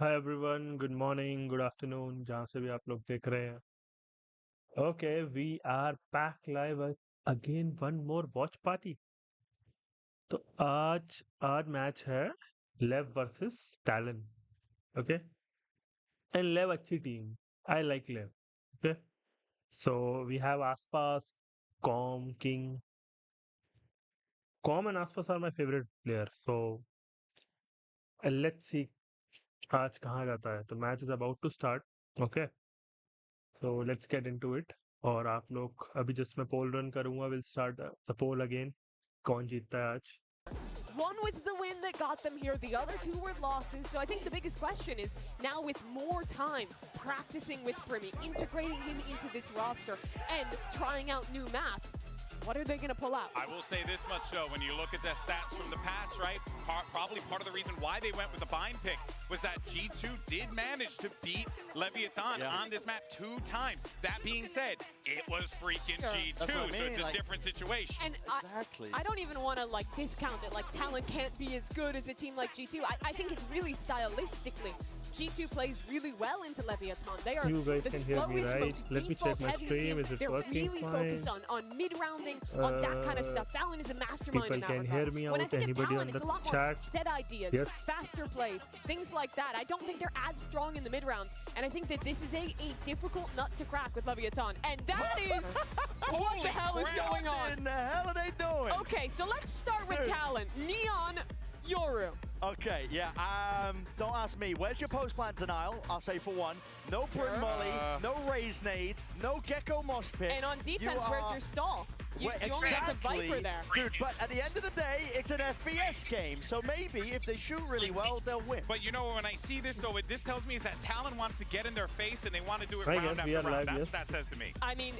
हाय everyone, good morning, good afternoon, जहाँ से भी आप लोग देख रहे हैं। Okay, we are back live again, one more watch party. तो आज आज मैच है लेव versus talon. Okay, and Lev अच्छी team, I like Lev. Okay, so we have आसपास, कॉम, किंग। कॉम एंड आसपास are my favourite player, so let's see आज कहाँ जाता है। तो match is about to start. Okay, so let's get into it. और आप लोग अभी जस्ट मैं पोल रन करूंगा, will start the poll again. कौन जीतता है आज? One was the win that got them here, the other two were losses, so I think the biggest question is now with more time practicing with Primi, integrating him into this roster, and trying out new maps, what are they going to pull out? I will say this much, though. When you look at the stats from the past, right, probably part of the reason why they went with the bind pick was that G2 did manage to beat Leviathan on this map 2 times. That being said, it was freaking G2, so it's a different situation. And I don't even want to like discount it, like Talon can't be as good as a team like G2. I think it's really stylistically. G2 plays really well into Leviathan. They are You guys the can hear me, slowest, right? most Let me check default my heavy stream. team. Is it They're working really fine? focused on mid-rounding, on that kind of stuff. Talon is a mastermind People in that can regard. hear me When I out. think of Anybody Talon, on it's the a lot more chat? set ideas, Yes. faster plays, things like that. I don't think they're as strong in the mid-rounds, and I think that this is a difficult nut to crack with Leviathan. And that is what the hell is going on? What in the hell are they doing? Okay, so let's start with Talon. Neon, Yoru. Okay, yeah, don't ask me. Where's your post-plant denial? I'll say for one. No Brim Molly, no Raise Nade, no Gecko Mosh Pit. And on defense, You where's are- your stall? You Well, only have the Viper there. Dude, but at the end of the day, it's an FPS game, so maybe if they shoot really well, they'll win. But you know, when I see this, though, what this tells me is that Talon wants to get in their face and they want to do it Right, round yes, we after are round. live, That's yes. what that says to me. I mean,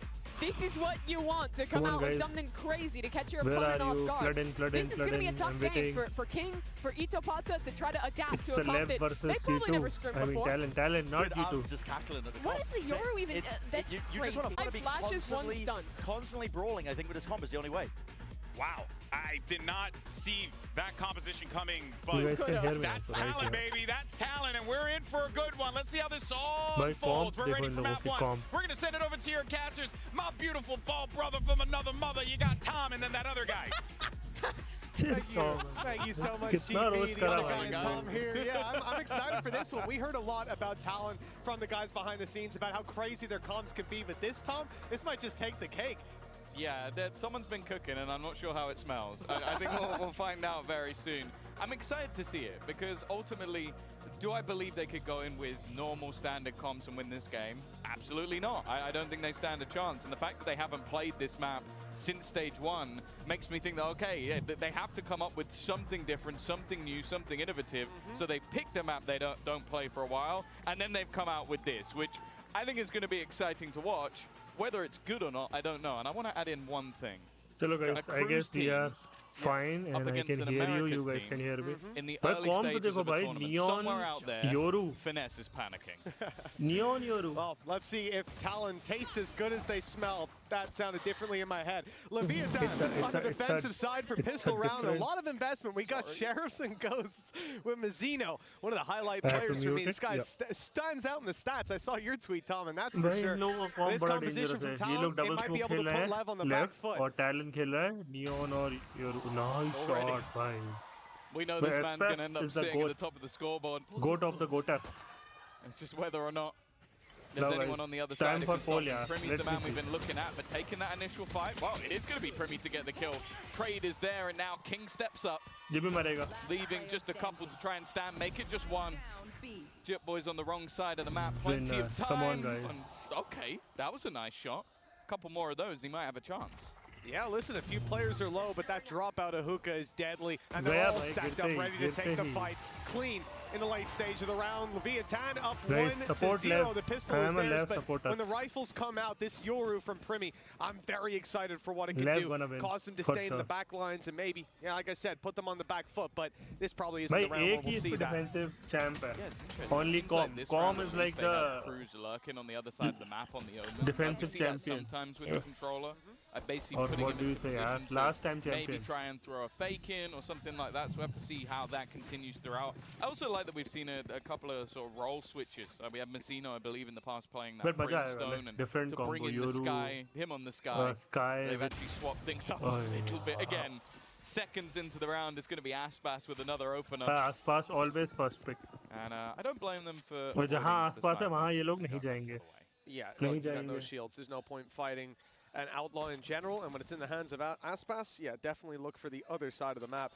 this is what you want to come Come on, out with guys. something crazy to catch your Where opponent are off you? guard. Flood in, flood in, This is flood going to be a in. tough I'm game waiting. for King, for Itopata to try to adapt It's to a the comp left that versus they probably never G2. scrimmed I mean, before. Talon, not Dude, I'm G2. just cackling at the What comp. is the Yoru even? That's you crazy. just want to be flashes, one stun. constantly brawling. I think with this comp is the only way. Wow, I did not see that composition coming, You guys but can hear me that's also, right talent, here. baby. That's talent, and we're in for a good one. Let's see how this all By unfolds. comp, We're ready देखो for in map लोगों की one. comp. We're going to send it over to your casters. My beautiful ball brother from another mother. You got Tom and then that other guy. Thank you. Thank you so much, कितना GP, roast the करा other हुआ guy, है and guys. Tom here. Yeah, I'm excited for this one. We heard a lot about Talon from the guys behind the scenes about how crazy their comps can be, but this, Tom, this might just take the cake. Yeah, someone's been cooking, and I'm not sure how it smells. I think we'll find out very soon. I'm excited to see it, because ultimately, do I believe they could go in with normal standard comps and win this game? Absolutely not. I don't think they stand a chance. And the fact that they haven't played this map since stage one makes me think that, okay, yeah, they have to come up with something different, something new, something innovative. So they picked a map they don't play for a while, and then they've come out with this, which I think is going to be exciting to watch. Whether it's good or not, I don't know. And I want to add in one thing. चलो guys, A I guess cruise we are team, fine up and I against can an hear you. You Americas guys team. can hear me. In the भाई early कौन तो stages देखो of the भाई, tournament, Neon, somewhere out there, Yoru, Finesse is panicking. Neon Yoru. Well, let's see if Talon taste as good as they smell. That sounded differently in my head. Leviathan on the defensive side for pistol round. A lot of investment. We got Sheriffs and Ghosts with Mazzino, one of the highlight I have to players for me. mute This it? guy Yeah. stands out in the stats. I saw your tweet, Tom, and that's for भाई sure. इन लोगों का कौन This बड़ा composition dangerous from है। ये Talon, लोग they double might be smoke able खेल to रहे put Lev on the हैं back लेफ्ट foot. और टैलन खेल रहा है नियॉन और योरू। Nice Already. शॉट भाई। We know But this man's going to Espas end up is the sitting at goat. the top of the scoreboard. Goat of the goater. It's just whether or not there's Now, anyone guys, on the other time side for who can stop Paul, him. yeah. Primi's Let's the man see. we've been looking at, but taking that initial fight, well, it is going to be Primi to get the kill. Trade is there, and now King steps up, ये भी मरेगा। leaving just a couple to try and stand, make it just one. Jip Boy's on the wrong side of the map, plenty Winner. of time. Come on, guys. And, okay, that was a nice shot. A couple more of those, he might have a chance. Yeah, listen, a few players are low, but that dropout of Hookah is deadly, and they're गया all भाई, stacked गिरते up, he, ready to take गिरते the he. fight clean in the late stage of the round. Leviathan up Guys, 1-0. support left. The pistol I is am a theirs, left but supporter. when the rifles come out, this Yoru from Primi, I'm very excited for what it can Left do. gonna win, Cause them to for stay in sure. the back lines and maybe, yeah, like I said, put them on the back foot, but this probably isn't भाई the round where एक ही we'll इस see पे that. defensive champ है। Yeah, it's interesting. Only Seems like Com. this Com round, is at like least, they have the Cruz lurking on the other side of the map on the Omen. defensive we see champion. that sometimes with Yeah. the controller. Basically Or putting what him do you into say, yeah? position to Last time maybe champion. try and throw a fake in or something like that. So we have to see how that continues throughout. I also like that we've seen a couple of sort of role switches. We had Mazzino, I believe, in the past playing that But maja aayega, Brimstone, like, and different to combo, bring in the Yoru, Sky, him on the Sky. Sky They've with- actually swapped things up a little bit. Again, seconds into the round, it's going to be Aspas with another opener. आसपास always first pick. And I don't blame them for... और avoiding जहाँ the आसपास है sniper. वहाँ ये लोग They नहीं got that जाएंगे. away. Yeah, No, look, he you got didn't no get- shields. There's no point fighting an outlaw in general, and when it's in the hands of Aspas, yeah, definitely look for the other side of the map.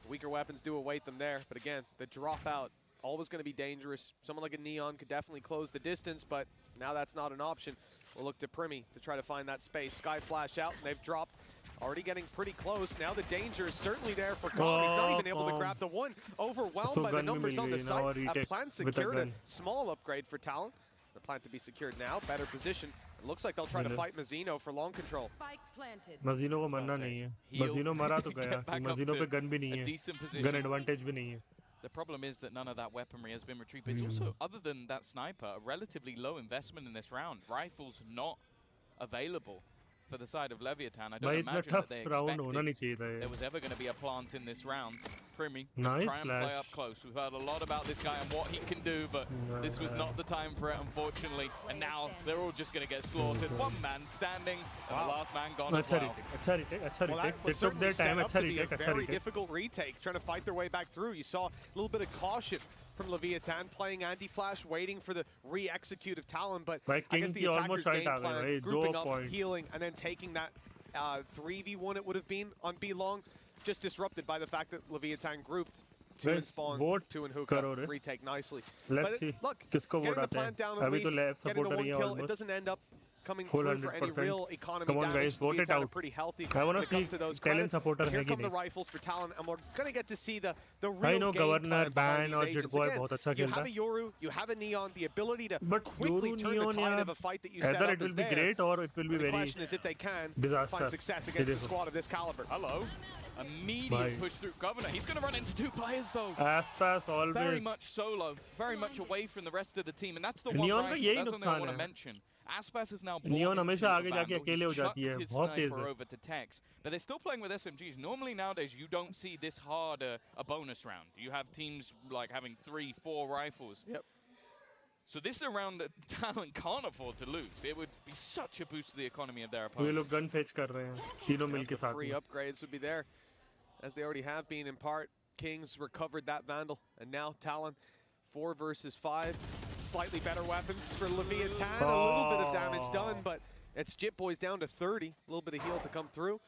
Weaker weapons do await them there, but again, the dropout, always going to be dangerous. Someone like a Neon could definitely close the distance, but now that's not an option. We'll look to Primi to try to find that space. Sky flash out, and they've dropped. Already getting pretty close. Now the danger is certainly there for Kong. He's not even able to grab the one. Overwhelmed So by the gun numbers bhi on mil the gayi na, aur site. A retake plant with a secured, a gun. small upgrade for Talon. The plant to be secured now. Better position. It looks like they'll try to Minute. fight Mazzino for long control. Spike planted. मजीनो को मरना नहीं है. मजीनो मरा तो गया. Get back up मजीनो to पे gun भी नहीं a है. decent gun position. एडवांटेज भी नहीं है. The problem is that none of that weaponry has been retrieved. But it's also, other than that sniper, a relatively low investment in this round. Rifles not available for the side of Leviathan. I don't भाई इतना imagine that tough they round होना नहीं expected चाहिए था there ये. was ever going to be a plant in this round. Primi, Nice try and play flash. up close. We've heard a lot about this guy and what he can do, but this was not the time for it, unfortunately. And now they're all just going to get slaughtered. One man standing, and the last man gone as अच्छा well. retake, अच्छा retake, अच्छा Well, retake. that was They took their certainly set time. up अच्छा to be a retake, अच्छा very retake. difficult retake, trying to fight their way back through. You saw a little bit of caution from Leviathan playing anti-flash, waiting for the re-execute of Talon, but Bhai, I guess King the ki attackers' almost right game aa gaye, plan, bhai, grouping do up, point. healing, and then taking that 3v1 it would have been on B-Long, just disrupted by the fact that Leviathan grouped. Two in Guys, spawn, vote two in hookah, karo re. retake nicely. Let's But see look, किसको getting vote the आते हैं. plant down at अभी तो least, left getting the supporter one ही है kill, it almost. doesn't end up coming Full through for any 100%. real economy Come on, damage. guys, vote it Leviathan are out. pretty healthy I wanna when it comes see to those talent credits. supporter Here है कि come the नहीं. rifles for Talon, and we're going to get to see the I real know game Governor, plan behind Ban और these agents. Jitboy Again, बहुत अच्छा you खेलता have है. a Yoru, you have a Neon, the ability to But quickly Yoru, turn the Neon, tide यार, of a fight that you set either up it will is be there. great or it will be The very question is if they can disaster. find success against It a is. squad of this caliber. Hello. Immediate Bye. push through Governor. He's going to run into two players, though. Aspas always. Very much solo, very much away from the rest of the team, and that's the one Neon का rifle. यही That's something I नुकसान want to है. mention. Aspas is now Neon bought into हमेशा आगे the जाके Vandal. अकेले हो He's जाती है. chucked his बहुत तेज sniper है. over to Tex, but they're still playing with SMGs. Normally nowadays you don't see this hard a bonus round. You have teams like having 3-4 rifles. Yep. So this is a round that Talent can't afford to lose. It would be such a boost to the economy of their ये opponents. लोग gun fetch कर रहे हैं. तीनों मिल के The साथ free में. upgrades would be there, as they already have been in part. Kings recovered that Vandal, and now Talon, 4 versus 5. Slightly better weapons for Leviathan. A little bit of damage done, but it's Jit Boys down to 30. A little bit of heal to come through.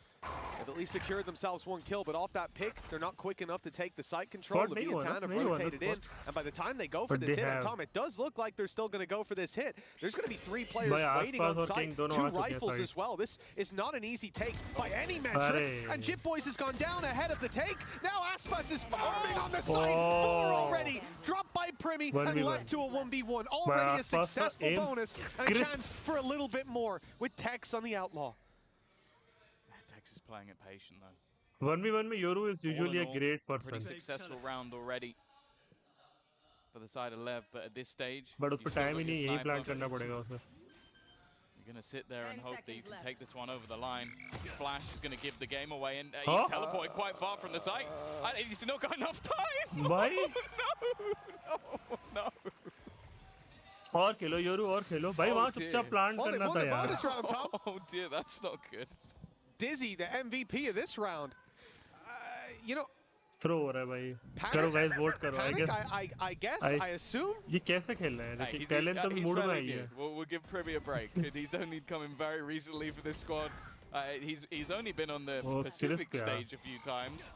They've at least secured themselves one kill, but off that pick, they're not quick enough to take the site control. Squad नहीं हुआ Leviathan ना, have नहीं हुआ ना rotated in, squad. and by the time they go for But this they hit, and have. Tom, it does look like they're still going to go for this hit. There's going to be 3 players भाई waiting आसपास on और site, King दोनों 2 आ चुके हैं rifles side. as well. This is not an easy take by any metric, अरे. and Jit Boys has gone down ahead of the take. Now Aspas is farming on the site. 4 already, dropped by Primi, and 1v1. left to a 1v1. Already a Aspas का successful aim bonus, and a crisp. chance for a little bit more with Tex on the outlaw. Tex is playing it patient though. 1v1 में Yoru is usually All a in all, great Pretty person. successful round already for the side of Lev, but at this stage, But उस you've पर still time got he your नहीं यही sniper. plan करना पड़ेगा उसे. You're going to sit there and 10 hope that you seconds can left. take this one over the line. Flash is going to give the game away, and he's Huh? teleported quite far from the site. And he's not got enough time. भाई No. और खेलो Yoru और खेलो. भाई Oh वहाँ dear. चुपचाप plan Well, they करना won था the यार. bonus round, Tom. Oh dear, that's not good. Dizzy, the MVP of this round. You know, Throw हो रहा है भाई. Panic, करो guys vote करो. I Panic, guess I guess, I- I assume. ये कैसे खेल रहे हैं? Hey, देखिए talent तो he's मूड में fairly आई new. है. We'll give Privy a break. He's only coming very recently for this squad. He's only been on the Oh, Pacific crisp, yeah. stage a few times.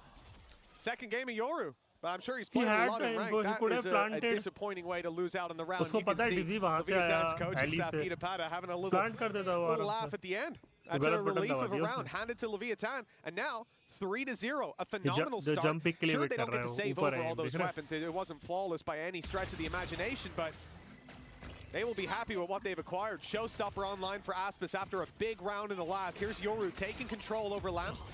Second game of Yoru. But I'm sure he's He playing a had lot in the rank. info, he That could is have a planted. disappointing way to lose out on the round. उसको You can पता है see Dizzy वहाँ से Leviathan's आया coaching alley staff, से. Peter Pata, having a little Plan कर देता वो little आराम laugh से. at the end. That's गलत a बटन relief दबा of a दिया round उसने. handed to Leviathan, and now 3-0, a phenomenal the start. jump pick के लिए Sure, wait they कर don't get रहा to है वो, save ऊपर over है, all those देख रहा है? weapons. It wasn't flawless by any stretch of the imagination, but they will be happy with what they've acquired. Showstopper online for Aspas after a big round in the last. Here's Yoru taking control over Lamps.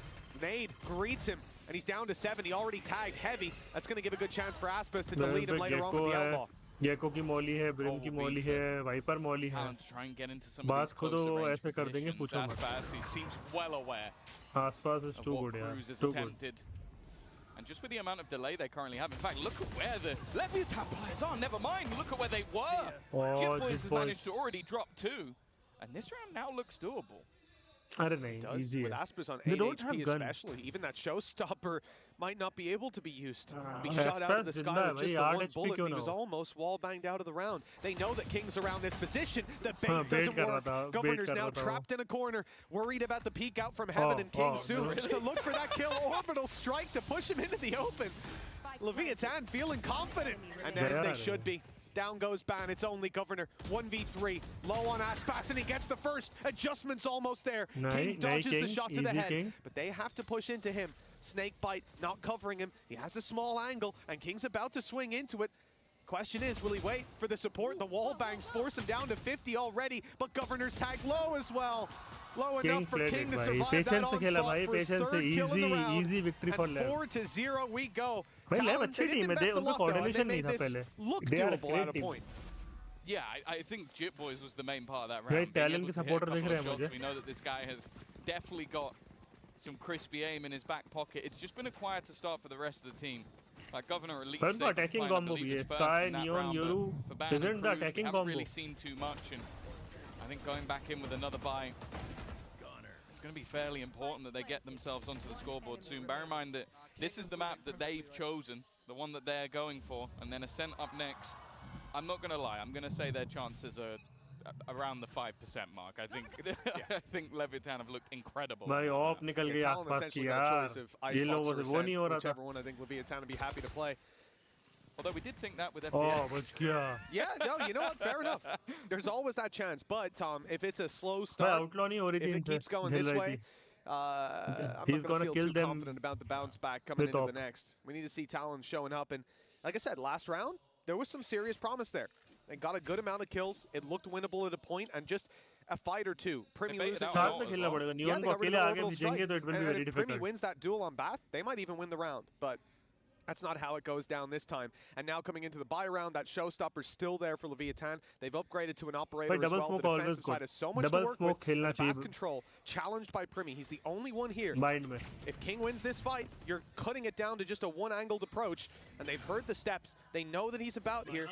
Nade greets him, and he's down to 7. He already tagged heavy. That's going to give a good chance for Aspas to delete him later on with the outlaw. Gecko की मौली है, Brim की मौली है, Viper मौली है. Talent to try and get into some बात of को these तो closer range ऐसे कर देंगे, positions. पूछो मत. Aspas, he seems well aware आसपास is of too what good यार. Cruz has Too good. attempted. And just with the amount of delay they currently have, in fact, look at where the Leviathan players are. Never mind, look at where they were. Oh, Boys this has was... managed to already drop 2. And this round now looks doable. I don't know, Does, easy. with Aspas on They 8 don't have HP gun. especially. Even that showstopper might not be able to be used. Be Aspas shot out of the sky zinda with hai, just the 8 one HP bullet. kyun He was na ho? almost wall banged out of the round. They know that King's around this position. The Haan, bait doesn't bait kar work. raha tha, Governor's bait kar now raha tha trapped in a corner, worried about the peek out from heaven, and King soon to look for that kill. Orbital strike to push him into the open. Leviathan feeling confident, and then they should be. Down goes Ban, it's only Governor. 1v3, low on Aspas, and he gets the first. Adjustments almost there. King dodges the shot to the head, but they have to push into him. Snake bite, not covering him. He has a small angle, and King's about to swing into it. Question is, will he wait for the support? The wall bangs force him down to 50 already, but Governor's tag low as well. Low enough for King to survive that onslaught for his third kill in the round. easy victory for And LEV. 4-0 we go. Bhai, LEV Talon, अच्छी they didn't team है, invest a उनका lot though, and they coordination made नहीं था this पहले. look They are a doable at great a team. point. Yeah, I think Jit Boys was the main part of that round. Great Being talent able के to hit a supporter दिख couple रहे of हैं shots. मुझे. We know that this guy has definitely got some crispy aim in his back pocket. It's just been a quieter start for the rest of the team. Like Governor at least But the attacking combo भी है. Sky, Neon, Yoru isn't the attacking we haven't combo. really seen too much, and I think going back in with another buy, it's going to be fairly important that they get themselves onto the scoreboard soon. Bear in mind that this is the map that they've chosen, the one that they're going for, and then Ascent up next. I'm not going to lie, I'm going to say their chances are around the 5% mark. I think I think Leviathan have looked incredible. भाई of निकल गई Talon आसपास की essentially got a यार. choice of ये Icebox लोगों or से वो नहीं हो Ascent, रहा था. whichever one I think Leviathan would be happy to play. Although we did think that with Oh, FPS. बच गया. Yeah, no, you know what? Fair enough. There's always that chance. But, Tom, if it's a slow भाई start, outlaw नहीं हो रही if थी it keeps going इनसे. this झेल रही way, थी. I'm He's not going gonna to kill feel too them confident about the bounce back coming with into top. the next. We need to see Talon showing up. And like I said, last round, there was some serious promise there. They got a good amount of kills. It looked winnable at a point, and just a fight or two. Primi baited loses out साथ well में as खेलना well. पड़ेगा. yeah, neon they को got rid अकेले of the आगे orbital खींचेंगे strike. तो it will be And very if Primi difficult. wins that duel on Bath, they might even win the round. But that's not how it goes down this time. And now coming into the bye round, that showstopper's still there for Leviathan. They've upgraded to an operator But as double well. smoke The always defensive good. side has so much Double to work smoke with. खेलना The Bath चाहिए. control, challenged by Primi. He's the only one here. Mind में. If King wins this fight, you're cutting it down to just a one-angled approach, and they've heard the steps. They know that he's about here.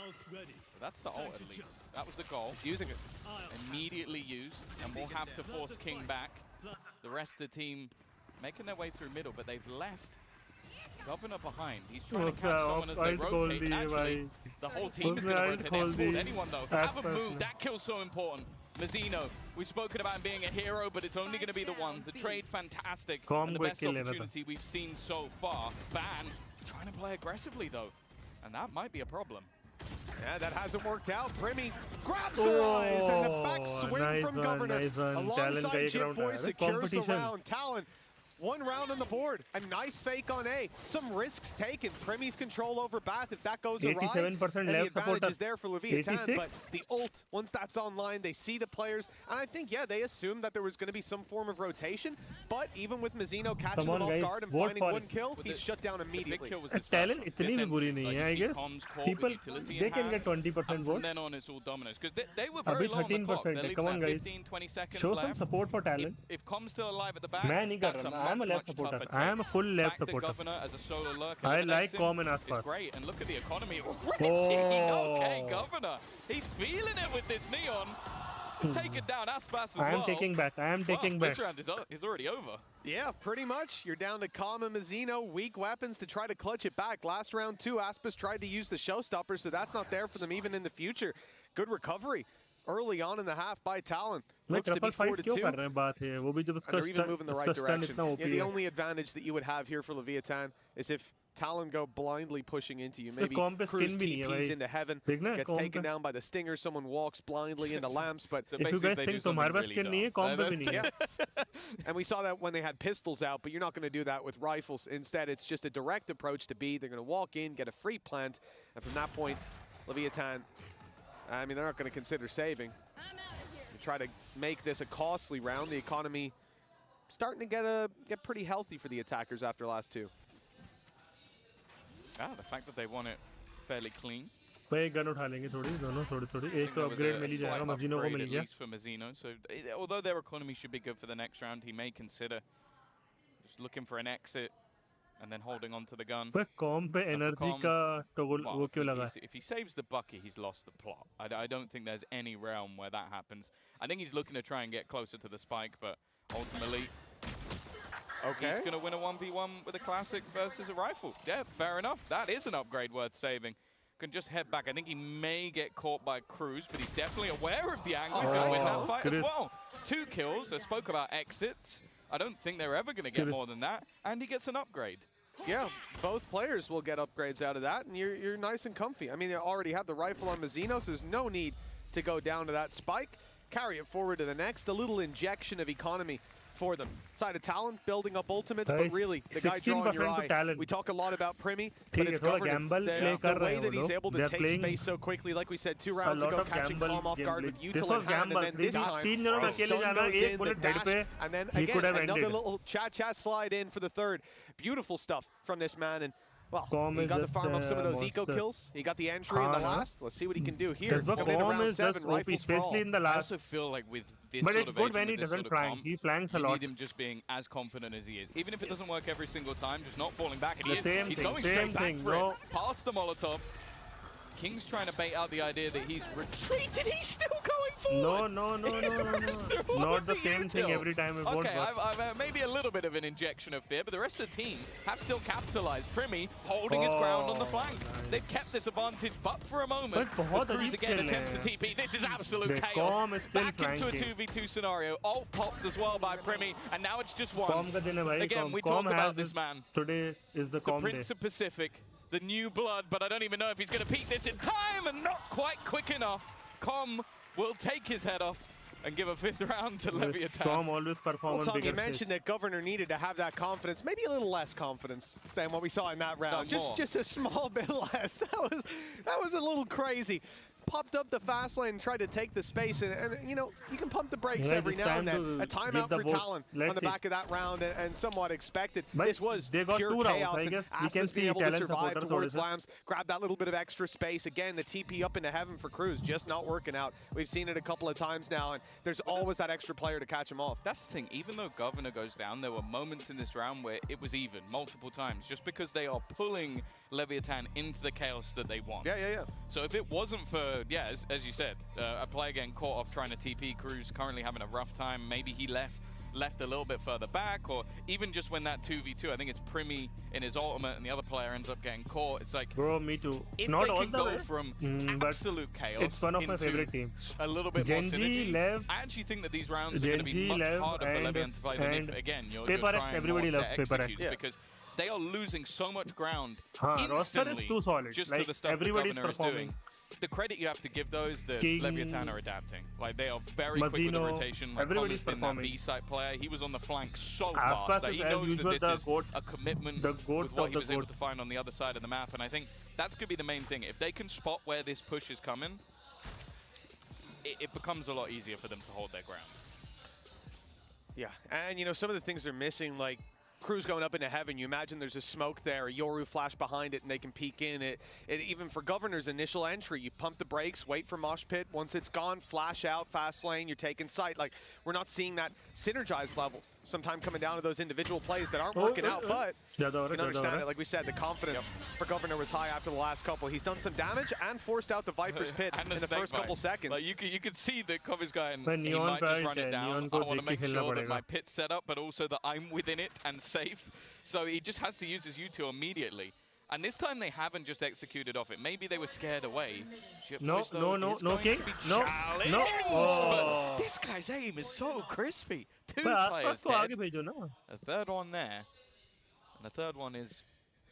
That's the ult at least. That was the goal. He's using it. Immediately used, and we'll have to force King back. The rest of the team making their way through middle, but they've left Governor behind. He's trying to catch someone as they rotate, and actually, the whole team is going to rotate. They haven't pulled anyone, though. Haven't moved. That kill's so important. Mazzino, we've spoken about him being a hero, but it's only going to be the one. The trade, fantastic. And the best opportunity we've seen so far. Ban, trying to play aggressively, though. And that might be a problem. Yeah, that hasn't worked out. Primi grabs the rise, and the back swing from Governor. Alongside Jit Boy secures the round. Talon, one round on the board. A nice fake on A. Some risks taken. Primi's control over Bath if that goes awry. 87% And the left advantage supporter. is there for Leviathan, 86? but the ult, once that's online, they see the players. And I think, yeah, they assumed that there was going to be some form of rotation. But even with Mazzino catching them off guard and finding one kill, he's shut down immediately. Talent इतनी भी बुरी नहीं है, I guess. People, they can get 20% From votes. then on, it's all dominoes. Because they were very अभी low on the clock. 13% They're है. leaving Come on, that guys. 15, 20 seconds Show left. some support for Talent. If Com's still alive at the back, मैं नहीं कर that's रहा. I am a much, left much supporter. tougher I am a take. full left Back the supporter. Governor as a solo lurker. I eliminates like him. Com and It's Aspas. great, and look at the economy. Oh. Okay, Governor. He's feeling it with this Neon. Take it down, Aspas as well. I am taking back. I am taking back. This round is already over. Yeah, pretty much. You're down to Calm and Mazzino. Weak weapons to try to clutch it back. Last round, too, Aspas tried to use the showstopper, so that's not there for them even in the future. Good recovery early on in the half by Talon. Looks to be 4-2. And they're even moving the right direction. Yeah, the only advantage that you would have here for Leviathan is if Talon go blindly pushing into you. Maybe Cruz TPs into heaven, gets taken down by the Stinger, someone walks blindly into lamps, but So if you guys think तुम्हारे पास skin नहीं है, Com पे भी नहीं है. and we saw that when they had pistols out, but you're not going to do that with rifles. Instead, it's just a direct approach to B. They're going to walk in, get a free plant, and from that point, Leviathan, I mean, they're not going to consider saving. They try to make this a costly round. The economy starting to get pretty healthy for the attackers after last two. The fact that they won it fairly clean. भाई gun उठा लेंगे थोड़ी दोनों थोड़ी एक तो upgrade मिल ही जाएगा मजीनो को मिल गया. For Mazzino, so although their economy should be good for the next round, he may consider just looking for an exit. and then holding on to the gun. पर कॉम पे एनर्जी का toggle वो क्यों लगा? If he saves the bucket, he's lost the plot. I don't think there's any realm where that happens. I think he's looking to try and get closer to the spike, but ultimately, he's going to win a 1v1 with a classic versus a rifle. Yeah, fair enough. That is an upgrade worth saving. Can just head back. I think he may get caught by Cruz, but he's definitely aware of the angle. He's going to win that fight as well. 2 kills. I spoke about exits. I don't think they're ever going to get more than that. And he gets an upgrade. Yeah, both players will get upgrades out of that, and you're nice and comfy. I mean, they already have the rifle on Mazzino, so there's no need to go down to that spike. Carry it forward to the next. A little injection of economy for them. Side of Talon, building up ultimates, but really, the guy drawing your eye. We talk a lot about Primi, but it's Governor. The way that he's able to take space so quickly, like we said 2 rounds ago, catching Calm off guard with util in hand, and then this time, the stun goes in, the dash, and then again, another little cha-cha slide in for the third. Beautiful stuff from this man, and well, he got to farm up some of those eco kills. He got the entry in the last. Let's see what he can do here. Coming into round 7, rifle sprawl. I also feel like with this but sort it's of good agent, when he doesn't flank. He flanks a lot. You need him just being as confident as he is. Even if it doesn't work every single time, just not falling back. And he's going straight back for it. Past the Molotov. King's trying to bait out the idea that he's retreated. He's still going forward. No. Not the same thing every time. It won't work. I've maybe a little bit of an injection of fear, but the rest of the team have still capitalized. Primi holding his ground on the flank. They've kept this advantage, but for a moment, as Cruz again attempts to TP. This is absolute chaos. Back into a 2v2 scenario. Ult popped as well by Primi, and now it's just one. Again, we talk about this man. Today is the Prince of Pacific. The new blood, but I don't even know if he's going to peak this in time, and not quite quick enough. Com will take his head off and give a 5th round to Leviathan. Com always perform on bigger you mentioned that Governor needed to have that confidence, maybe a little less confidence than what we saw in that round. Just a small bit less. That was a little crazy. Popped up the fast lane and tried to take the space, and you know, you can pump the brakes every now and then. A timeout for Talon on the back of that round, and somewhat expected. But this was pure chaos, and Aspas being able to survive towards Lambs, grab that little bit of extra space. Again, the TP up into heaven for Cruz, just not working out. We've seen it a couple of times now, and there's always that extra player to catch him off. That's the thing, even though Governor goes down, there were moments in this round where it was even, multiple times, just because they are pulling Leviathan into the chaos that they want. Yeah. So if it wasn't for, as you said, a player getting caught off trying to TP, Cruz currently having a rough time, maybe he left a little bit further back, or even just when that 2v2, I think it's Primi in his ultimate and the other player ends up getting caught, it's like, bro, me too. If Not they all can the go way. from absolute chaos it's one of my favorite teams. A little bit more synergy. LEV, I actually think that these rounds are going to be much harder for Leviathan to play than if, again, you're trying everybody more loves set PACIFIC. executes, because they are losing so much ground roster is too solid. just like, to the stuff everybody's the Governor is performing. doing. The credit you have to give those that King, Leviathan are adapting. Like, they are very quick with the rotation. Like, everybody's been that B-side player. He was on the flank so fast that he knows that this is a commitment with what he was able to find on the other side of the map. And I think that's going to be the main thing. If they can spot where this push is coming, it becomes a lot easier for them to hold their ground. Yeah, and you know, some of the things they're missing, like Cruz going up into heaven, you imagine there's a smoke there, a Yoru flash behind it, and they can peek in. It even for Governor's initial entry, you pump the brakes, wait for Mosh Pit. Once it's gone, flash out, fast lane, you're taking sight. Like, we're not seeing that synergized level. Sometime coming down to those individual plays that aren't working out, but you can understand it. Like we said, the confidence for Governor was high after the last couple. He's done some damage and forced out the Viper's Pit in the first couple seconds. Like, you could see that Covy's guy, and he might just run it down. I want to make sure that my pit's set up, but also that I'm within it and safe. So he just has to use his U2 immediately. And this time they haven't just executed off it. Maybe they were scared away. No, King. No. But this guy's aim is so crispy. 2 players dead. A third one there. And the third one is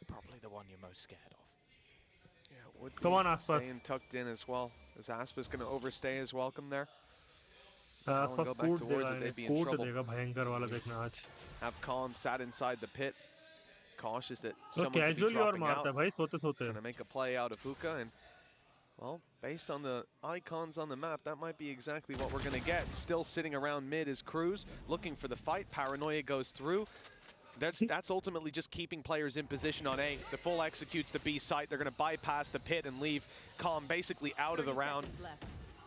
probably the one you're most scared of. Yeah, would Come on, Aspas. Staying tucked in as well. Is Aspas going to overstay his welcome there? Aspas go back towards it, they'd be in trouble. Have Calm sat inside the pit. Cautious that someone could be dropping out, trying to make a play out of Hookah, and well, based on the icons on the map, that might be exactly what we're going to get. Still sitting around mid is Cruz, looking for the fight. Paranoia goes through. That's ultimately just keeping players in position on A. The full executes the B site. They're going to bypass the pit and leave Calm basically out of the round.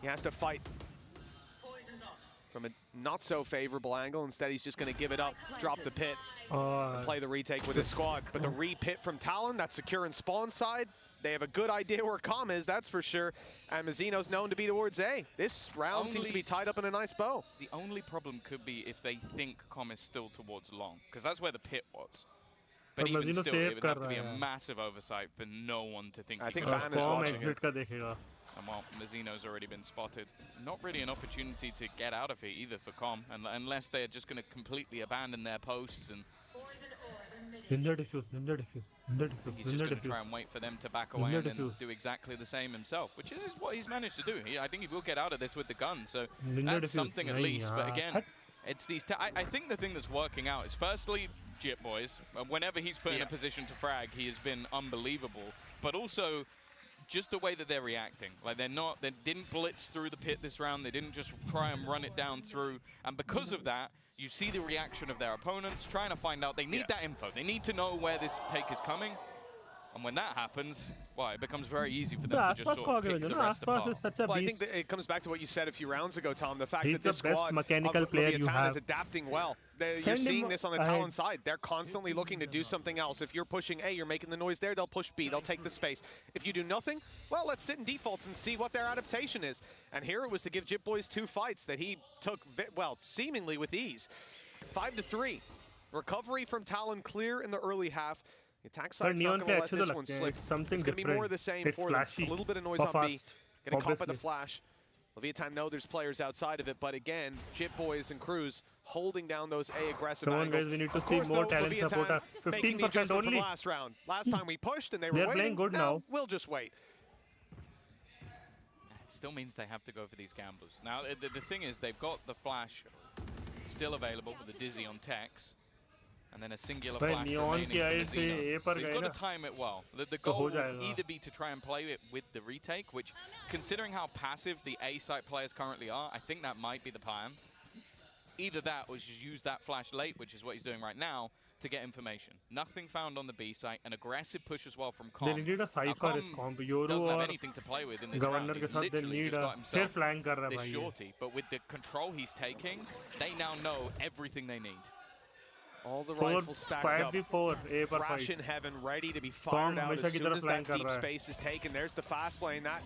He has to fight from a not so favorable angle. Instead, he's just going to give it up, drop the pit, and play the retake with his squad. But the re-pit from Talon, that's secure in spawn side. They have a good idea where Com is, that's for sure. And Mazzino's known to be towards A. This round seems to be tied up in a nice bow. The only problem could be if they think Com is still towards long, because that's where the pit was. But even still, it would have to be a massive oversight for no one to think. I think Ban is watching it. And well, Mazzino's already been spotted. Not really an opportunity to get out of here either for Com, unless they're just going to completely abandon their posts and... Ninja diffuse. He's just going to try and wait for them to back away and then do exactly the same himself, which is what he's managed to do. I think he will get out of this with the gun, so that's something at least. But again, it's these... I think the thing that's working out is, firstly, Jit Boys. Whenever he's put in a position to frag, he has been unbelievable. But also, just the way that they're reacting. Like, they didn't blitz through the pit this round. They didn't just try and run it down through. And because of that, you see the reaction of their opponents trying to find out. They need that info. They need to know where this take is coming. And when that happens, well, it becomes very easy for them to just sort of pick the rest apart. Well, I think that it comes back to what you said a few rounds ago, Tom. The fact He's that this the best squad mechanical of player you Leviathan have. is adapting well. You're seeing this on the Talon side. They're constantly looking to do something else. If you're pushing A, you're making the noise there, they'll push B, they'll take the space. If you do nothing, well, let's sit in defaults and see what their adaptation is. And here it was to give Jit Boys 2 fights that he took, well, seemingly with ease. 5-3. Recovery from Talon clear in the early half. The attack side's not going to let this one slip. It's going to be more of the same for them. A little bit of noise on B. Getting caught by the flash. Leviathan know there's players outside of it, but again, Jit Boys and Cruz holding down those A aggressive angles. Guys, we need to see more talent support. 15% only. From last round. Last time we pushed and they were playing good now. We'll just wait. It still means they have to go for these gambles. Now, the thing is, they've got the flash still available with the Dizzy on Tex. And then a singular flash remaining for Mazzino. So he's got to time it well. The goal will either be to try and play it with the retake, which, considering how passive the A site players currently are, I think that might be the plan. Either that or just use that flash late, which is what he's doing right now, to get information. Nothing found on the B site. An aggressive push as well from Com. They needed a cipher. Doesn't have anything to play with in this round. He's literally just got himself this shorty. But with the control he's taking, they now know everything they need. All the rifles stacked up. 5v4, Crash in heaven, ready to be fired out as soon as that deep space is taken. There's the fast lane. That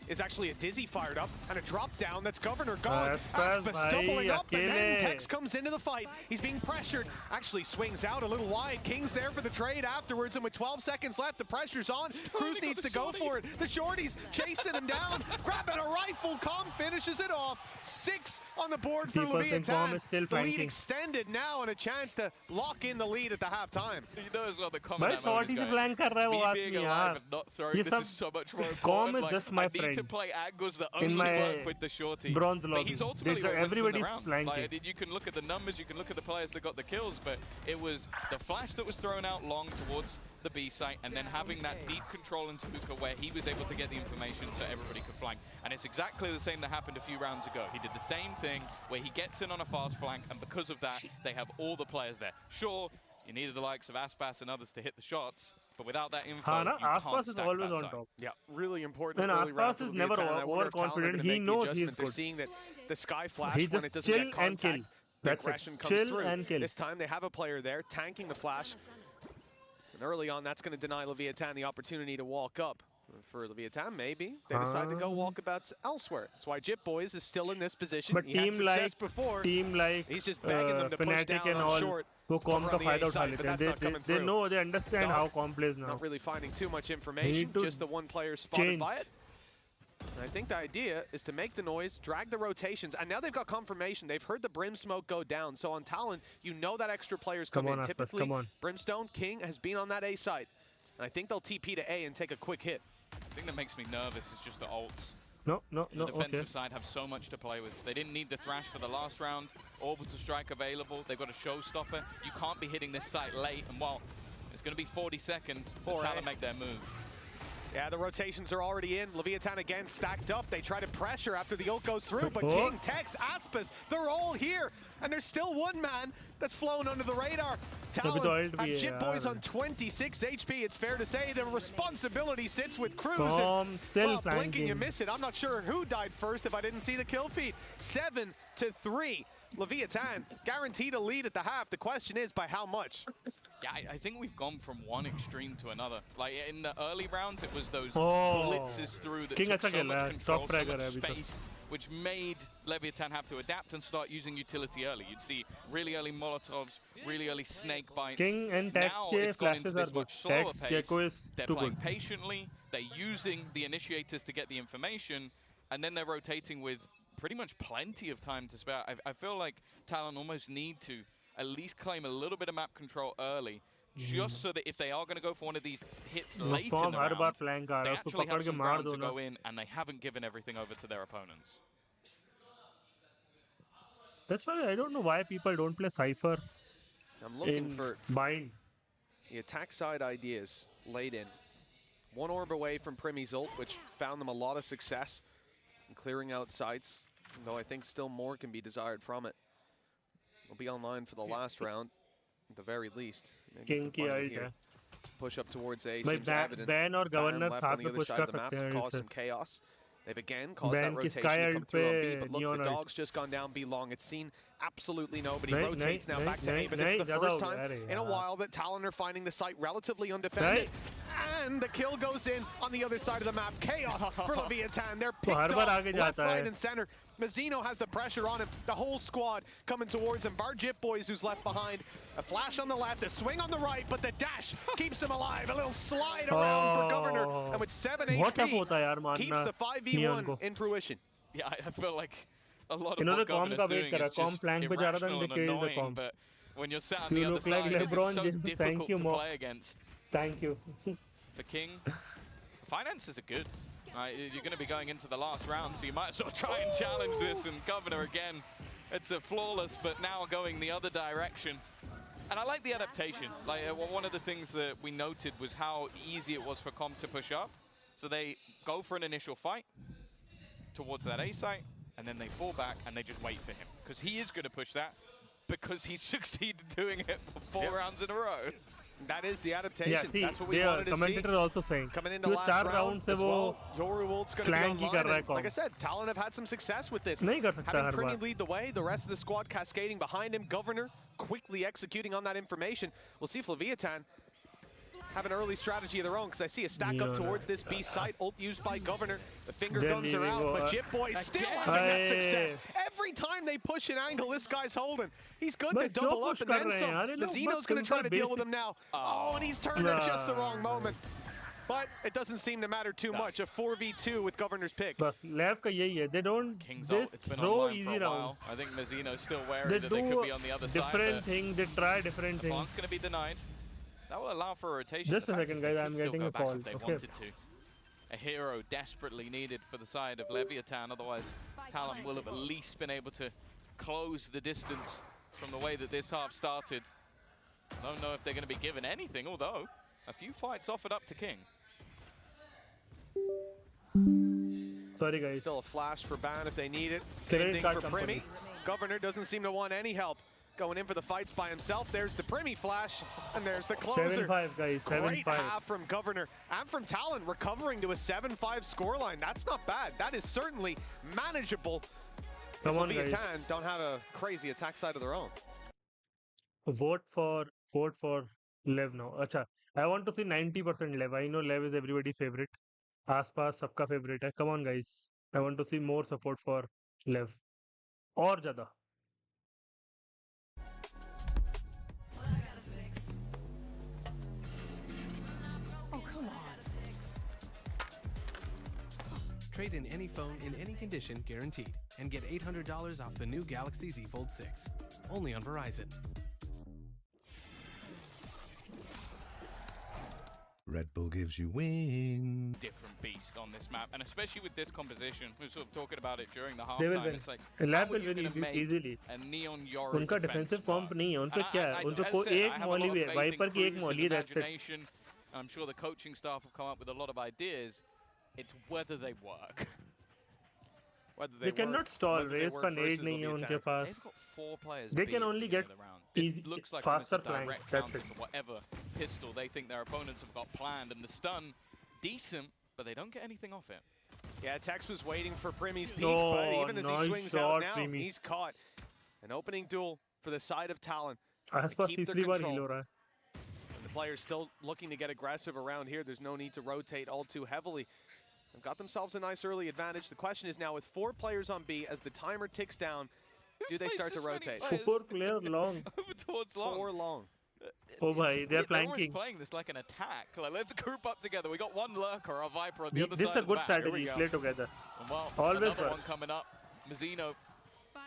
is actually a Dizzy fired up and a drop down. That's Governor gone. Aspas doubling up, and then Tex comes into the fight. He's being pressured. Actually swings out a little wide. King's there for the trade afterwards, and with 12 seconds left, the pressure's on. Cruz needs to go for it. The shorty's chasing him down, grabbing a rifle. Com finishes it off. 6 on the board for Leviathan. The lead extended now, and a chance to lock in the lead at the halftime. He knows what the comment is going. Me being alive and not throwing, this is so much more important. Just my friend. To play angles that only work with the shorty. Bronze but he's ultimately what wins in the round. Flanking. Like, you can look at the numbers, you can look at the players that got the kills, but it was the flash that was thrown out long towards the B site, and then having that deep control into Hookah where he was able to get the information so everybody could flank. And it's exactly the same that happened a few rounds ago. He did the same thing where he gets in on a fast flank, and because of that, they have all the players there. Sure, you needed the likes of Aspas and others to hit the shots, but without that info, you can't stack always that on side. top. Yeah, really important. And Aspas is never overconfident. He knows he's good. They're seeing that the Sky Flash, when it doesn't get contact, the aggression comes through. This time they have a player there tanking the flash. And early on, that's going to deny Leviathan the opportunity to walk up. For Leviathan, maybe they decide to go walkabouts elsewhere. That's why Jit Boys is still in this position. But he had success before. He's just begging them to push down on short. They know, they understand how Com plays now. Not really finding too much information, just the one player spotted by it. And I think the idea is to make the noise, drag the rotations, and now they've got confirmation. They've heard the Brim smoke go down. So on Talon, you know that extra players come in. Typically, Brimstone, King has been on that A side. And I think they'll TP to A and take a quick hit. The thing that makes me nervous is just the ults. No, the defensive side have so much to play with. They didn't need the Thrash for the last round. Orbital Strike available. They've got a Showstopper. You can't be hitting this site late. And while it's going to be 40 seconds, it's time to make their move. Yeah, the rotations are already in. Leviathan again stacked up. They try to pressure after the ult goes through, but King, Tex, Aspis, they're all here. And there's still one man that's flown under the radar. Talon and Jit Boys on 26 HP. It's fair to say the responsibility sits with Cruz. And, well, blinking, you miss it. I'm not sure who died first if I didn't see the kill feed. 7-3. Leviathan guaranteed a lead at the half. The question is, by how much? Yeah, I think we've gone from one extreme to another. Like in the early rounds, it was those blitzes through that took so much control, so much space, which made Leviathan have to adapt and start using utility early. You'd see really early Molotovs, really early snake bites. King and Tex now it's gone into this much slower pace. They're playing good. patiently. They're using the initiators to get the information, and then they're rotating with pretty much plenty of time to spare. I feel like Talon almost need to at least claim a little bit of map control early, just so that if they are going to go for one of these hits late in the round, they actually have some ground to go in, and they haven't given everything over to their opponents. That's why I don't know why people don't play Cypher. I'm looking for Bind. The attack side ideas laid in. One orb away from Primy's ult, which found them a lot of success in clearing out sites, though I think still more can be desired from it. Will be online for the last round, at the very least. King की ult है. Push up towards A seems evident. Ban और governor साथ में push कर सकते to हैं cause some chaos. They've again caused that rotation to come through on B, but look, the dog's just gone down B long. It's seen absolutely nobody. Rotates now back to A, but this is the first time in a while that Talon are finding the site relatively undefended. And the kill goes in on the other side of the map. Chaos for Leviathan. They're picked off left, right, and center. Mazzino has the pressure on him. The whole squad coming towards him. Bar Jit Boys, who's left behind. A flash on the left, a swing on the right, but the dash keeps him alive. A little slide around for Governor. And with 7 HP, keeps the 5v1 in fruition. Yeah, I feel like a lot of what Governor's doing is just irrational and annoying, but when you're sat on the other side, it's so difficult to play against. Thank you. For King, finances are good. You're going to be going into the last round, so you might as well try and challenge this. And Governor, again, it's a flawless, but now going the other direction. And I like the adaptation. Like one of the things that we noted was how easy it was for Comp to push up. So they go for an initial fight towards that A site, and then they fall back and they just wait for him. Because he is going to push that, because he's succeeded doing it for 4 rounds in a row. That is the adaptation. Yeah, see, that's what we wanted to see. Commentator also saying. Coming into last round as well, Yoru Ult's going to be online. Like I said, Talon have had some success with this. Having Primy lead the way, the rest of the squad cascading behind him. Governor quickly executing on that information. We'll see if Leviathan have an early strategy of their own, because I see a stack up towards this B site. Ult used by Governor. The finger guns are out, but Jit Boys still having that success. Every time they push an angle, this guy's holding. He's good to double up and then some. Mazzino's going to try to deal with him now. Oh, and he's turned at just the wrong moment. But it doesn't seem to matter too much. A 4v2 with Governor's pick. They don't throw easy rounds. I think Mazzino's still wary that they could be on the other side. They try different things. Plant's going to be denied. That will allow for a rotation. Just a second, guys. I'm getting a call. If they wanted to. A hero desperately needed for the side of Leviathan. Otherwise, Talon will have at least been able to close the distance from the way that this half started. Don't know if they're going to be given anything, although a few fights offered up to King. Sorry, guys. Still a flash for Ban if they need it. Same thing for Primy. Governor doesn't seem to want any help. Going in for the fights by himself. There's the Primy flash, and there's the closer. 7-5, guys. 7-5. Great half from Governor and from Talon, recovering to a 7-5 scoreline. That's not bad. That is certainly manageable. Come on, guys. Leviathan don't have a crazy attack side of their own. Vote for LEV now. Acha, I want to see 90% LEV. I know LEV is everybody's favorite. Aspas sabka favorite hai. Come on, guys. I want to see more support for LEV. Or ज़्यादा. Trade in any phone in any condition guaranteed and get $800 off the new Galaxy Z Fold 6. Only on Verizon. Red Bull gives you wings. Different beast on this map, and especially with this composition. We were sort of talking about it during the They will halftime. win. It's like, LEV will win easily. a neon Yoru उनका defensive comp नहीं है. उनको क्या है? उनको को एक मौली है. Viper की एक मौली है. That's it. and I'm sure the coaching staff have come up with a lot of ideas. It's whether they work. Whether they cannot stall. Race का need नहीं है उनके पास. They've got 4 players. They can only get easy, looks like faster a direct flanks. That's counter it. to whatever pistol they think their opponents have got planned, and the stun decent, but they don't get anything off it. Yeah, Tex was waiting for Primmy's peak, No, but even as nice he swings shot, out now, Primmy. he's caught. An opening duel for the side of Talon. आसपास keep their तीसरी बार control. heal हो रहा है. And the players still looking to get aggressive around here. There's no need to rotate all too heavily. They've got themselves a nice early advantage. The question is now, with 4 players on B, as the timer ticks down, do they start to rotate? 4 player long. Over towards long. 4 long. Oh bhai, they're They're almost flanking. playing this like an attack. Like, let's group up together. We got one lurker, a viper on the other This is side a of the good map. strategy. Play together. And well, Always another one works. coming up. Mazzino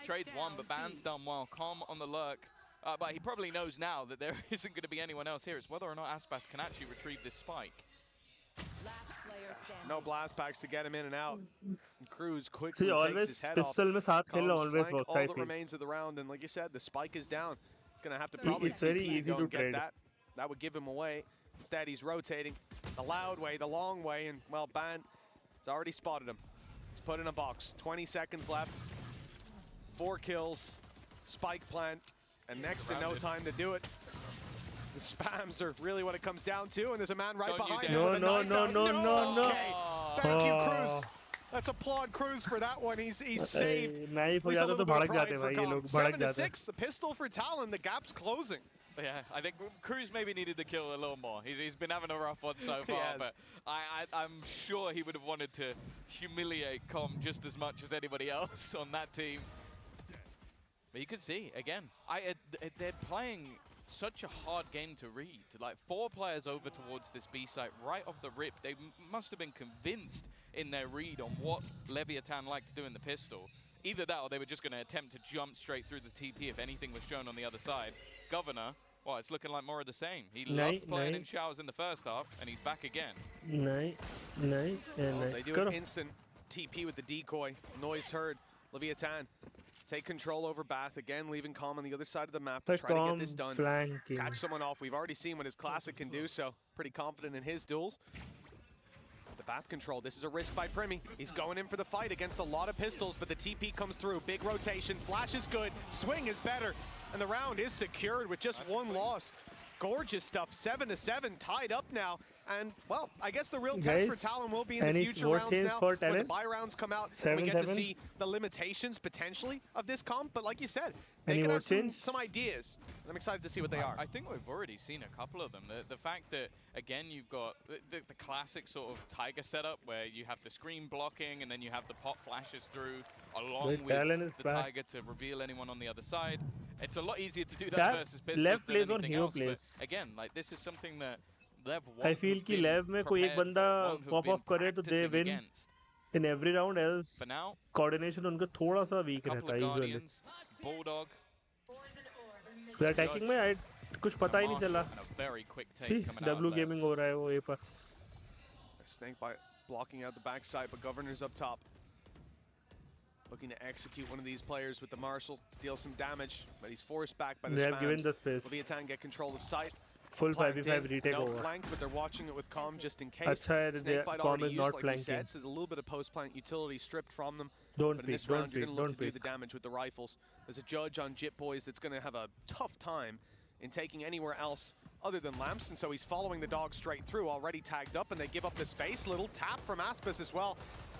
trades one, but Ban's done well. Com on the lurk. But he probably knows now that there isn't going to be anyone else here. It's whether or not Aspas can actually retrieve this spike. No blast packs to get him in and out. And Cruz quickly See, takes always his head off. pistol में साथ खेलना Combs always flank works. all I the feel. remains of the round, and like you said, the spike is down. He's gonna have to probably It's very TP easy go to and get trade. that. That would give him away. Instead, he's rotating the loud way, the long way, and well, Ban has already spotted him. He's put in a box. 20 seconds left. 4 kills. Spike plant, and next to no time to do it. The spams are really what it comes down to, and there's a man right Don't you behind dare. him. with a No, knife no, out. no, no, no. Okay. Thank you, Oh. Cruz. Let's applaud Cruz for that one. He's saved. Knife हो At least a जाता little तो bit of भड़क pride जाते for भाई ये Com. लोग भड़क 7 to जाते. 6, the pistol for Talon. The gap's closing. Yeah, I think Cruz maybe needed the kill a little more. He's been having a rough one so He far, has. but I'm sure he would have wanted to humiliate Com just as much as anybody else on that team. But you can see, again, they're playing such a hard game to read. Like 4 players over towards this B site right off the rip. They must have been convinced in their read on what Leviathan like to do in the pistol. Either that or they were just going to attempt to jump straight through the TP if anything was shown on the other side. Governor, well, it's looking like more of the same. He loved playing in showers in the first half, and he's back again. नहीं नहीं नहीं They do करो. an instant TP with the decoy. Noise heard. Leviathan take control over Bath again, leaving Com on the other side of the map to But try to get Com this done. flanking. Catch someone off. We've already seen what his classic can do, so pretty confident in his duels. The Bath control. This is a risk by Primmy. He's going in for the fight against a lot of pistols, but the TP comes through. Big rotation. Flash is good. Swing is better. And the round is secured with just one loss. Gorgeous stuff. 7 to 7, tied up now. And, well, I guess the real test Guys, for Talon will be in the any future vote rounds change now, for when the Talon? buy rounds come out. And we get to 7-7? see the limitations, potentially, of this comp. But like you said, Any they can vote have change? some ideas. And I'm excited to see what they are. I think we've already seen a couple of them. The fact that, again, you've got the classic sort of Tiger setup where you have the screen blocking and then you have the pop flashes through along The Talon is with the back. Tiger to reveal anyone on the other side. It's a lot easier to do that That versus pistols left than plays on anything hero else. But plays. again, like this is something that Lev I feel कि Lev में कोई एक बंदा pop off करे तो they win in every round, else For now, coordination उनका थोड़ा सा weak couple रहता of है usually. Guardians, Bulldog, The attacking में कुछ पता ही नहीं चला. and a very quick take See, coming out of W Lev. gaming हो रहा है वो ये पर. Snake by blocking out the backside, but Governor's up top. Looking to execute one of these players with the Marshal, deal some damage, but he's forced back by the They have given spams. the space. Leviathan get control of sight. Full Flanked 5v5 in, retake no over. flank, but they're watching it with Com just in case. अच्छा है Snakebite Com already is used, not like we flanking. said, so there's a little bit of post-plant utility stripped from them. Don't But in peek, this round, don't you're peek, going to look don't to do peek. the damage with the rifles. There's a judge on Jit Boys that's going to have a tough time in taking anywhere else other than Lamps, and so he's following the dog straight through, already tagged up, and they give up the space. Little tap from Aspas as well.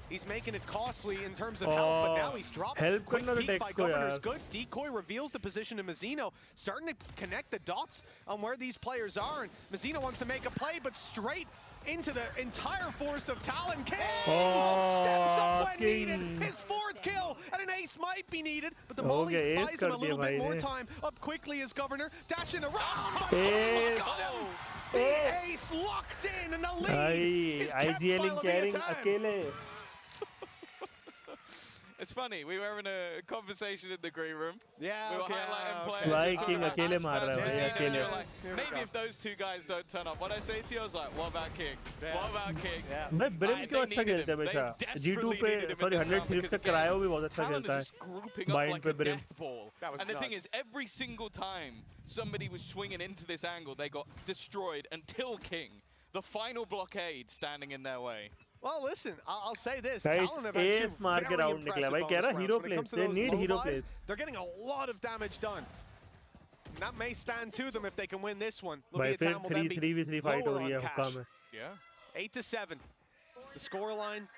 He's making it costly in terms of help, but now he's dropped. help Quick करना तो peek by Tex को Governor's यार. good. Decoy reveals the position to Mazzino, starting to connect the dots on where these players are, and Mazzino wants to make a play, but straight into the entire force of Talon. King steps up when needed. His 4th kill, and an ace might be needed, but the molly गया, ace buys him a कर little दिया bit भाई more ने. time. Up quickly as Governor, dashing around, but Ace. almost got him. The ace locked in, and the lead भाई is kept by IGLing carrying Leviathan. अकेले. It's funny, we were having a conversation in the green room. Yeah, We were okay, highlighting okay. players. भाई We were talking King about अकेले Aspas, मार रहा है भाई, Mazzino, अकेले. you're like, Here we maybe go. if those two guys don't turn up. What I say to you, I was like, what about King? Yeah. What about King? Yeah. भाई Brim They क्यों अच्छा needed खेलता है him. They हमेशा. desperately G2 पे needed him in sorry this 100 round clips because से again, कराया वो भी बहुत अच्छा Talon खेलता are है. just grouping up Bind like पे a Brim. death ball. That was And the thing nuts. is, every single time somebody was swinging into this angle, they got destroyed until King. the final blockade standing in their way. Well, listen, I'll say this. Guys, Talon have had ace two मार के very round निकला impressive भाई कह bonus रहा rounds. hero When it comes plays to they those need low hero buys, plays they're getting a lot of damage done. And that may stand to them if they can win this one. भाई फिर Leviathan will then be 3v3 fight हो lower रही on है cash. हुक्का में 8-7. The scoreline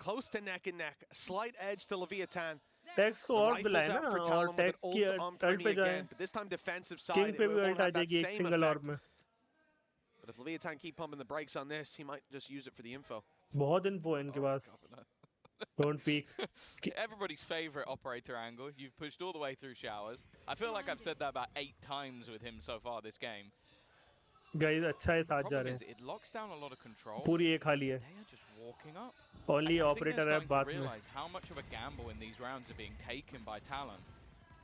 close to neck and neck. A slight edge to Leviathan. Tax को The और rifles बुलाए out ना for और Talon with an टैक्स की ult on अल्ट Primi पे जाए again, but this time defensive side. King पे It भी won't alt uh have that जाएगी एक same सिंगल और effect. में But if Leviathan keep pumping the brakes on this, he might just use it for the info. बहुत info है इनके पास don't peek Everybody's favorite operator angle. You've pushed all the way through showers. I feel like I've said that about 8 times with him so far this game. Guys अच्छा है साथ जा Problem रहे is, हैं it locks down a lot of control. पूरी एक खाली है They are just walking up. only I think operator they're है starting बात to में realize how much of a gamble in these rounds are being taken by Talon.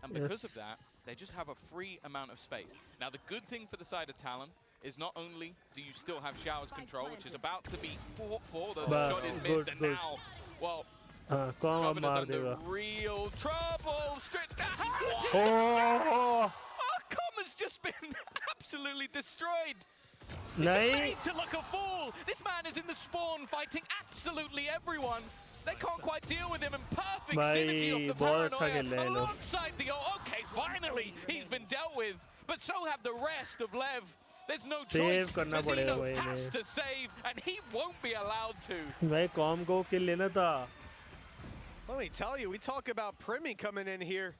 And because of that, Yes. they just have a free amount of space. Now, the good thing for the side of Talon is not only do you still have Showers control, which is about to be fought for, though the But shot is good, missed, and good. now, well, हाँ कौन अब Governor's मार under देगा real trouble. Straight down. Oh Oh, Comma's just been absolutely destroyed. नहीं Made to look a fool. This man is in the spawn fighting absolutely everyone. They can't quite deal with him, and perfect synergy of भाई the बहुत अच्छा paranoia खेल रहे हैं लोग alongside the... Okay, finally, he's been dealt with. But so have the rest of LEV. There's no choice. करना पड़ेगा Mazino भाई has इन्हें to save, and he won't be allowed to. भाई कॉम को किल लेना था Let me tell you, we talk about Primi coming in here.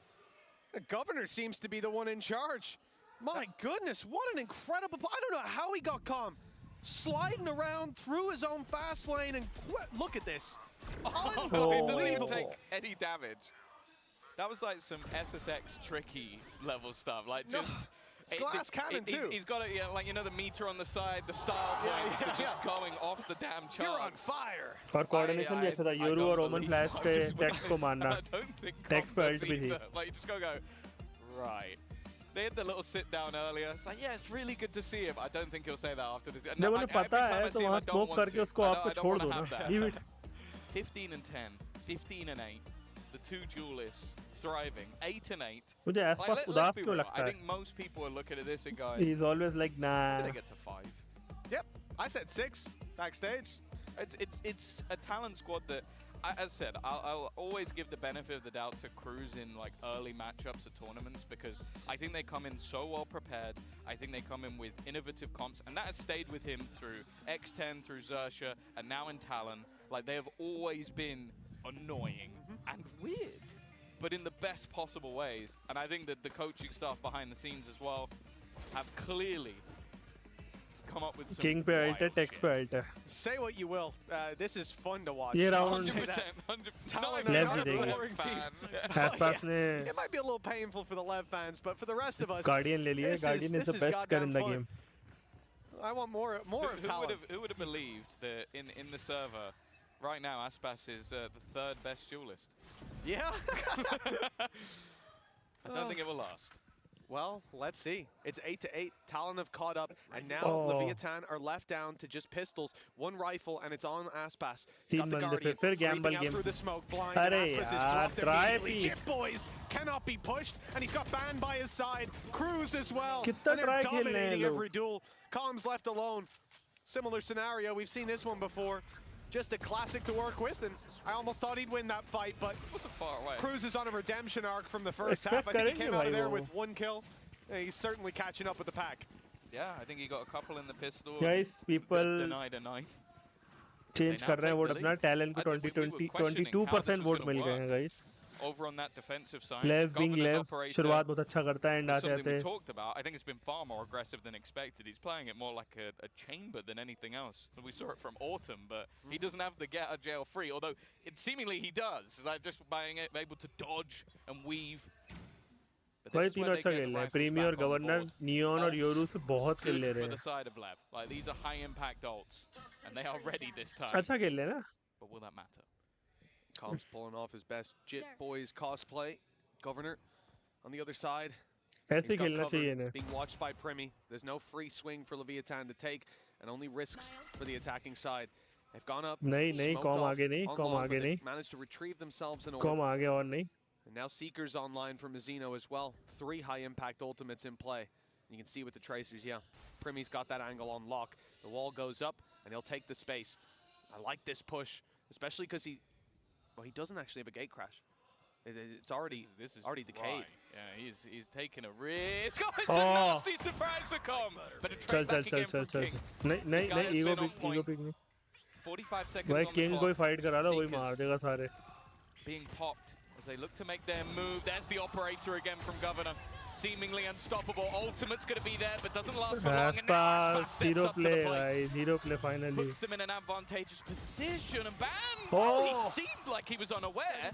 The governor seems to be the one in charge. My goodness, what an incredible... I don't know how he got calm. Sliding around through his own fast lane and... Look at this. He doesn't even Unbelievable. take any damage. That was like some SSX tricky level stuff. Like No, just... it's glass cannon too. He's got it, yeah, like, you know, the meter on the side, the style points are just going off the damn charts. You're on fire. और coordination भी अच्छा था Yoru और Roman flash पे tax को मारना I don't think tax पे alt भी थी like, you just gotta go, right. They had the little sit down earlier. It's like, yeah, it's really good to see him. I don't think he'll say that after this. जब उन्हें पता है तो वहाँ smoke करके उसको आपको छोड़ दो ना leave it 15 and 10, 15 and 8. The two duelists thriving, 8 and 8. मुझे आसपास Like, let's उदास be क्यों real. लगता I है think most people are looking at this and going, he's always like nah maybe they get to 5. Yep, I said 6 backstage. It's a talent squad that, as I said, I'll always give the benefit of the doubt to Cruz in like early matchups at tournaments, because I think they come in so well prepared. I think they come in with innovative comps, and that has stayed with him through X10, through Xerxia, and now in Talon. Like, they have always been annoying and weird, but in the best possible ways. And I think that the coaching staff behind the scenes as well have clearly come up with some king पे alt है wild tax पे shit. Alt है Say what you will. This is fun to watch. ये I'll round say 100%, that. 100%. Talon Not are even not a a Lev boring fan. आसपास ने It might be a little painful for the LEV fans, but for the rest of us, guardian ले लिए this guardian is the is best gun goddamn in the fun. game I want more of Talon. Who would have believed that in the server right now Aspas is the 3rd best duelist? Yeah. I don't think it will last. Well, let's see. It's 8-8. Talon have caught up, and now Oh. Leviathan are left down to just pistols, 1 rifle, and it's on Aspas. He's got तीन the बंदे Guardian फिर creeping gamble out game through the smoke, blind. And अरे Aspas is यार dropped try immediately. भी Jip boys cannot be pushed, and he's got Ban by his side. Cruz as well. कितना And they're try खेल रहे हैं dominating लोग every duel. Calm's left alone. Similar scenario. We've seen this one before. Just a classic to work with, and I almost thought he'd win that fight, but It wasn't far away. Cruz is on a redemption arc from the first Expect half. I think he करेंगे came out of भाई there वो। with 1 kill. He's certainly catching up with the pack. Yeah, I think he got a couple in the pistol. guys people Denied a knife. Change now कर रहे हैं take vote the अपना lead. Talent को I think we were 20 questioning how this 22% was vote gonna मिल गए हैं work. Guys Over on that defensive side. लेव Bing Governor's लेव operator शुरुआत बहुत अच्छा करता है एंड was आते something we आते talked about. I think it's been far more aggressive than expected. He's playing it more like a chamber than anything else. We saw it from Autumn, but he doesn't have the get out of jail free, although it seemingly he does. Like just being able to dodge and weave. But भाई this is where तीनों they अच्छा get the खेल रहे हैं rifles प्रीमी back और on the governor board. Neon और Ults, Yoru से बहुत खेल good ले for रहे the हैं side of LEV. Like these are high impact ults, and they are ready this time. अच्छा खेल रहे हैं ना But will that matter? Calm's pulling off his best Jit Boys cosplay. Governor on the other side. ऐसे He's got खेलना चाहिए cover, इन्हें being watched by Primi. There's no free swing for Leviathan to take, and only risks for the attacking side. They've gone up, नहीं नहीं smoked com off आगे नहीं on com long, आगे but they've नहीं managed to retrieve themselves in com order. आगे और नहीं And now Seeker's online for Mazino as well. 3 high impact ultimates in play. You can see with the tracers, yeah, Primmy's got that angle on lock. The wall goes up, and he'll take the space. I like this push, especially because he doesn't actually have a gate crash. It's already this is already decayed. Right. Yeah, he's taking a risk. Oh, it's a nasty surprise to come. But a trade back again from King. नहीं ego pick नहीं 45 seconds भाई on King the कोई clock. fight करा लो वही मार देगा सारे. Being popped as they look to make their move. There's the operator again from Governor. Seemingly unstoppable. Ultimate's going to be there, but doesn't last for long. And now Aspas steps zero up to play, the plate. guys. Zero play finally. Puts them in an advantageous position. And bam! Oh, he seemed like he was unaware,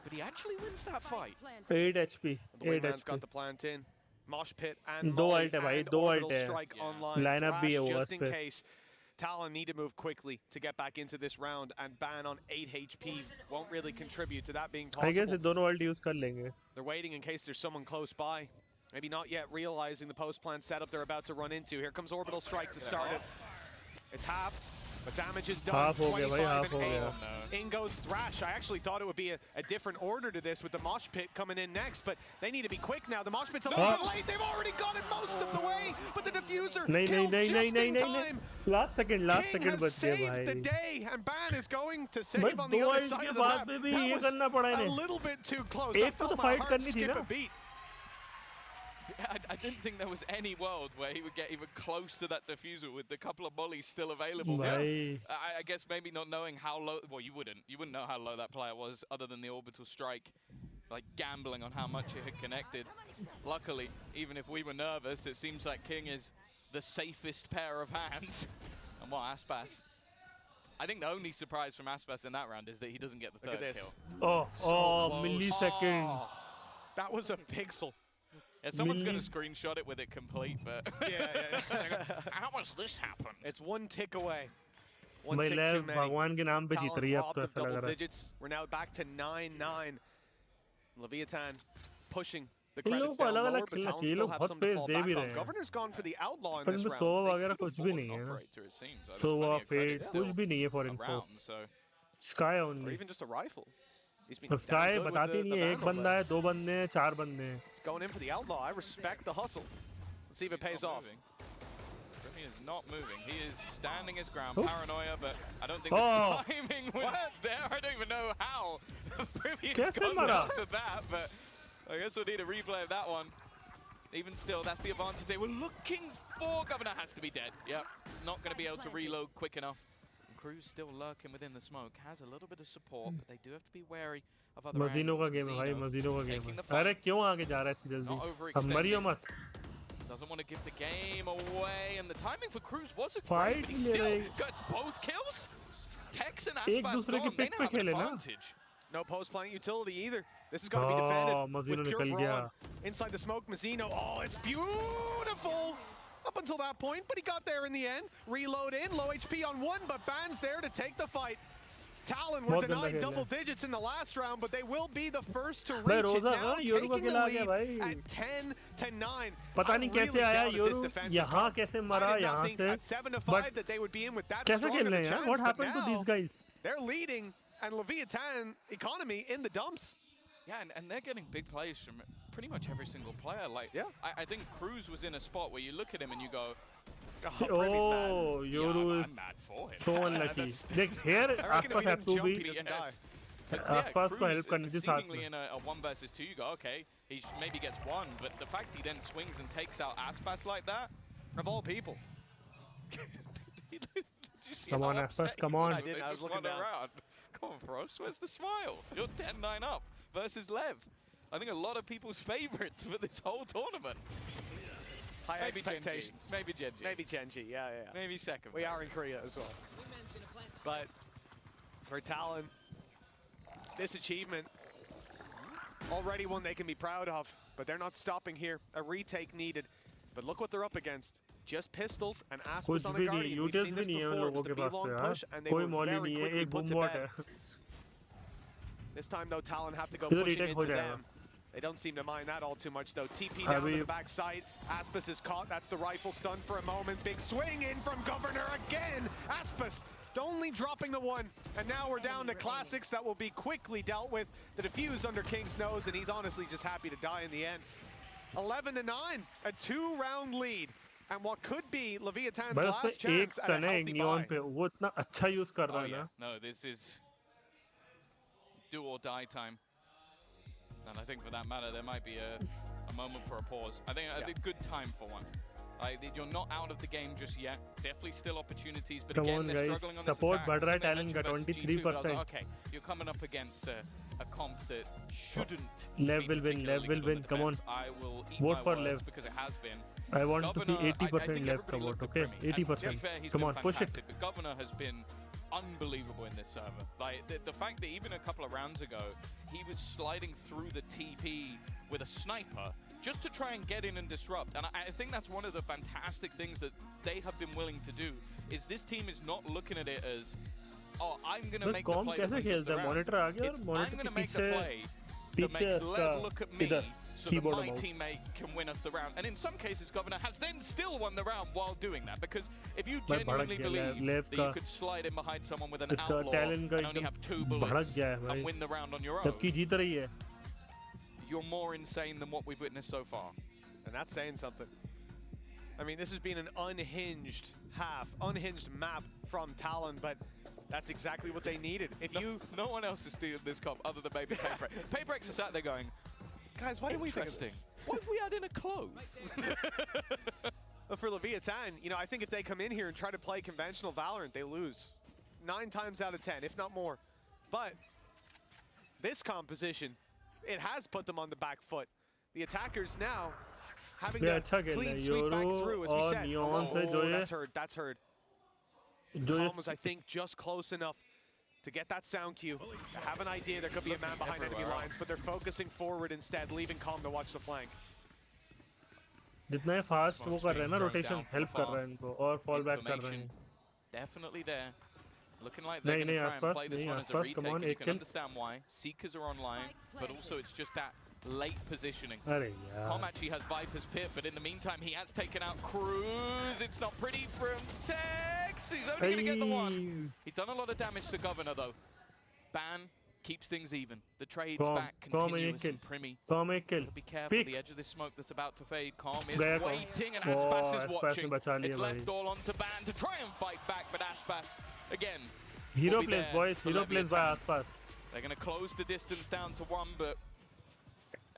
but he actually wins that fight. 8 HP. The 8 wingman's got HP. the plant in. Mosh pit and दो Molly ult है भाई, and दो orbital ult है. strike Yeah. online. Lineup भी है Thrash वो just उस in पे. case. Talon need to move quickly to get back into this round, and ban on 8 HP won't really contribute to that being I guess possible. ये दोनों ult use कर लेंगे. They're waiting in case there's someone close by. Maybe not yet realizing the post-plan setup they're about to run into. Here comes Orbital Strike to start it. It's half, but damage is done. Half हो गया भाई, 25 half and हो 8. गया. In goes Thrash. I actually thought it would be a different order to this with the Mosh Pit coming in next, but they need to be quick now. The Mosh Pit's a little bit late. They've already got it most of the way, but the diffuser नहीं killed नहीं just नहीं in नहीं नहीं. time. Last second King has बच गए saved the भाई. day, and Ban is going to भाई save on the दो other ult side के of the बाद map. में भी ये That करना पड़ा was a इन्हें. little bit too close. एक I को felt तो my fight heart करनी थी skip ना. a beat. I didn't think there was any world where he would get even close to that diffuser with a couple of mollies still available. भाई. I guess maybe not knowing how low. Well, you wouldn't know how low that player was, other than the orbital strike, like gambling on how much it had connected. Luckily, even if we were nervous, it seems like King is the safest pair of hands. And what Aspas? I think the only surprise from Aspas in that round is that he doesn't get the Look at third this. kill. Oh, millisecond. Oh. That was a pixel. Yeah, someone's going to screenshot it with it complete, but Yeah. how much this happened? It's one tick away. One भाई tick LEV too many. भगवान के नाम पे जीत Talon रही है अब robbed तो of ऐसा लग double रहा है. digits. We're now back to 9-9. Leviathan pushing the इन लोगों credits को down अलग-अलग lower, but खेलना Talon चाहिए. ये still लोग have बहुत some to phase fall they back भी on. रहे हैं. Governor's gone for the outlaw in पर this इनमें round. 100 वगैरह Could कुछ भी afford नहीं an है ना. operator, it seems. There's 100 plenty of credit phase still कुछ भी नहीं है for info. around, so Sky Or only. even just a rifle. He's been अब damn Sky good with बताती नहीं the है. एक vandal, बंदा है, दो बंदे हैं, चार बंदे हैं. He's going in for the outlaw. I respect the hustle. Let's see if it he's pays not off. moving. He is not moving. He is standing his ground. Oops. Paranoia, but I don't think Oh. the timing was there. I don't even know how. Maybe it's कैसे gone मरा? after that, but I guess we'll need a replay of that one. Even still, that's the advantage they were looking for. Governor has to be dead. Yep, not going to be able to reload quick enough. And Cruz still lurking within the smoke. Has a little bit of support, but they do have to be wary of other मजीनों का angles. Game है भाई, मजीनों का game taking है. the fight. अरे क्यों आगे जा रहा है इतनी Not जल्दी? अब overextending. मरियो मत. Doesn't want to give the game away, and the timing for Cruz wasn't Fight great, but he ले still रहे. got both kills. Tex and एक Aspas दूसरे की gone. They पिक now पे have an खेले ना. advantage. No post-plant utility either. This is going to be Oh, defended Mazzino with pure निकल brawn. गया. Inside the smoke, Mazzino. Oh, it's beautiful up until that point, but he got there in the end. Reload in, low HP on one, but Ban's there to take the fight. Talon were बहुत गंदा denied खेल double है. digits in the last round, but they will be the first to भाई reach it रोजा now, हाँ, Yoru का taking the किला आ गया lead भाई. at 10-9. पता I नहीं really कैसे आया doubted this योरू. defensive यहाँ comp. कैसे I मरा did not यहाँ think से. at 7-5 But that they would be in with that कैसे strong खेल of रहे a हैं यार? chance, What but happened to now these guys? they're leading, and Leviathan economy in the dumps. Yeah, and they're getting big plays from pretty much every single player. Like, Yeah. I think Cruz was in a spot where you look at him and you go, Oh, yeah, Yoru I'm is mad for him. so unlucky. That's- Look, here I reckon if Aspas he has didn't to jump, he be. doesn't die. But Aspas को Cruz help करनी थी साथ seemingly में. in a 1 versus 2, you go, okay, he maybe gets one, but the fact he then swings and takes out Aspas like that, Of all people. did you see Come how on, upset Aspas, he come was on. when I did, they I was just looking won a down. round? Come on, Frost, where's the smile? You're 10-9 up versus Lev. I think a lot of people's favorites for this whole tournament. High Maybe expectations. Genji. Maybe Genji. Maybe Genji, yeah. Maybe second. We are in Korea as well. But for Talon, this achievement, already one they can be proud of, but they're not stopping here. A retake needed. But look what they're up against. Just pistols and कुछ Aspas on the भी नहीं, Guardian. We've utils seen भी this नहीं है उन before. It लोगों was के the pass B-long से यार. push, and they कोई were मॉली very नहीं है, quickly एक put boom to bot bed. है. This time, though, Talon have to go इधर pushing retake into हो जाएगा. them. They don't seem to mind that all too much, though. TP down to अभी the backside. Aspas is caught. That's the rifle stun for a moment. Big swing in from Governor again. Aspas only dropping the one. And now we're down to classics that will be quickly dealt with. The defuse under King's nose, and he's honestly just happy to die in the end. 11-9, a 2-round lead. And what could be Leviathan's भाई last उसमें एक chance at a stun है healthy Neon buy. पे, वो इतना अच्छा use कर रहा है ना. No, this is do or die time. And I think for that matter, there might be a moment for a pause. I think a good time for one. You're not out of the game just yet. Definitely still opportunities, but Come again, on, they're guys. struggling on Support this attack. बढ़ रहा है, Something I talent का mentioned versus G2, but I was 23%. like, okay, you're coming up against a comp that shouldn't Lev be will win, particularly Lev will good on win. the Come on. defense. I will eat Vote my for words Lev. because it has been. I want to see Governor, I 80% think left everybody vote, looked at okay? Primi, and to be 80%. fair, he's Come been on, push it. fantastic, but Governor has been unbelievable in this server. Like the fact that even a couple of rounds ago, he was sliding through the TP with a sniper just to try and get in and disrupt. And I think that's one of the fantastic things that they have been willing to do, is this team is not looking at it as, oh, I'm going to make the com play कैसे that wins us खेलता the है? round. Monitor आ गया और It's, I'm monitor going के to make the पीछे play that पीछे makes उसका Lev look at me इधर so that keyboard my mouse. teammate can win us the round. And in some cases, Governor has then still won the round while doing that, because if you भाई भड़क genuinely गया believe Lev that का you could slide in behind someone with an इसका outlaw talent का and only एकदम have 2 भड़क bullets गया है भाई. and win the round on your own, जबकि जीत रही है. you're more insane than what we've witnessed so far. And that's saying something. I mean, this has been an unhinged half, unhinged map from Talon, but that's exactly what they needed. If No one else is stealing this comp other than maybe Paybreak. Paybreaks are sat there going, guys, why did we think of interesting. this? What if we had in a clove? But for Leviathan, you know, I think if they come in here and try to play conventional Valorant, they lose 9 times out of 10, if not more. But this composition, it has put them on the back foot. The attackers now having way the अच्छा खेल रहे clean हैं. sweep back euro through, as we और said. Neon से जो Oh, ये that's heard, that's heard. जो Calm was, I ये think, just close enough to get that sound cue, to have an idea there could be a man behind enemy everywhere lines, but they're focusing forward instead, leaving Calm to watch the flank. जितना ये fast वो कर रहे हैं ना rotation help कर रहा है इनको और फॉल बैक कर रहे हैं. Definitely there. Looking like they're नहीं going to try and आसपास play this नहीं one as a आसपास. retake, Come and on, you एक can kill. understand why. Seekers are online, but also it's just that late positioning. अरे Com यार. actually has Viper's Pit, but in the meantime, he has taken out Cruz. It's not pretty from Tex. He's only going to get the one. He's done a lot of damage to Governor, though. Ban keeps things even. The trade's back continuous and Primi. Com एक kill. Be careful, Pick. the edge of this smoke that's about to fade. Calm is गया com. waiting, and Oh, Ashpass is Ashpass ने watching. बचा लिया It's left भाई. all onto Ban to try and fight back, but Ashpass, again, Hero will be plays there boys. for Hero plays by Leviathan. आसपास. They're going to close the distance down to 1, but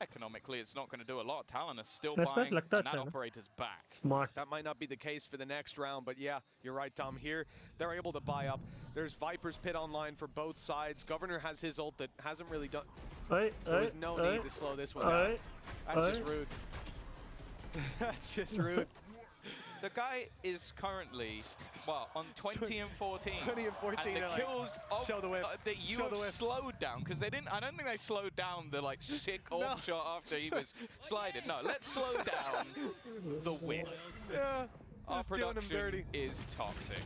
economically it's not going to do a lot. Talon is still Ashpass buying, लगता and that अच्छा है ना. operator's back. Smart. That might not be the case for the next round, but yeah, you're right, Tom. Here, they're able to buy up. There's Viper's Pit online for both sides. Governor has his ult that hasn't really done. There was no need to slow this one down. That's just rude. That's just rude. The guy is currently, well, on 20 and 14. 20 and 14, And the they're like, kills of, show the whip, that you show have the whip. slowed down, because they didn't, I don't think they slowed down the like sick orb shot after he was sliding. No, let's slow down the whip. Yeah, Our just doing him production dirty. is toxic.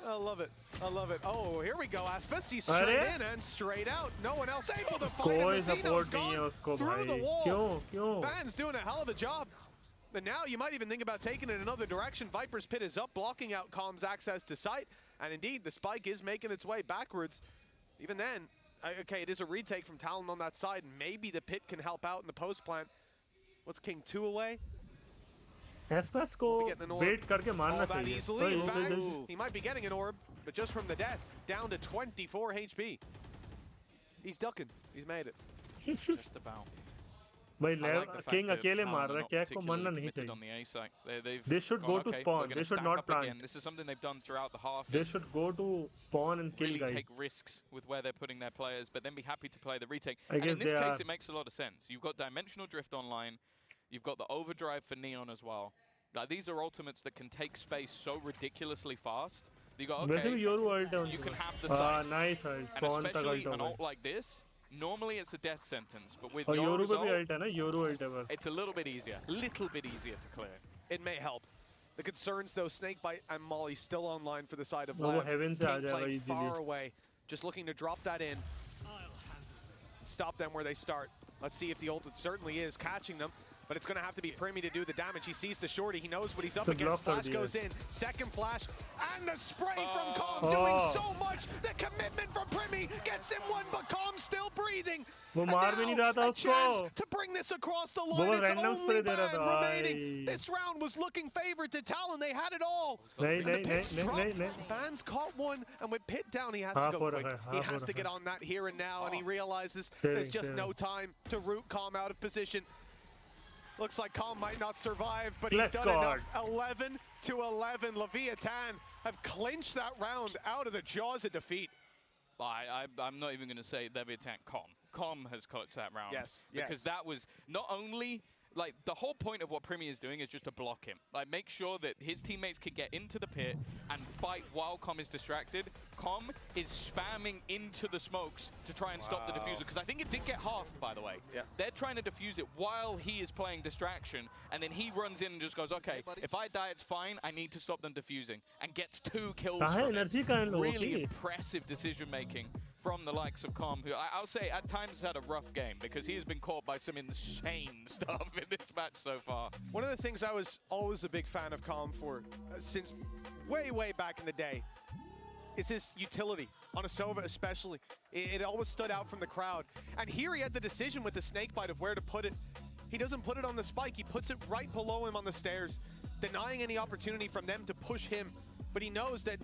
I love it. I love it. Oh, here we go. Aspas, he's straight in and straight out. No one else able to find him. कोई Mazino's support नहीं gone है उसको through भाई. the wall. क्यों? Van's doing a hell of a job. But now you might even think about taking it another direction. Viper's Pit is up, blocking out Calm's access to sight. And indeed, the spike is making its way backwards. Even then, okay, it is a retake from Talon on that side. Maybe the Pit can help out in the post plant. What's King 2 away? एस्पास को wait करके मारना All that चाहिए. easily. In fact, he might be getting an orb, but just from the death, down to 24 HP. He's ducking. He's made it. Just about. भाई I like the fact king that अकेले Talon मार are रहा है. not कैक को मरना particularly नहीं committed चाहिए. on the A site. They've They should gone, go to okay, spawn. we're gonna They should stack not up plant. again. This is something they've done throughout the half. They should go to spawn and kill Really guys. take risks with where they're putting their players, but then be happy to play the retake. I And in guess this they case, are. it makes a lot of sense. You've got Dimensional Drift online. You've got the Overdrive for Neon as well. Like, these are ultimates that can take space so ridiculously fast. You go, वैसे भी okay, Yoru ult है you उनके can pass. have the site. Nice ult. And Spawn तक especially ult an होगा. ult like this, normally it's a death sentence, but with और your Yoru पे भी result, ult है ना. योरू ult है बस. it's a little bit easier to clear. It may help. The concerns, though, Snakebite and Molly still online for the side of वो Lev. heaven से आ King जाएगा playing easily. far away, just looking to drop that in. Stop them where they start. Let's see if the ult, it certainly is, catching them. but it's going to have to be Primi to do the damage. He sees the shorty. He knows what he's up against. Flash goes in. Second flash. And the spray from Calm doing so much. The commitment from Primi gets him one, but Calm still breathing. वो मार भी नहीं रहा था उसको. To bring this across the line. It's only ban remaining. This round was looking favored to Talon. They had it all. Fans caught one, and with Pit down, he has to go quick. He has to get on that here and now, and he realizes there's just no time to root Calm out of position. Looks like Calm might not survive, but he's done enough. 11 to 11. Leviathan have clinched that round out of the jaws of defeat. I'm not even going to say Leviathan. Calm has clutched that round. Yes, because that was not only, like, the whole point of what Primi is doing is just to block him. Like, make sure that his teammates can get into the pit and fight while Calm is distracted. Calm is spamming into the smokes to try and stop the diffuser, because I think it did get halved, by the way. Yeah. They're trying to defuse it while he is playing distraction, and then he runs in and just goes, okay, if I die, it's fine. I need to stop them defusing, and gets 2 kills from it. Really impressive decision-making from the likes of Calm, who I'll say at times has had a rough game because he has been caught by some insane stuff in this match so far. One of the things I was always a big fan of Calm for, since way back in the day, is his utility, on a Sova especially. It always stood out from the crowd. And here he had the decision with the snake bite of where to put it. He doesn't put it on the spike, he puts it right below him on the stairs, denying any opportunity from them to push him. But he knows that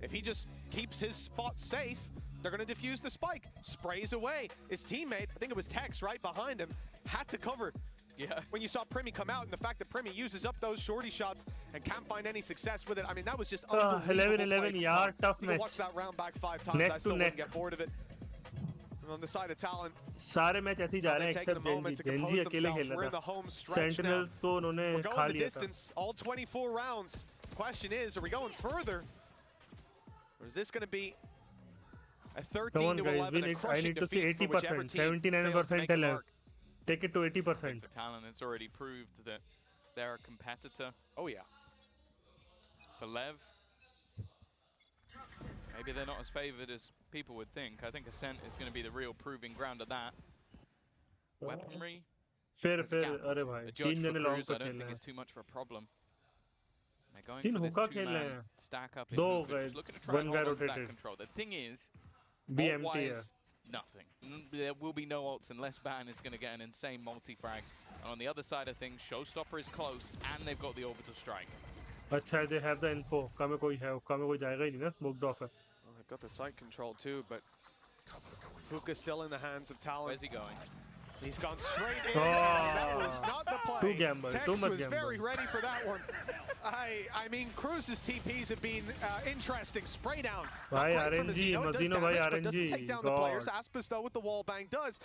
if he just keeps his spot safe, they're going to defuse the spike. Sprays away. His teammate, I think it was Tex right behind him, had to cover. Yeah. When you saw Primi come out, and the fact that Primi uses up those shorty shots and can't find any success with it, I mean, that was just unbelievable. 11-11, yeah, tough you match. Watch that round back 5 times. I still wouldn't get bored of it. And on the side of Talon, सारे match ऐसे ही जा रहे हैं except Genji अकेले खेल रहा था. Sentinels को उन्होंने खा लिया था. All 24 rounds. question is, are we going further? Or is this going to be a 13 to 11, a crushing defeat for whichever team 79% LEV. Take it to 80%. For Talon, it's already proved that they're a competitor. Oh yeah. For LEV, maybe they're not as favored as people would think. I think Ascent is going to be the real proving ground of that. Weaponry. Fair. अरे भाई, तीन जने long I don't think it's too much for a problem. They're going for this two-man stack up. दो just looking to try and hold on to that control. The thing is, ult-wise, nothing. There will be no ults unless Ban is going to get an insane multi-frag. And on the other side of things, Showstopper is close, and they've got the orbital strike. अच्छा, they have the info. कम कोई जाएगा ही नहीं ना, smoked off है. Well, they've got the site control too, but Hookah's still in the hands of Talon. Where's he going? He's gone straight in. That was not the play. Tex was very ready for that one. I mean, Cruz's TPs have been interesting. Spray down. Bhai, RNG, Mazino bhai, RNG. Doesn't take down the players. Aspas, though, with the wall bang does.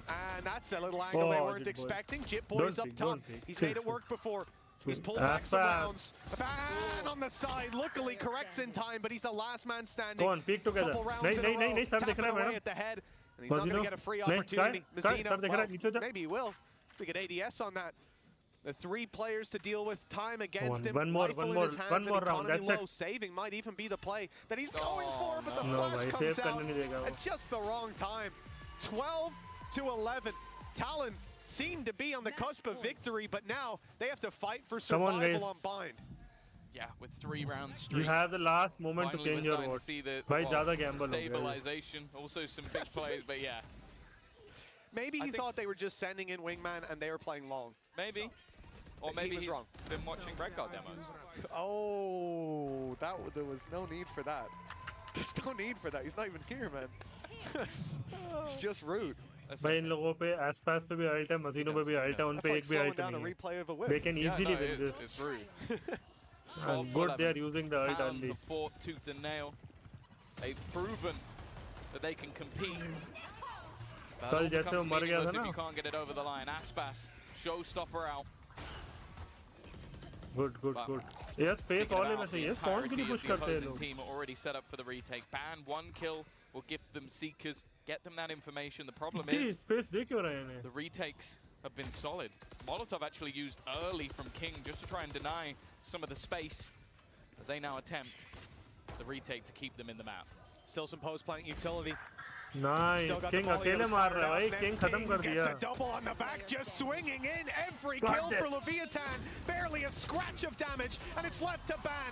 And that's a little angle they weren't expecting. Jit Boy's up top. He's made it work before. He's pulled back some rounds. Ban on the side. Luckily corrects in time, but he's the last man standing. Go on, peek together. Couple rounds in a row. Tapping away at the head. And he's not going to get a free opportunity. Mazino, well, maybe he will. We get ADS on that. The 3 players to deal with, time against him. One more round. That's low. it. Saving might even be the play that he's going for, but the flash comes out at just the wrong time. 12 to 11. Talon seemed to be on the cusp of victory, but now they have to fight for survival on Bind. Yeah, with 3 rounds streak. You have the last moment to change your vote. Bhai, ज़्यादा gamble stabilization, also some big plays, but yeah. Maybe he thought they were just sending in Wingman and they were playing long. Maybe. Or maybe he's been watching Red Guard demos. Oh, there was no need for that. There's no need for that. He's not even here, man. It's just rude. भाई इन लोगों पे आसपास पे भी alt है, मजीनों पे भी alt है, उन पे एक भी अल्ट नहीं है. They can easily win this. It's rude. And good they are using the ult only. The fought tooth and nail. They've proven that they can compete. कल जैसे वो मर गया था ना. If you can't get it over the line, Aspas, Showstopper out. Good. Yes, space all में से yes. कौन क्यों push करते हैं लोग? Team are already set up for the retake. Ban 1 kill will gift them Seekers, get them that information. The problem is space दे क्यों रहे हैं? The retakes have been solid. Molotov actually used early from King just to try and deny some of the space as they now attempt the retake to keep them in the map. Still some post-plant utility. Nice. King अकेले मार रहा है भाई. King खत्म कर दिया. Gets a double on the back, just swinging in every kill for Leviathan. Barely a scratch of damage, and it's left to ban.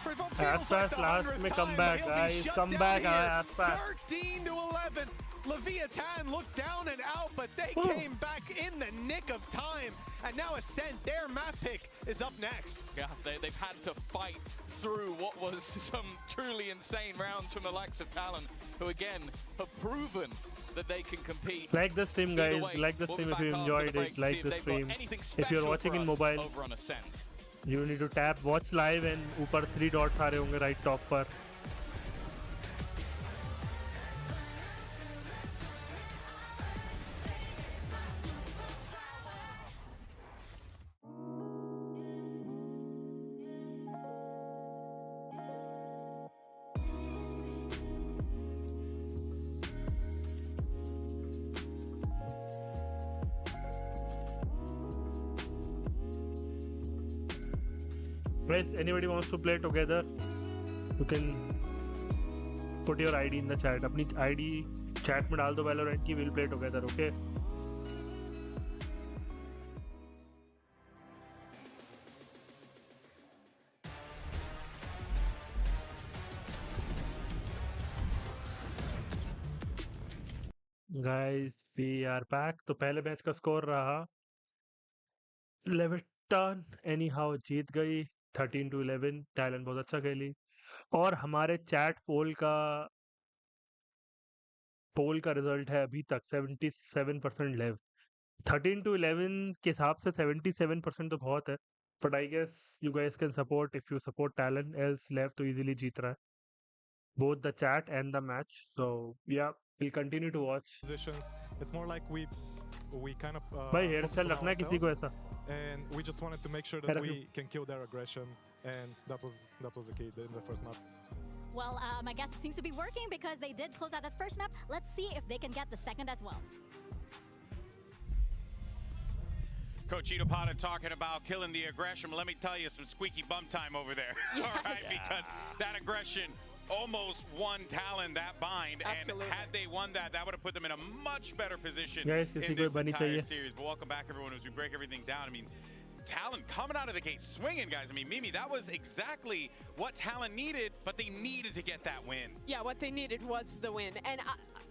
Aspas last में comeback, guys. Comeback Aspas. 13 to 11. Leviathan looked down and out, but they came back in the nick of time. And now Ascent, their map pick, is up next. Yeah, they've had to fight through what was some truly insane rounds from the likes of Talon, who again have proven that they can compete. Like the stream, guys. Like the stream if you enjoyed it. Like the stream. If you're watching in mobile, over on Ascent, you need to tap watch live and ऊपर 3 dots आ रहे होंगे right top पर. Guys, anybody wants to play together, you can put your ID in the chat. अपनी ID chat में डाल दो Valorant की, we'll play together, okay? Guys, we are back. तो पहले मैच का स्कोर रहा लेविटन anyhow जीत गई 13 to 11. टैलेंट बहुत अच्छा खेली. और हमारे चैट पोल का रिजल्ट है अभी तक 77% लेव. 13 to 11 के हिसाब से 77% तो बहुत है. But I guess you guys can support if you support talent, else Lev तो इजीली जीत रहा है both the chat and the match. So yeah, we'll continue to watch. It's more like we kind of भाई hair style रखना है किसी को ऐसा. And we just wanted to make sure that we can kill their aggression, and that was the key in the first map. Well, I guess it seems to be working because they did close out that first map. Let's see if they can get the second as well. Coach Itopata talking about killing the aggression. Let me tell you, some squeaky bum time over there. Yes. All right, because that aggression almost won Talon that bind. Absolutely. And had they won that, that would have put them in a much better position Guys, in this entire series. But welcome back, everyone, as we break everything down. I mean, Talon coming out of the gate swinging, guys. I mean, Mimi, that was exactly what Talon needed, but they needed to get that win. Yeah, what they needed was the win. And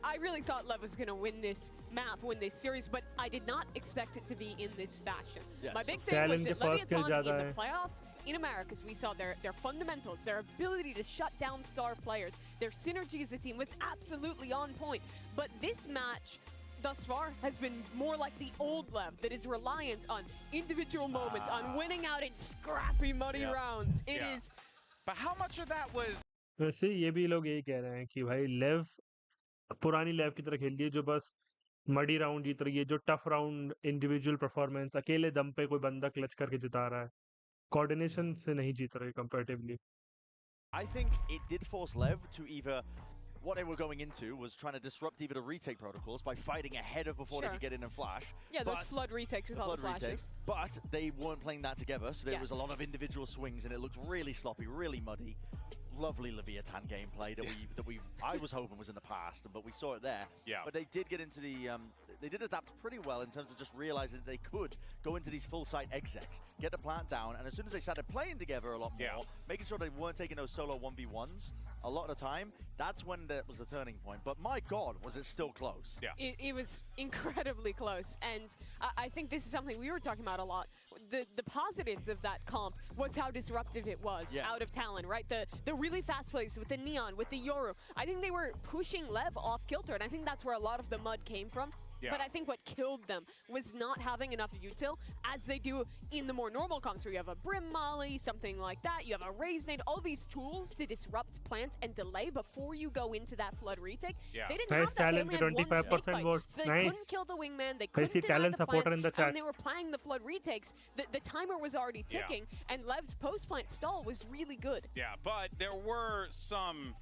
I really thought Lev was going to win this map, win this series, but I did not expect it to be in this fashion. Yes. My big thing was that Leviathan in the playoffs in Americas, we saw their fundamentals, their ability to shut down star players, their synergy as a team was absolutely on point. But this match thus far has been more like the old Lev that is reliant on individual moments, on winning out in scrappy, muddy rounds. It is. But how much of that was? वैसे ये भी लोग यही कह रहे हैं कि भाई लेव पुरानी लेव की तरह खेल रही है जो बस मडी राउंड जीत रही है, जो टफ राउंड इंडिविजुअल परफॉर्मेंस अकेले दम पे कोई बंदा क्लच करके जिता रहा है, कोऑर्डिनेशन से नहीं जीत रहे comparatively. I think it did force Lev to either, what they were going into was trying to disrupt either the retake protocols by fighting ahead of before they could get in and flash. Yeah, those flood retakes with all the flashes. But they weren't playing that together, so there was a lot of individual swings and it looked really sloppy, really muddy. Lovely Leviathan gameplay that I was hoping was in the past, but we saw it there. Yeah. But they did get into the they did adapt pretty well in terms of just realizing that they could go into these full site execs, get the plant down, and as soon as they started playing together a lot more, making sure they weren't taking those solo 1v1s a lot of the time, that's when that was the turning point. But my God, was it still close? Yeah. It was incredibly close, and I think this is something we were talking about a lot. The positives of that comp was how disruptive it was out of Talon, right? The really fast plays with the Neon, with the Yoru. I think they were pushing Lev off kilter, and I think that's where a lot of the mud came from. But I think what killed them was not having enough util, as they do in the more normal comps, where you have a Brim Molly, something like that, you have a Raise Nade, all these tools to disrupt, plant, and delay before you go into that flood retake. They didn't have that. They only had one snake bite, so they couldn't kill the wingman, they couldn't deny the plant, and they were playing the flood retakes. The timer was already ticking, and Lev's post-plant stall was really good. Yeah, but there were some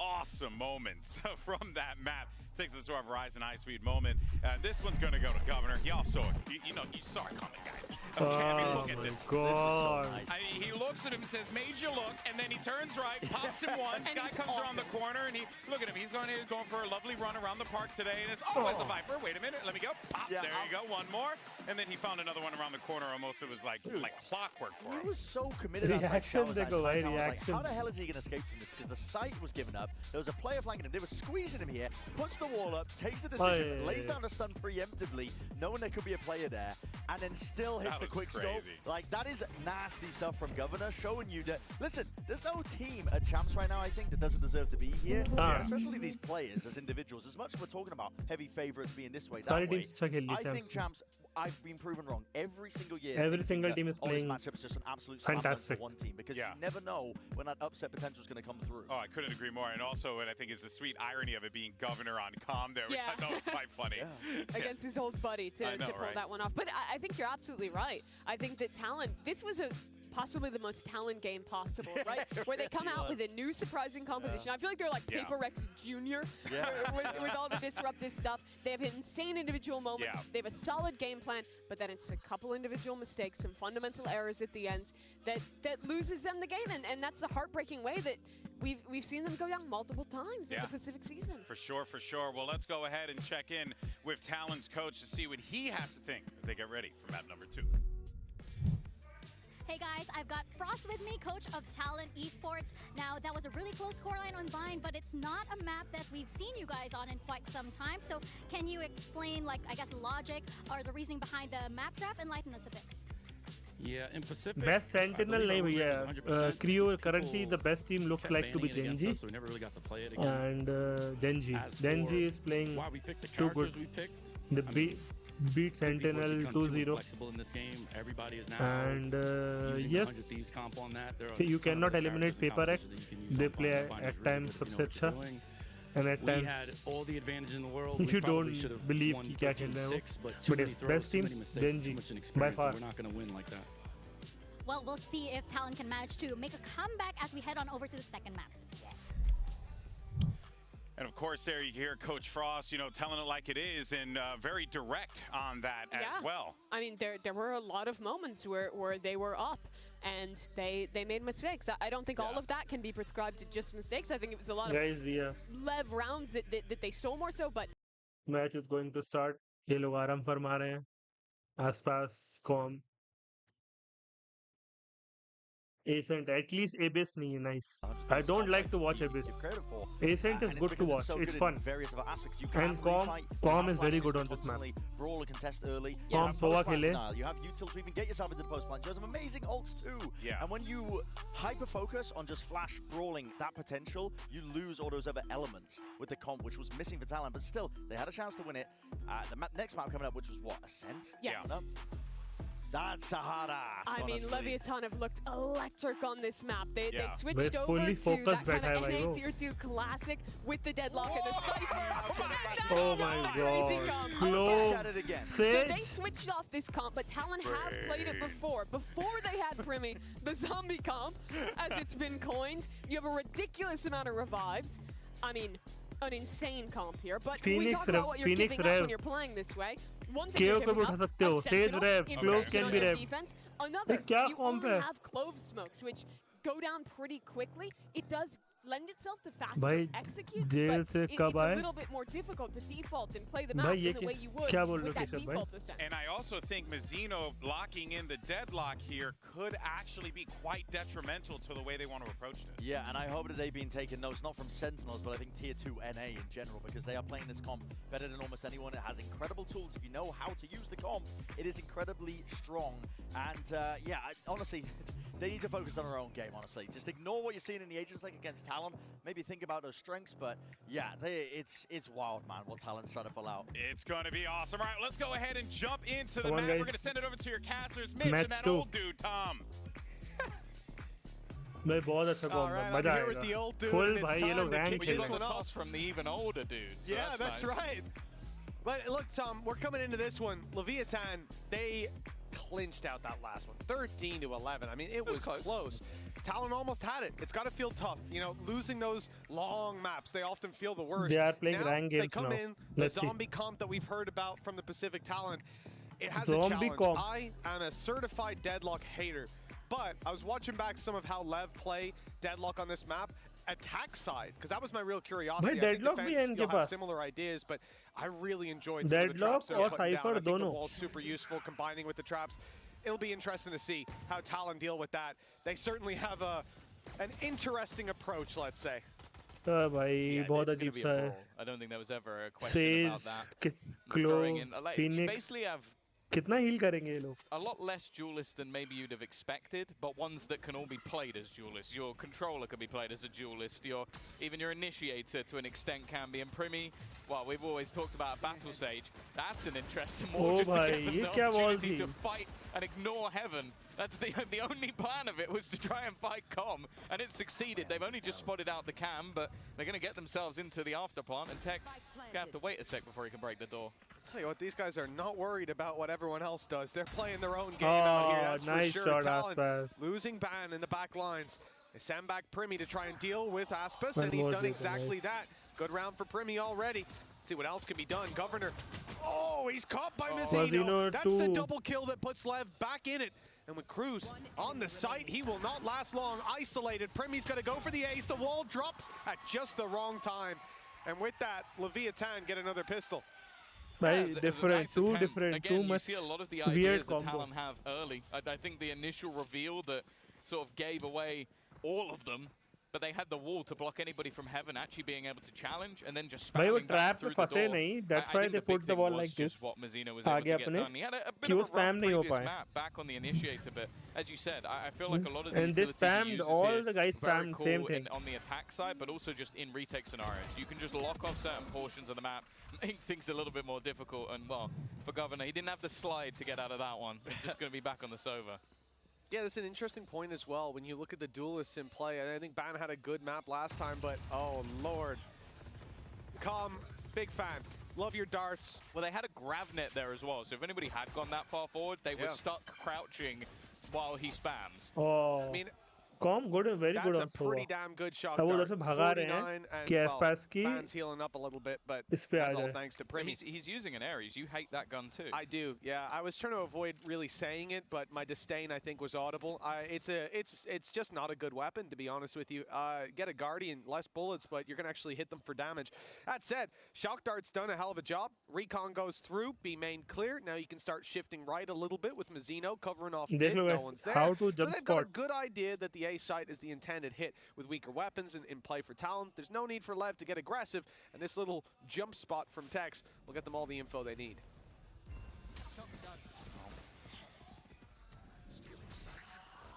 awesome moments from that map. takes us to our Verizon high-speed moment. This one's going to go to Governor. Y'all saw it. You saw it coming, guys. Look at this. God. This was so nice. He looks at him and says, made you look, and then he turns right, pops him once. Guy comes around the corner, and look at him. He's going for a lovely run around the park today. And it's, it's a Viper. Wait a minute. Let me go. Pop. Yeah, there you go. One more. And then he found another one around the corner. Almost it was like clockwork for him. He was so committed. Reaction, they go right. Reaction. How the hell is he going to escape from this? Because the site was given up. There was a player flanking him. They were squeezing him here. Puts the wall up. Takes the decision. Lays down the stun preemptively, knowing there could be a player there, and then still hits the quick scope. Like, that is nasty stuff from Governor, showing you that, listen, there's no team at Champs right now, I think, that doesn't deserve to be here. Especially these players as individuals. As much as we're talking about heavy favorites being this way, that way, I think Champs, I've been proven wrong every single year. Every single team is playing matchup is just an absolute fantastic for one team, because you never know when that upset potential is going to come through. Oh, I couldn't agree more. And also, what I think is the sweet irony of it being Governor on comm there, which I know is quite funny. Against his old buddy to pull that one off. But I think you're absolutely right. I think that Talon, this was possibly the most Talon game possible, right? Where they come out with a new surprising composition. I feel like they're like Paper Rex Jr. With all the disruptive stuff. They have insane individual moments. They have a solid game plan, but then it's a couple individual mistakes, some fundamental errors at the end that loses them the game. And that's the heartbreaking way that we've seen them go down multiple times in the Pacific season. For sure, for sure. Well, let's go ahead and check in with Talon's coach to see what he has to think as they get ready for map number 2. Hey guys, I've got Frost with me, coach of Talon Esports. Now, that was a really close scoreline on Vine, but it's not a map that we've seen you guys on in quite some time. So can you explain, like, I guess, the logic or the reasoning behind the map draft? Enlighten us a bit. Yeah, in Pacific, best Sentinel name, Creo currently the best team looks like to be Genji, so we never really got to play it again. And Genji is playing why we picked the too good. We picked, the beat Sentinel 2-0. Flexible in this game. Everybody is now and yes, comp on that. You cannot eliminate Paper X. They play at times सबसे अच्छा. And at times, had all the advantage in the world. You don't believe कि क्या खेल रहे हैं वो. But it's best team, Genji, by far. We're not going to win like that. Well, we'll see if Talon can manage to make a comeback as we head on over to the second map. And of course, there you hear Coach Frost, telling it like it is, and very direct on that as well. I mean, there were a lot of moments where they were up and they made mistakes. I don't think all of that can be prescribed to just mistakes. I think it was a lot of LEV rounds that they stole more so, but match is going to start. ये लोग आराम फरमा रहे हैं. आसपास com. Ascent, at least Abyss नहीं है nice. I don't like to watch Abyss. Ascent is good to watch. It's fun. And Com is very good on this map. Brawl and contest early. Com Sova खेले. You have utils to even get yourself into the post plant. You have some amazing ults too. And when you hyper focus on just flash brawling that potential, you lose all those other elements with the comp, which was missing for Talon. But still, they had a chance to win it. The next map coming up, which was what, Ascent? Yes. That's a hard ask. I mean, Leviathan have looked electric on this map. They switched They're over fully to focused that kind of बैठा है NA Tier 2 classic with the deadlock and the Cypher. Oh my god. Close. So they switched off this comp, but Talon have played it before. Before they had Primi, the zombie comp, as it's been coined. You have a ridiculous amount of revives. I mean, an insane comp here, but we talk about what you're giving up when you're playing this way. One thing you're giving up, a Sentinel, can be defense. Another, you only have Clove Smokes, which go down pretty quickly. It does lend itself to faster executes, but it's a little bit more difficult to default and play the map in the way you would with that default ascent. And I also think Mazzino locking in the deadlock here could actually be quite detrimental to the way they want to approach this. Yeah, and I hope that they've been taking notes, not from Sentinels, but I think Tier 2 NA in general, because they are playing this comp better than almost anyone. It has incredible tools. If you know how to use the comp, it is incredibly strong. And honestly, they need to focus on their own game, honestly. Just ignore what you're seeing in the Agents League against Talon. Maybe think about those strengths, but yeah, it's wild, man, what Talon's trying to pull out. It's going to be awesome. All right, let's go ahead and jump into the map. We're going to send it over to your casters, Mitch, and that old dude, Tom. मैं बहुत अच्छा com है मजा आएगा full भाई ये लोग rank खेल रहे हैं toss from the even older dudes. So yeah, that's nice. Right. But look, Tom, we're coming into this one. Leviathan, they clinched out that last one. 13-11. I mean, it was close. Talon almost had it. It's got to feel tough. You know, losing those long maps, they often feel the worst. They are playing now, rank games they come now. in, the Let's zombie see. comp that we've heard about from the Pacific Talon, it has Zombie a challenge. comp. I am a certified Deadlock hater, but I was watching back some of how LEV play Deadlock on this map. Attack side, because that was my real curiosity. I think defense, you'll have similar ideas, but I really enjoyed some of the traps that are putting down. I think the wall's super useful, combining with the traps. It'll be interesting to see how Talon deal with that. They certainly have an interesting approach, let's say. भाई बहुत अजीब सा है. I don't think there was ever a question about that. Clo, Phoenix. You basically have कितना heal करेंगे ये लोग? a lot less duelists than maybe you'd have expected, but ones that can all be played as duelists. Your controller can be played as a duelist. Even your initiator to an extent can be. And Primi, well, we've always talked about Battle Sage. That's an interesting one. Just to get them the opportunity to fight and ignore Heaven. That's the only plan of it was to try and fight Com, and it succeeded. They've only just spotted out the cam, but they're going to get themselves into the afterplant, and Tex is going to have to wait a sec before he can break the door. I'll tell you what, these guys are not worried about what everyone else does. They're playing their own game out here, that's nice for sure. Shot, Talon Aspas. losing Ban in the back lines. They send back Primi to try and deal with Aspas, and he's done exactly that. Good round for Primi already. Let's see what else can be done. Governor, oh, he's caught by Mazino. That's the double kill that puts LEV back in it. And with Cruz on the site, he will not last long. Isolated, Primi's gonna go for the ace. The wall drops at just the wrong time. And with that, Leviathan get another pistol. Right, different, two different, Again, too much you see a lot of the weird ideas that combo. Talon have early. I think the initial reveal that sort of gave away all of them, but they had the wall to block anybody from Heaven actually being able to challenge, and then just spamming back through the door. That's why they put the wall like this. What Mazino was able to get done. He had a bit of a rough previous map back on the initiator, but as you said, I feel like a lot of the they spammed, all the guys spammed cool same thing. on the attack side, but also just in retake scenarios. You can just lock off certain portions of the map, make things a little bit more difficult, and well, for Governor, he didn't have the slide to get out of that one. He's just going to be back on the Sova. Yeah, that's an interesting point as well. When you look at the duelists in play, I think Ban had a good map last time, but oh lord. Com, big fan. Love your darts. Well, they had a grav net there as well, so if anybody had gone that far forward, they were stuck crouching while he spams. Oh, I mean, Com good, very good on That's a pretty damn good shot. वो उधर से भगा रहे हैं कि आसपास की Ban's healing up a little bit, but इस पे आ that's all जाए. thanks to So Primi. he's using an Ares. You hate that gun too. I do, yeah. I was trying to avoid really saying it, but my disdain, I think, was audible. It's just not a good weapon, to be honest with you. Get a Guardian, less bullets, but you're gonna actually hit them for damage. That said, Shock Dart's done a hell of a job. Recon goes through, B main clear. Now you can start shifting right a little bit with Mazino covering off mid. No one's there. How to So jump they've got a spot. good idea that the A site is the intended hit with weaker weapons and in play for Talon. There's no need for LEV to get aggressive, and this little jump spot from Tex will get them all the info they need.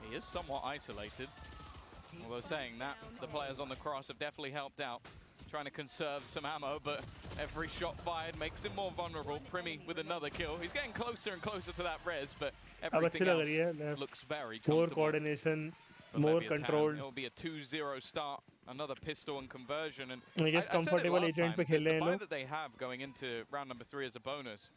He is somewhat isolated. Although saying that, the players on the cross have definitely helped out. Trying to conserve some ammo, but every shot fired makes him more vulnerable. Primi with another kill. He's getting closer and closer to that res, but everything else looks very comfortable. More coordination, more controlled. It'll be a 2-0 start, another pistol and conversion. And I guess comfortable agent पे खेल रहे हैं the buy लोग. that they have going into round number 3 as a bonus,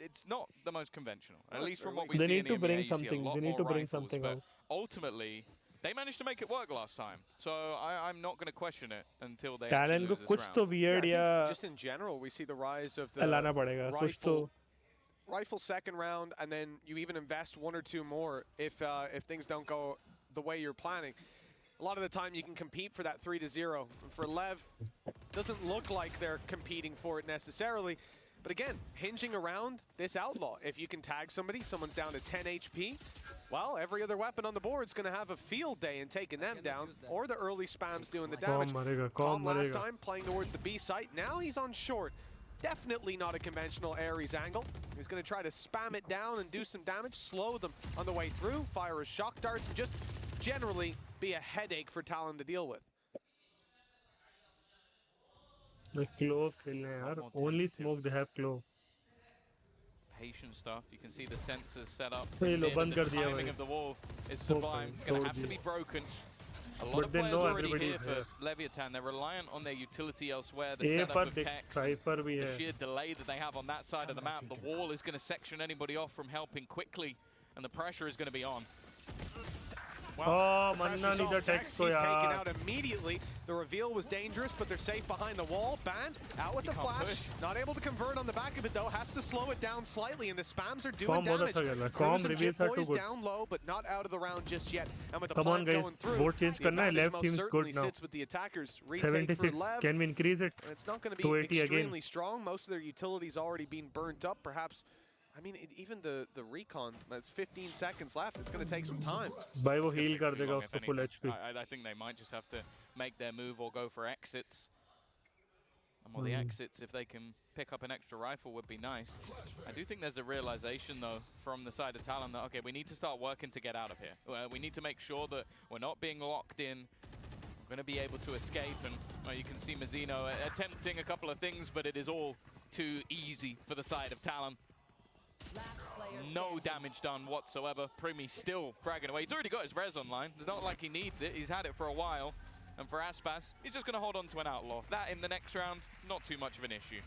it's not the most conventional. At least from what we see They in need the to bring EMEA, you see a something. lot They need more to bring rifles, something but out. ultimately, they managed to make it work last time. So I'm not going to question it until they Talon actually को lose this कुछ round. तो weird Yeah, I या think just in general, we see the rise of the लाना पड़ेगा. कुछ तो rifle second round, and then you even invest one or two more if things don't go the way you're planning. A lot of the time you can compete for that 3-0. For LEV, doesn't look like they're competing for it necessarily. But again, hinging around this outlaw. If you can tag somebody, someone's down to 10 HP, well, every other weapon on the board is going to have a field day in taking them down, or the early spams doing the damage. Calm last time, playing towards the B site. Now he's on short. Definitely not a conventional Ares angle. He's going to try to spam it down and do some damage, slow them on the way through, fire his shock darts, and just generally be a headache for Talon to deal with. Clove खेलने हैं यार. Only smoke they have clove. Patient stuff. You can see the sensors set up. ये लो Mid, बंद and the कर दिया timing भाई. of the wall is sublime. It's going to have to be broken. A lot of they players know already everybody here is for Leviathan. They're reliant on their utility elsewhere. The A setup पर of Tex, Cypher भी the है. sheer delay that they have on that side of the map. The wall is going to section anybody off from helping quickly, and the pressure is going to be on. Oh, Manna need the Tex को He's taken यार. out immediately. The reveal was dangerous, but they're safe behind the wall. Ban out with the flash. Not able to convert on the back of it though. Has to slow it down slightly, and the spams are doing damage. Com reveals are too good. Down low, but not out of the round just yet. And with the Come on, plant going guys. through, Board change the करना है. advantage Left most seems certainly good now. sits with the attackers. Retake for 76. Lev. Can we increase it And it's not going to to be 80 extremely again? strong. Most of their utilities already been burnt up. Perhaps, I mean, even the recon, that's 15 seconds left. It's going to take some time. भाई वो heal कर देगा उसको full HP. I think they might just have to make their move or go for exits. And well, the exits, if they can pick up an extra rifle, would be nice. I do think there's a realization, though, from the side of Talon that, okay, we need to start working to get out of here. We need to make sure that we're not being locked in. We're going to be able to escape. And well, you can see Mazzino attempting a couple of things, but it is all too easy for the side of Talon. No damage done whatsoever. Primi still fragging away. He's already got his res online. It's not like he needs it. He's had it for a while. And for Aspas, he's just going to hold on to an outlaw. That in the next round, not too much of an issue.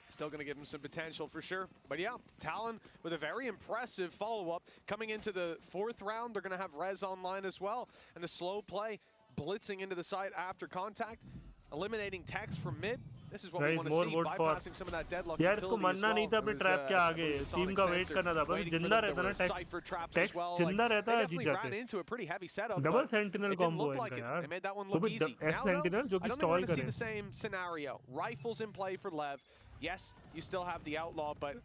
Still going to give him some potential for sure. But yeah, Talon with a very impressive follow-up. Coming into the 4th round, they're going to have res online as well. And the slow play, blitzing into the site after contact, eliminating Tex from mid. This is what we want to see, bypassing some of that deadlock यार इसको मानना नहीं था अपने trap के आगे. Team का wait करना था. बस जिंदा रहता ना Tex जिंदा रहता है जीत जाते. डबल सेंटिनल कॉम्बो है इनका यार. They made that one look easy. S sentinel जो कि स्टॉल see करे. the same scenario. Rifles in play for Lev. Yes, you still have the outlaw, but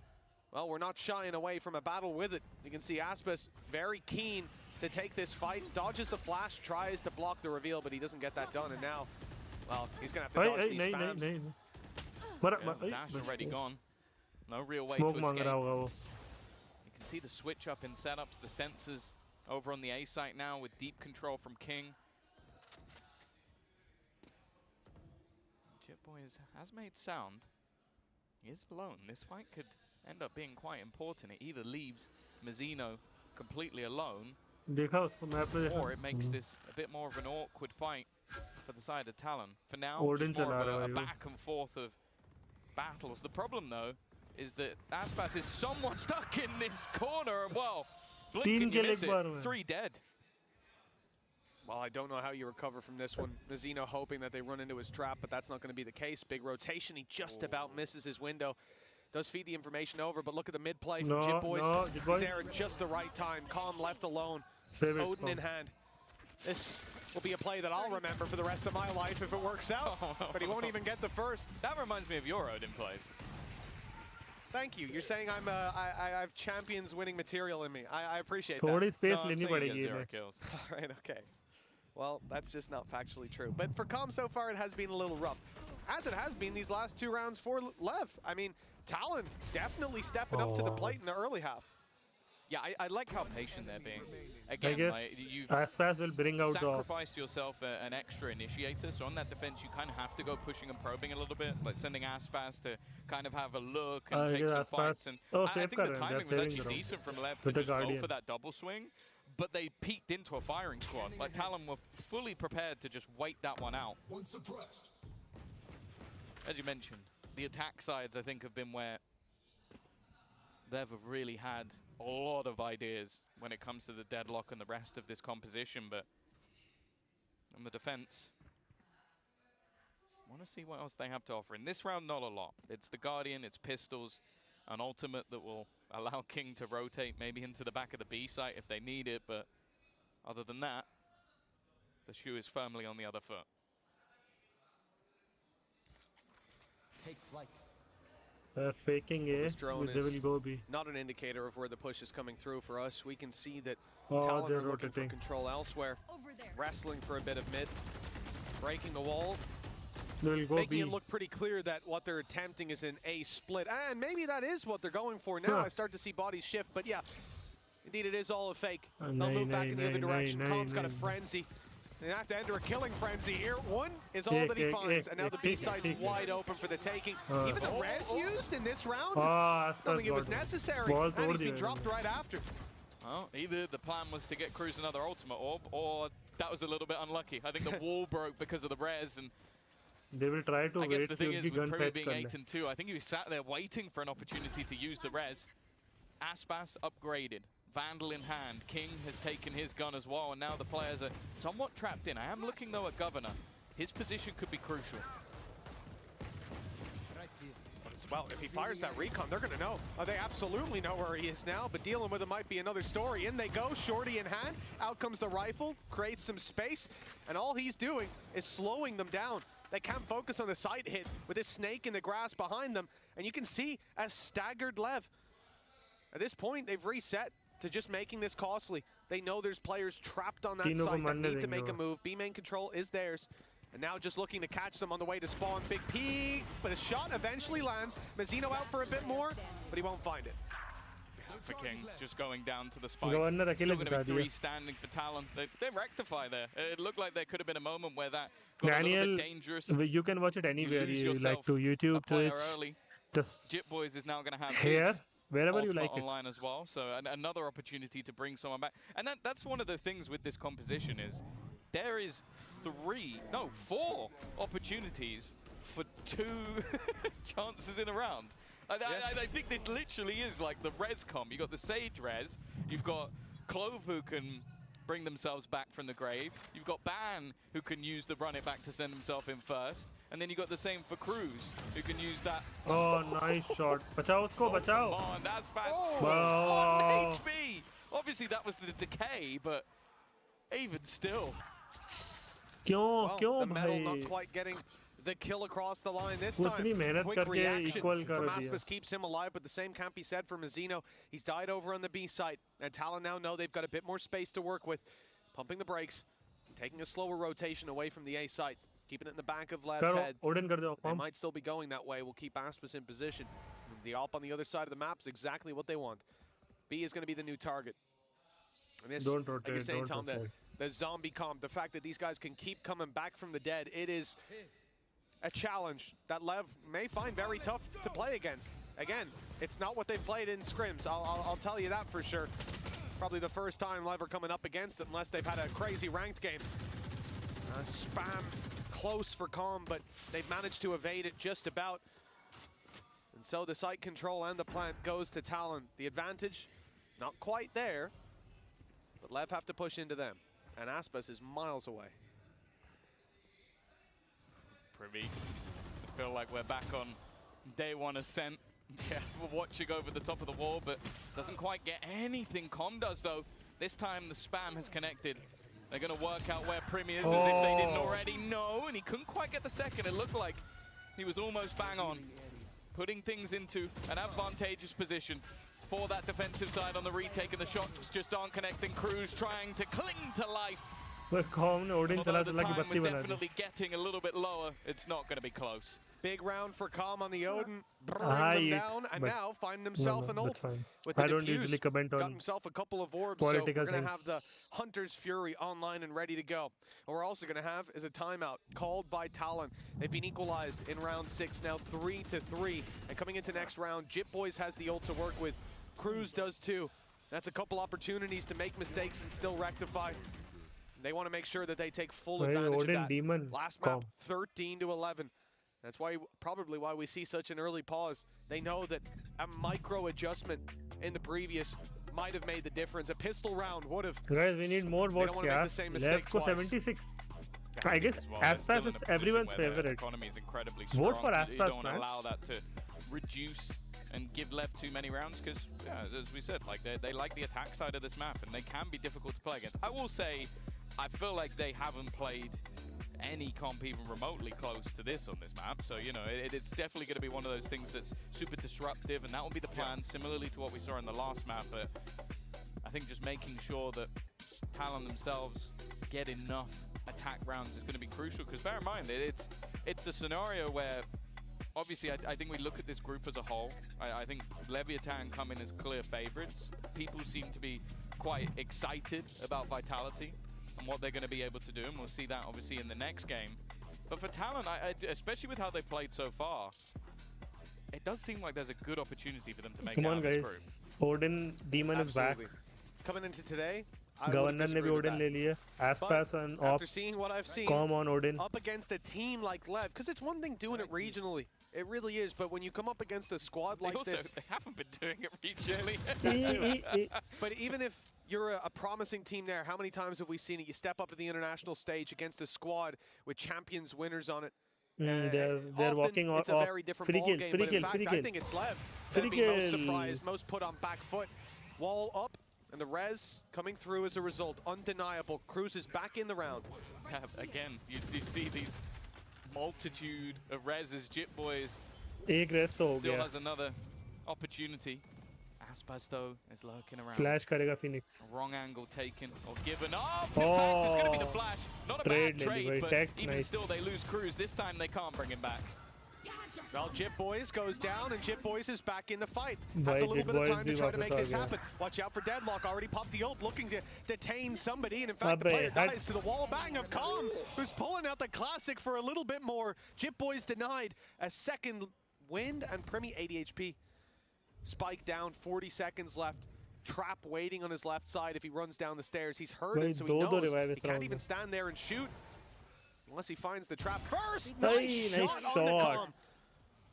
well, we're not shying away from a battle with it. You can see Aspas very keen to take this fight. Dodges the flash, tries to block the reveal, but he doesn't get that done. And now, well, he's gonna have to dodge these spams. Dash already gone. No real way Smoke to escape. वो. You can see the switch up in setups, the sensors over on the A site now with deep control from King. Jitboy has made sound. He is alone. This fight could end up being quite important. It either leaves Mazzino completely alone, or it makes this a bit more of an awkward fight for the side of Talon. For now, just more of a back and forth of battles. The problem, though, is that Aspas is somewhat stuck in this corner. Well, blink and you miss it. 3 dead. Well, I don't know how you recover from this one. Mazzino hoping that they run into his trap, but that's not going to be the case. Big rotation. He just about misses his window. Does feed the information over, but look at the mid play from Jitboys. He's there at just the right time. Calm left alone. Odin in hand. This will be a play that I'll remember for the rest of my life if it works out. But he won't even get the first. That reminds me of your Odin plays. Thank you. You're saying I have champions winning material in me. I appreciate that. थोड़ी space लेनी पड़ेगी. 0 kills. All right, okay. Well, that's just not factually true. But for Com so far, it has been a little rough. As it has been these last 2 rounds for Lev. I mean, Talon definitely stepping up to the plate in the early half. Yeah, I like how patient they're being. Again, I guess you've Aspas will bring out sacrificed yourself an extra initiator, so on that defense you kind of have to go pushing and probing a little bit, like sending Aspas to kind of have a look and take some fights. And I think the timing was actually decent from Lev to just go for that double swing, but they peeked into a firing squad. Like Talon were fully prepared to just wait that one out. As you mentioned, the attack sides I think have been where Lev have really had a lot of ideas when it comes to the deadlock and the rest of this composition, but on the defense, want to see what else they have to offer. In this round, not a lot. It's the Guardian, it's pistols, an ultimate that will allow King to rotate maybe into the back of the B site if they need it, but other than that, the shoe is firmly on the other foot. Take flight. Faking A, this drone they will go B. Not an indicator of where the push is coming through for us. We can see that Talon are looking for control elsewhere. Wrestling for a bit of mid. Breaking the wall. Making it look pretty clear that what they're attempting is an A split. And maybe that is what they're going for now. I start to see bodies shift, but yeah. Indeed, it is all a fake. They'll move back in the other direction. Com's got a frenzy. They have to enter a killing frenzy here. One is all that he finds, and now the B site's wide open for the taking. Even the res used in this round, I don't think it was necessary, and he's been dropped right after. Well, either the plan was to get Cruz another ultimate orb, or that was a little bit unlucky. I think the wall broke because of the res, and they will try to I guess wait the thing is, with gun Primi fetch being 8-2, I think he was sat there waiting for an opportunity to use the res. Aspas upgraded, Vandal in hand. King has taken his gun as well, and now the players are somewhat trapped in. I am looking though at Governor. His position could be crucial. Well, if he fires that recon, they're going to know. They absolutely know where he is now, but dealing with him might be another story. In they go, shorty in hand. Out comes the rifle, creates some space, and all he's doing is slowing them down. They can't focus on the side hit with this snake in the grass behind them, and you can see a staggered Lev. At this point, they've reset to just making this costly. They know there's players trapped on that side that need to make a move. B-main control is theirs. And now just looking to catch them on the way to spawn. Big P, but a shot eventually lands. Mazzino out for a bit more, but he won't find it. For King, just going down to the spike. Still going to be 3 standing for Talon. They rectify there. It looked like there could have been a moment where that got a little bit dangerous. You can watch it anywhere you like, to YouTube, Twitch. Jip Boys is now going to have here, wherever you like online as well. So another opportunity to bring someone back. And that's one of the things with this composition is there is 4 opportunities for 2 chances in a round. I think this literally is like the res comp. You've got the Sage res, you've got Clove who can bring themselves back from the grave, you've got Ban who can use the run it back to send himself in first, and then you've got the same for Cruz who can use that. Oh, nice shot. Bachao usko, bachao. Come on, that's fast. Oh, 1 HP. Obviously that was the decay, but even still. The metal not quite getting the kill across the line this time. Quick reaction from Aspas keeps him alive, but the same can't be said for Mazzino. He's died over on the B site, and Talon now know they've got a bit more space to work with. Pumping the brakes, taking a slower rotation away from the A site, keeping it in the back of Lev's head. They might still be going that way. We'll keep Aspas in position. The AWP on the other side of the map is exactly what they want. B is going to be the new target. And this, like you're saying, Tom, the zombie comp, the fact that these guys can keep coming back from the dead, it is a challenge that Lev may find very tough to play against. Again, it's not what they've played in scrims, I'll tell you that for sure. Probably the first time Lev are coming up against it, unless they've had a crazy ranked game. Spam close for Calm, but they've managed to evade it just about. And so the site control and the plant goes to Talon. The advantage, not quite there, but Lev have to push into them. And Aspas is miles away. Primi, I feel like we're back on day 1 ascent. Yeah, we're watching over the top of the wall, but doesn't quite get anything. Com does though. This time the spam has connected. They're going to work out where Primi is as if they didn't already know, and he couldn't quite get the second. It looked like he was almost bang on, putting things into an advantageous position for that defensive side on the retake, and the shots just aren't connecting. Cruz trying to cling to life. Although the time was definitely getting a little bit lower, it's not going to be close. Big round for Calm on the Odin, bring them down, and now find himself an ult. With the defuse, got himself a couple of orbs, so we're going to have the Hunter's Fury online and ready to go. What we're also going to have is a timeout called by Talon. They've been equalized in round 6, now 3-3. And coming into next round, Jip Boys has the ult to work with. Cruz does too. That's a couple opportunities to make mistakes and still rectify. They want to make sure that they take full advantage of that. Last map, 13-11. That's probably why we see such an early pause. They know that a micro adjustment in the previous might have made the difference. A pistol round would have. Guys, we need more votes. LEV ko 76. I guess Aspas is everyone's favorite. Vote for Aspas, man. You don't allow that to reduce and give LEV too many rounds because, yeah, as we said, like they like the attack side of this map and they can be difficult to play against. I will say, I feel like they haven't played any comp even remotely close to this on this map. So, you know, it's definitely going to be one of those things that's super disruptive, and that will be the plan, similarly to what we saw in the last map. But I think just making sure that Talon themselves get enough attack rounds is going to be crucial, because bear in mind, it's a scenario where obviously I think we look at this group as a whole. I think Leviathan come in as clear favorites. People seem to be quite excited about Vitality and what they're going to be able to do, and we'll see that obviously in the next game. But for Talon, especially with how they've played so far, it does seem like there's a good opportunity for them to make it out of this group. Odin Demon is back. Coming into today, Governor ने भी Odin ले लिया. Aspas and after seeing what I've seen, come on Odin. Up against a team like LEV, because it's one thing doing it regionally. It really is, but when you come up against a squad like this... They haven't been doing it regionally. But even if you're a promising team there, how many times have we seen it? You step up to the international stage against a squad with champions winners on it. They're walking off. It's a very different ball game, but in fact, I think it's LEV that be most surprised, most put on back foot. Wall up, and the res coming through as a result. Undeniable. Cruz is back in the round. Again, you see these multitude of reses. Jit Boys still has another opportunity. Aspas though is lurking around. Flash karega Phoenix. Wrong angle taken or given up. In fact, it's going to be the flash. Not a bad trade, but even still they lose Cruz. This time they can't bring him back. Well, Jit Boys goes down, and Jit Boys is back in the fight. Has a little bit of time to try to make this happen. Watch out for Deadlock. Already popped the ult, looking to detain somebody. And in fact, the player dies to the wall bang of Calm, who's pulling out the classic for a little bit more. Jit Boys denied a second wind, and Primi 80 HP. Spike down, 40 seconds left. Trap waiting on his left side if he runs down the stairs. He's heard it, so he knows he can't even stand there and shoot unless he finds the trap first. Nice shot on the Calm.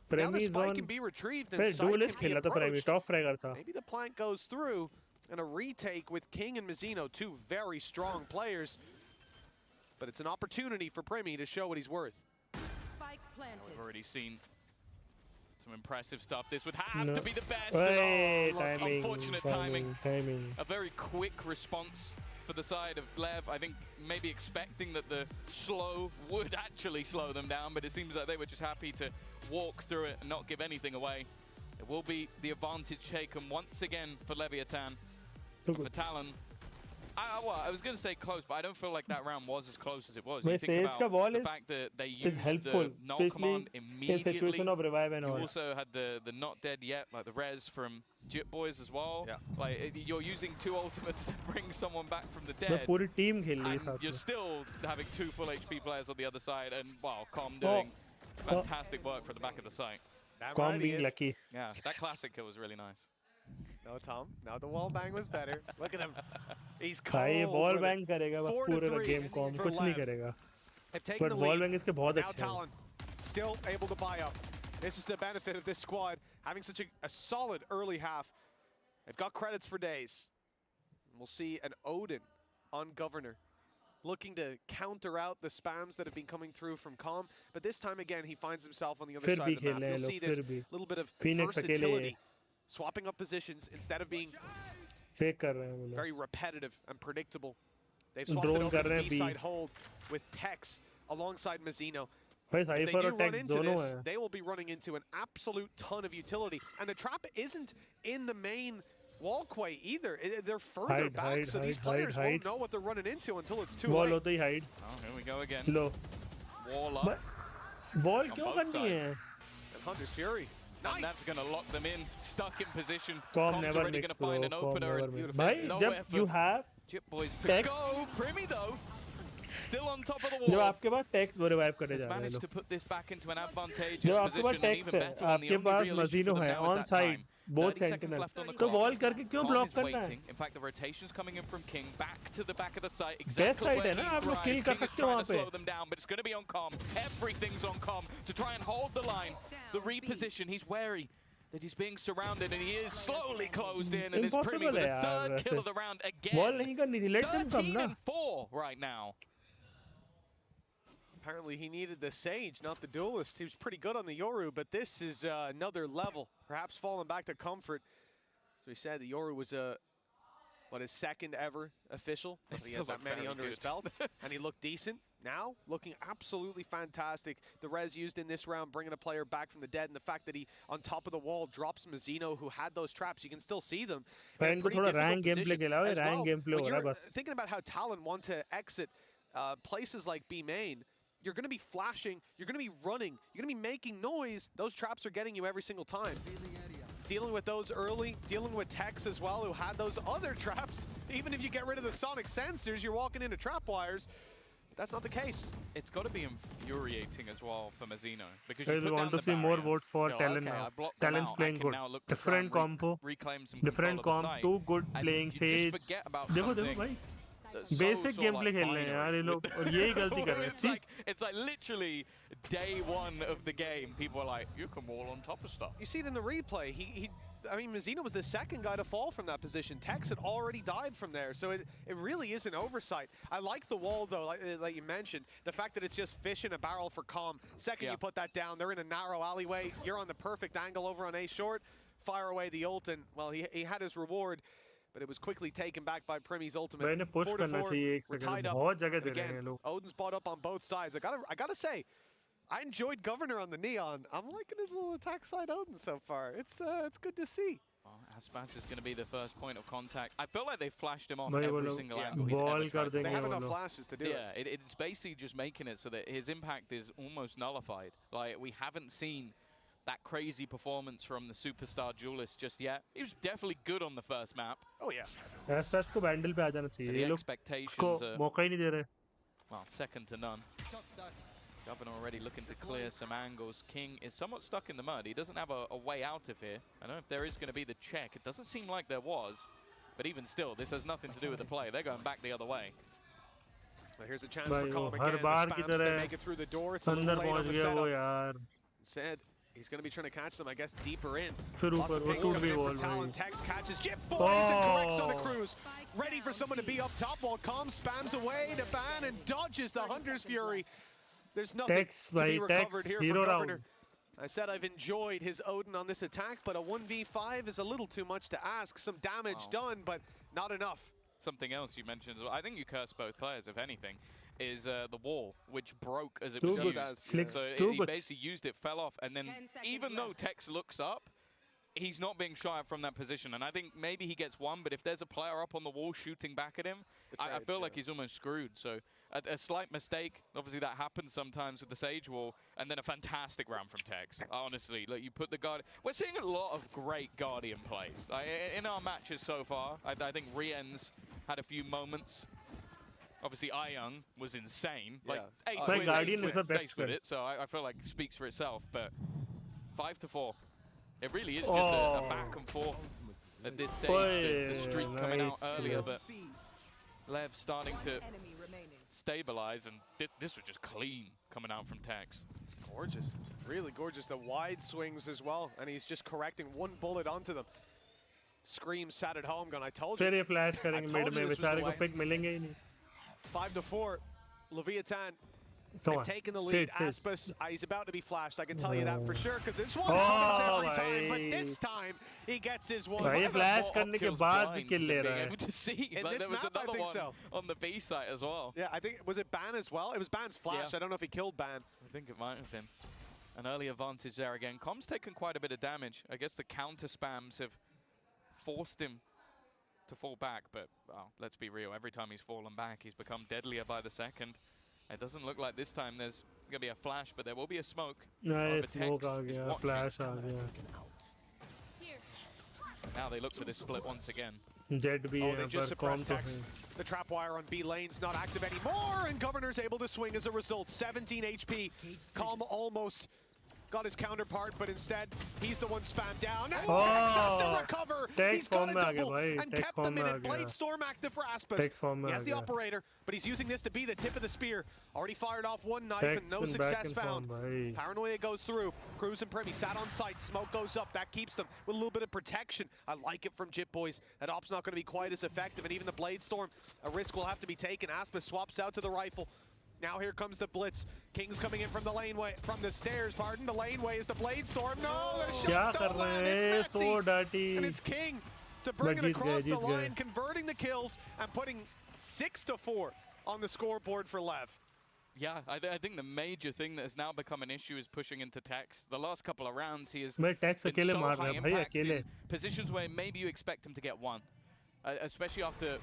Now the spike can be retrieved and Sight can be approached. Maybe the plant goes through, and a retake with King and Mizzino, two very strong players. But it's an opportunity for Primi to show what he's worth. We've already seen some impressive stuff. This would have to be the best. Unfortunate timing. A very quick response for the side of LEV. I think maybe expecting that the slow would actually slow them down, but it seems like they were just happy to walk through it and not give anything away. It will be the advantage taken once again for Leviathan. And for Talon, well, I was going to say close, but I don't feel like that round was as close as it was. You think about the fact that they used the null command immediately. You also had the not dead yet, like the res from Jit Boys as well. Yeah. Like you're using two ultimates to bring someone back from the dead. And you're still having two full HP players on the other side, and wow, Com doing fantastic work for the back of the site. Com being lucky. Yeah, that classic kill was really nice. No, Tom. Now the wall bang was better. Look at him. He's cold. भाई ball bang करेगा बस पूरे game को कुछ नहीं करेगा. But ball bang इसके बहुत अच्छे हैं. Talon still able to buy up. This is the benefit of this squad having such a solid early half. They've got credits for days. We'll see an Odin on Governor, looking to counter out the spams that have been coming through from Calm. But this time again, he finds himself on the other side of the map. You'll see this little bit of versatility. Swapping up positions instead of being very repetitive and predictable. They've swapped it over to the B-side hold with Tex alongside Mizzino. If they do run into this, they will be running into an absolute ton of utility. And the trap isn't in the main walkway either. They're further back, so these players won't know what they're running into until it's too late. Oh, here we go again. Wall up. Wall क्यों करनी है? And Hunter's Fury. Nice. And that's going to lock them in, stuck in position. Tom never already going to find an opener. Bhai, jab you have Jit Boys to Tex, go. Primi though, still on top of the wall. जब आपके पास Tex वो revive करे जा रहे हैं managed to put this back into an advantageous जब आपके position. पास Tex है, आपके पास Mizzino है on side, both sentinel. तो wall करके क्यों block करना है? In fact, the rotations coming in from King back to the back of the site. Best side है ना, आप लोग kill कर सकते हो वहाँ पे. Slow them down, but it's going to be on Com. Everything's on Com to try and hold the line. The reposition, he's wary that he's being surrounded, and he is slowly closed in, and it's Primi with the third kill of the round again. 13 and 4 right now. Apparently he needed the Sage, not the Duelist. He was pretty good on the Yoru, but this is another level. Perhaps falling back to comfort. So he said the Yoru was his second ever official. He has that many under his belt, and he looked decent. Now, looking absolutely fantastic. The res used in this round, bringing a player back from the dead, and the fact that he, on top of the wall, drops Mizzino, who had those traps. You can still see them. In a pretty difficult position as well. When you're thinking about how Talon want to exit places like B main, you're going to be flashing, you're going to be running, you're going to be making noise. Those traps are getting you every single time. Dealing with those early, dealing with Tex as well, who had those other traps. Even if you get rid of the sonic sensors, you're walking into trap wires. That's not the case. It's got to be infuriating as well for Mizzino, because you want to see more votes for Talon now. Talon's playing good. Different compo, different comp, too good playing Sage. देखो भाई basic game play खेल रहे हैं यार ये लोग और यही गलती कर रहे हैं. It's like literally day one of the game. People are like, you can wall on top of stuff. You see it in the replay. I mean, Mizzino was the second guy to fall from that position. Tex had already died from there, so it really is an oversight. I like the wall, though, like you mentioned. The fact that it's just fish in a barrel for Calm. Second you put that down, they're in a narrow alleyway. You're on the perfect angle over on A short. Fire away the ult, and, well, he had his reward, but it was quickly taken back by Primy's ultimate. 4-4, we're tied up. Again, Odin's bought up on both sides. I gotta say, I enjoyed Governor on the Neon. I'm liking his little attack side Odin so far. It's good to see. Well, Aspas is going to be the first point of contact. I feel like they flashed him off every single angle he's ever tried. They have enough flashes to do it. Yeah, it's basically just making it so that his impact is almost nullified. Like, we haven't seen that crazy performance from the superstar duelist just yet. He was definitely good on the first map. Oh yeah. Aspas को बैंडल पे आ जाना चाहिए. The expectations are, मौका ही नहीं दे रहे. Well, second to none. Governor already looking to clear some angles. King is somewhat stuck in the mud. He doesn't have a way out of here. I don't know if there is going to be the check. It doesn't seem like there was. But even still, this has nothing to do with the play. They're going back the other way. Well, here's a chance for Calm again. The spams to make it through the door. It's a little late on the setup. Instead, he's going to be trying to catch them, I guess, deeper in. Lots of pings coming in for Talon. Tex catches Jip Boys and corrects on a cruise. Ready for someone to be up top while Calm spams away to ban and dodges the Hunter's Fury. There's nothing to be recovered here from Governor. I said I've enjoyed his Odin on this attack, but a 1v5 is a little too much to ask. Some damage done, but not enough. Something else you mentioned, I think you cursed both players, if anything, is the wall, which broke as it was used. So he basically used it, fell off, and then even though Tex looks up, he's not being shot at from that position. And I think maybe he gets one, but if there's a player up on the wall shooting back at him, I feel like he's almost screwed. So a slight mistake, obviously that happens sometimes with the Sage wall, and then a fantastic round from Tex. Honestly, like you put the Guard. We're seeing a lot of great Guardian plays. In our matches so far, I think Rien's had a few moments. Obviously, Ayung was insane. Like, Guardian is the best with it, so I feel like it speaks for itself. But 5-4. It really is just a back and forth at this stage. The streak coming out earlier, but Lev starting to stabilize, and this was just clean coming out from Tex. It's gorgeous, really gorgeous. The wide swings as well, and he's just correcting one bullet onto them. Scream sat at home going, I told you. Flash करेंगे mid में बेचारे को pick मिलेंगे ही नहीं. 5-4, Leviathan. They've taken the lead. Aspas, he's about to be flashed. I can tell you that for sure, because it's one happens every time. But this time, he gets his one. भाई flash करने के बाद भी kill ले रहा है. Able to see. In like, this there was map, another I think one so. On the B site as well. Yeah, I think, was it Ban as well? It was Ban's flash. I don't know if he killed Ban. I think it might have been. An early advantage there again. Com's taken quite a bit of damage. I guess the counter spams have forced him to fall back, but well, let's be real. Every time he's fallen back, he's become deadlier by the second. It doesn't look like this time there's going to be a flash, but there will be a smoke. No, smoke aa gaya, flash aa gaya. Now they look for this split once again. Jet bhi hai, they just suppressed Tex. The trap wire on B lane's not active anymore, and Governor's able to swing as a result. 17 HP. Calm almost got his counterpart, but instead, he's the one spammed down. And Tex has to recover. He's got a double and kept them in it. Blade Storm active for Aspas. He has the operator, but he's using this to be the tip of the spear. Already fired off one knife and no success found. Paranoia goes through. Cruz and Primi sat on site. Smoke goes up. That keeps them with a little bit of protection. I like it from Jip Boys. That op's not going to be quite as effective, and even the Blade Storm, a risk will have to be taken. Aspas swaps out to the rifle. Now here comes the blitz. King's coming in from the laneway, from the stairs, pardon. The laneway is the Blade Storm. No, the shot stolen. It's Maxi, and it's King to bring it across the line, converting the kills and putting 6-4 on the scoreboard for Lev. Yeah, I think the major thing that has now become an issue is pushing into Tex. The last couple of rounds, he has been so high impact in positions where maybe you expect him to get one, especially after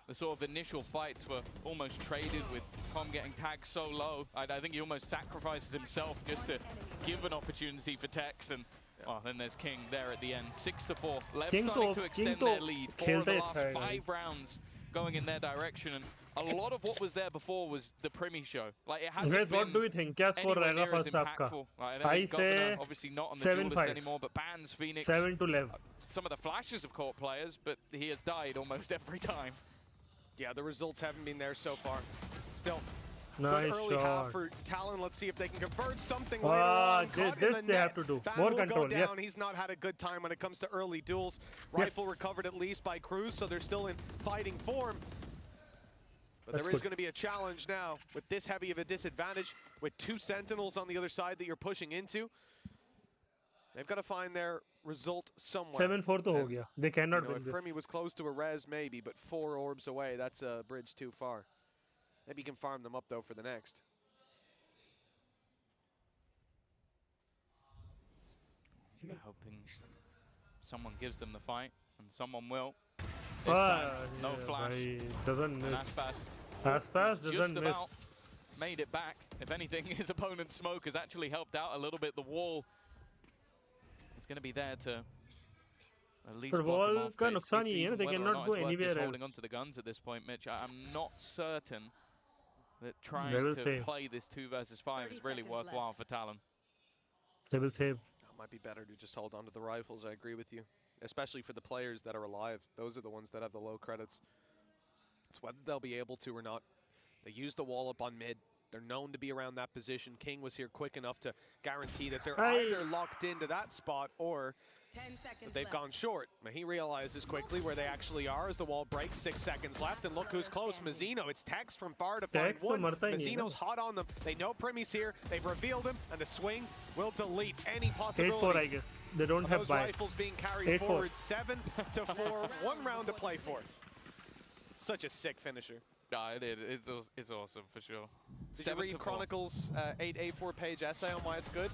the sort of initial fights were almost traded with Com getting tagged so low. I think he almost sacrifices himself just to give an opportunity for Tex, and well, then there's King there at the end. 6-4. Lev starting to extend their lead. 4 of the last 5 rounds going in their direction, and a lot of what was there before was the Primi show. Like, it hasn't been what do we think? क्या score रहेगा first half का? I say obviously not on the duelist anymore, but bans Phoenix. 7-11. Some of the flashes have caught players, but he has died almost every time. Yeah, the results haven't been there so far. Still, Nice good early shot. half for Talon. Let's see if they can convert something later on. Caught This in the they net. have to do. Van More will control, go yes. down. He's not had a good time when it comes to early duels. Rifle recovered at least by Cruz, so they're still in fighting form. But That's there is good. going to be a challenge now with this heavy of a disadvantage, with 2 Sentinels on the other side that you're pushing into. They've got to find their result somewhere. 7-4 to ho gaya. They cannot You know, win if this. Primi was close to a res, maybe, but 4 orbs away, that's a bridge too far. Maybe you can farm them up, though, for the next. Hoping someone gives them the fight, and someone will. This time, no flash. Doesn't And miss. Aspas doesn't just about miss. made it back. If anything, his opponent's smoke has actually helped out a little bit. The wall is going to be there to at least But block him wall off. का But नुकसान it's ही है ना, even they whether or cannot not go it's worth anywhere just holding else. onto the guns at this point, Mitch. I'm not certain that They trying will to save. play this 2 versus 5 is really worthwhile for Talon. They will save. It might be better to just hold on to the rifles, I agree with you. Especially for the players that are alive. Those are the ones that have the low credits. It's whether they'll be able to or not. They use the wall up on mid. They're known to be around that position. King was here quick enough to guarantee that they're either locked into that spot or 10 seconds they've gone short. But he realizes quickly where they actually are as the wall breaks. 6 seconds left, and look who's close. Mazzino. It's Tex from far to find Tex तो one. मरता ही नहीं है Mazzino's ना. hot on them. They know Primi's here. They've revealed him, and the swing will delete any 8-4, possibility I guess. They don't of have those buy. rifles being carried 8-4. forward. 7-4, 1 round to play for. Such a sick finisher. Yeah, it is. It's awesome for sure. Did you read Chronicles 8A4 page essay on why it's good?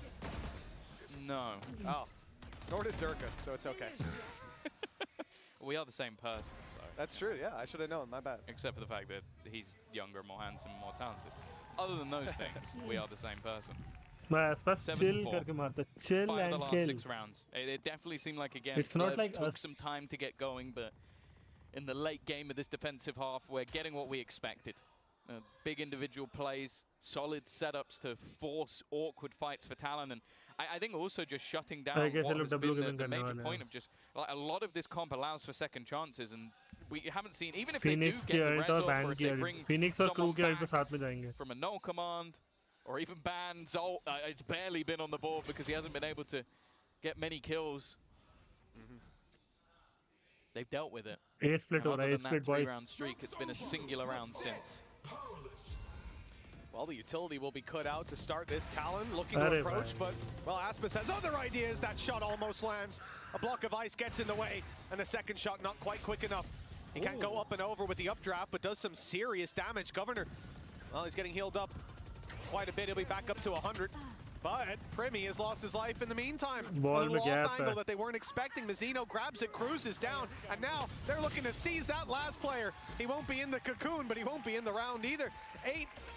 No. Oh, nor did Durka, so it's okay. We are the same person, so. That's true, yeah, I should have known, my bad. Except for the fact that he's younger, more handsome, more talented. Other than those things, we are the same person. बस बस 7-4. chill करके मारता. Chill 5 of the and last kill. 6 rounds. It definitely seemed like, again, It's not Lev like took us. some time to get going, but in the late game of this defensive half, we're getting what we expected. Big individual plays, solid setups to force awkward fights for Talon, and I think also just shutting down I guess what he'll has double been game the major करने वाला point है. of just, like, a lot of this comp allows for second chances, and we haven't seen, even if Phoenix they की do get the ult res और off, ban or if की they ult. bring Phoenix और crew someone की ult पे back साथ में जाएंगे. from a null command, or even ban Zolt, it's barely been on the board because he hasn't been able to get many kills. They've dealt with it. A split And हो other रहा है, than that split boys. 3-round streak, it's been a singular round since. Well, the utility will be cut out to start this. Talon looking Arre to approach, bhai. but, well, Aspas has other ideas. That shot almost lands. A block of ice gets in the way, and the second shot not quite quick enough. He can't go up and over with the updraft, but does some serious damage. Governor, well, he's getting healed up quite a bit. He'll be back up to 100. But Primi has lost his life in the meantime. Ball A little में gap off angle है. that they weren't expecting. Mazzino grabs it, cruises down, and now they're looking to seize that last player. He won't be in the cocoon, but he won't be in the round either.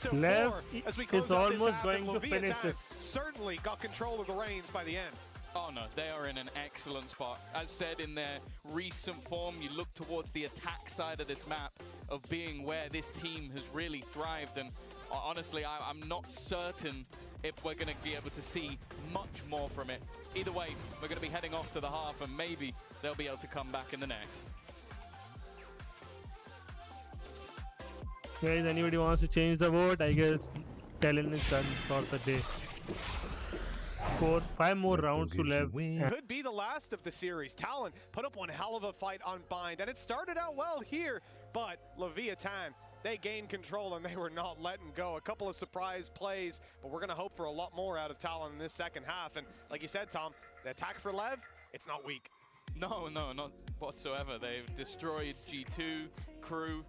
8-4 Lev as we close is out this almost half, going and to finish Leviathan this. certainly got control of the reins by the end. Oh no, they are in an excellent spot. As said, in their recent form, you look towards the attack side of this map of being where this team has really thrived, and honestly, I'm not certain if we're going to be able to see much more from it. Either way, we're going to be heading off to the half, and maybe they'll be able to come back in the next. Guys, anybody wants to change the vote? I guess Talon is done for the day. 5 more rounds to left. Could be the last of the series. Talon put up one hell of a fight on Bind, and it started out well here, but Leviathan, they gained control and they were not letting go. A couple of surprise plays, but we're going to hope for a lot more out of Talon in this second half. And like you said, Tom, the attack for Lev, it's not weak. No, not whatsoever. They've destroyed G2, Crew,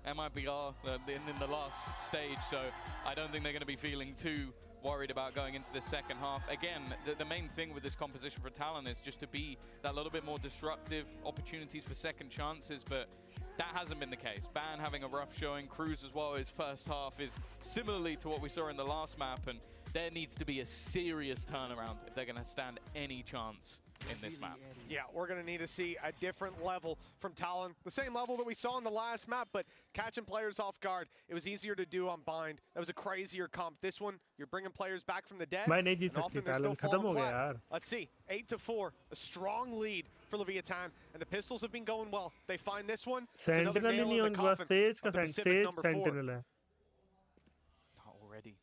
MIBR in the last stage, so I don't think they're going to be feeling too worried about going into the second half. Again, the main thing with this composition for Talon is just to be that little bit more disruptive, opportunities for second chances, but that hasn't been the case. Ban having a rough showing, Cruz as well, his first half is similarly to what we saw in the last map, and there needs to be a serious turnaround if they're going to stand any chance in this map. Yeah, we're going to need to see a different level from Talon. The same level that we saw in the last map, but catching players off guard. It was easier to do on Bind. That was a crazier comp. This one, you're bringing players back from the dead, and often they're still falling flat. Let's see, 8-4, a strong lead for Leviathan, and the pistols have been going well. They find this one, it's another nail in the coffin of the Pacific number 4. Already.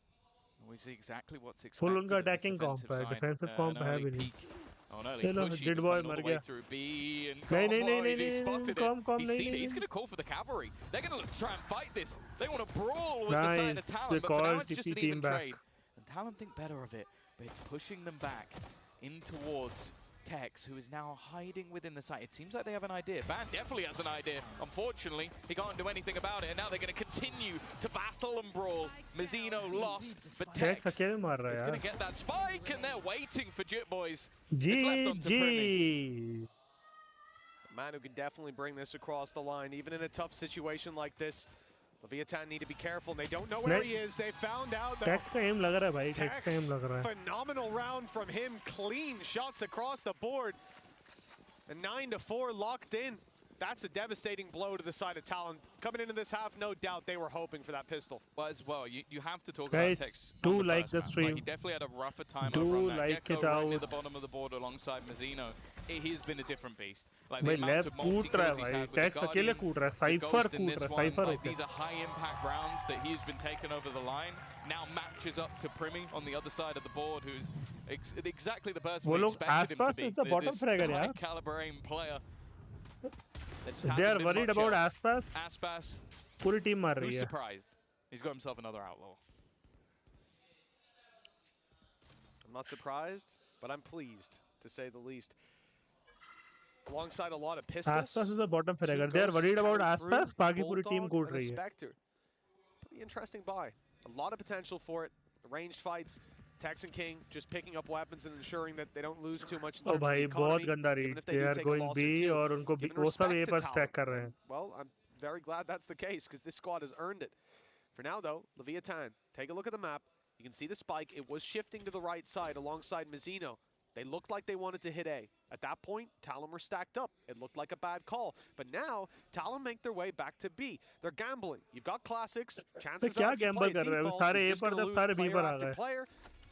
We see exactly what's expected. Full उनका attacking comp है, defensive comp है भी नहीं. Oh no, they push Did boy मर गया. through B and नहीं, spotted it. He's seen it. He's going to call for the cavalry. They're going to try and fight this. They want to brawl with the side of Talon, but for now it's just an even trade. And Talon think better of it, but it's pushing them back in towards Tex, who is now hiding within the site. It seems like they have an idea. Van definitely has an idea. Unfortunately, he can't do anything about it, and now they're going to continue to battle and brawl. Mizzino lost, but Tex is going to get that spike, and they're waiting for Jit Boys. GG! The man who can definitely bring this across the line, even in a tough situation like this. Leviathan need to be careful. They don't know where he is. They found out though. Tex का aim लग रहा है भाई. Tex का aim लग रहा है. Phenomenal round from him. Clean shots across the board. And 9-4 locked in. That's a devastating blow to the side of Talon. Coming into this half, no doubt they were hoping for that pistol. Well, as well, you have to talk Guys, about Tex. do like the stream. Like, he definitely had a rougher time do over on that. like Gecko it out. Right near the bottom of the board alongside Mizzino. He's been a different beast. Like भाई left कूद रहा है भाई. Tex अकेले कूद रहा है. Cypher कूद रहा है. Cypher होता है. These are high impact rounds that he's been taken over the line. Now matches up to Primi on the other side of the board, who's exactly the person we expected him to be. This high caliber aim player. They are worried about Aspas. Aspas. पूरी team मार रही Who's है. surprised? He's got himself another outlaw. I'm not surprised, but I'm pleased, to say the least. Alongside a lot of pistols. Aspas is a bottom fragger. They are worried about Aspas. बाकी पूरी team कूद रही है. Pretty interesting buy. A lot of potential for it. Ranged fights. Tex and King just picking up weapons and ensuring that they don't lose too much in terms of the economy. बहुत गंदा read. They are going B और उनको वो सब A पर stack कर रहे हैं. Well, I'm very glad that's the case because this squad has earned it. For now, though, Leviathan, take a look at the map. You can see the spike. It was shifting to the right side alongside Mizzino. They looked like they wanted to hit A. At that point, Talon were stacked up. It looked like a bad call. But now, Talon make their way back to B. They're gambling. You've got classics. Chances are if you play default, you're just going to lose player after player.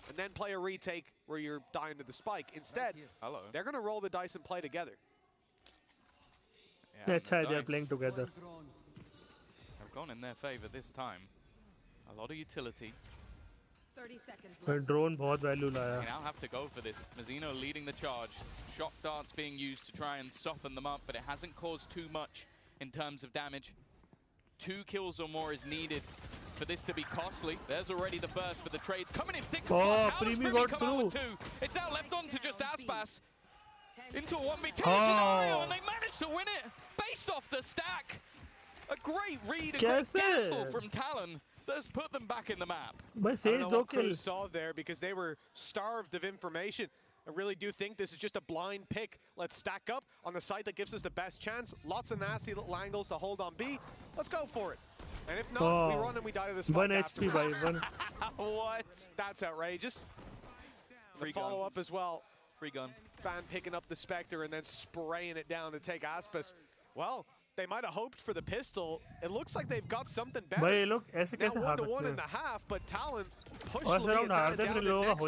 And then play a retake where you're dying to the spike. Instead, they're going to roll the dice and play together. Yeah, That's how they're playing together. Have gone in their favor this time. A lot of utility. 30 seconds. Drone बहुत value लाया. They now have to go for this. Mizzino leading the charge. Shock darts being used to try and soften them up, but it hasn't caused too much in terms of damage. 2 kills or more is needed for this to be costly. There's already the first, but the trade's coming in thick. Primi got through. It's now left on to just Aspas. Into a 1v2 scenario, and they managed to win it based off the stack. A great read, a great gamble from Talon that's put them back in the map. I don't know what Cruz saw there because they were starved of information. I really do think this is just a blind pick. Let's stack up on the site that gives us the best chance. Lots of nasty little angles to hold on B. Let's go for it. And if not, we run and we die to the spike. 1 HP by 1. What? That's outrageous. The follow-up as well. Free gun. Fan picking up the Spectre and then spraying it down to take Aspas. Well, they might have hoped for the pistol. It looks like they've got something better. Now 1-1 in the half, but Talon pushed Leviathan down to next to no cash.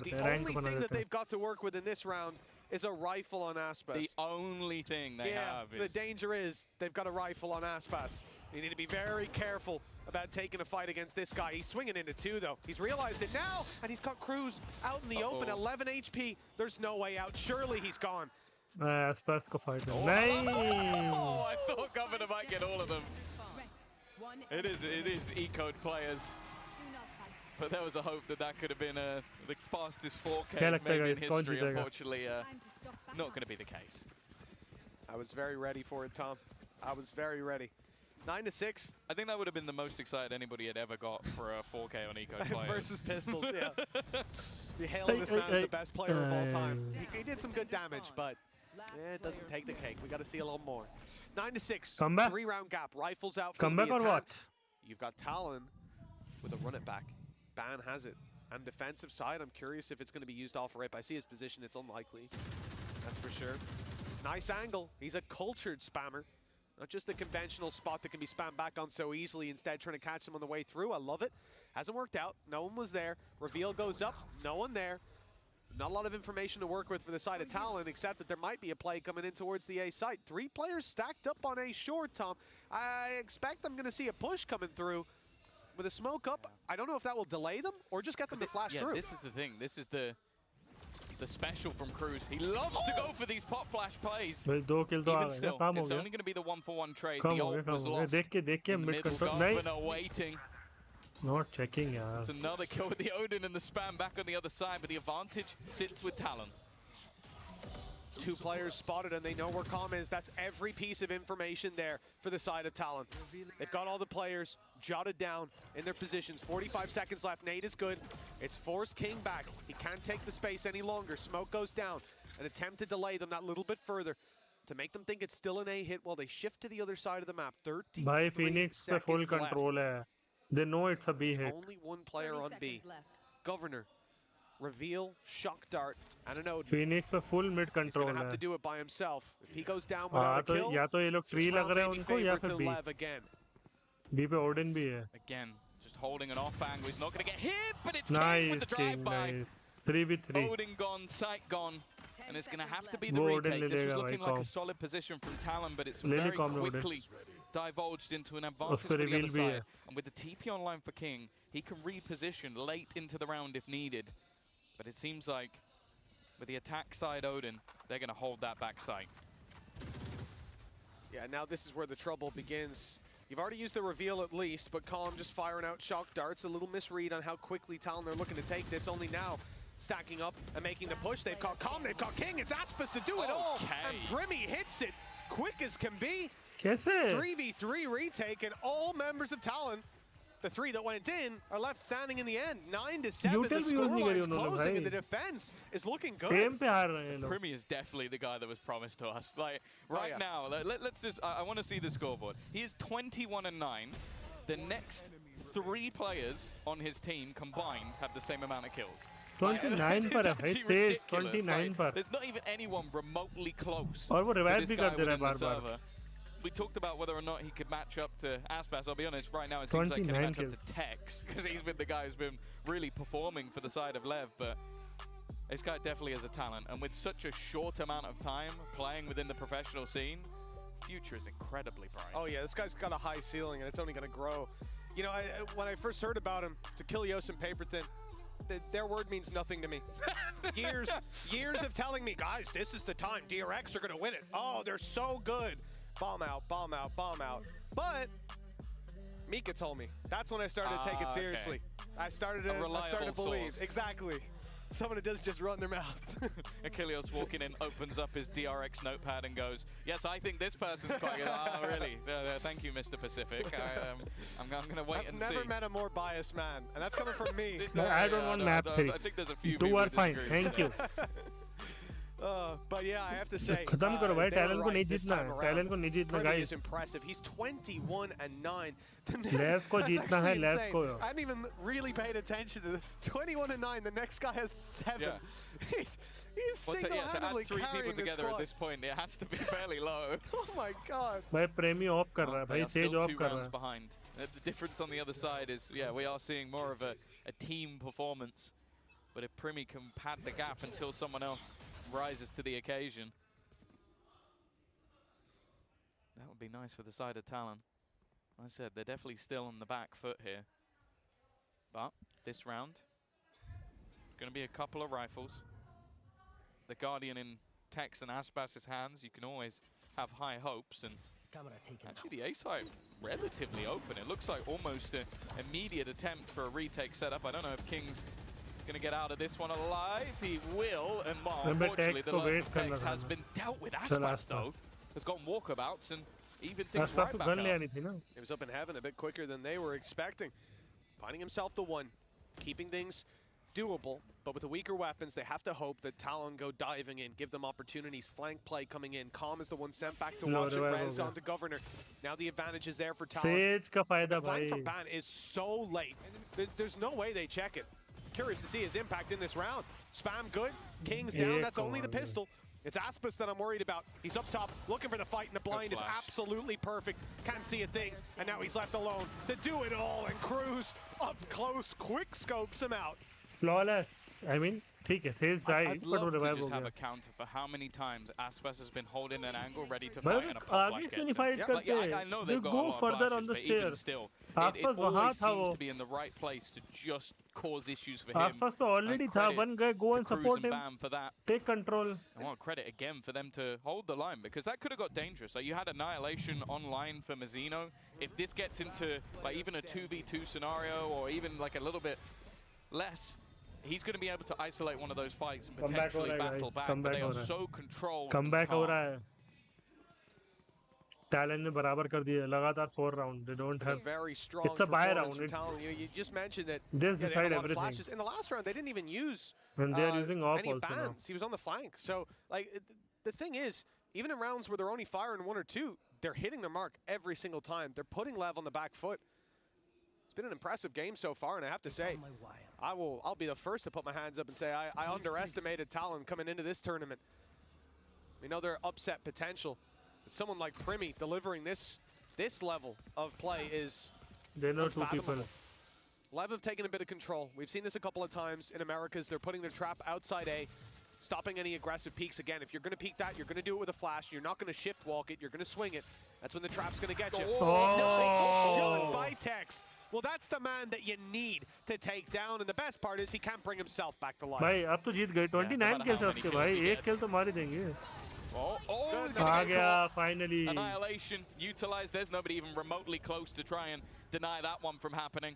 The only thing that they've got to work with in this round is a rifle on Aspas. The only thing they have is... the danger is they've got a rifle on Aspas. You need to be very careful about taking a fight against this guy. He's swinging into 2, though. He's realized it now, and he's got Cruz out in the open. 11 HP. There's no way out. Surely he's gone. Aspas को fight. Oh, I thought Governor might get all of them. It is ecoed players. But there was a hope that that could have been the fastest 4K maybe in history. Unfortunately, not going to be the case. I was very ready for it, Tom. I was very ready. 9-6. I think that would have been the most excited anybody had ever got for a 4K on eco players. Versus pistols, yeah. The hailing this man is the best player of all time. He did some good damage, but it doesn't take the cake. We got to see a little more. 9-6. 3-round gap. Rifles out for Come back or what? You've got Talon with a run it back. ban has it. On defensive side, I'm curious if it's going to be used off rip. I see his position, it's unlikely. That's for sure. Nice angle. He's a cultured spammer. Not just the conventional spot that can be spammed back on so easily, instead trying to catch him on the way through. I love it. Hasn't worked out. No one was there. Reveal goes up. No one there. Not a lot of information to work with for the side of Talon, except that there might be a play coming in towards the A site. 3 players stacked up on A short, Tom. I expect I'm going to see a push coming through. With a smoke up, I don't know if that will delay them or just get them to flash through. This is the thing. This is the special from Cruz. He loves to go for these pop flash plays. Even still, it's only going to be the 1-for-1 trade. The ult was lost. In the middle, Governor waiting. Not checking, yeah. It's another kill with the Odin and the spam back on the other side, but the advantage sits with Talon. 2 players spotted and they know where Calm is. That's every piece of information there for the side of Talon. They've got all the players jotted down in their positions. 45 seconds left. Nade is good. It's forced King back. He can't take the space any longer. Smoke goes down. An attempt to delay them that little bit further to make them think it's still an A hit while they shift to the other side of the map. 13 By Phoenix पे full control hai. They know it's a B hit. Only 1 player on B. Governor. Reveal, shock dart, and an Odin. Phoenix पे full mid control He's gonna have है. to do it by himself. If he goes down without a kill, या तो ये लोग tree लग रहे हैं उनको या फिर B. again. B पे Odin भी है. Again, just holding an off angle. He's not gonna get hit, but it's Nice King with the drive-by. Nice. 3v3. Odin gone, sight gone. And it's gonna have to be the retake. This was looking like a solid position from Talon, but it's very quickly divulged into an advantage for the other side. And with the TP online for King, he can reposition late into the round if needed. But it seems like with the attack side Odin, they're going to hold that back site. Yeah, now this is where the trouble begins. You've already used the reveal at least, but Calm just firing out shock darts. A little misread on how quickly Talon are looking to take this. Only now stacking up and making the push. They've caught Calm, they've caught King. It's Aspas to do it all. And Brimmy hits it quick as can be. 3v3 retake, and all members of Talon, the 3 that went in, are left standing in the end. 9-7, the scoreline's closing, and the defense is looking good. Primi is definitely the guy that was promised to us. Like, right now, let's just, I want to see the scoreboard. He is 21-9. The next 3 players on his team combined have the same amount of kills. 29 पर है भाई says 29 पर. There's not even anyone remotely close. और वो revive भी कर दे रहा है बार-बार. We talked about whether or not he could match up to Aspas. I'll be honest, right now it seems like he can match up to Tex, because he's been the guy who's been really performing for the side of LEV, but this guy definitely has a talent. And with such a short amount of time playing within the professional scene, future is incredibly bright. Oh yeah, this guy's got a high ceiling and it's only going to grow. You know, when I first heard about him, to kill Yos and Paperthin, their word means nothing to me. years of telling me, guys, this is the time, DRX are going to win it. Oh, they're so good. Bomb out, bomb out, bomb out. But Mika told me. That's when I started to take it seriously. Okay. I started to believe. Source. Exactly. Someone who does just run their mouth. Achilles walking in, opens up his DRX notepad and goes, yes, I think this person's quite good. Oh, really? Thank you, Mr. Pacific. I'm going to wait and see. I've never met a more biased man, and that's coming from me. I don't want map 3. I think there's a few 2 are fine, thank you. But yeah, I have to say, खत्म करो भाई, talent को नहीं जीतना है, talent को नहीं जीतना Premi guys. is impressive. He's 21-9. LEV को जीतना है, LEV को. I hadn't even really paid attention to the 21-9. The next guy has 7. Yeah. He's single-handedly to add 3 carrying people together at this point, it has to be fairly low. Oh my god. भाई प्रेमी of कर रहा है, भाई sage of कर रहा है. Behind. The difference on the other side is, yeah, we are seeing more of a team performance. But if Primi can pad the gap until someone else rises to the occasion, that would be nice for the side of Talon. Like I said, they're definitely still on the back foot here. But this round, going to be a couple of rifles. The Guardian in Tex and Aspas's hands, you can always have high hopes. And actually the A side relatively open. It looks like almost an immediate attempt for a retake setup. I don't know if King's going to get out of this one alive. He will, and unfortunately the love of Tex has been dealt with. Aspas though has gotten walkabouts and even things right back up. It was up in heaven a bit quicker than they were expecting. Finding himself the 1, keeping things doable, but with the weaker weapons, they have to hope that Talon go diving in, give them opportunities, flank play coming in. Calm is the one sent back to watch it, Rez onto Governor. Now the advantage is there for Talon. Sage का फायदा The flank भाई. from Ban is so late. There's no way they check it. Curious to see his impact in this round. Spam good, King's down, that's only the pistol. It's Aspas that I'm worried about. He's up top, looking for the fight, and the blind is absolutely perfect. Can't see a thing, and now he's left alone to do it all, and Cruz up close, quick scopes him out. Flawless. I mean, ठीक है, Sage died, I'd but love वो to revive हो just have गया. a counter for how many times Aspas has been holding an angle ready to भाई fight and a pop flash आगे क्यों gets नहीं him. fight Like, करते? I know They they've got a go lot of further flashes, on the but even stairs. still, आसपास it वहाँ always था seems वो. to be in the right place to just cause issues for him. आसपास पे already And था, credit one guy go to and Cruz support and him. Bam for that. Take control. I want credit again for them to hold the line, because that could have got dangerous. Like, you had Annihilation online for Mazzino. If this gets into like even a 2v2 scenario or even like a little bit less, he's going to be able to isolate one of those fights and potentially battle back. But they are so controlled. Comeback हो रहा है. Talon ने बराबर कर दिया. लगातार 4 round. They don't have. Very strong. It's a buy round. From Talon. You just mentioned that. This they decide have a lot of everything. flashes. In the last round, they didn't even use And they are using off any also now. bans. He was on the flank. So, like, the thing is, even in rounds where they're only firing 1 or 2, they're hitting their mark every single time. They're putting Lev on the back foot. It's been an impressive game so far, and I have to say, I'll be the first to put my hands up and say I underestimated Talon coming into this tournament. We know their upset potential, but someone like Primi delivering this level of play is They know two people. Lev have taken a bit of control. We've seen this a couple of times in Americas. They're putting their trap outside A, stopping any aggressive peeks. Again, if you're going to peek that, you're going to do it with a flash. You're not going to shift walk it. You're going to swing it. That's when the trap's going to get you. Nice shot by Tex. Well, that's the man that you need to take down, and the best part is he can't bring himself back to life. भाई अब तो जीत गए. 29 kills है उसके भाई. एक kill तो मार ही देंगे. आ गया finally. Annihilation utilized. There's nobody even remotely close to try and deny that one from happening.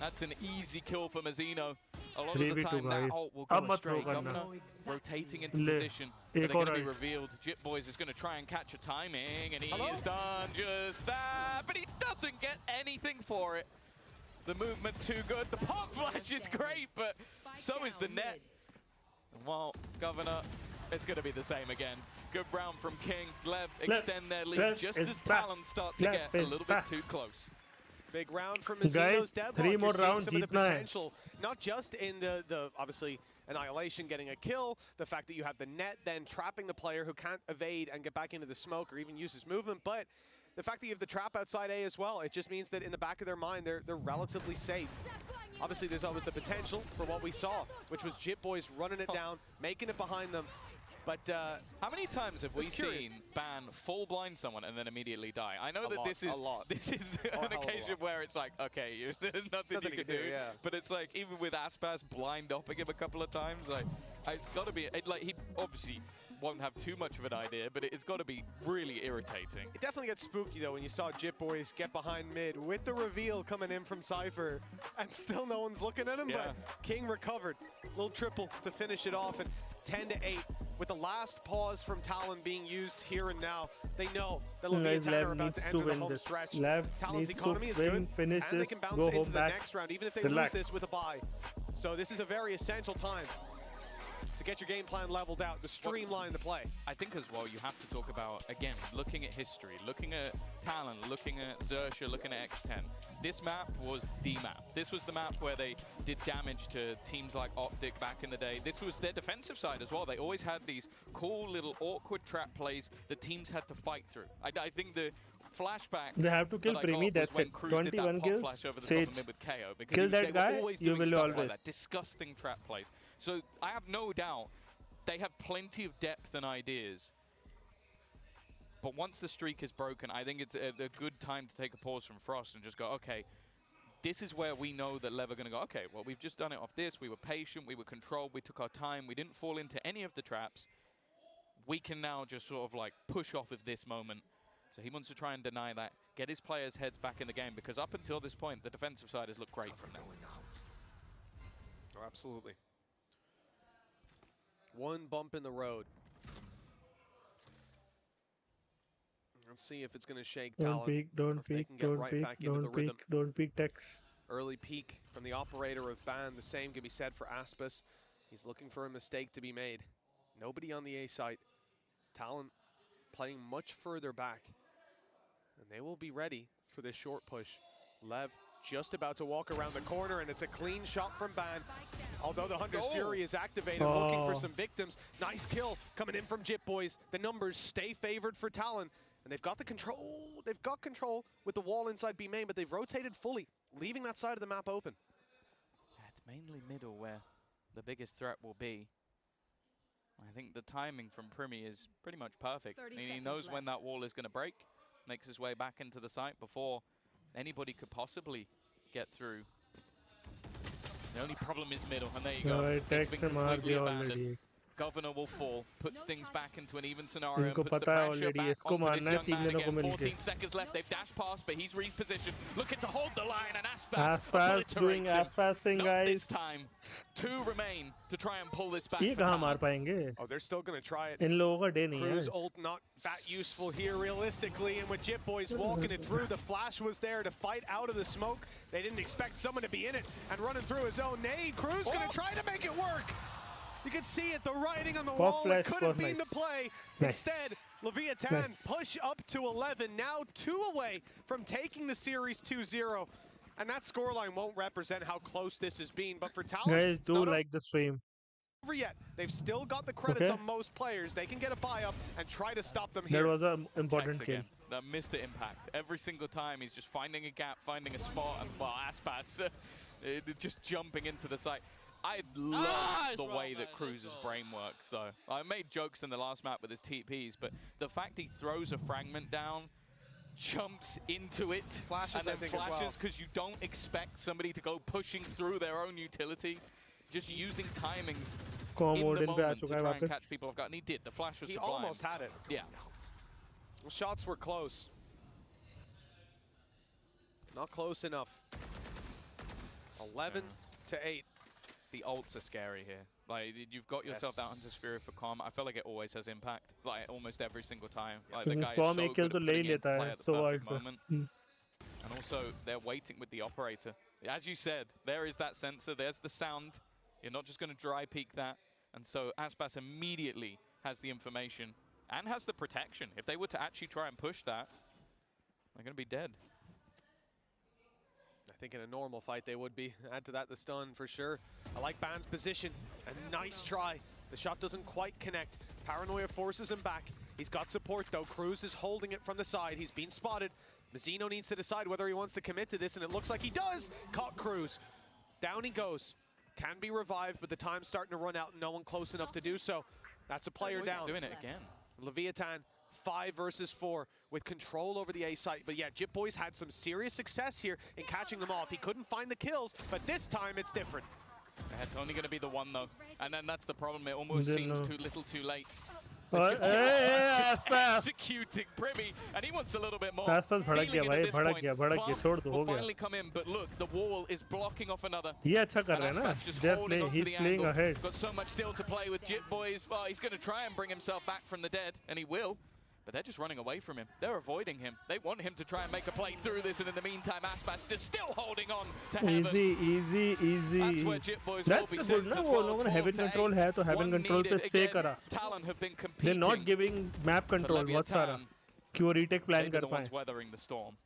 That's an easy kill for Mazzino. A lot of the time that ult will go astray. Governor rotating into position, but they're going to be revealed. Jit Boys is going to try and catch a timing, and he's done just that, but he doesn't get anything for it. The movement too good. The pop flash is great, but so is the net. Well, Governor, it's going to be the same again. Good round from King. Lev extend their lead just as Talon start to get a little bit too close. Big round from Mazzino's deadlock. 3 more rounds, some of the potential, not just in the obviously Annihilation getting a kill, the fact that you have the net then trapping the player who can't evade and get back into the smoke or even use his movement, but the fact that you have the trap outside A as well, it just means that in the back of their mind, they're relatively safe. Obviously, there's always the potential for what we saw, which was Jit Boys running it down, making it behind them. But how many times have we seen Ban full blind someone and then immediately die? I know that this is an occasion where it's like, okay, there's nothing you can do. Yeah. But it's like, even with Aspas blind upping him a couple of times, like it's got to be like he obviously won't have too much of an idea, but it's got to be really irritating. It definitely gets spooky though when you saw Jit Boys get behind mid with the reveal coming in from Cypher, and still no one's looking at him. But King recovered, little triple to finish it off, and 10-8. With the last pause from Talon being used here and now, they know that Leviathan are about to enter the home stretch. Talon's economy is good, and they can bounce into the next round, even if they lose this with a bye. So this is a very essential time to get your game plan leveled out, to streamline the play. I think as well you have to talk about, again, looking at history, looking at Talon, looking at Xerxia, looking at X10. This map was the map. This was the map where they did damage to teams like Optic back in the day. This was their defensive side as well. They always had these cool little awkward trap plays that teams had to fight through. I think the flashback they have to kill Primi, that's it. 21 kills, Sage. Kill that guy, you will always. Like that. Disgusting trap plays. So I have no doubt they have plenty of depth and ideas. But once the streak is broken, I think it's a good time to take a pause from Frost and just go, okay, this is where we know that Lev are going to go, okay, well, we've just done it off this. We were patient, we were controlled, we took our time, we didn't fall into any of the traps. We can now just sort of like push off of this moment. So he wants to try and deny that, get his players' heads back in the game, because up until this point, the defensive side has looked great from them. Oh, absolutely. One bump in the road. Let's see if it's going to shake Talon. Don't peek, don't peek, don't peek, don't peek, don't peek Tex. Early peek from the operator of Ban. The same can be said for Aspas. He's looking for a mistake to be made. Nobody on the A site. Talon playing much further back. And they will be ready for this short push. Lev just about to walk around the corner, and it's a clean shot from Ban. Although the Hunter's Fury is activated, looking for some victims. Nice kill coming in from Jit Boys. The numbers stay favored for Talon. And they've got the control. They've got control with the wall inside B main, but they've rotated fully, leaving that side of the map open. Yeah, it's mainly middle where the biggest threat will be. I think the timing from Primi is pretty much perfect. He knows when that wall is going to break, makes his way back into the site before anybody could possibly get through. The only problem is middle, and there you go. It's been completely abandoned. Governor will fall, puts things back into an even scenario, and puts the pressure back onto this young man again. 14 seconds left, they've dashed past, but he's repositioned, looking to hold the line, and Aspas doing Aspassing, guys. This time, 2 remain to try and pull this back. Oh, they're still going to try it. Crew's ult not that useful here realistically, and with Jit Boys walking it through, the flash was there to fight out of the smoke. They didn't expect someone to be in it and running through his own nade. Crew's going to try to make it work. You can see it, the writing on the wall. It could have been the play. Instead, Leviathan push up to 11, now 2 away from taking the series 2-0. And that scoreline won't represent how close this has been, but for Talon, guys, do like the stream. Over yet. They've still got the credits on most players. They can get a buy up and try to stop them here. That was an important kill. That missed the impact. Every single time he's just finding a gap, finding a spot, and Aspas just jumping into the site. I love the way that Cruz's brain works, though. I made jokes in the last map with his TPs, but the fact he throws a fragment down, jumps into it, and then flashes because you don't expect somebody to go pushing through their own utility, just using timings in the moment to try and catch people off guard. And he did. The flash was sublime. He almost had it. Yeah. Well, shots were close. Not close enough. 11 to 8. The ults are scary here. Like, you've got yourself that Hunter's Fury for calm. I feel like it always has impact, like almost every single time. Like the guy is so good at putting in play at the perfect moment. And also, they're waiting with the operator. As you said, there is that sensor, there's the sound. You're not just going to dry peek that. And so Aspas immediately has the information and has the protection. If they were to actually try and push that, they're going to be dead. I think in a normal fight they would be. Add to that the stun for sure. I like Ban's position. A nice try. The shot doesn't quite connect. Paranoia forces him back. He's got support though. Cruz is holding it from the side. He's been spotted. Mazzino needs to decide whether he wants to commit to this, and it looks like he does. Caught Cruz. Down he goes. Can be revived, but the time's starting to run out and no one close enough to do so. That's a player down. Doing it again. Leviathan 5 versus 4 with control over the A site. But yeah, Jit Boys had some serious success here in catching them off. He couldn't find the kills, but this time it's different. It's only going to be the one though. And then that's the problem. It almost seems too little too late. Executing Primi, and he wants a little bit more. Aspas bhadak gaya, will finally come in, but look, the wall is blocking off another. Ye acha kar rahe na. He's playing ahead. Got so much still to play with Jit Boys. Well, he's going to try and bring himself back from the dead, and he will. But they're just running away from him. They're avoiding him. They want him to try and make a play through this, and in the meantime, Aspas is still holding on to heaven. Easy. That's where Jit Boys That's will be good, na? Wo logon heaven control hai, to heaven control pe stay kara. Talon have been competing. They're not giving map control. What's sara? Kyun retake plan kar paye. Weathering the storm.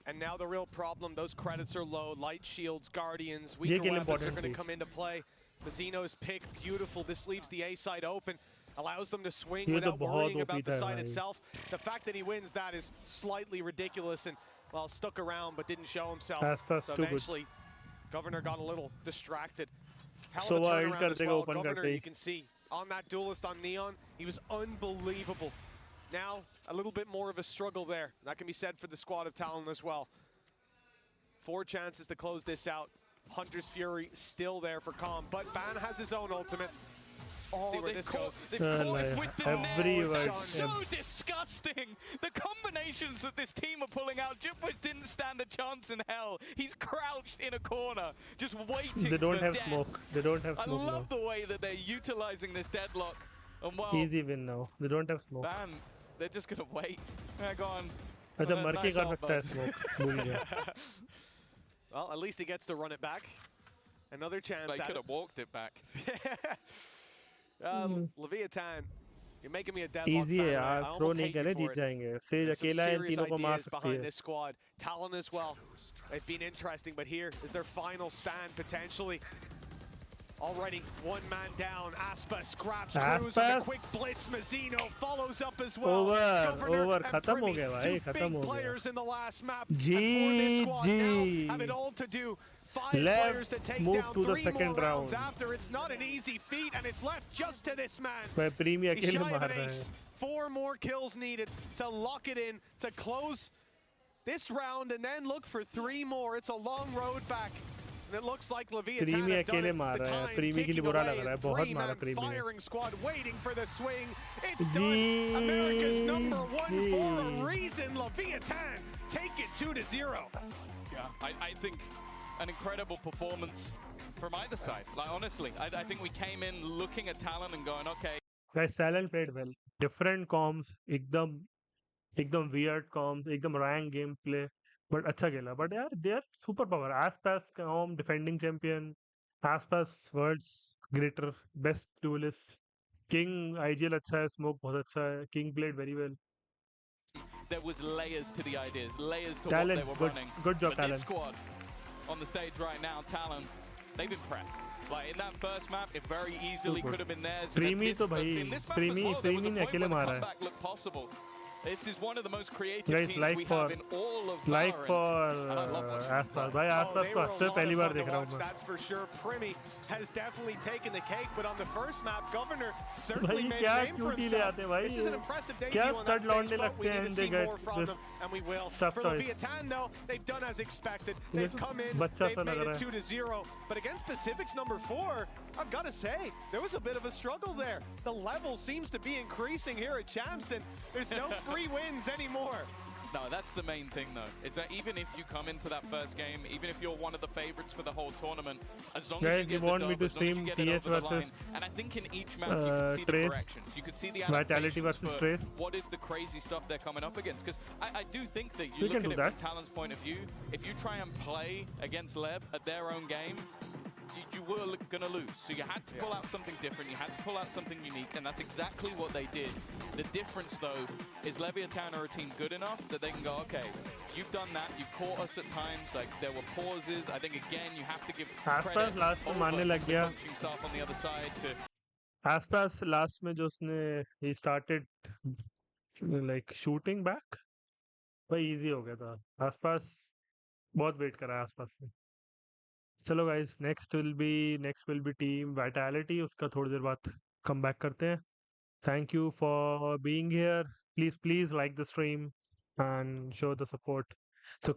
And now the real problem, those credits are low. Light shields, guardians, weaker weapons are going to come into play. Mazzino's pick, beautiful. This leaves the A side open. Allows them to swing without worrying about the site itself. The fact that he wins that is slightly ridiculous, and well, stuck around but didn't show himself. So eventually, Governor got a little distracted. Hell of a turnaround as well. Governor, you can see on that duelist on Neon, he was unbelievable. Now a little bit more of a struggle there. That can be said for the squad of Talon as well. 4 chances to close this out. Hunter's Fury still there for Calm, but Ban has his own ultimate. See where this goes. They've caught it with the nails. That's so disgusting. The combinations that this team are pulling out. Jit Boys didn't stand a chance in hell. He's crouched in a corner, just waiting. They don't for have death. smoke. They don't have smoke. I love the way that they're utilizing this deadlock. And well, easy win now. They don't have smoke. Ban, they're just gonna wait. Go on. अच्छा मर के कर सकता है smoke. भूल गया. Well, at least he gets to run it back. Another chance. They could have walked it back. Leviathan, you're making me a deadlock easy fan. है I यार, थ्रो almost नहीं hate you करे for Jeet it. जाएंगे. Says There's some अकेला इन serious तीनों को मार ideas सकती behind है. this squad. Talon as well. It's been interesting, but here is their final stand potentially. Already one man down. Aspa scraps Cruz with a quick blitz. Mazzino follows up as well. Over खत्म हो गया भाई, खत्म हो गया. Players in the last map. And for this squad now have it all to do. 5 players to take move down to the 3 second more rounds round. after. It's not an easy feat, and it's left just to this man. भाई प्रीमी He's अकेले shy of मार an रहा ace. है. 4 more kills needed to lock it in, to close this round, and then look for 3 more. It's a long road back. And it looks like Leviathan प्रीमी have done अकेले it. मार The रहा है. time प्रीमी के लिए ticking बुरा away, लग रहा है. and बहुत मारा 3-man प्रीमी ने. firing squad waiting for the swing. It's done. America's number 1 for a reason. Leviathan take it 2-0. Yeah, I think an incredible performance from either side. Like honestly, I think we came in looking at Talon and going, okay. Guys, Talon played well. Different comms, एकदम weird comms, एकदम rank gameplay. But अच्छा खेला. But यार, they are super power. Aspas com defending champion. Aspas world's greater best duelist. King IGL अच्छा है. Smoke बहुत अच्छा है. King played very well. There was layers to the ideas, layers to Talon, what they were running. Good job, but Talon. This squad on the stage right now, Talon, they've impressed. Like in that first map, it very easily could have been theirs. Primi And तो this- भाई, in this map Primi- as well, there was a Primi ने point अकेले where the मारा है. comeback looked possible. This is one of the most creative Guys, teams like we for have in all of like Valorant. for And I love watching them Aspas. play. भाई Aspas they को were a आज से lot पहली of bar fun देख to रहा हूँ watch, मैं. that's for sure. Primi has definitely taken the cake, but on the first map, Governor certainly भाई made क्या a name for क्यूटी ले himself. आते हैं भाई. This is an impressive debut क्या on that stud stage, लौंडे but we लगते need हैं to and see they get more from this them, and we will. stuff For toys. Leviathan, though, they've done as expected. They've देखो, come in, बच्चा they've सा made लग it रहा है. 2-0, but against Pacific's number 4, I've got to say, there was a bit of a struggle there. The level seems to be increasing here at Champs, and there's no free wins anymore. No, that's the main thing though. It's that even if you come into that first game, even if you're one of the favorites for the whole tournament, as long as Guys, you get you want the me dub, to as long as stream you get it TH over the line, versus and I think in each map you can see the Trace, corrections. You can see the Vitality adaptations versus for Trace. what is the crazy stuff they're coming up against. Because I do think that you We look can at do it that. from Talon's point of view, if you try and play against LEV at their own game, you were going to lose. So you had to pull out something different, you had to pull out something unique, and that's exactly what they did. The difference, though, is Leviathan are a team good enough that they can go, okay, you've done that, you've caught us at times, like there were pauses. I think, again, you have to give credit last में over मारने to लग the गया. coaching staff on the other side to Aspas last में जो उसने he started like shooting back. भाई easy हो गया था. Aspas बहुत wait करा Aspas ने. चलो guys, next will be team Vitality. उसका थोड़ी देर बाद come back करते हैं. Thank you for being here. Please like the stream and show the support. So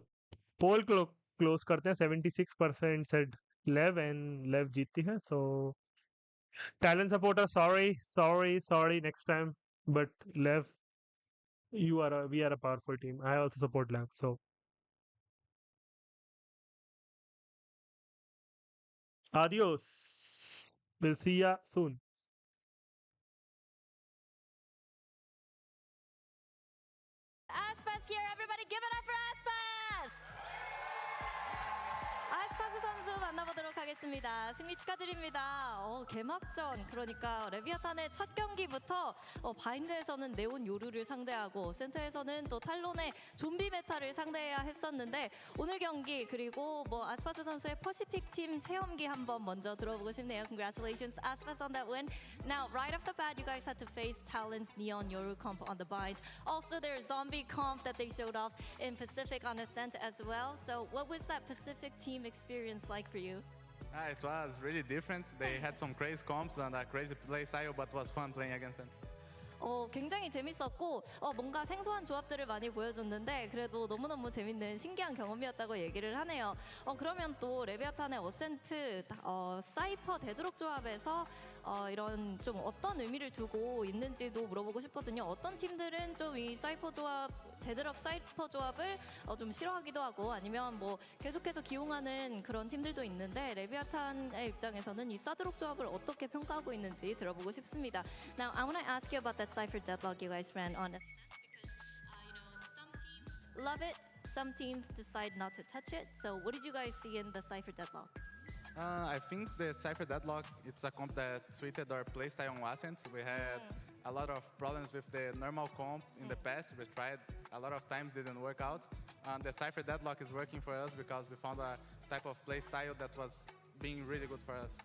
poll close करते हैं. 76% said LEV and LEV जीतती है. So Talent supporter, sorry next time. But LEV, we are a powerful team. I also support LEV. So adios. We'll see ya soon. Aspas here, everybody give it up for Aspas! 아스파스 선수 만나보도록 하겠습니다. 승리 축하드립니다. 개막전, 그러니까 레비아탄의 첫 경기부터 바인드에서는 네온 요루를 상대하고 센터에서는 또 탈론의 좀비 메타를 상대해야 했었는데 오늘 경기 그리고 아스파스 선수의 퍼시픽 팀 체험기 한번 먼저 들어보고 싶네요. Congratulations Aspas on that win. Now right off the bat you guys had to face Talon's Neon Yoru comp on the bind. Also their zombie comp that they showed off in Pacific on Ascent as well. So what was that Pacific team experience like for you? It was really different. They had some crazy comps and a crazy play style, but it was fun playing against them. 굉장히 재밌었고 뭔가 생소한 조합들을 많이 보여줬는데 그래도 너무너무 재밌는 신기한 경험이었다고 얘기를 하네요. 그러면 또 레비아탄의 어센트 사이퍼 데드록 조합에서 이런 좀 어떤 의미를 두고 있는지도 물어보고 싶거든요. 어떤 팀들은 좀 이 사이퍼 조합 데드록 사이퍼 조합을 좀 싫어하기도 하고 아니면 계속해서 기용하는 그런 팀들도 있는데 레비아탄의 입장에서는 이 사드록 조합을 어떻게 평가하고 있는지 들어보고 싶습니다. Now I want to ask you about that Cypher deadlock you guys ran on Ascent because some teams love it, some teams decide not to touch it. So what did you guys see in the Cypher deadlock? I think the Cypher Deadlock, it's a comp that suited our playstyle on Ascent. We had a lot of problems with the normal comp in the past. We tried a lot of times, didn't work out. The Cypher Deadlock is working for us because we found a type of playstyle that was being really good for us.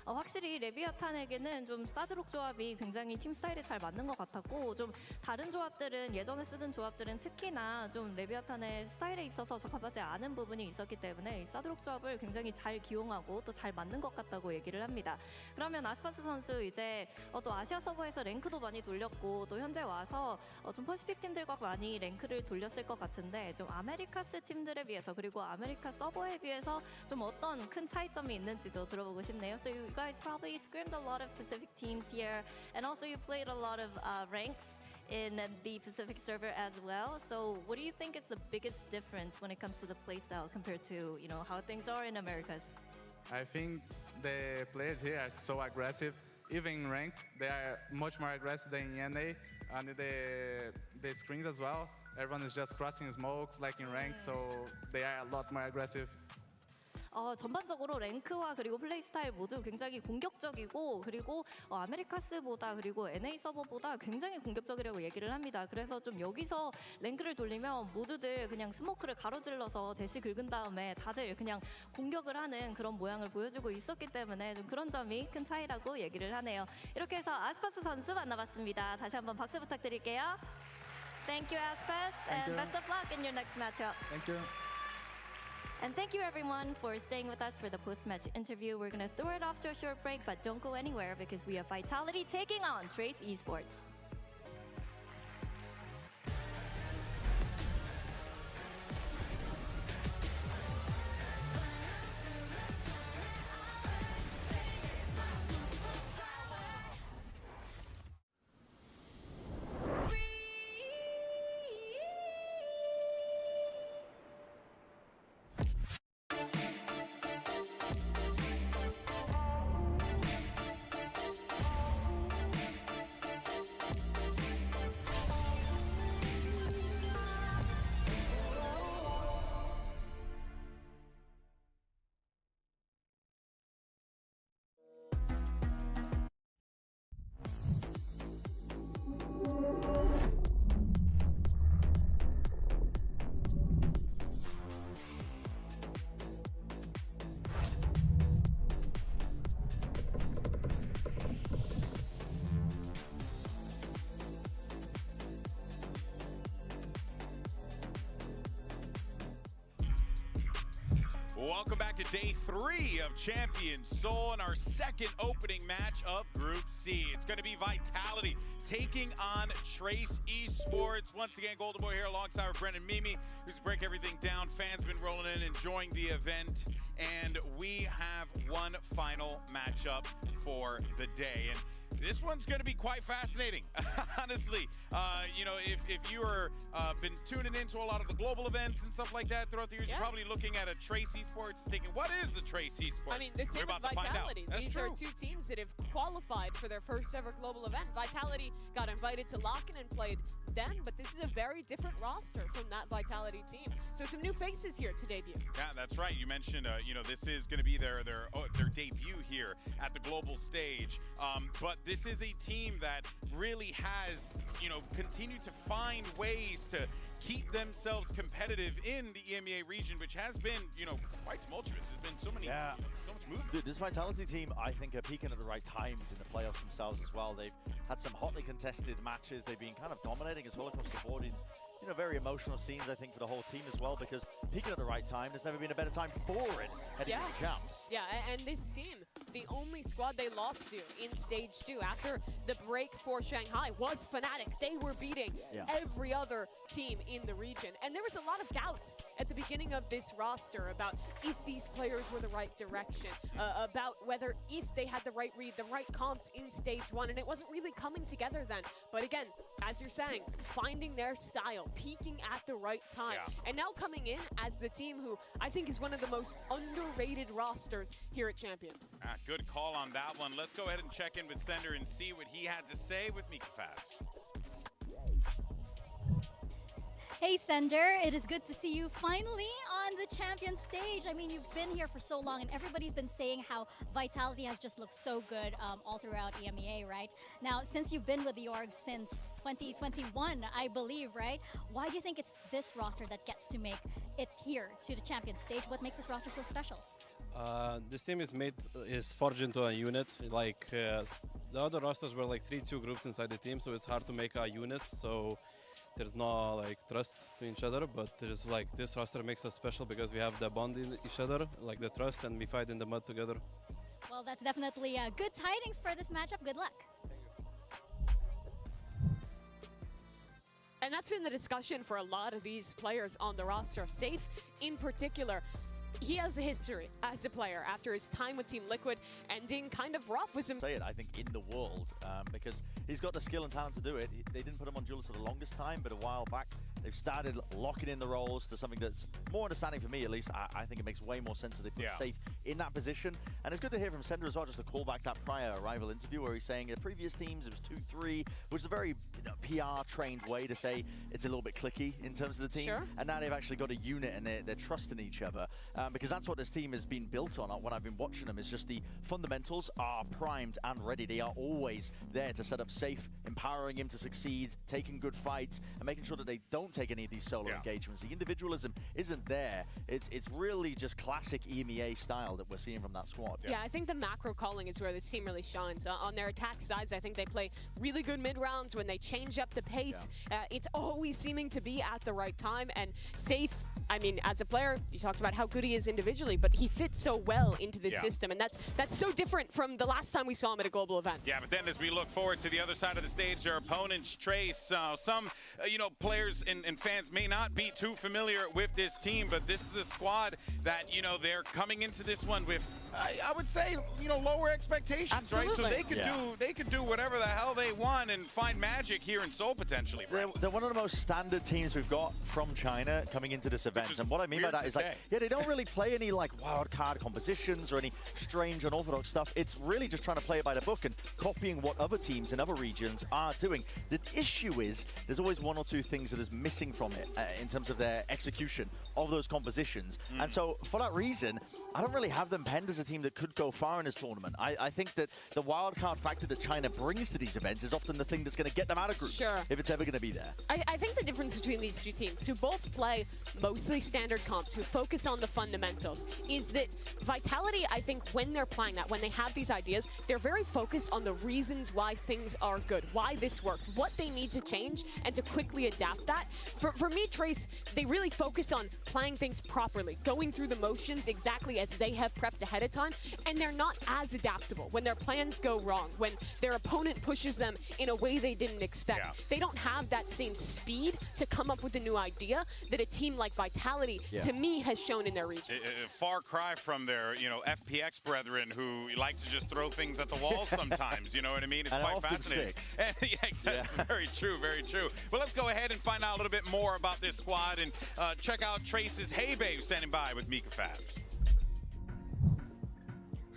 확실히 레비아탄에게는 좀 사드록 조합이 굉장히 팀 스타일에 잘 맞는 것 같았고 좀 다른 조합들은 예전에 쓰던 조합들은 특히나 좀 레비아탄의 스타일에 있어서 적합하지 않은 부분이 있었기 때문에 이 사드록 조합을 굉장히 잘 기용하고 또 잘 맞는 것 같다고 얘기를 합니다. 그러면 아스파스 선수 이제 또 아시아 서버에서 랭크도 많이 돌렸고 또 현재 와서 좀 퍼시픽 팀들과 많이 랭크를 돌렸을 것 같은데 좀 아메리카스 팀들에 비해서 그리고 아메리카 서버에 비해서 좀 어떤 큰 차이점이 있는지도 들어보고 싶네요. So you guys probably scrimmed a lot of Pacific teams here, and also you played a lot of ranks in the Pacific server as well. So what do you think is the biggest difference when it comes to the playstyle compared to how things are in Americas? I think the players here are so aggressive. Even in ranked, they are much more aggressive than in NA, and the screens as well. Everyone is just crossing smokes like in ranked, so they are a lot more aggressive. 전반적으로 랭크와 그리고 플레이 스타일 모두 굉장히 공격적이고 그리고 아메리카스보다 그리고 NA 서버보다 굉장히 공격적이라고 얘기를 합니다. 그래서 좀 여기서 랭크를 돌리면 모두들 그냥 스모크를 가로질러서 대시 긁은 다음에 다들 그냥 공격을 하는 그런 모양을 보여주고 있었기 때문에 좀 그런 점이 큰 차이라고 얘기를 하네요. 이렇게 해서 아스파스 선수 만나봤습니다. 다시 한번 박수 부탁드릴게요. Thank you, Aspas, and best of luck in your next matchup. Thank you. And thank you everyone for staying with us for the post-match interview. We're going to throw it off to a short break, but don't go anywhere because we have Vitality taking on Trace Esports. Welcome back to day 3 of Champions Seoul and our second opening match of Group C. It's going to be Vitality taking on Trace Esports. Once again, Golden Boy here alongside with Brendan Mimi, who's break everything down. Fans been rolling in, enjoying the event, and we have one final matchup for the day. And this one's going to be quite fascinating, honestly. If you are been tuning into a lot of the global events and stuff like that throughout the years, you're probably looking at a Trace Esports thinking, what is the Trace Esports? I mean, the same with Vitality. These are two teams that have qualified for their first ever global event. Vitality got invited to Lock-in and played then, but this is a very different roster from that Vitality team. So some new faces here to debut. Yeah, that's right. You mentioned, this is going to be their debut here at the global stage. But this is a team that really has, continued to find ways to keep themselves competitive in the EMEA region, which has been, quite tumultuous. There's been so much movement. Dude, this Vitality team, I think, are peaking at the right times in the playoffs themselves as well. They've had some hotly contested matches. They've been kind of dominating as well across the board in very emotional scenes, I think, for the whole team as well, because peaking at the right time, there's never been a better time for it heading into champs. Yeah, and this team, the only squad they lost to in Stage 2 after the break for Shanghai was Fnatic. They were beating every other team in the region. And there was a lot of doubts at the beginning of this roster about if these players were the right direction, about whether if they had the right read, the right comps in Stage 1, and it wasn't really coming together then. But again, as you're saying, finding their style, peaking at the right time, and now coming in as the team who I think is one of the most underrated rosters here at Champions. Good call on that one. Let's go ahead and check in with Sender and see what he had to say with Mika Fabs. Hey Sender, it is good to see you finally on the champion stage. I mean, you've been here for so long and everybody's been saying how Vitality has just looked so good all throughout EMEA, right? Now, since you've been with the org since 2021, I believe, right? Why do you think it's this roster that gets to make it here to the champion stage? What makes this roster so special? This team is forged into a unit. Like the other rosters were like 3-2 groups inside the team, so it's hard to make a unit. So there's no like trust to each other. But there's like this roster makes us special because we have the bond in each other, like the trust, and we fight in the mud together. Well, that's definitely good tidings for this matchup. Good luck. And that's been the discussion for a lot of these players on the roster. Safe in particular. He has a history as a player after his time with Team Liquid ending kind of rough with some... Say it, I think, in the world, because he's got the skill and talent to do it. They didn't put him on Jules for the longest time, but a while back, they've started locking in the roles to something that's more understanding for me, at least. I think it makes way more sense that they put Safe in that position. And it's good to hear from Sender as well, just to call back that prior arrival interview where he's saying the previous teams, it was 2-3, which is a very PR-trained way to say it's a little bit cliquey in terms of the team. Sure. And now they've actually got a unit and they're trusting each other. Because that's what this team has been built on when I've been watching them, is just the fundamentals are primed and ready. They are always there to set up Safe, empowering him to succeed, taking good fights, and making sure that they don't take any of these solo engagements. The individualism isn't there. It's really just classic EMEA style that we're seeing from that squad. Yeah, I think the macro calling is where this team really shines. On their attack sides, I think they play really good mid-rounds when they change up the pace. It's always seeming to be at the right time, and Safe, I mean, as a player, you talked about how good he is individually, but he fits so well into this system, and that's so different from the last time we saw him at a global event. Yeah, but then as we look forward to the other side of the stage, their opponents, Trace, some, players and fans may not be too familiar with this team, but this is a squad that, they're coming into this one with, I would say, lower expectations, Absolutely. right? So they could do whatever the hell they want and find magic here in Seoul potentially. They're one of the most standard teams we've got from China coming into this event, and what I mean by that is like, they don't really play any like wild card compositions or any strange unorthodox stuff. It's really just trying to play it by the book and copying what other teams in other regions are doing. The issue is there's always one or two things that is missing from it in terms of their execution of those compositions. And so for that reason, I don't really have them penned as a team that could go far in this tournament. I think that the wild card factor that China brings to these events is often the thing that's going to get them out of groups, if it's ever going to be there. I think the difference between these two teams, who both play mostly standard comps, who focus on the fundamentals, is that Vitality, I think, when they're playing that, when they have these ideas, they're very focused on the reasons why things are good, why this works, what they need to change, and to quickly adapt that. For me, Trace, they really focus on playing things properly, going through the motions exactly as they have prepped ahead of time, and they're not as adaptable when their plans go wrong, when their opponent pushes them in a way they didn't expect. They don't have that same speed to come up with a new idea that a team like Vitality, to me, has shown in their region. A far cry from their, FPX brethren who like to just throw things at the wall sometimes, you know what I mean? It's and quite often fascinating. Sticks. That's very true, very true. Well, let's go ahead and find out a little bit more about this squad and check out Trace's Hey Babe standing by with Mika Fabs.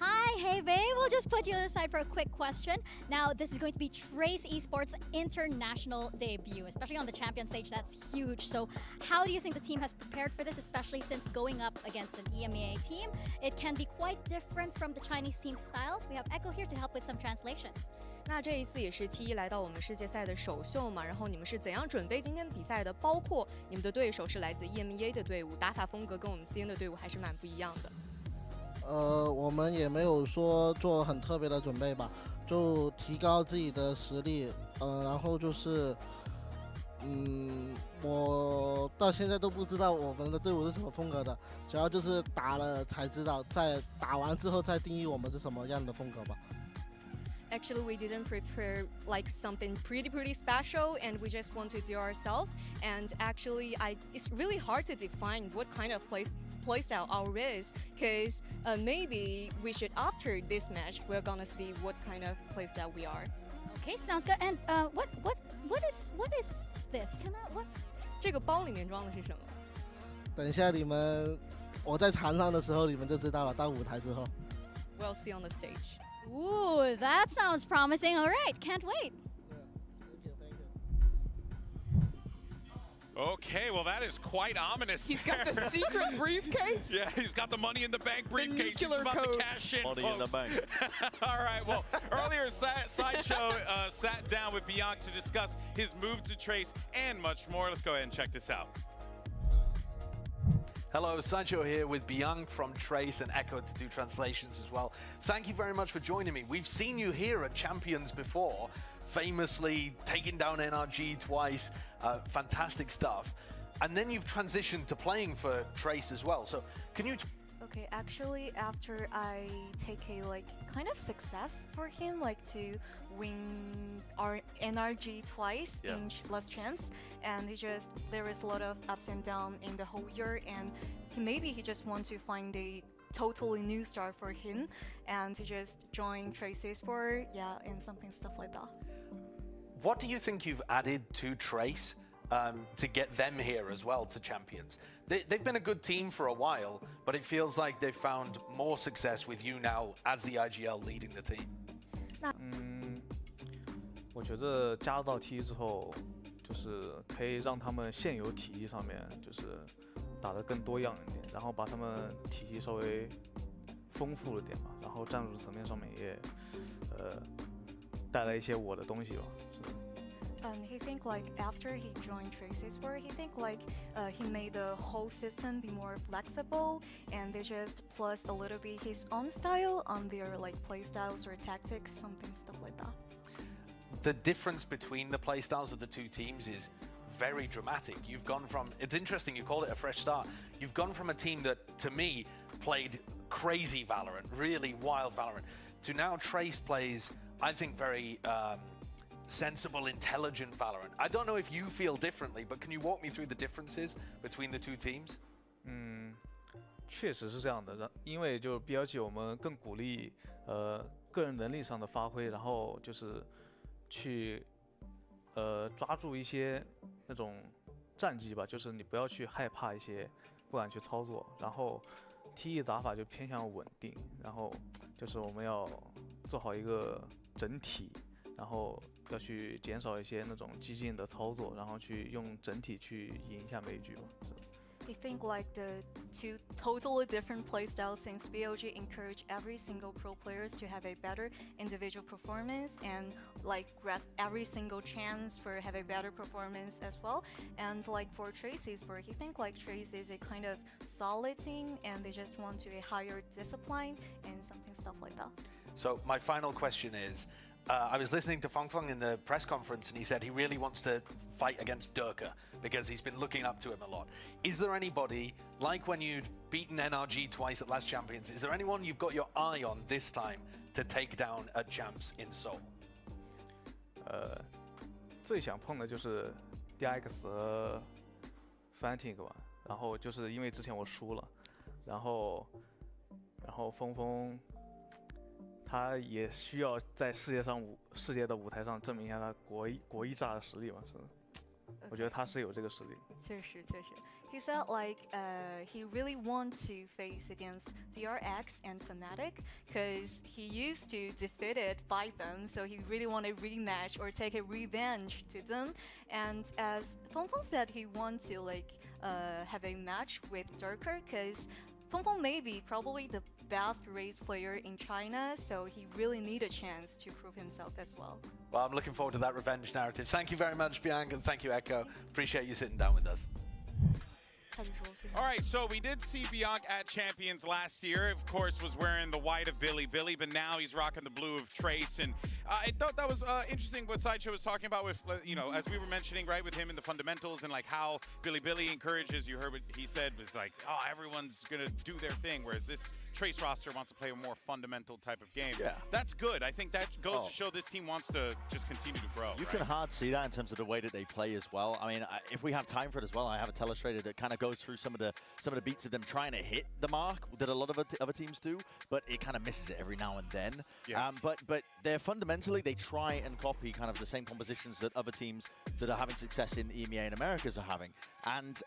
Hi, hey babe. We'll just put you aside for a quick question. Now, this is going to be Trace Esports' international debut, especially on the champion stage. That's huge. So how do you think the team has prepared for this, especially since going up against an EMEA team? It can be quite different from the Chinese team's styles. We have Echo here to help with some translation. 那这一次也是 T1来到我们世界赛的首秀嘛，然后你们是怎样准备今天比赛的？包括你们的对手是来自 EMEA 的队伍，打法风格跟我们 CN 的队伍还是蛮不一样的。我们也没有说做很特别的准备吧，就提高自己的实力。然后就是，我到现在都不知道我们的队伍是什么风格的，主要就是打了才知道，在打完之后再定义我们是什么样的风格吧。Actually, we didn't prepare like something pretty special, and we just want to do ourselves. And actually, it's really hard to define what kind of playstyle our is, because maybe we should, after this match, we're gonna see what kind of playstyle we are. Okay, sounds good. And what is this? Can I what? 这个包里面装的是什么？等一下我在场上的时候你们就知道了，到舞台之后。We'll see on the stage. Ooh, that sounds promising. All right, can't wait. Okay, well that is quite ominous. He's got the secret briefcase. Yeah, he's got the money in the bank briefcase. He's about to cash in, money folks. in the bank. All right, well, earlier Sideshow sat down with Bianc to discuss his move to Trace and much more. Let's go ahead and check this out. Hello, Sideshow here with Bianc from Trace and Echo to do translations as well. Thank you very much for joining me. We've seen you here at Champions before, famously taking down NRG twice, fantastic stuff. And then you've transitioned to playing for Trace as well. So can you... Okay, actually, after I take a kind of success for him, to win our NRG twice in last champs, and there is a lot of ups and downs in the whole year, and maybe he just wants to find a totally new start for him, and he just joined Trace Esport, and stuff like that. What do you think you've added to Trace to get them here as well to Champions? They've been a good team for a while, but it feels like they've found more success with you now as the IGL leading the team. 我觉得加入到体系之后，就是可以让他们现有体系上面就是打得更多样一点，然后把他们体系稍微丰富了点嘛，然后战术层面上面也带来一些我的东西吧。 He think after he joined Trace Esport, he think he made the whole system be more flexible, and they just plus a little bit his own style on their play styles or tactics, stuff like that. The difference between the play styles of the two teams is very dramatic. You've gone from, it's interesting, you called it a fresh start. You've gone from a team that, to me, played crazy Valorant, really wild Valorant, to now Trace plays, I think, very sensible, intelligent Valorant. I don't know if you feel differently, but can you walk me through the differences between the two teams? 确实是这样的，因为就 BLG 我们更鼓励个人能力上的发挥，然后就是去抓住一些那种战绩吧，就是你不要去害怕一些，不敢去操作，然后 TE 打法就偏向稳定，然后就是我们要做好一个整体，然后 要去减少一些那种激进的操作，然后去用整体去赢一下每一局嘛。I think the two totally different playstyles since BLG encourage every single pro players to have a better individual performance and grasp every single chance for have a better performance as well. And for Trace Esport, he think Trace is a kind of solid team and they just want to a higher discipline and stuff like that. So my final question is, I was listening to Feng Feng in the press conference and he said he really wants to fight against Durka because he's been looking up to him a lot. Is there anybody, like when you'd beaten NRG twice at last Champions, is there anyone you've got your eye on this time to take down at Champs in Seoul? 最想碰的就是 DX 和 Fnatic 吧，然后就是因为之前我输了，然后峰峰 他也需要在世界的舞台上证明一下他国一炸的实力嘛，是，我觉得他是有这个实力。确实。He said he really want to face against DRX and Fnatic because he used to defeated by them, so he really want a rematch or take a revenge to them. And as Feng Feng said, he want to have a match with Durka because Feng Feng may be probably the best race player in China, so he really need a chance to prove himself as well. Well, I'm looking forward to that revenge narrative. Thank you very much, Bianc, and thank you, Echo. Appreciate you sitting down with us. All right, so we did see Bianc at Champions last year. Of course, was wearing the white of Billy, but now he's rocking the blue of Trace. And I thought that was interesting what Sideshow was talking about with, as we were mentioning, right, with him in the fundamentals and how Billy encourages, you heard what he said, was everyone's going to do their thing, whereas this Trace roster wants to play a more fundamental type of game. Yeah. That's good. I think that goes to show this team wants to just continue to grow. You can hard see that in terms of the way that they play as well. I mean, if we have time for it as well, I have a telestrator that kind of goes through some of the beats of them trying to hit the mark that a lot of other teams do, but it kind of misses it every now and then. Yeah. But their fundamentals fundamentally, they try and copy kind of the same compositions that other teams that are having success in EMEA and Americas are having. And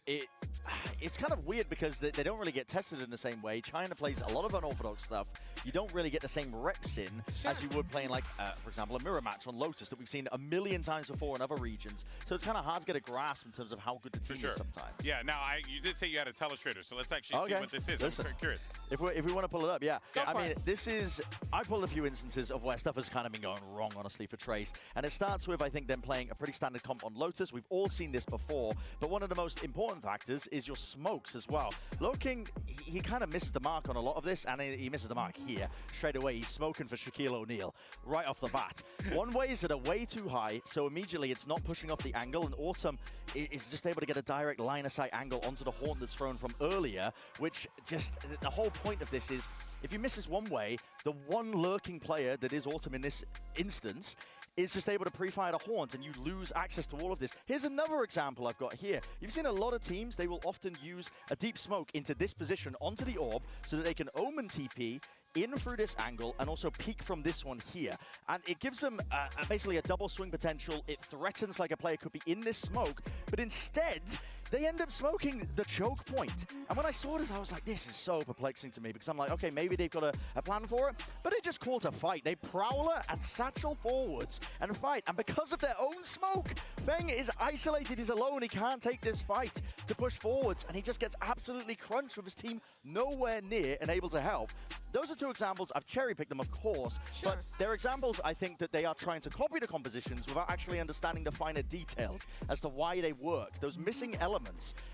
it's kind of weird because they don't really get tested in the same way. China plays a lot of unorthodox stuff. You don't really get the same reps in as you would playing, like, for example, a mirror match on Lotus that we've seen a million times before in other regions. So it's kind of hard to get a grasp in terms of how good the team is sometimes. Yeah, now you did say you had a teletrader, so let's actually see what this is. Listen, I'm curious. If we want to pull it up, yeah. Go I for mean, it. this is, I pulled a few instances of where stuff has kind of been going wrong, honestly, for Trace. And it starts with, I think, them playing a pretty standard comp on Lotus. We've all seen this before, but one of the most important factors is your smokes as well. Loking, he kind of misses the mark on a lot of this, and he misses the mark here. Straight away, he's smoking for Shaquille O'Neal right off the bat. One way is that are way too high, so immediately it's not pushing off the angle, and Autumn is just able to get a direct line-of-sight angle onto the horn that's thrown from earlier, which just, the whole point of this is, if you miss this one way, the one lurking player that is Autumn in this instance is just able to pre-fire the horns, and you lose access to all of this. Here's another example I've got here. You've seen a lot of teams, they will often use a deep smoke into this position onto the orb so that they can Omen TP in through this angle and also peek from this one here. And it gives them basically a double swing potential. It threatens like a player could be in this smoke, but instead, they end up smoking the choke point. And when I saw this, I was like, this is so perplexing to me, because I'm like, okay, maybe they've got a plan for it, but they just call to fight. They Prowler and Satchel forwards and fight. And because of their own smoke, Feng is isolated, he's alone, he can't take this fight to push forwards, and he just gets absolutely crunched with his team nowhere near and able to help. Those are two examples. I've cherry-picked them, of course, but they're examples, I think, that they are trying to copy the compositions without actually understanding the finer details as to why they work. Those missing elements.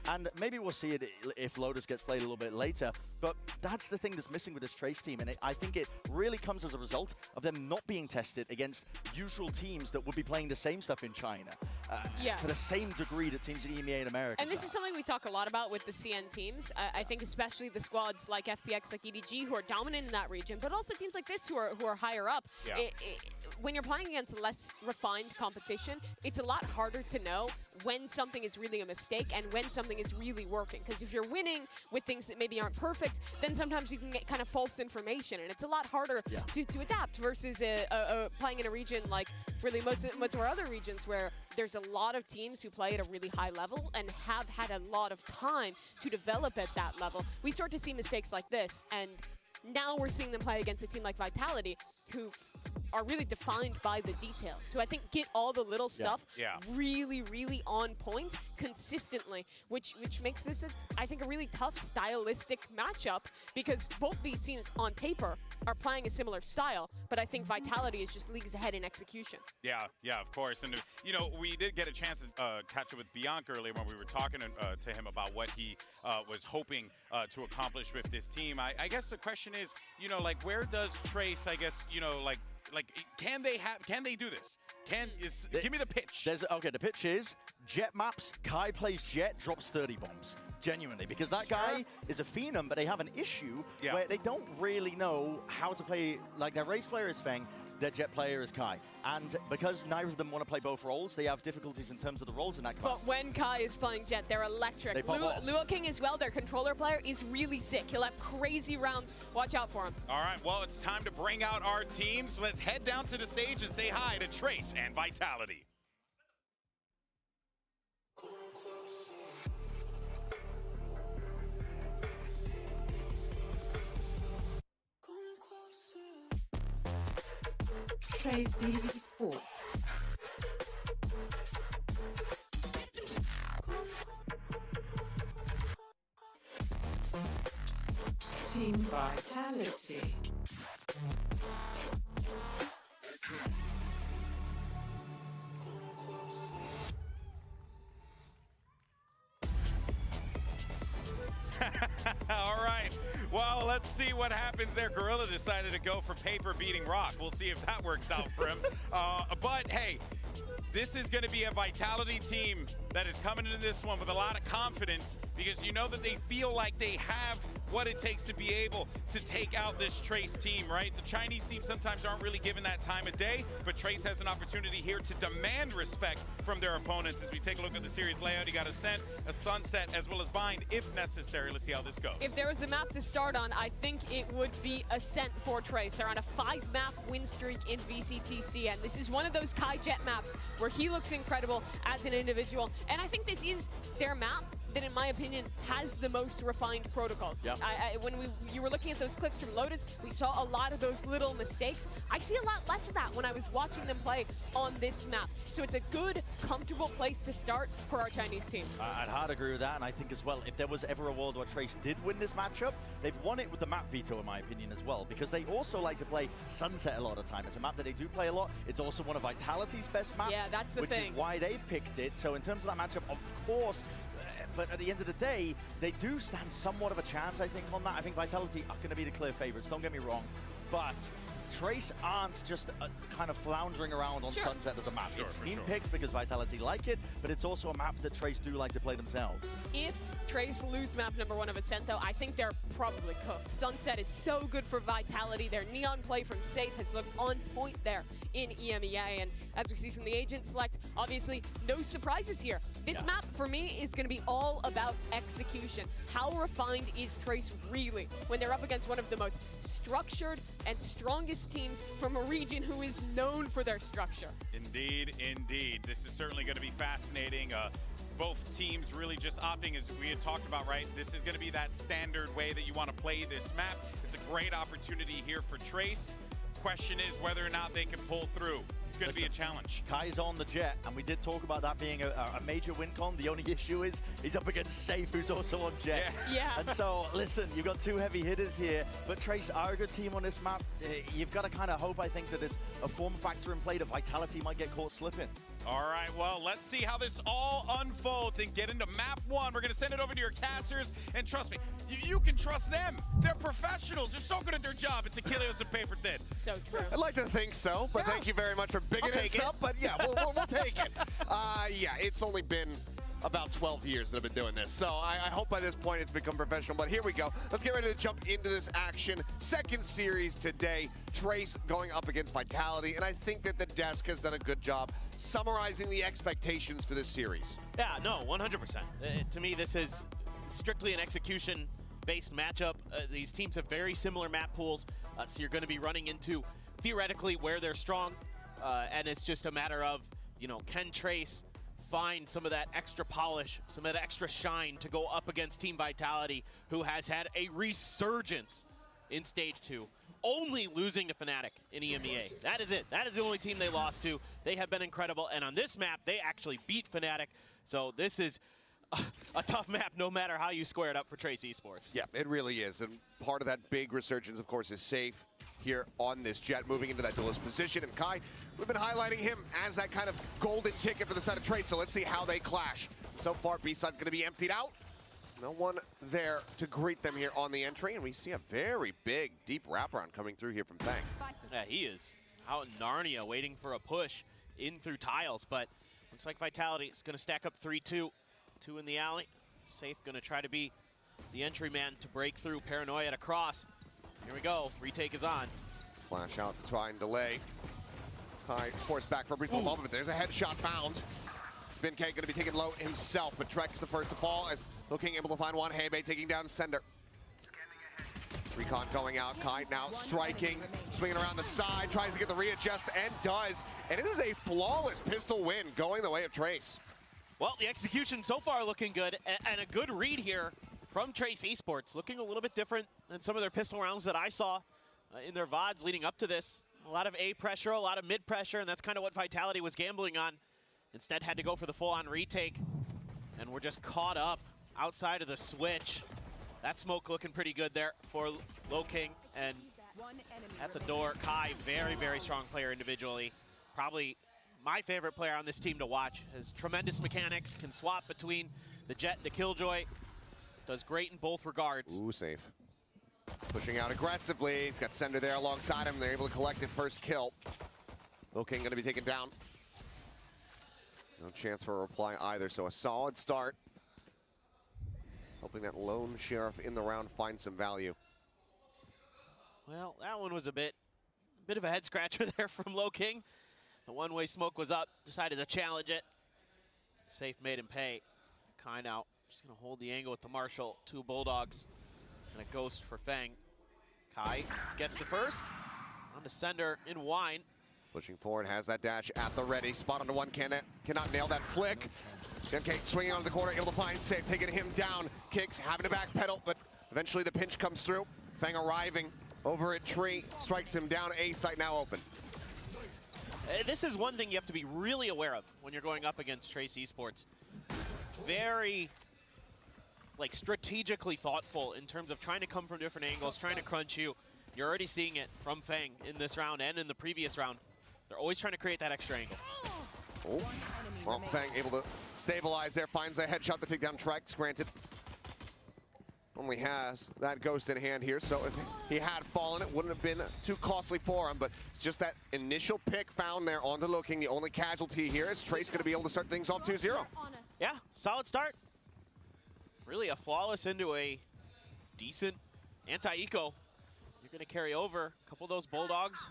And maybe we'll see it if Lotus gets played a little bit later, but that's the thing that's missing with this Trace team, and I think it really comes as a result of them not being tested against usual teams that would be playing the same stuff in China to the same degree that teams in EMEA and America. And this is something we talk a lot about with the CN teams. I think especially the squads like FPX, like EDG, who are dominant in that region, but also teams like this who are higher up. Yeah. When you're playing against less refined competition, it's a lot harder to know when something is really a mistake and when something is really working. Because if you're winning with things that maybe aren't perfect, then sometimes you can get kind of false information, and it's a lot harder to adapt versus playing in a region like really most of our other regions where there's a lot of teams who play at a really high level and have had a lot of time to develop at that level. We start to see mistakes like this, and now we're seeing them play against a team like Vitality, who are really defined by the details, who I think get all the little stuff really, really on point consistently, which makes this, I think, a really tough stylistic matchup, because both these teams on paper are playing a similar style, but I think Vitality is just leagues ahead in execution. Yeah, of course. And, you know, we did get a chance to catch up with Bianca earlier when we were talking to him about what he was hoping to accomplish with this team. I guess the question is, you know, like, where does Trace, I guess, you know, like can they do this? Give me the pitch. Okay, the pitch is Jet maps, Kai plays Jet, drops 30 bombs. Genuinely, because that guy is a phenom, but they have an issue where they don't really know how to play. Like, their race player is Feng, their Jet player is Kai. And because neither of them want to play both roles, they have difficulties in terms of the roles in that class. But when Kai is playing Jet, they're electric. Lua King as well, their controller player, is really sick. He'll have crazy rounds. Watch out for him. All right, well, it's time to bring out our team. So let's head down to the stage and say hi to Trace and Vitality. Trace Sports. Team Vitality. All right. Well, let's see what happens there. Gorilla decided to go for paper beating rock. We'll see if that works out for him. But hey, This is going to be a Vitality team that is coming into this one with a lot of confidence, because you know that they feel like they have what it takes to be able to take out this Trace team, right? The Chinese teams sometimes aren't really given that time of day, but Trace has an opportunity here to demand respect from their opponents. As we take a look at the series layout, you got Ascent, a Sunset, as well as Bind if necessary. Let's see how this goes. If there was a map to start on, I think it would be Ascent for Trace. They're on a 5-map win streak in VCT, and this is one of those Kai Jet maps where he looks incredible as an individual. And I think this is their map that, in my opinion, has the most refined protocols. Yep. When you were looking at those clips from Lotus, we saw a lot of those little mistakes. I see a lot less of that when I was watching them play on this map. So it's a good, comfortable place to start for our Chinese team. I'd hard agree with that, and I think as well, if there was ever a world where Trace did win this matchup, they've won it with the map veto, in my opinion, as well, because they also like to play Sunset a lot of time. It's a map that they do play a lot. It's also one of Vitality's best maps, yeah, that's the which thing. is why they've picked it. So in terms of that matchup, of course, but at the end of the day, they do stand somewhat of a chance, I think, on that. I think Vitality are going to be the clear favorites, don't get me wrong, but Trace aren't just kind of floundering around on Sunset as a map. It's been picked because Vitality like it, but it's also a map that Trace do like to play themselves. If Trace lose map #1 of Ascent, though, I think they're probably cooked. Sunset is so good for Vitality. Their neon play from Safe has looked on point there in EMEA, and as we see from the agent select, obviously no surprises here. This map, for me, is going to be all about execution. How refined is Trace really when they're up against one of the most structured and strongest teams from a region who is known for their structure? Indeed, indeed. This is certainly going to be fascinating. Both teams really just opting, as we had talked about, right? This is going to be that standard way that you want to play this map. It's a great opportunity here for Trace. Question is whether or not they can pull through. It's going to be a challenge. Kai's on the Jet, and we did talk about that being a major win con. The only issue is he's up against Safe, who's also on Jet. Yeah. And so, listen, you've got two heavy hitters here, but Trace are a good team on this map. You've got to kind of hope, I think, that there's a form factor in play that Vitality might get caught slipping. All right, well, let's see how this all unfolds and get into map 1. We're going to send it over to your casters, and trust me, you can trust them. They're professionals. They're so good at their job. It's Achilles and paper thin. So true. I'd like to think so, but thank you very much for bigging us up. But yeah, we'll take it. Yeah, it's only been about 12 years that I've been doing this. So I hope by this point it's become professional, but here we go. Let's get ready to jump into this action. Second series today, Trace going up against Vitality, and I think that the desk has done a good job summarizing the expectations for this series. Yeah, no, 100%. To me, this is strictly an execution-based matchup. These teams have very similar map pools, so you're going to be running into, theoretically, where they're strong, and it's just a matter of, you know, can Trace find some of that extra polish, some of that extra shine to go up against Team Vitality, who has had a resurgence in Stage 2, only losing to Fnatic in EMEA. That is it. That is the only team they lost to. They have been incredible, and on this map, they actually beat Fnatic. So this is a tough map no matter how you square it up for Trace Esports. Yeah, it really is, and part of that big resurgence, of course, is Safe here on this Jet, moving into that duelist position. And Kai, we've been highlighting him as that kind of golden ticket for the side of Trace, so let's see how they clash. So far, B-side going to be emptied out. No one there to greet them here on the entry, and we see a very big, deep wraparound coming through here from Fang. Yeah, he is out in Narnia waiting for a push in through tiles, but looks like Vitality is going to stack up 3-2. 2 in the alley. Safe going to try to be the entry man to break through. Paranoia at a cross. Here we go. Retake is on. Flash out to try and delay. Kai forced back for a brief moment, but there's a headshot found. Bin K going to be taken low himself, but Trex the first to fall as Looking able to find one. Hebe taking down Sender. Recon going out. Kai now striking, swinging around the side, tries to get the readjust, and does. And it is a flawless pistol win going the way of Trace. Well, the execution so far looking good, and a good read here from Trace Esports. Looking a little bit different than some of their pistol rounds that I saw in their VODs leading up to this. A lot of A pressure, a lot of mid pressure, and that's kind of what Vitality was gambling on. Instead had to go for the full-on retake, and we're just caught up outside of the switch. That smoke looking pretty good there for Low King, and at the door, Kai, very, very strong player individually. Probably my favorite player on this team to watch. Has tremendous mechanics, can swap between the Jet and the Killjoy. Does great in both regards. Ooh, safe. Pushing out aggressively. He's got Sender there alongside him. They're able to collect the first kill. Low King going to be taken down. No chance for a reply either, so a solid start. Hoping that lone sheriff in the round finds some value. Well, that one was a bit of a head scratcher there from Low King. The one-way smoke was up, decided to challenge it. Safe made him pay. Kai now just gonna hold the angle with the Marshall, 2 Bulldogs, and a Ghost for Feng. Kai gets the first, on to Sender in Wine. Pushing forward, has that dash at the ready. Spot on to one, cannot nail that flick. MK swinging onto the corner, able to find Safe, taking him down. Kicks, having to backpedal, but eventually the pinch comes through. Feng arriving over at Tree, strikes him down. A site now open. This is one thing you have to be really aware of when you're going up against Trace Esports. Very, like, strategically thoughtful in terms of trying to come from different angles, trying to crunch you. You're already seeing it from Feng in this round and in the previous round. They're always trying to create that extra angle. Oh, well, Feng able to stabilize there, finds a headshot to take down Trex, granted. Only has that Ghost in hand here, so if he had fallen, it wouldn't have been too costly for him, but just that initial pick found there onto Low King, the only casualty here is Trace going to be able to start things off 2-0. Yeah, solid start. Really a flawless into a decent anti-eco. You're going to carry over a couple of those Bulldogs.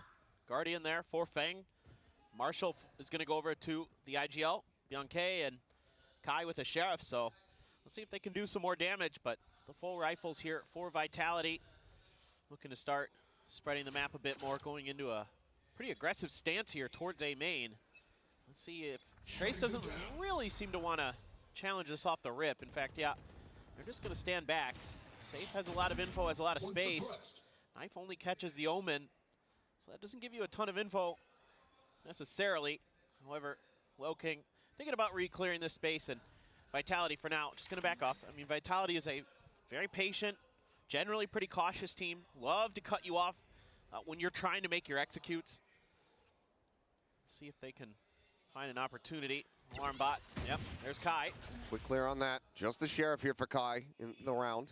Guardian there for Feng. Marshall is going to go over to the IGL. Bianche and Kai with a Sheriff, so let's see if they can do some more damage, but the full rifles here for Vitality. Looking to start spreading the map a bit more, going into a pretty aggressive stance here towards A main. Let's see if Trace doesn't really seem to want to challenge this off the rip. In fact, yeah, they're just going to stand back. Safe has a lot of info, has a lot of space. Knife only catches the Omen, so that doesn't give you a ton of info necessarily. However, Low King thinking about re-clearing this space, and Vitality for now just going to back off. I mean, Vitality is a very patient, generally pretty cautious team. Love to cut you off when you're trying to make your executes. Let's see if they can find an opportunity. Alarm bot. Yep, there's Kai. Quick clear on that. Just the Sheriff here for Kai in the round.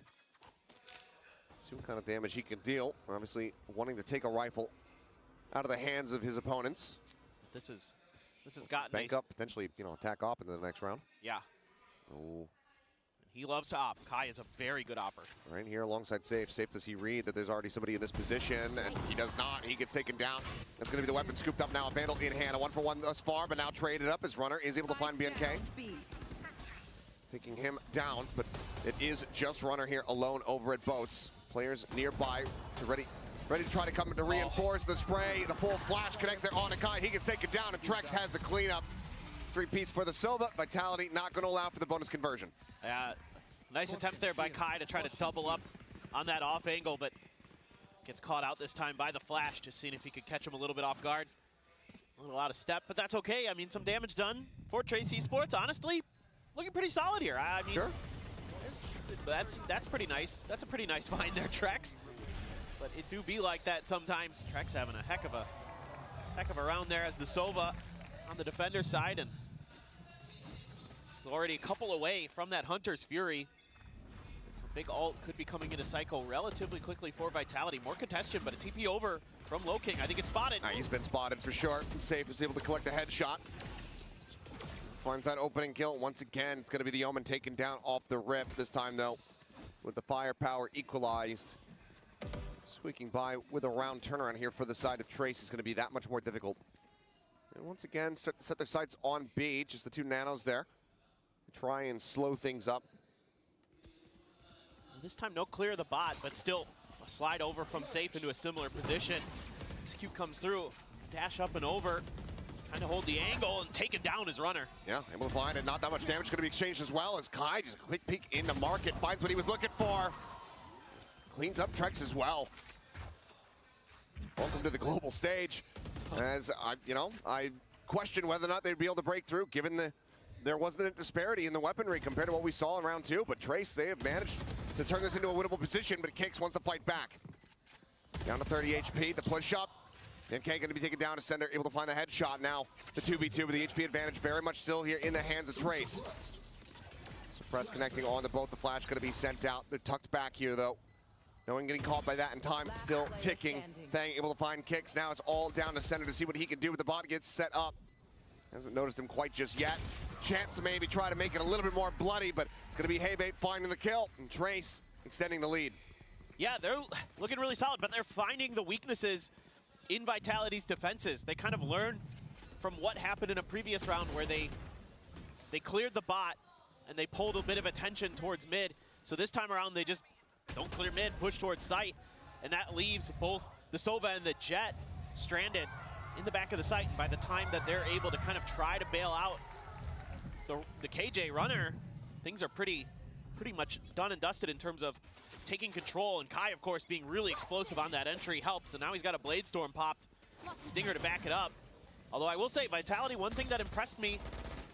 See what kind of damage he can deal. Obviously wanting to take a rifle out of the hands of his opponents. This has gotten bank up, potentially, you know, attack op into the next round. Yeah. Oh. He loves to op. Kai is a very good opper. Right here alongside Safe. Safe, does he read that there's already somebody in this position? And he does not. He gets taken down. That's going to be the weapon scooped up now. A Vandal in hand. A 1-for-1 thus far, but now traded up. His runner is able to find BNK. Taking him down, but it is just runner here alone over at Boats. Players nearby ready to try to come to reinforce the spray. The full flash connects there on to Kai. He gets taken down, and Trex has the cleanup. 3-piece for the Sova. Vitality not going to allow for the bonus conversion. Nice attempt there by Kai to try to double up on that off angle, but gets caught out this time by the flash, just seeing if he could catch him a little bit off guard. A little out of step, but that's okay. I mean, some damage done for Trace Esports. Honestly, looking pretty solid here. I mean, sure. That's pretty nice. That's a pretty nice find there, Trex. But it do be like that sometimes. Trex having a heck of a round there as the Sova on the defender side, and already a couple away from that Hunter's Fury. So big ult could be coming into Psycho relatively quickly for Vitality. More congestion, but a TP over from Low King. I think it's spotted. He's been spotted for sure. Safe is able to collect the headshot. Finds that opening kill. Once again, it's going to be the Omen taken down off the rip. This time, though, with the firepower equalized. Squeaking by with a round turnaround here for the side of Trace is going to be that much more difficult. And once again, start to set their sights on B. Just the 2 nanos there. Try and slow things up. This time, no clear of the bot, but still a slide over from Safe into a similar position. Execute comes through, dash up and over. Trying to hold the angle and taking down his runner. Yeah, able to find it. Not that much damage going to be exchanged as well as Kai just a quick peek in the market, finds what he was looking for. Cleans up Trex as well. Welcome to the global stage. As I question whether or not they'd be able to break through, given there wasn't a disparity in the weaponry compared to what we saw in round 2. But Trace, they have managed to turn this into a winnable position, but Kicks wants to fight back. Down to 30 HP, the push up. MK going to be taken down to Sender, able to find the headshot now. The 2v2 with the HP advantage very much still here in the hands of Trace. Suppress connecting on the boat. The flash going to be sent out. They're tucked back here, though. No one getting caught by that in time. Still ticking. Feng able to find Kicks. Now it's all down to Sender to see what he can do with the bot gets set up. Hasn't noticed him quite just yet. chance to maybe try to make it a little bit more bloody, but it's going to be Heybei finding the kill, and Trace extending the lead. Yeah, they're looking really solid, but they're finding the weaknesses in Vitality's defenses. They kind of learned from what happened in a previous round where they cleared the bot and they pulled a bit of attention towards mid. So this time around, they just don't clear mid, push towards site, and that leaves both the Sova and the Jet stranded in the back of the site. And by the time that they're able to kind of try to bail out the KJ runner, things are pretty much done and dusted in terms of taking control. And Kai, of course, being really explosive on that entry helps. And now he's got a Blade Storm popped, Stinger to back it up. Although I will say, Vitality, one thing that impressed me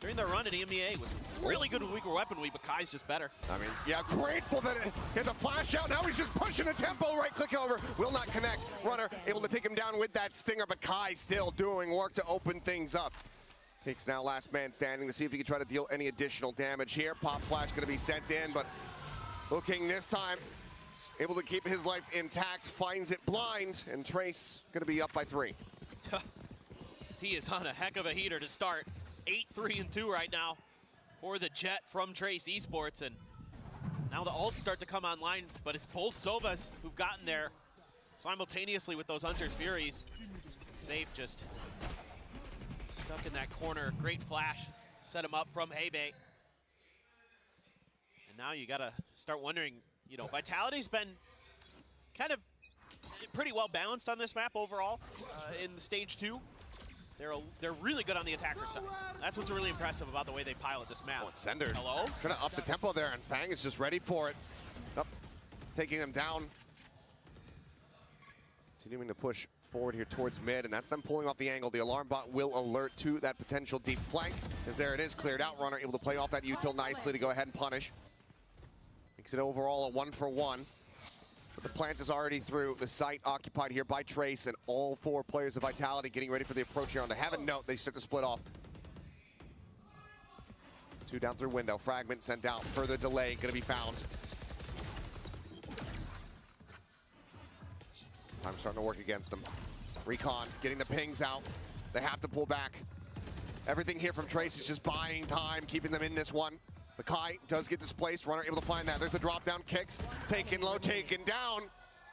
during their run at EMEA was really good with weaker weapon weave, but Kai's just better. I mean, yeah, grateful that he has a flash out. Now he's just pushing the tempo, right click over. Will not connect. Runner able to take him down with that Stinger, but Kai still doing work to open things up. Takes now last man standing to see if he can try to deal any additional damage here. Pop flash going to be sent in, but looking this time, able to keep his life intact, finds it blind, and Trace going to be up by 3. He is on a heck of a heater to start. 8-3-2 right now for the Jet from Trace Esports, and now the ults start to come online, but it's both Sovas who've gotten there simultaneously with those Hunter's Furies. Safe just stuck in that corner. Great flash, set him up from Heybei. And now you gotta start wondering, you know, Vitality's been kind of pretty well balanced on this map overall in the stage 2. They're really good on the attacker side. That's what's really impressive about the way they pilot this map. Oh, it's Sender. Hello? Trying to up the tempo there, and Fang is just ready for it. Up, taking him down. Continuing to push forward here towards mid, and that's them pulling off the angle. The alarm bot will alert to that potential deep flank, as there it is, cleared out. Runner able to play off that util nicely to go ahead and punish. Makes it overall a 1-for-1. But the plant is already through. The site occupied here by Trace, and all 4 players of Vitality getting ready for the approach here on the Heaven note. They start to split off. 2 down through window. Fragment sent out. Further delay going to be found. Time starting to work against them. Recon getting the pings out. They have to pull back. Everything here from Trace is just buying time, keeping them in this one. But Kai does get displaced. Runner able to find that. There's the drop down kicks. Taken low, taken down.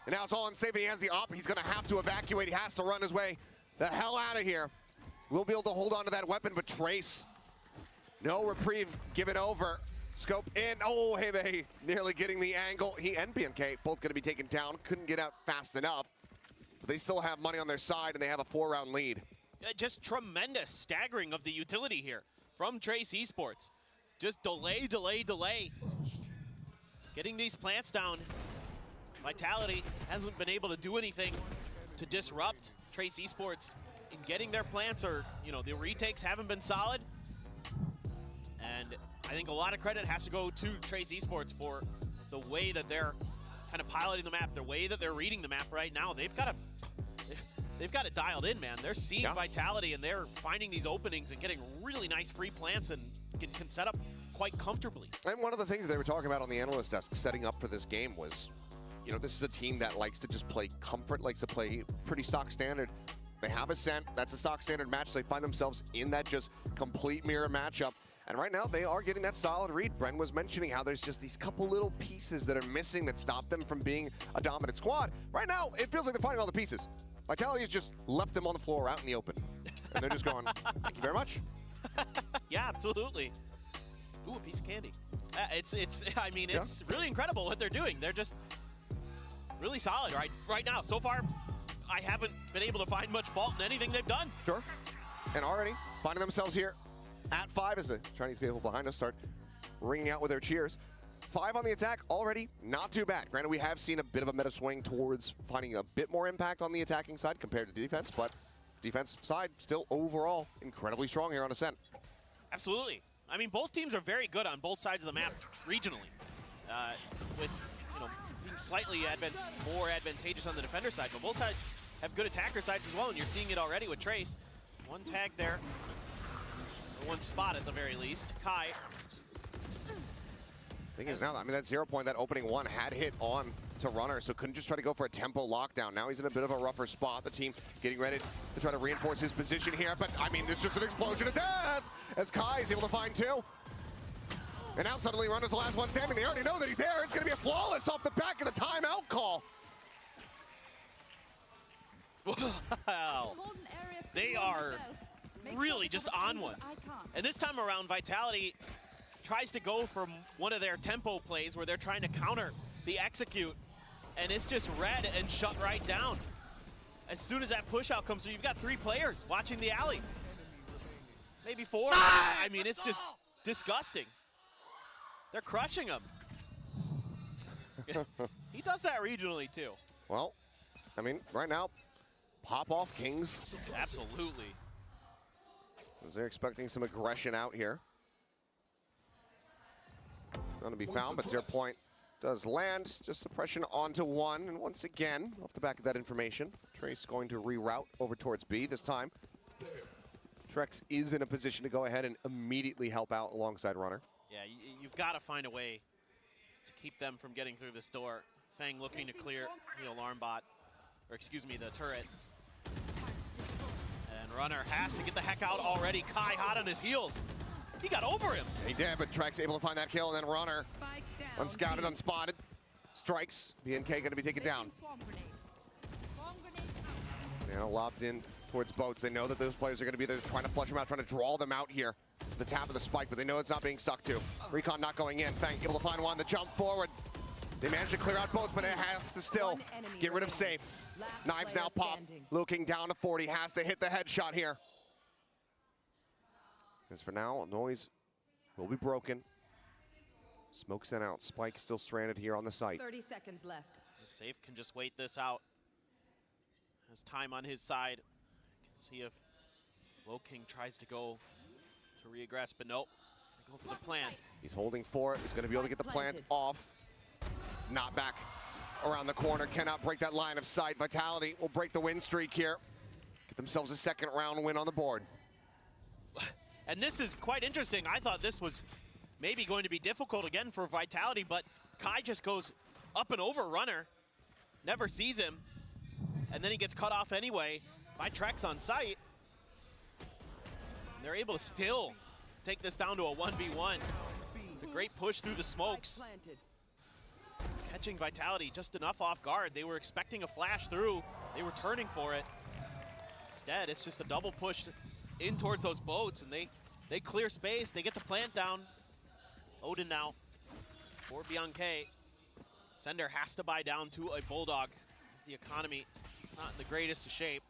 And now it's all unsafe. He has the op. He's going to have to evacuate. He has to run his way the hell out of here. We'll be able to hold on to that weapon, but Trace, no reprieve. Give it over. Scope in. Oh, Heybei nearly getting the angle. He and BNK both going to be taken down. Couldn't get out fast enough. But they still have money on their side, and they have a 4-round lead. Just tremendous staggering of the utility here from Trace Esports. Just delay, delay, delay. Getting these plants down. Vitality hasn't been able to do anything to disrupt Trace Esports in getting their plants, or, you know, the retakes haven't been solid. And I think a lot of credit has to go to Trace Esports for the way that they're kind of piloting the map, the way that they're reading the map right now. They've got it dialed in, man. They're seeing Vitality, and they're finding these openings and getting really nice free plants, and can set up quite comfortably. And one of the things they were talking about on the analyst desk setting up for this game was, you know, this is a team that likes to just play comfort, likes to play pretty stock standard. They have Ascent, that's a stock standard match. They find themselves in that just complete mirror matchup. And right now, they are getting that solid read. Bren was mentioning how there's just these couple little pieces that are missing that stop them from being a dominant squad. Right now, it feels like they're finding all the pieces. Vitality has just left them on the floor out in the open. And they're just going, thank you very much. Yeah, absolutely. Ooh, a piece of candy. I mean, it's really incredible what they're doing. They're just really solid right now. So far, I haven't been able to find much fault in anything they've done. Sure. And already finding themselves here at 5 as the Chinese people behind us start ringing out with their cheers. 5 on the attack already, not too bad. Granted, we have seen a bit of a meta swing towards finding a bit more impact on the attacking side compared to defense, but defense side still overall incredibly strong here on Ascent. Absolutely. I mean, both teams are very good on both sides of the map regionally, with, you know, being slightly more advantageous on the defender side, but both sides have good attacker sides as well, and you're seeing it already with Trace. One tag there, or one spot at the very least. Kai. Thing is now, I mean, that 0 point, that opening one had hit on to Runner, so couldn't just try to go for a tempo lockdown. Now he's in a bit of a rougher spot. The team getting ready to try to reinforce his position here, but I mean, it's just an explosion of death as Kai is able to find two. And now suddenly Runner's the last one standing. They already know that he's there. It's gonna be a flawless off the back of the timeout call. Wow. They are really just on one. And this time around, Vitality tries to go for one of their tempo plays where they're trying to counter the execute, and it's just read and shut right down. As soon as that push out comes through, you've got 3 players watching the alley. Maybe 4. I mean, it's just disgusting. They're crushing him. He does that regionally too. Well, I mean, right now, pop off Kings. Absolutely. As they're expecting some aggression out here. Going to be found, but 0 point does land. Just suppression onto 1, and once again, off the back of that information, Trace going to reroute over towards B this time. Trex is in a position to go ahead and immediately help out alongside Runner. Yeah, you've got to find a way to keep them from getting through this door. Fang looking to clear the alarm bot, or excuse me, the turret. And Runner has to get the heck out already. Kai hot on his heels. He got over him. He did, but Trex able to find that kill, and then Runner, unscouted, unspotted, strikes. BNK going to be taken down. Now lobbed in towards boats. They know that those players are going to be there trying to flush them out, trying to draw them out here. The tap of the spike, but they know it's not being stuck to. Recon not going in. Fang able to find one. The jump forward. They managed to clear out boats, but they have to still get rid of safe. Knives now pop. Looking down to 40. Has to hit the headshot here. As for now, noise will be broken. Smoke sent out. Spike still stranded here on the site. 30 seconds left. Safe can just wait this out. Has time on his side. Can see if Low King tries to go to reaggress, but nope. They go for the plant. He's holding for it. He's going to be able to get the plant off. It's not back around the corner. Cannot break that line of sight. Vitality will break the win streak here. Get themselves a 2nd round win on the board. And this is quite interesting. I thought this was maybe going to be difficult again for Vitality, but Kai just goes up and over Runner. Never sees him. And then he gets cut off anyway by Trex on site. They're able to still take this down to a 1v1. It's a great push through the smokes. Catching Vitality just enough off guard. They were expecting a flash through. They were turning for it. Instead, it's just a double push in towards those boats, and they clear space. They get the plant down. Odin now for Bianche. Sender has to buy down to a Bulldog as the economy not in the greatest of shape.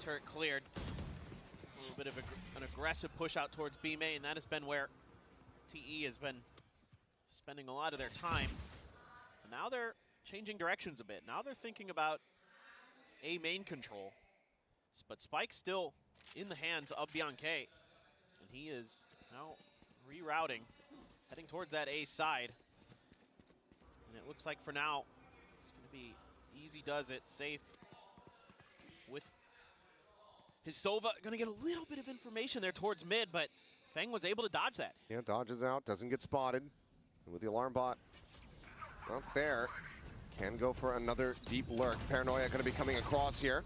Turret cleared. A little bit of an aggressive push out towards B main. That has been where TE has been spending a lot of their time. But now they're changing directions a bit. Now they're thinking about A main control. But Spike's still in the hands of Bianche. And he is now rerouting, heading towards that A side. And it looks like for now, it's going to be easy does it, safe with his Sova. Going to get a little bit of information there towards mid, but Fang was able to dodge that. Yeah, dodges out, doesn't get spotted. And with the alarm bot out there, can go for another deep lurk. Paranoia going to be coming across here,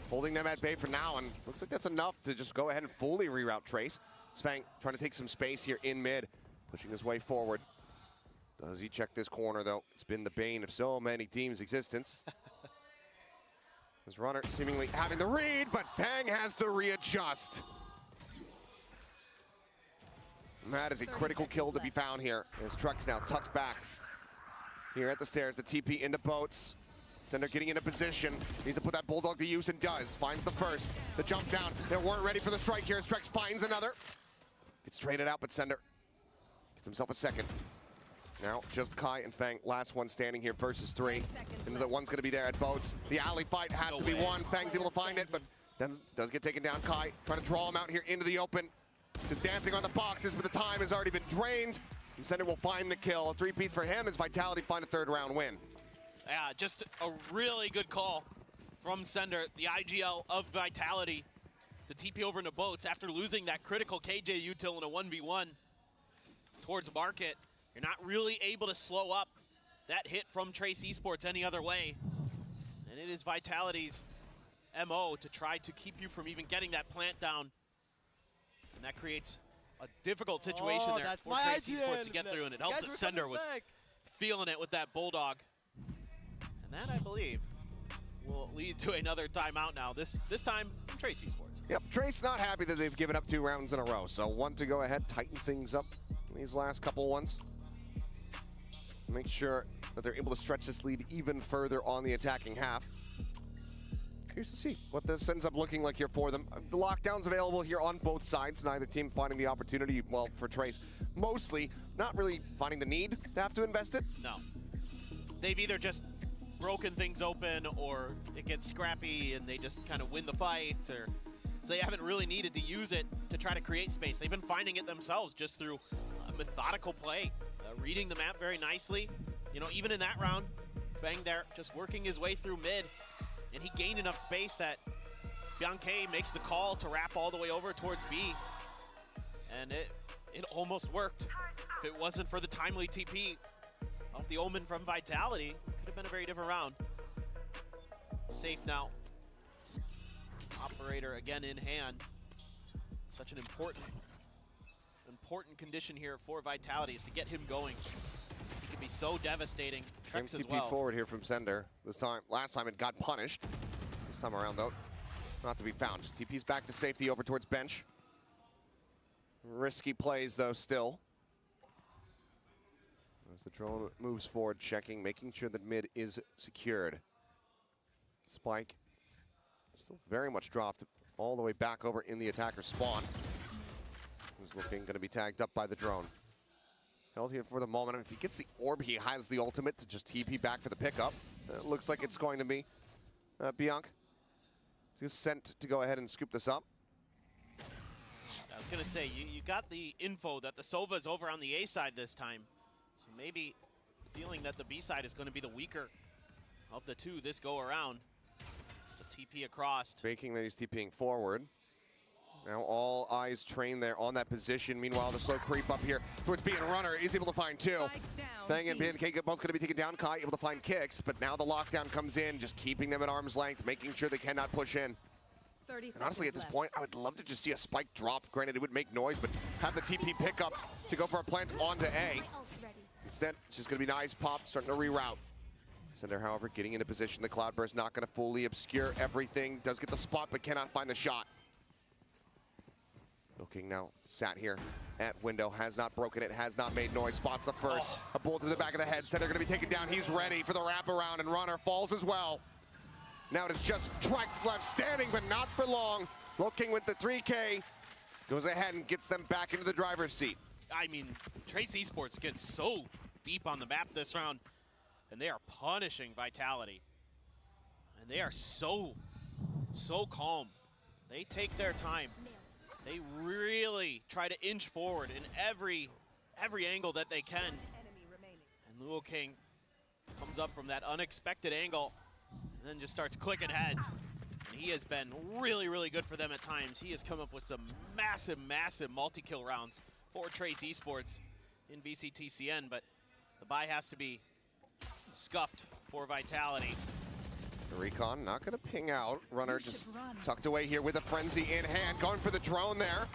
holding them at bay for now, and looks like that's enough to just go ahead and fully reroute Trace. Fang trying to take some space here in mid, pushing his way forward. Does he check this corner, though? It's been the bane of so many teams' existence. This Runner seemingly having the read, but Fang has to readjust. And that is a critical kill to be found here. As Trex now tucked back here at the stairs. The TP into boats. Sender getting into position. Needs to put that Bulldog to use and does. Finds the first. The jump down. They weren't ready for the strike here as Trex finds another. Gets traded out, but Sender gets himself a 2nd. Now just Kai and Fang, last one standing here versus 3. And the one's going to be there at boats. The alley fight has to be won. Fang's able to find it, but then does get taken down. Kai trying to draw him out here into the open. Just dancing on the boxes, but the time has already been drained. And Sender will find the kill. A 3-piece for him as Vitality find a 3rd round win. Yeah, just a really good call from Sender, the IGL of Vitality, to TP over into boats after losing that critical KJ util in a 1v1 towards market. You're not really able to slow up that hit from Trace Esports any other way. And it is Vitality's MO to try to keep you from even getting that plant down. And that creates a difficult situation there for Trace Esports to get through, and it helps that Sender was feeling it with that Bulldog. And that, I believe, will lead to another timeout now, this time from Trace Esports. Yep, Trace not happy that they've given up 2 rounds in a row, so one to go ahead, tighten things up in these last couple ones. Make sure that they're able to stretch this lead even further on the attacking half. Curious to see what this ends up looking like here for them. The lockdown's available here on both sides, neither team finding the opportunity, well, for Trace, mostly not really finding the need to have to invest it. No. They've either just broken things open, or it gets scrappy and they just kind of win the fight, or so they haven't really needed to use it to try to create space. They've been finding it themselves just through methodical play, reading the map very nicely. You know, even in that round, Fang there just working his way through mid, and he gained enough space that Bianche makes the call to wrap all the way over towards B, and it almost worked. If it wasn't for the timely TP of the Omen from Vitality, it could have been a very different round. Safe now. Operator again in hand. Such an important condition here for Vitality is to get him going. He can be so devastating. Same Trex as TP well. forward here from Sender. Last time it got punished. This time around though, not to be found. Just TP's back to safety over towards bench. Risky plays though still. As the drone moves forward, checking, making sure that mid is secured. Spike still very much dropped all the way back over in the attacker spawn. Who's looking going to be tagged up by the drone. Held here for the moment. If he gets the orb, he has the ultimate to just TP back for the pickup. It looks like it's going to be Bianche. He's sent to go ahead and scoop this up. I was going to say, you got the info that the Sova's over on the A side this time. So maybe feeling that the B side is going to be the weaker of the two this go around. Just a TP across. Faking that he's TPing forward. Now all eyes trained there on that position. Meanwhile, the slow creep up here towards B, and Runner is able to find 2. Fang and Bianche both going to be taken down. Kai able to find kicks, but now the lockdown comes in, just keeping them at arm's length, making sure they cannot push in. And honestly, at this point, I would love to just see a spike drop. Granted, it would make noise, but have the TP pick up to go for a plant onto A. Instead, it's just going to be nice pop, starting to reroute. Sender, however, getting into position. The Cloudburst not going to fully obscure everything. Does get the spot, but cannot find the shot. Looking now, sat here at window, has not broken it, has not made noise. Spots the first. A bullet to the back of the head. Sender going to be taken down. He's ready for the wraparound, and Runner falls as well. Now it is just Trex left standing, but not for long. Looking with the 3K, goes ahead and gets them back into the driver's seat. I mean, Trace Esports gets so deep on the map this round, and they are punishing Vitality. And they are so calm. They take their time. They really try to inch forward in every angle that they can. And Luo King comes up from that unexpected angle and then just starts clicking heads. And he has been really, really good for them at times. He has come up with some massive multi-kill rounds for Trace Esports in VCT CN, but the buy has to be scuffed for Vitality. The recon not going to ping out. Runner just tucked away here with a frenzy in hand. Going for the drone there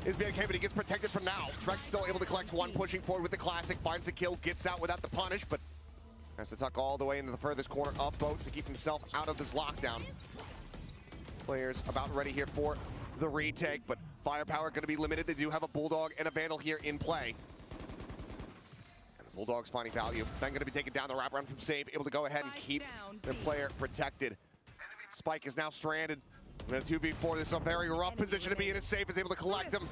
is Bianche, but he gets protected from now. Trex still able to collect 1, pushing forward with the classic. Finds the kill, gets out without the punish, but has to tuck all the way into the furthest corner of boats to keep himself out of this lockdown. Players about ready here for the retake, but firepower going to be limited. They do have a Bulldog and a Vandal here in play. Bulldogs finding value. Then going to be taken down the wraparound from Save, able to go ahead and keep the player protected. Spike is now stranded. In a 2v4, this is a very rough position to be in. As Save is able to collect him.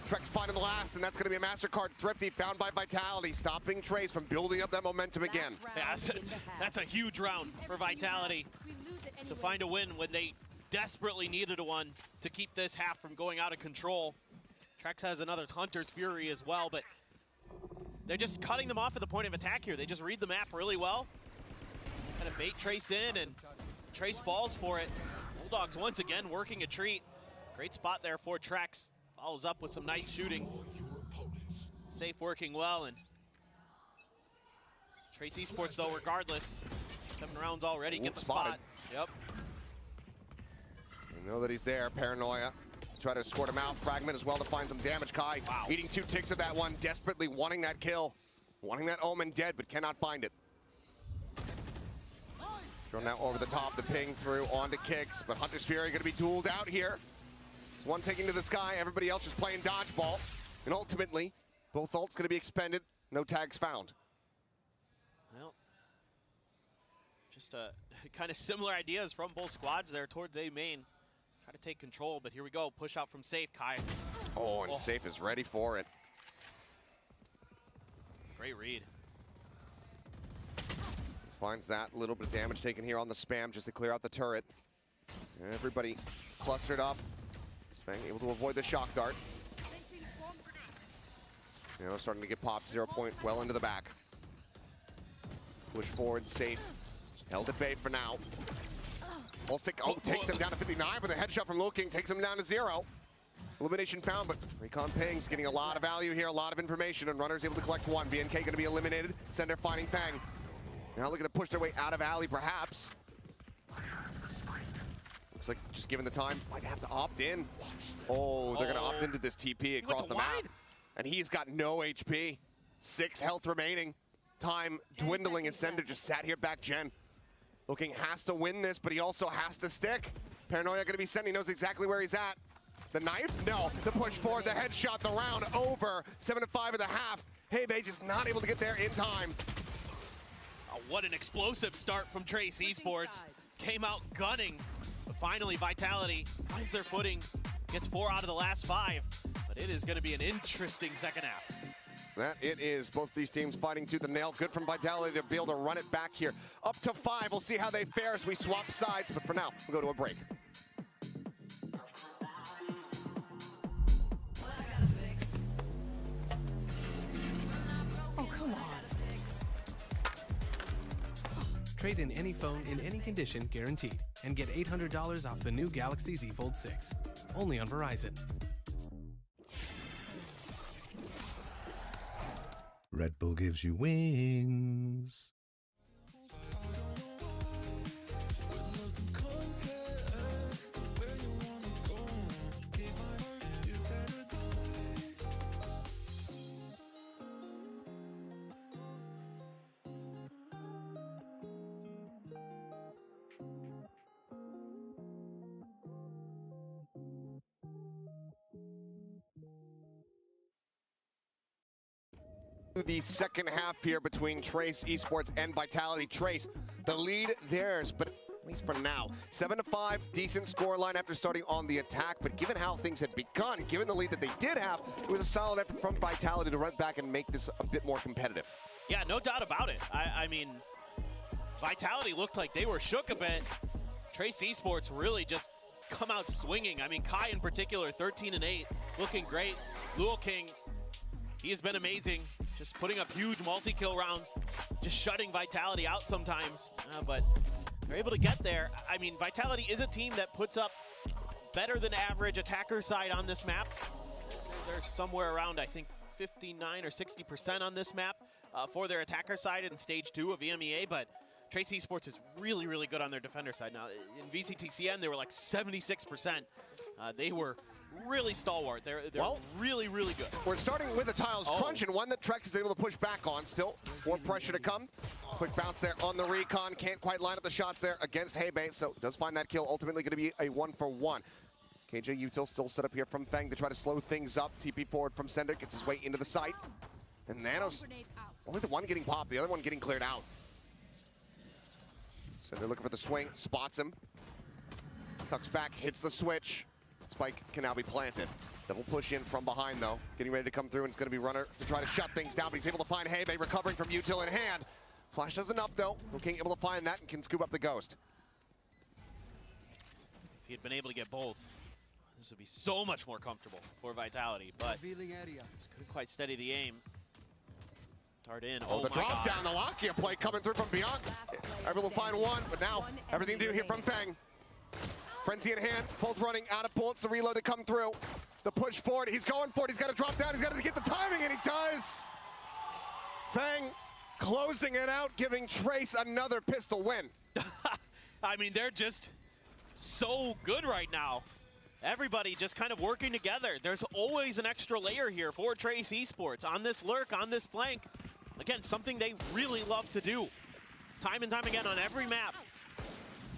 Trex finding the last, and that's going to be a MasterCard Thrifty found by Vitality, stopping Trace from building up that momentum again. Yeah, that's a huge round for Vitality to find a win when they desperately needed one to keep this half from going out of control. Trex has another Hunter's Fury as well, but they're just cutting them off at the point of attack here. They just read the map really well. Kind of bait Trace in, and Trace falls for it. Bulldogs once again working a treat. Great spot there for Trex. Follows up with some nice shooting. Safe working well, and Trace Esports, though, regardless. 7 rounds already, get the spot. Yep. You know that he's there, Paranoia. Try to escort him out, fragment as well to find some damage. Kai eating 2 ticks of that one, desperately wanting that kill. Wanting that Omen dead, but cannot find it. Thrown now over the top, the ping through onto Kicks, but Hunter's Fury gonna be dueled out here. One taking to the sky, everybody else just playing dodgeball. And ultimately, both ults gonna be expended, no tags found. Well, just kind of similar ideas from both squads there towards A main. Try to take control, but here we go. Push out from Safe, Kai. Oh, and Safe is ready for it. Great read. Finds that little bit of damage taken here on the spam just to clear out the turret. Everybody clustered up. Sveng able to avoid the shock dart. You know, starting to get popped, 0 point well into the back. Push forward, Safe. Held at bay for now. Full stick, takes him down to 59, but a headshot from Lil King takes him down to 0. Elimination found, but Recon Ping's getting a lot of value here, a lot of information, and Runner's able to collect 1. BNK gonna be eliminated. Sender finding Fang. Now looking to push their way out of alley, perhaps. Looks like just given the time, might have to opt in. Oh, they're gonna opt into this TP across the map. And he's got no HP. 6 health remaining. Time dwindling as Sender just sat here back gen. Looking has to win this, but he also has to stick. Paranoia gonna be sent, he knows exactly where he's at. The knife? No, the push forward, the headshot, the round over. 7-5 of the half. Hebe just not able to get there in time. Oh, what an explosive start from Trace Esports. Came out gunning, but finally Vitality finds their footing, gets 4 out of the last 5. But it is gonna be an interesting second half. That it is. Both these teams fighting tooth and nail. Good from Vitality to be able to run it back here. Up to 5. We'll see how they fare as we swap sides. But for now, we'll go to a break. Oh, come on. Trade in any phone in any condition guaranteed. And get $800 off the new Galaxy Z Fold 6. Only on Verizon. Red Bull gives you wings. The second half here between Trace Esports and Vitality. Trace, the lead theirs, but at least for now. 7-5, decent scoreline after starting on the attack, but given how things had begun, given the lead that they did have, it was a solid effort from Vitality to run back and make this a bit more competitive. Yeah, no doubt about it. I mean, Vitality looked like they were shook a bit. Trace Esports really just come out swinging. I mean, Kai in particular, 13-8, looking great. Lul King, he has been amazing. Just putting up huge multi-kill rounds, just shutting Vitality out sometimes, but they're able to get there. I mean, Vitality is a team that puts up better than average attacker side on this map. They're somewhere around, I think, 59 or 60% on this map for their attacker side in stage 2 of EMEA, but Trace Esports is really, really good on their defender side. Now, in VCTCN, they were like 76%. They were really stalwart. They're well, really, really good. We're starting with a tiles crunch, and one that Trex is able to push back on. Still, more pressure to come. Quick bounce there on the recon. Can't quite line up the shots there against Hebe, so does find that kill. Ultimately going to be a 1-for-1. KJ Util still set up here from Feng to try to slow things up. TP forward from Sender, gets his way into the site. And Nanos, only the one getting popped, the other one getting cleared out. Sender looking for the swing, spots him. Tucks back, hits the switch. Spike can now be planted. Double push in from behind though. Getting ready to come through, and it's gonna be Runner to try to shut things down, but he's able to find Hebe, recovering from Util in hand. Flash does enough though. Lil King able to find that and can scoop up the Ghost. If he had been able to get both, this would be so much more comfortable for Vitality, but just couldn't quite steady the aim. Dart in, oh the drop down, the Lakia play coming through from beyond. Able to find one, but now everything to do here from Feng. Frenzy in hand, both running out of bullets, the reload to come through. The push forward, he's going for it, he's got to drop down, he's got to get the timing, and he does! Feng closing it out, giving Trace another pistol win. I mean, they're just so good right now. Everybody just kind of working together. There's always an extra layer here for Trace Esports on this lurk, on this flank. Again, something they really love to do. Time and time again on every map.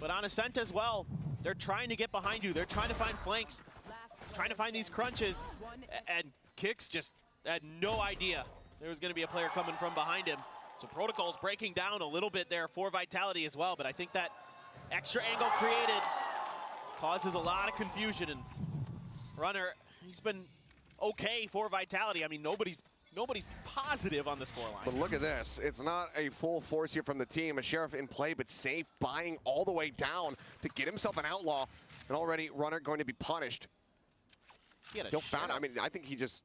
But on Ascent as well, they're trying to get behind you. They're trying to find flanks, trying to find these crunches. And Kix just had no idea there was going to be a player coming from behind him. So Protocol's breaking down a little bit there for Vitality as well. But I think that extra angle created causes a lot of confusion. And Runner, he's been okay for Vitality. I mean, nobody's positive on the scoreline. But look at this. It's not a full force here from the team. A Sheriff in play, but safe, buying all the way down to get himself an outlaw. And already Runner going to be punished. He'll found. I mean, I think he just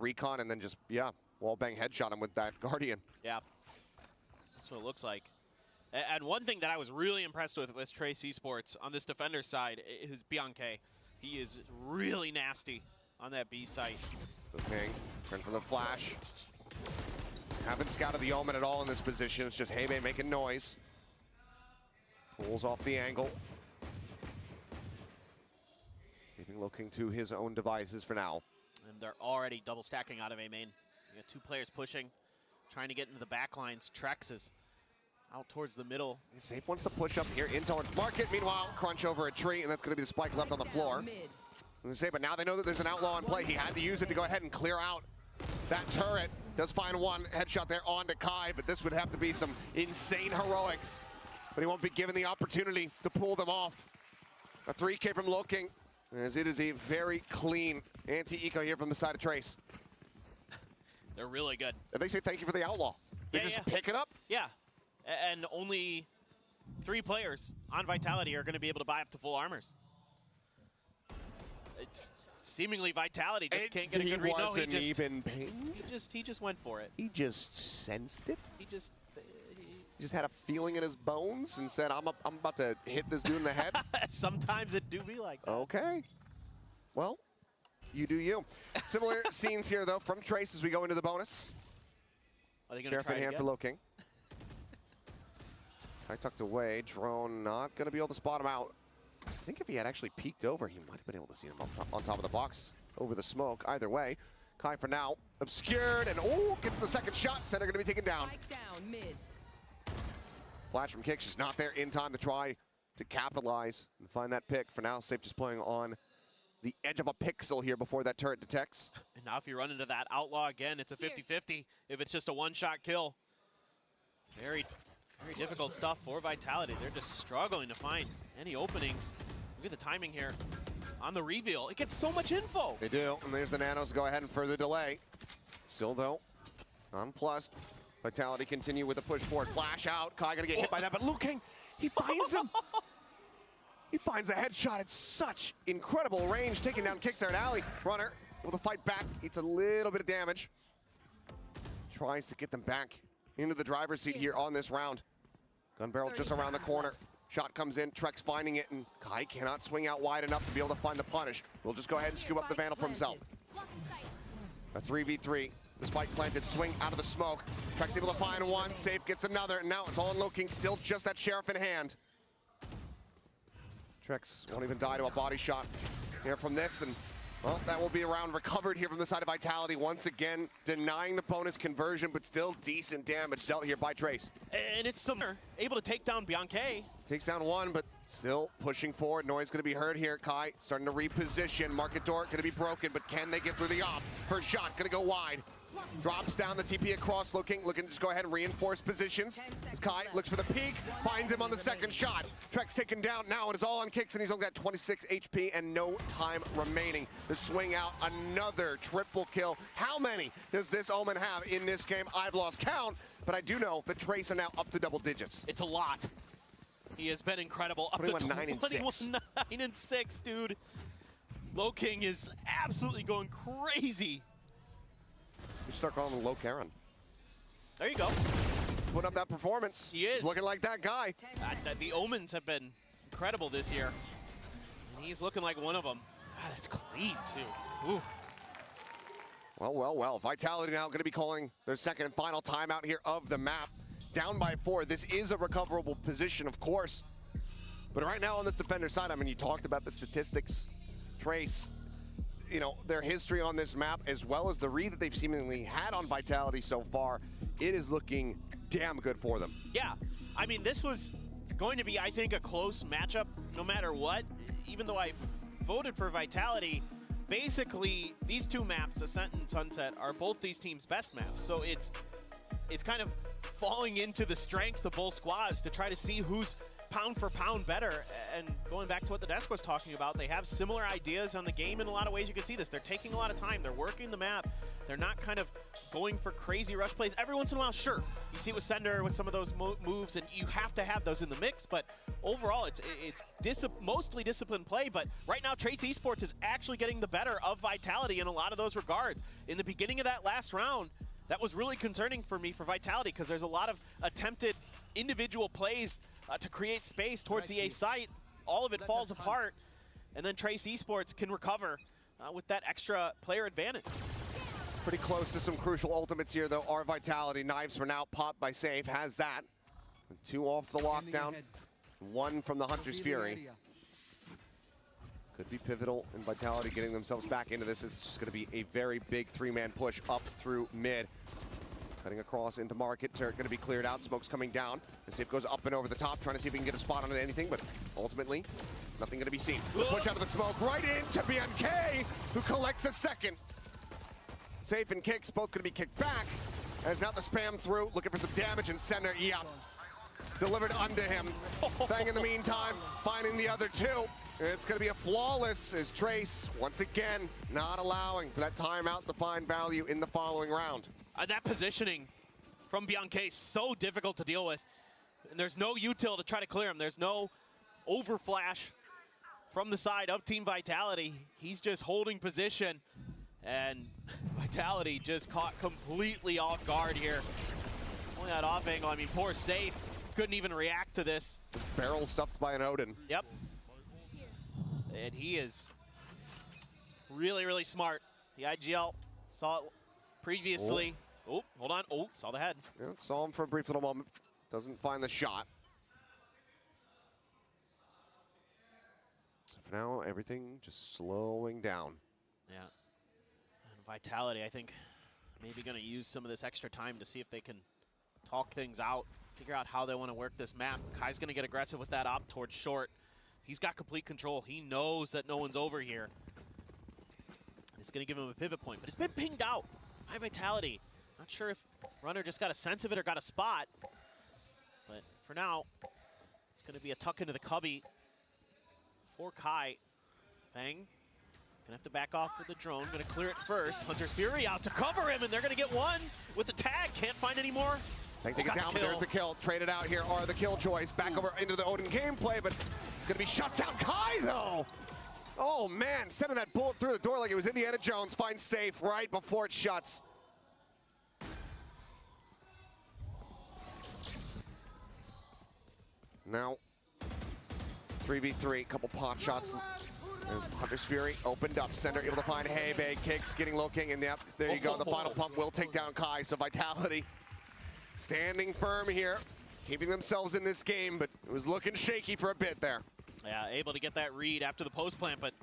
recon and then just, yeah, wall bang headshot him with that Guardian. Yeah, that's what it looks like. And one thing that I was really impressed with Trace Esports on this defender side is Bianca. He is really nasty on that B site. Okay, turn from the flash. Haven't scouted the Omen at all in this position. It's just Hebe making noise. Pulls off the angle. Leaving looking to his own devices for now. And they're already double stacking out of A main. You got two players pushing, trying to get into the back lines. Trex is out towards the middle. Safe wants to push up here in towards Market. Meanwhile, crunch over a tree, and that's going to be the spike left on the floor. But now they know that there's an outlaw in play. He had to use it to go ahead and clear out that turret. Does find one headshot there on to Kai, but this would have to be some insane heroics. But he won't be given the opportunity to pull them off. A 3K from Loking, as it is a very clean anti-eco here from the side of Trace. They're really good. And they say thank you for the outlaw. They just pick it up? Yeah, and only 3 players on Vitality are going to be able to buy up to full armors. It's seemingly Vitality just can't get a good read. No, he even paying. He just went for it. He just sensed it. He just had a feeling in his bones and said, I'm about to hit this dude in the head. Sometimes it do be like that. Okay. Well, you do you. Similar scenes here, though, from Trace as we go into the bonus. Are they going to Sheriff try in hand again? for Loking. Kai tucked away. Drone not going to be able to spot him out. I think if he had actually peeked over, he might have been able to see him on top of the box over the smoke. Either way, Kai for now obscured and gets the second shot. Center going to be taken down. Flash from Kix just not there in time to try to capitalize and find that pick. For now, Safe just playing on the edge of a pixel here before that turret detects. And now if you run into that outlaw again, it's a 50-50 if it's just a one-shot kill. Very difficult stuff for Vitality. They're just struggling to find any openings. Look at the timing here on the reveal. It gets so much info. They do, and there's the nanos to go ahead and further delay. Still though, nonplussed. Vitality continue with the push forward. Flash out. Kai gonna get hit by that, but Luking, he finds him. He finds a headshot at such incredible range, taking down Kix there at Alley. Runner able to fight back, eats a little bit of damage. Tries to get them back into the driver's seat here on this round. Gun barrel just around the corner. Shot comes in, Trex finding it, and Kai cannot swing out wide enough to be able to find the punish. We'll just go ahead and scoop up the Vandal for himself. A 3v3. The spike planted, swing out of the smoke. Trex able to find one, Safe gets another, and now it's all in Loking, still just that Sheriff in hand. Trex won't even die to a body shot here from this, and well, that will be a round recovered here from the side of Vitality. Once again, denying the bonus conversion, but still decent damage dealt here by Trace. And it's Summer able to take down Bianca. Takes down one, but still pushing forward. Noise going to be heard here. Kai starting to reposition. Market door going to be broken, but can they get through the op? First shot going to go wide. Drops down the TP across, looking to just go ahead and reinforce positions. As Kai looks for the peek, finds him on the second shot. Trex taken down now, it is all on Kix, and he's only got 26 HP and no time remaining. The swing out, another triple kill. How many does this Omen have in this game? I've lost count, but I do know that Trace are now up to double digits. It's a lot. He has been incredible. Up to 21, 9 and 6. 9 and 6, dude. Loking is absolutely going crazy. You start calling him Low Karen. There you go. Put up that performance. He is. He's looking like that guy. The Omens have been incredible this year. And he's looking like one of them. God, that's clean, too. Ooh. Well. Vitality now going to be calling their second and final timeout here of the map. Down by 4. This is a recoverable position, of course. But right now on this defender side, I mean, you talked about the statistics, Trace, you know, their history on this map, as well as the read that they've seemingly had on Vitality so far. It is looking damn good for them. Yeah, I mean, this was going to be, I think, a close matchup no matter what. Even though I voted for Vitality, basically, these two maps, Ascent and Sunset, are both these teams' best maps. So it's kind of falling into the strengths of both squads to try to see who's pound for pound better. And going back to what the desk was talking about, they have similar ideas on the game in a lot of ways. You can see this. They're taking a lot of time. They're working the map. They're not kind of going for crazy rush plays. Every once in a while, sure, you see with Sender with some of those moves, and you have to have those in the mix. But overall, it's mostly disciplined play. But right now, Trace Esports is actually getting the better of Vitality in a lot of those regards. In the beginning of that last round, that was really concerning for me for Vitality, because there's a lot of attempted individual plays to create space towards the A site. All of it falls apart, and then Trace Esports can recover with that extra player advantage. Pretty close to some crucial ultimates here, though, are Vitality. Knives for now, popped by Safe, has that. 2 off the lockdown, 1 from the Hunter's Fury. Could be pivotal in Vitality getting themselves back into this. It's just going to be a very big 3-man push up through mid. Cutting across into market, turret going to be cleared out, smoke's coming down. And Safe goes up and over the top, trying to see if he can get a spot on anything, but ultimately, nothing going to be seen. The push out of the smoke, right into BNK, who collects a second. Safe and Kicks both going to be kicked back, as now the spam through, looking for some damage, and Sender, yeah, delivered under him. Fang in the meantime, finding the other 2. It's going to be a flawless as Trace, once again, not allowing for that timeout to find value in the following round. That positioning from Bianca is so difficult to deal with. And there's no util to try to clear him. There's no overflash from the side of Team Vitality. He's just holding position. And Vitality just caught completely off guard here. Only that off angle. I mean, poor Safe couldn't even react to this. This barrel stuffed by an Odin. Yep. And he is really, really smart. The IGL saw it previously. Oh, hold on. Oh, saw the head. Yeah, saw him for a brief little moment. Doesn't find the shot. So for now, everything just slowing down. Yeah. And Vitality, I think, maybe going to use some of this extra time to see if they can talk things out, figure out how they want to work this map. Kai's going to get aggressive with that op towards short. He's got complete control. He knows that no one's over here. It's going to give him a pivot point, but it's been pinged out. High Vitality. Not sure if Runner just got a sense of it or got a spot. But for now, it's going to be a tuck into the cubby for Kai. Fang gonna have to back off with the drone. Gonna clear it first. Hunter's Fury out to cover him, and they're gonna get one with the tag. Can't find any more. They get down, but there's the kill. Traded out here are the kill choice. Back over into the Odin gameplay, but it's gonna be shut down. Kai, though! Oh, man, sending that bullet through the door like it was Indiana Jones. Finds Safe right before it shuts. Now, 3v3, couple pot shots. As Hunter's Fury opened up, Sender able to find Hebe, Kicks getting looking, and yep, there you go. The final pump will take down Kai, so Vitality standing firm here, keeping themselves in this game, but it was looking shaky for a bit there. Yeah, able to get that read after the post plant, but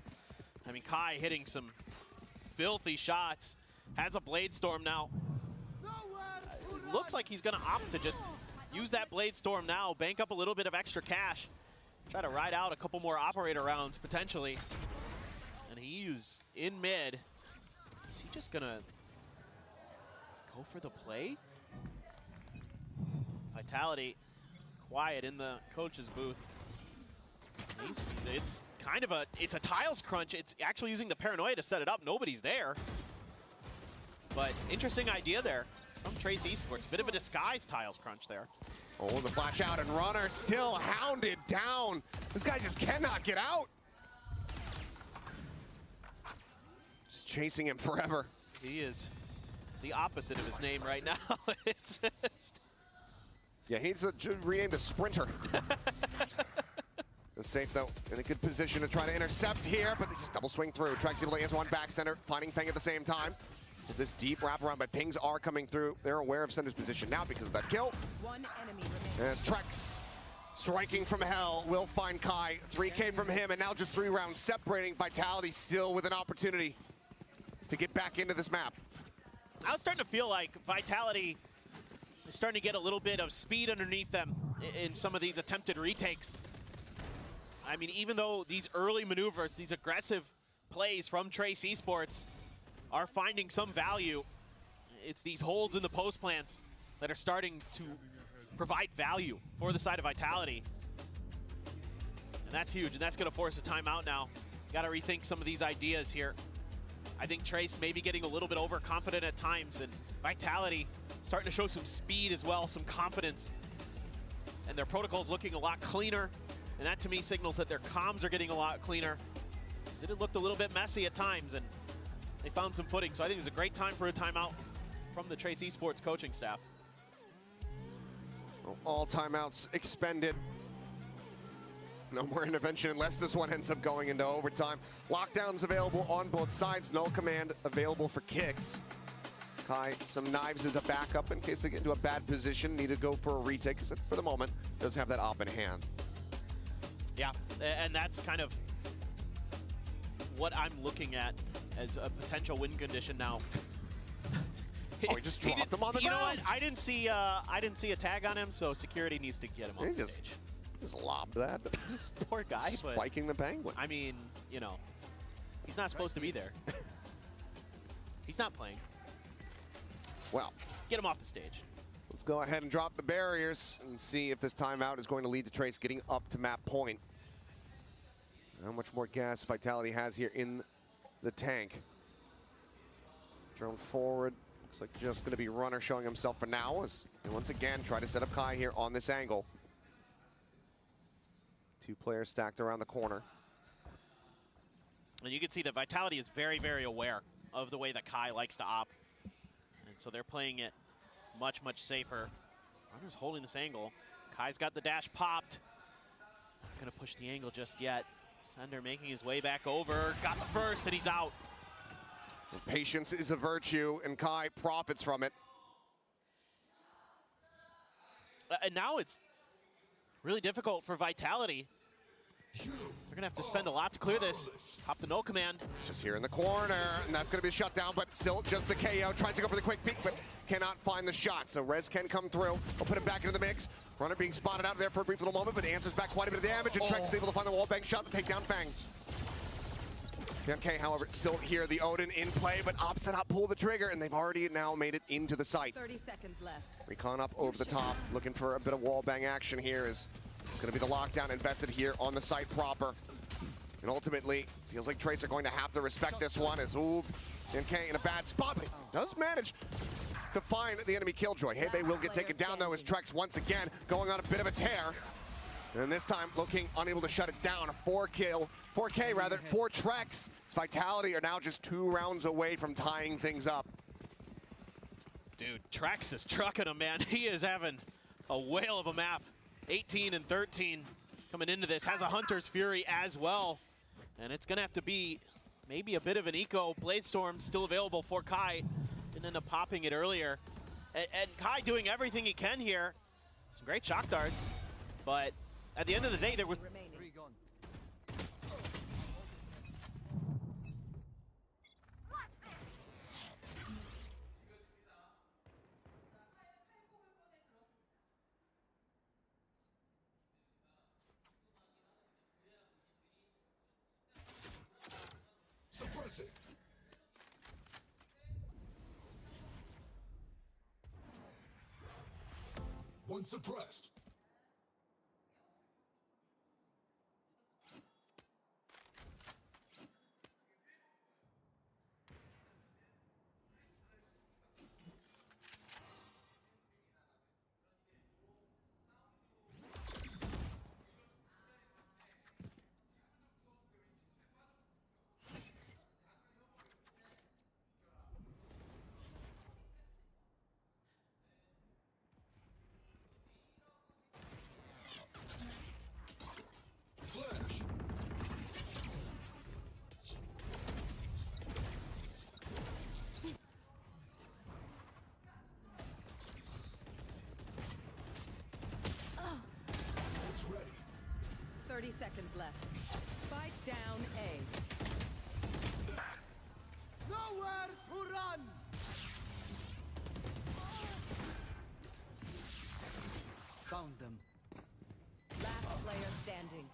I mean, Kai hitting some filthy shots. Has a Blade Storm now. It looks like he's gonna opt to just use that Blade Storm now, bank up a little bit of extra cash. Try to ride out a couple more operator rounds, potentially. And he's in mid. Is he just gonna go for the play? Vitality, quiet in the coach's booth. It's kind of it's a tiles crunch. It's actually using the paranoia to set it up. Nobody's there. But interesting idea there from Trace Esports. Bit of a disguise tiles crunch there. Oh, the flash out, and Runner still hounded down. This guy just cannot get out. Just chasing him forever. He is the opposite of his name right now. It's just... Yeah, he's renamed a Sprinter. The Safe, though, in a good position to try to intercept here, but they just double swing through. Trax able to answer one back center, finding Feng at the same time. This deep wraparound by pings are coming through. They're aware of Sender's position now because of that kill. One enemy remaining. As Trex striking from hell will find Kai. 3K from him, and now just 3 rounds separating. Vitality still with an opportunity to get back into this map. I was starting to feel like Vitality is starting to get a little bit of speed underneath them in some of these attempted retakes. I mean, even though these early maneuvers, these aggressive plays from Trace Esports are finding some value, it's these holds in the post plants that are starting to provide value for the side of Vitality. And that's huge, and that's going to force a timeout now. Got to rethink some of these ideas here. I think Trace may be getting a little bit overconfident at times, and Vitality starting to show some speed as well, some confidence. And their protocol's looking a lot cleaner, and that to me signals that their comms are getting a lot cleaner. Because it looked a little bit messy at times, and they found some footing. So I think it's a great time for a timeout from the Trace Esports coaching staff. Well, all timeouts expended. No more intervention unless this one ends up going into overtime. Lockdowns available on both sides. Null command available for kicks. Kai, some knives as a backup in case they get into a bad position. Need to go for a retake, because for the moment, does have that op in hand. Yeah, and that's kind of what I'm looking at as a potential win condition now. Oh, he just dropped him on the ground. You know what? I didn't see a tag on him, so security needs to get him on the stage. Just lobbed that. Poor guy, but spiking the penguin. I mean, you know, he's not supposed to be there. He's not playing. Well, get him off the stage. Let's go ahead and drop the barriers and see if this timeout is going to lead to Trace getting up to map point. How much more gas Vitality has here in the tank. Drone forward. Looks like just going to be Runner showing himself for now as they once again try to set up Kai here on this angle. 2 players stacked around the corner. And you can see that Vitality is very, very aware of the way that Kai likes to op. And so they're playing it much, much safer. Runner's holding this angle. Kai's got the dash popped. Not going to push the angle just yet. Sender making his way back over. Got the first, and he's out. Patience is a virtue, and Kai profits from it. And now it's really difficult for Vitality. They're going to have to spend a lot to clear this. Pop the no command. Just here in the corner, and that's going to be shut down, but still just the KO. Tries to go for the quick peek, but cannot find the shot. So Rez can come through. We'll put him back into the mix. Runner being spotted out there for a brief little moment, but answers back quite a bit of damage, and Trex is able to find the wall bang shot to take down Fang. Okay, however, still here, the Odin in play, but opts to not pull the trigger, and they've already now made it into the site. 30 seconds left. Recon up over the top, looking for a bit of wall bang action here. Is it's going to be the lockdown invested here on the site proper. And ultimately, feels like Trace are going to have to respect this one as NK in a bad spot, but he does manage to find the enemy Killjoy. Hebe will get taken down though as Trex once again going on a bit of a tear. And this time looking unable to shut it down. 4K for Trex. His Vitality are now just 2 rounds away from tying things up. Dude, Trex is trucking him, man. He is having a whale of a map. 18 and 13 coming into this. Has a Hunter's Fury as well. And it's going to have to be maybe a bit of an eco. Bladestorm still available for Kai. Didn't end up popping it earlier. And Kai doing everything he can here. Some great shock darts. But at the end of the day, there was... Suppress it. One suppressed. 30 seconds left. Spike down A. Nowhere to run! Found them. Last player standing.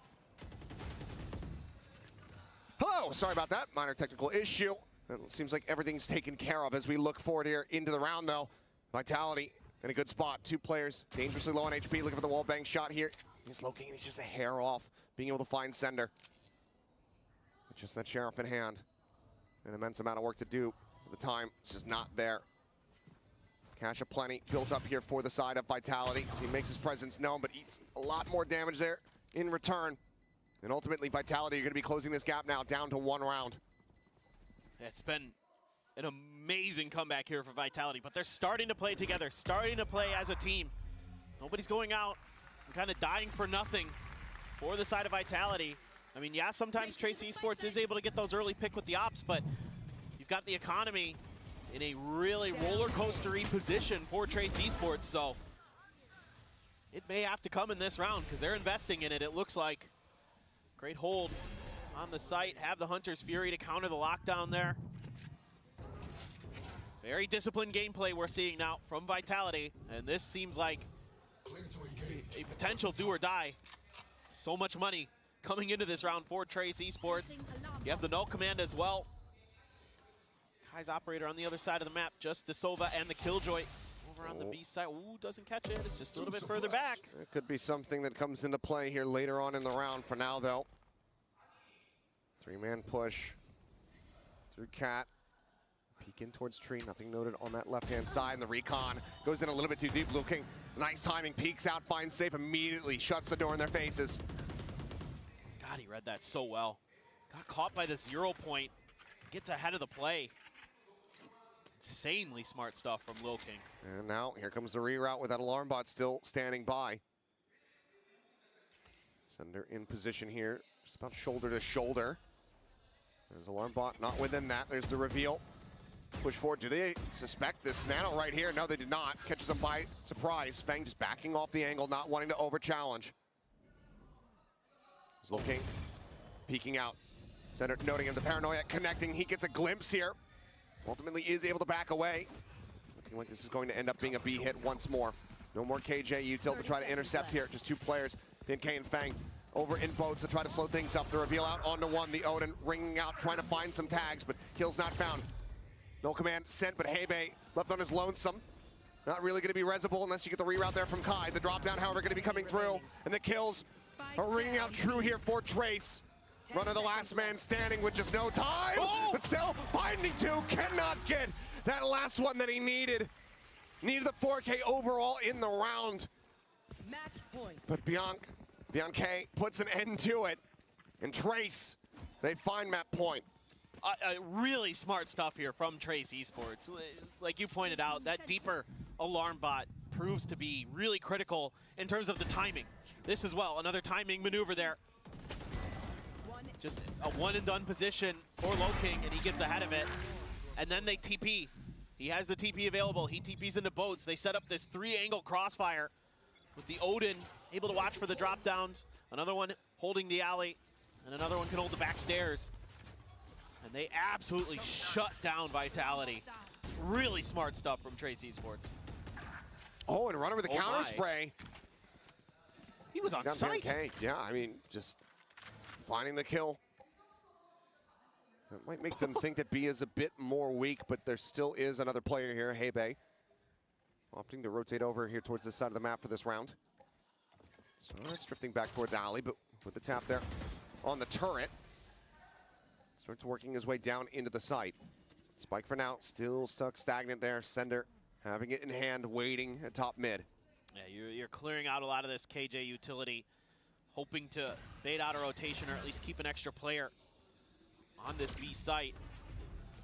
Hello, sorry about that. Minor technical issue. It seems like everything's taken care of as we look forward here into the round, though. Vitality in a good spot. 2 players dangerously low on HP, looking for the wall bang shot here. He's looking, he's just a hair off being able to find Sender. With just that Sheriff in hand. An immense amount of work to do. At the time, it's just not there. Cash aplenty built up here for the side of Vitality as he makes his presence known, but eats a lot more damage there in return. And ultimately, Vitality are going to be closing this gap now down to 1 round. It's been an amazing comeback here for Vitality, but they're starting to play together, starting to play as a team. Nobody's going out and kind of dying for nothing for the side of Vitality. I mean, yeah, sometimes Trace Esports is able to get those early pick with the ops, but you've got the economy in a really roller coaster-y position for Trace Esports, so it may have to come in this round because they're investing in it, it looks like. Great hold on the site, have the Hunter's Fury to counter the lockdown there. Very disciplined gameplay we're seeing now from Vitality, and this seems like a potential do or die. So much money coming into this round for Trace Esports. You have the null command as well. Kai's operator on the other side of the map, just the Sova and the Killjoy over on the B side. Ooh, doesn't catch it, it's just a little bit further back. It could be something that comes into play here later on in the round. For now, though, 3-man push through Cat. Peek in towards Tree, nothing noted on that left-hand side. And the recon goes in a little bit too deep. Looking, nice timing, peeks out, finds safe, immediately shuts the door in their faces. God, he read that so well. Got caught by the 0 point, gets ahead of the play. Insanely smart stuff from Lil King. And now here comes the reroute with that alarm bot still standing by. Sender in position here, just about shoulder to shoulder. There's alarm bot, not within that. There's the reveal. Push forward. Do they suspect this Nano right here? No, they did not. Catches them by surprise. Fang just backing off the angle, not wanting to over-challenge. He's looking, peeking out. Sender noting him, the paranoia connecting. He gets a glimpse here. Ultimately is able to back away. Looking like this is going to end up being a B hit once more. No more KJ util to try to intercept here. Just 2 players, BNK and Fang, over in boats to try to slow things up. The reveal out onto 1. The Odin ringing out, trying to find some tags, but kills not found. No command sent, but Hebe left on his lonesome. Not really going to be resable unless you get the reroute there from Kai. The drop down, however, going to be coming through, and the kills are ringing out true here for Trace. Runner the last man standing with just no time, but still finding 2, cannot get that last one that he needed. Needed the 4K overall in the round. Match point. But Bianca puts an end to it, and Trace, they find map point. Really smart stuff here from Trace Esports. Like you pointed out, that deeper alarm bot proves to be really critical in terms of the timing. This as well, another timing maneuver there. Just a one and done position for Low King, and he gets ahead of it. And then they TP. He has the TP available. He TPs into boats. They set up this 3-angle crossfire with the Odin able to watch for the drop downs. Another one holding the alley, and another one can hold the back stairs. And they absolutely shut down Vitality. Really smart stuff from Trace Esports. Oh, and Runner with a counter spray. He was on site. BNK. Yeah, I mean, just finding the kill. That might make them think that B is a bit more weak, but there still is another player here, Hebe. Opting to rotate over here towards this side of the map for this round. So it's drifting back towards Alley, but with the tap there on the turret. Starts working his way down into the site. Spike for now, still stuck stagnant there. Sender having it in hand, waiting at top mid. Yeah, you're clearing out a lot of this KJ utility, hoping to bait out a rotation or at least keep an extra player on this B site.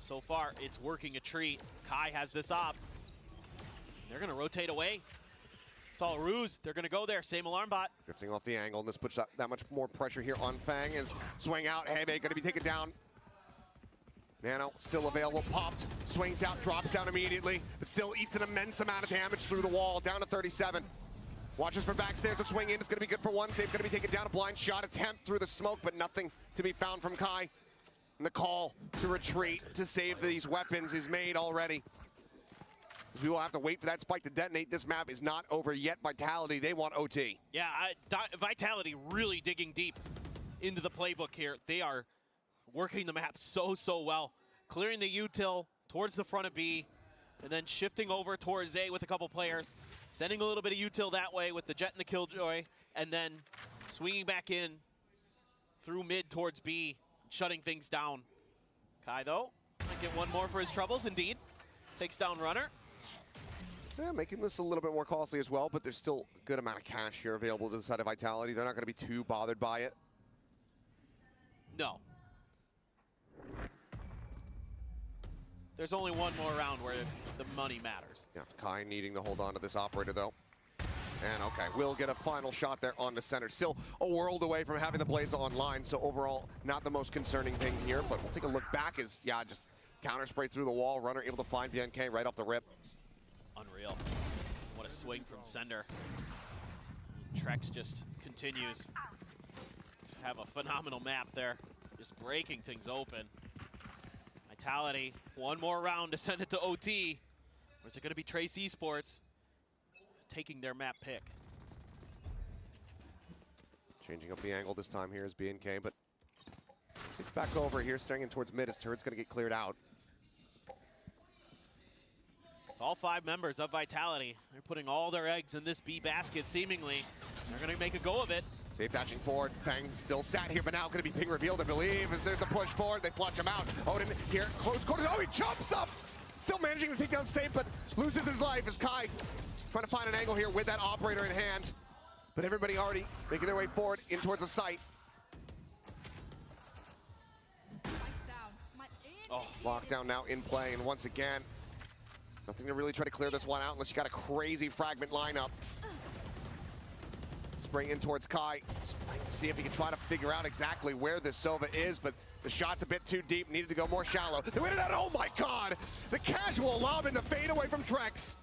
So far, it's working a treat. Kai has this op. They're gonna rotate away. It's all a ruse. They're gonna go there, same alarm bot. Drifting off the angle, and this puts that much more pressure here on Fang as swing out. Hebe gonna be taken down. Nano still available, popped, swings out, drops down immediately, but still eats an immense amount of damage through the wall, down to 37. Watches for backstairs to swing in. It's going to be good for one. Safe going to be taken down. A blind shot attempt through the smoke, but nothing to be found from Kai. And the call to retreat to save these weapons is made already. We will have to wait for that spike to detonate. This map is not over yet. Vitality, they want OT. Yeah, Vitality really digging deep into the playbook here. They are working the map so well. Clearing the util towards the front of B, and then shifting over towards A with a couple players. Sending a little bit of util that way with the Jet and the Killjoy, and then swinging back in through mid towards B, shutting things down. Kai, though, might get one more for his troubles, indeed. Takes down Runner. Yeah, making this a little bit more costly as well, but there's still a good amount of cash here available to the side of Vitality. They're not going to be too bothered by it. No. There's only one more round where the money matters. Yeah, Kai needing to hold on to this operator, though. And okay, we'll get a final shot there on the center. Still a world away from having the blades online, so overall, not the most concerning thing here, but we'll take a look back as, yeah, just counter spray through the wall. Runner able to find BNK right off the rip. Unreal. What a swing from Sender. Trex just continues to have a phenomenal map there, just breaking things open. Vitality, one more round to send it to OT. Or is it going to be Trace Esports taking their map pick? Changing up the angle this time here is BNK, but it's back over here, staring in towards mid as Turret's going to get cleared out. It's all 5 members of Vitality. They're putting all their eggs in this B basket, seemingly. They're going to make a go of it. Safe dashing forward. Fang still sat here, but now going to be ping revealed, I believe. As there's the push forward, they flush him out. Odin here, close quarters. Oh, he jumps up! Still managing to take down Safe, but loses his life as Kai trying to find an angle here with that operator in hand. But everybody already making their way forward in towards the site. Oh. Lockdown now in play, and once again, nothing to really try to clear this one out unless you got a crazy fragment lineup. Spring in towards Kai. See if he can try to figure out exactly where this Sova is, but the shot's a bit too deep, needed to go more shallow. They went it out, oh my god! The casual lob in the fade away from Trex.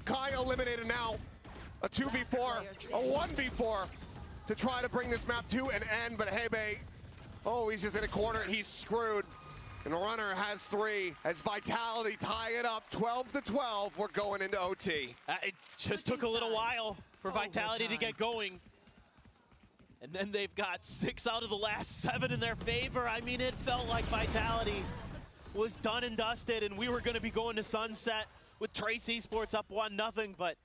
Kai eliminated now. A 2v4, a 1v4 to try to bring this map to an end, but Hebe, oh, he's just in a corner, he's screwed. And the Runner has 3 as Vitality tie it up 12-12. We're going into OT. It just took a little while for Vitality to get going. And then they've got 6 out of the last 7 in their favor. I mean, it felt like Vitality was done and dusted, and we were going to be going to sunset with Trace Esports up 1-0, but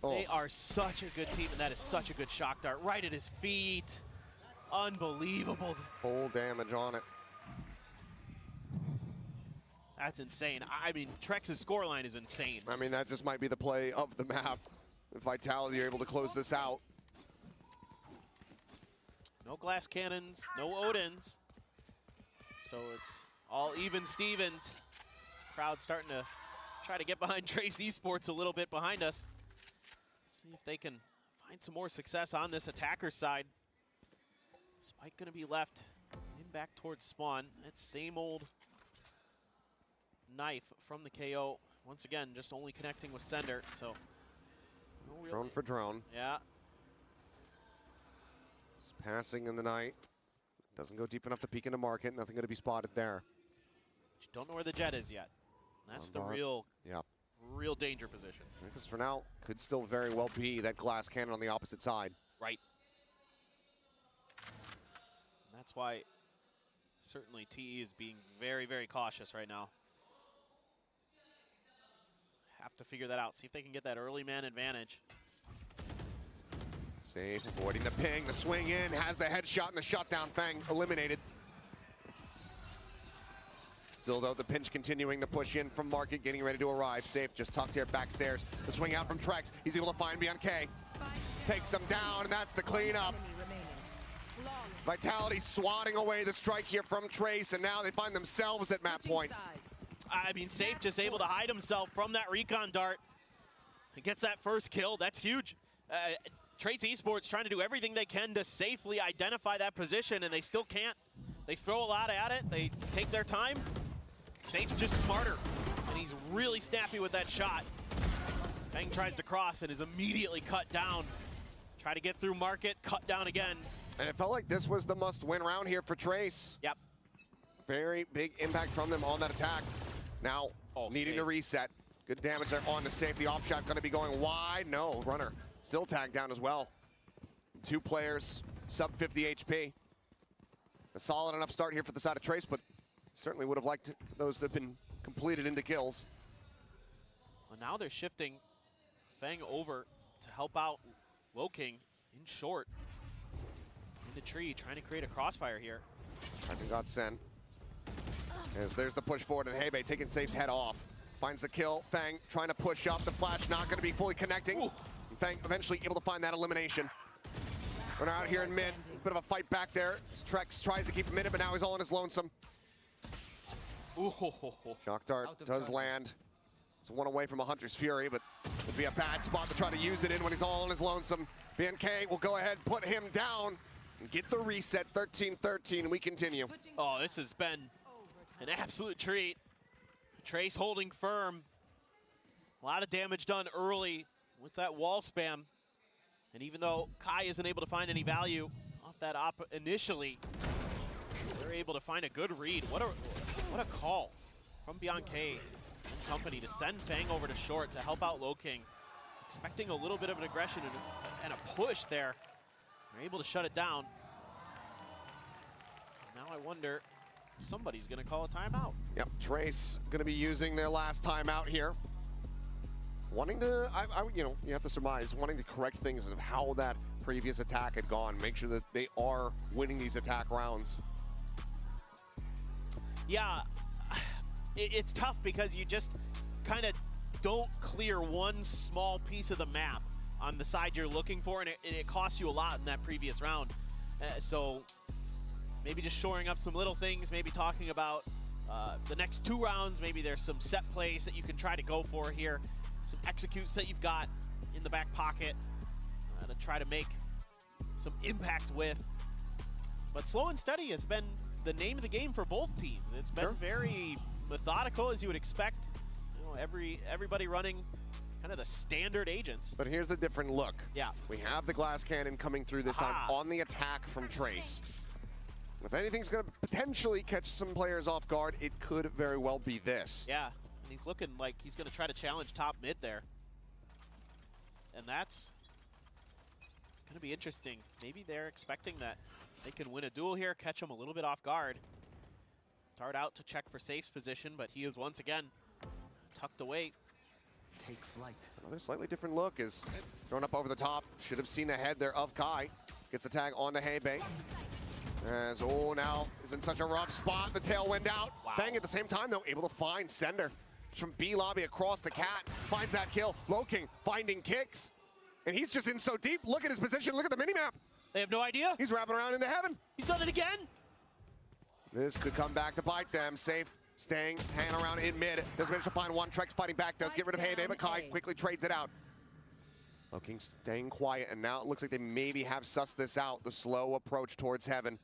they are such a good team, and that is such a good shock dart right at his feet. Unbelievable. Full damage on it. That's insane. I mean, Trex's scoreline is insane. I mean, that just might be the play of the map. If Vitality are able to close this out. No glass cannons, no Odins. So it's all even Stevens. This crowd's starting to try to get behind Trace Esports a little bit behind us. See if they can find some more success on this attacker side. Spike gonna be left in back towards spawn. That same old knife from the KO. Once again, just only connecting with Sender, so. No Drone for drone. Yeah. Just passing in the night. Doesn't go deep enough to peek into market. Nothing going to be spotted there. You don't know where the Jet is yet. That's the real danger position. Because for now, could still very well be that glass cannon on the opposite side. Right. And that's why certainly TE is being very, very cautious right now. Have to figure that out. See if they can get that early man advantage. Safe, avoiding the ping, the swing in, has the headshot and the shutdown. Fang eliminated. Still though, the pinch continuing, the push in from Market, getting ready to arrive. Safe, just tucked here backstairs. The swing out from Trex. He's able to find BNK. Takes him down, and that's the cleanup. Vitality swatting away the strike here from Trace, and now they find themselves at map point. I mean, Safe just able to hide himself from that recon dart. He gets that first kill. That's huge. Trace Esports trying to do everything they can to safely identify that position, and they still can't. They throw a lot at it. They take their time. Safe's just smarter, and he's really snappy with that shot. Feng tries to cross and is immediately cut down. Try to get through market, cut down again. And it felt like this was the must-win round here for Trace. Yep. Very big impact from them on that attack. Now, needing to reset. Good damage there on the safe. The op shot going to be going wide. No, runner still tagged down as well. 2 players, sub 50 HP. A solid enough start here for the side of Trace, but certainly would have liked those to have been completed into kills. Well, now they're shifting Feng over to help out Woking in short. In the tree, trying to create a crossfire here. Typing got sent. As there's the push forward, and Hebe taking Safe's head off. Finds the kill. Feng trying to push up. The flash not going to be fully connecting. Ooh. Feng eventually able to find that elimination. We're out here in mid. Bit of a fight back there. Trex tries to keep him in it, but now he's all in his lonesome. Ooh. Shock dart does land. It's one away from a Hunter's Fury, but it'd be a bad spot to try to use it in when he's all in his lonesome. BNK will go ahead, put him down, and get the reset. 13-13. We continue. Oh, this has been an absolute treat. Trace holding firm. A lot of damage done early with that wall spam. And even though Kai isn't able to find any value off that op initially, they're able to find a good read. What a call from BNK and company to send Feng over to short to help out Loking. Expecting a little bit of an aggression and a push there. They're able to shut it down. Now I wonder, somebody's gonna call a timeout. Yep, Trace gonna be using their last timeout here. Wanting to, you know, you have to surmise, wanting to correct things of how that previous attack had gone. Make sure that they are winning these attack rounds. Yeah, it's tough because you just kind of don't clear one small piece of the map on the side you're looking for, and it costs you a lot in that previous round. So maybe just shoring up some little things, maybe talking about the next 2 rounds. Maybe there's some set plays that you can try to go for here, some executes that you've got in the back pocket to try to make some impact with. But slow and steady has been the name of the game for both teams. It's been very methodical, as you would expect. You know, everybody running kind of the standard agents. But here's the different look. Yeah. We have the glass cannon coming through this time on the attack from Trace. If anything's going to potentially catch some players off guard, it could very well be this. Yeah, and he's looking like he's going to try to challenge top mid there. And that's going to be interesting. Maybe they're expecting that they can win a duel here, catch him a little bit off guard. Start out to check for Safe's position, but he is once again tucked away. Take flight. Another slightly different look is thrown up over the top. Should have seen the head there of Kai. Gets the tag onto Hebe. As, now is in such a rough spot. The tailwind out. Wow. Feng at the same time, though, able to find Sender. From B lobby across the cat. Finds that kill. Loking finding kicks. And he's just in so deep. Look at his position. Look at the minimap. They have no idea. He's wrapping around into heaven. He's done it again. This could come back to bite them. Safe, staying, hanging around in mid. Does manage to find one. Trex fighting back. Does get rid of Hebe, but Kai quickly trades it out. Loking staying quiet, and now it looks like they maybe have sussed this out. The slow approach towards heaven.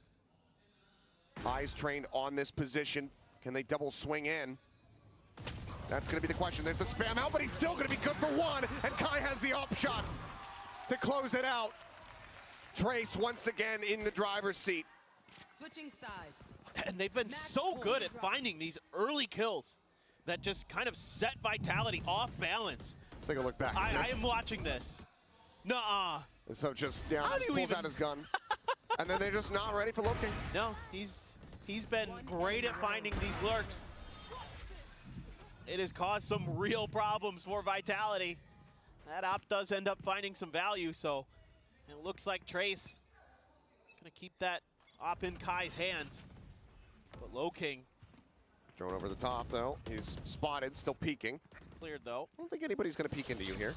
Eyes trained on this position. Can they double swing in? That's going to be the question. There's the spam out, but he's still going to be good for one. And Kai has the up shot to close it out. Trace once again in the driver's seat. Switching sides. And they've been so good at finding these early kills that just kind of set Vitality off balance. Let's take a look back. I am watching this. Nuh-uh. So just, yeah, just pulls out his gun. And then they're just not ready for looking. No, he's been great at finding these lurks. It has caused some real problems for Vitality. That op does end up finding some value, so it looks like Trace gonna keep that op in Kai's hands. But Loking thrown over the top, though. He's spotted, still peeking. Cleared, though. I don't think anybody's gonna peek into you here.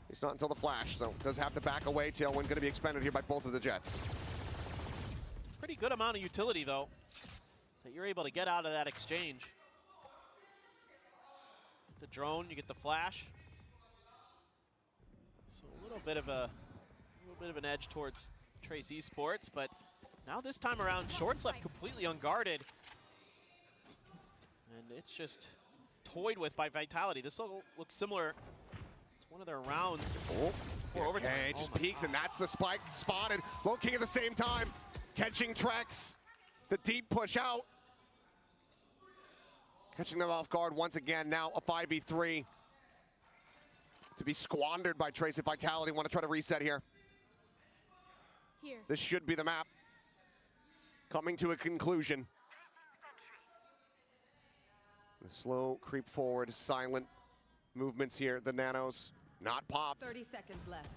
It's not until the flash, so does have to back away. Tailwind gonna be expended here by both of the Jets. Pretty good amount of utility, though, that you're able to get out of that exchange. The drone, you get the flash. So a little bit of an edge towards Trace Esports, but now this time around, Short's left completely unguarded. And it's just toyed with by Vitality. This will look similar one of their rounds. Okay, just peeks, and that's the spike spotted. Low King at the same time, catching Trex. The deep push out. Catching them off guard once again. Now a 5v3 to be squandered by Trace and Vitality. Want to try to reset here. This should be the map coming to a conclusion. The slow creep forward, silent movements here. The nanos not popped. 30 seconds left.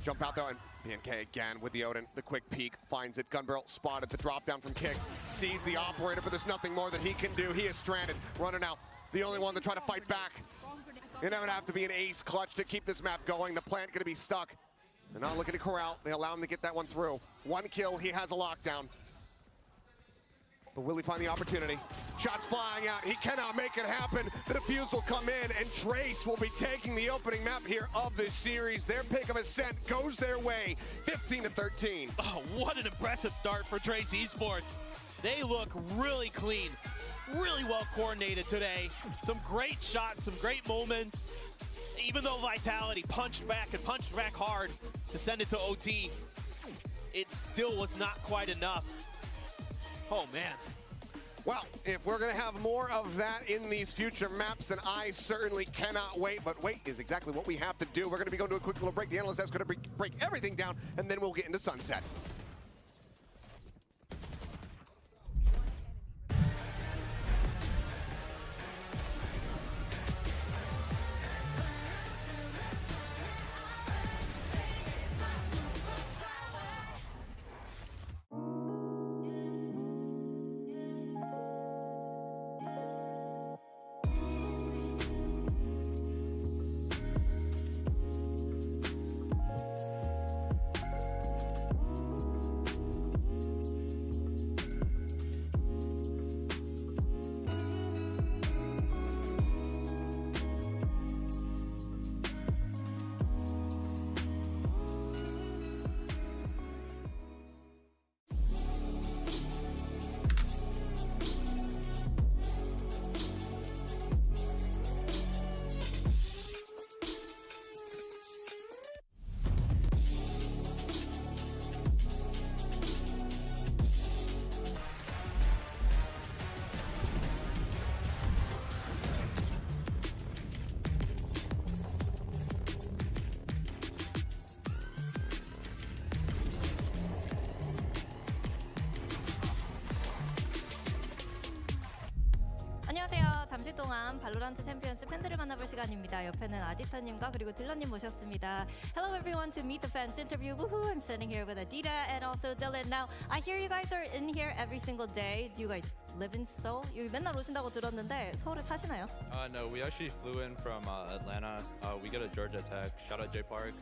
Jump out though, and BNK again with the Odin. The quick peek, finds it. Gunbarrel spotted the drop down from Kicks. Sees the operator, but there's nothing more that he can do. He is stranded. Runner now, the only one to try to fight back. You're gonna have to be an ace clutch to keep this map going. The plant gonna be stuck. They're not looking to corral. They allow him to get that one through. One kill, he has a lockdown. But will he find the opportunity? Shots flying out, he cannot make it happen. The defuse will come in, and Trace will be taking the opening map here of this series. Their pick of Ascent goes their way, 15-13. Oh, what an impressive start for Trace Esports. They look really clean, really well coordinated today. Some great shots, some great moments. Even though Vitality punched back and punched back hard to send it to OT, it still was not quite enough. Oh, man. Well, if we're going to have more of that in these future maps, then I certainly cannot wait. But wait is exactly what we have to do. We're going to be going to a quick little break. The analyst desk is going to break everything down, and then we'll get into Sunset. 안녕하세요. 잠시 동안 발로란트 챔피언스 팬들을 만나볼 시간입니다. 옆에는 아디타님과 그리고 딜런님 모셨습니다. Hello everyone to Meet the Fans interview. Woohoo! I'm sitting here with Adita and also Dylan. Now, I hear you guys are in here every single day. Do you guys live in Seoul? 여기 맨날 오신다고 들었는데 서울에 사시나요? No, we actually flew in from Atlanta. We got a Georgia Tech. Shout out J Park.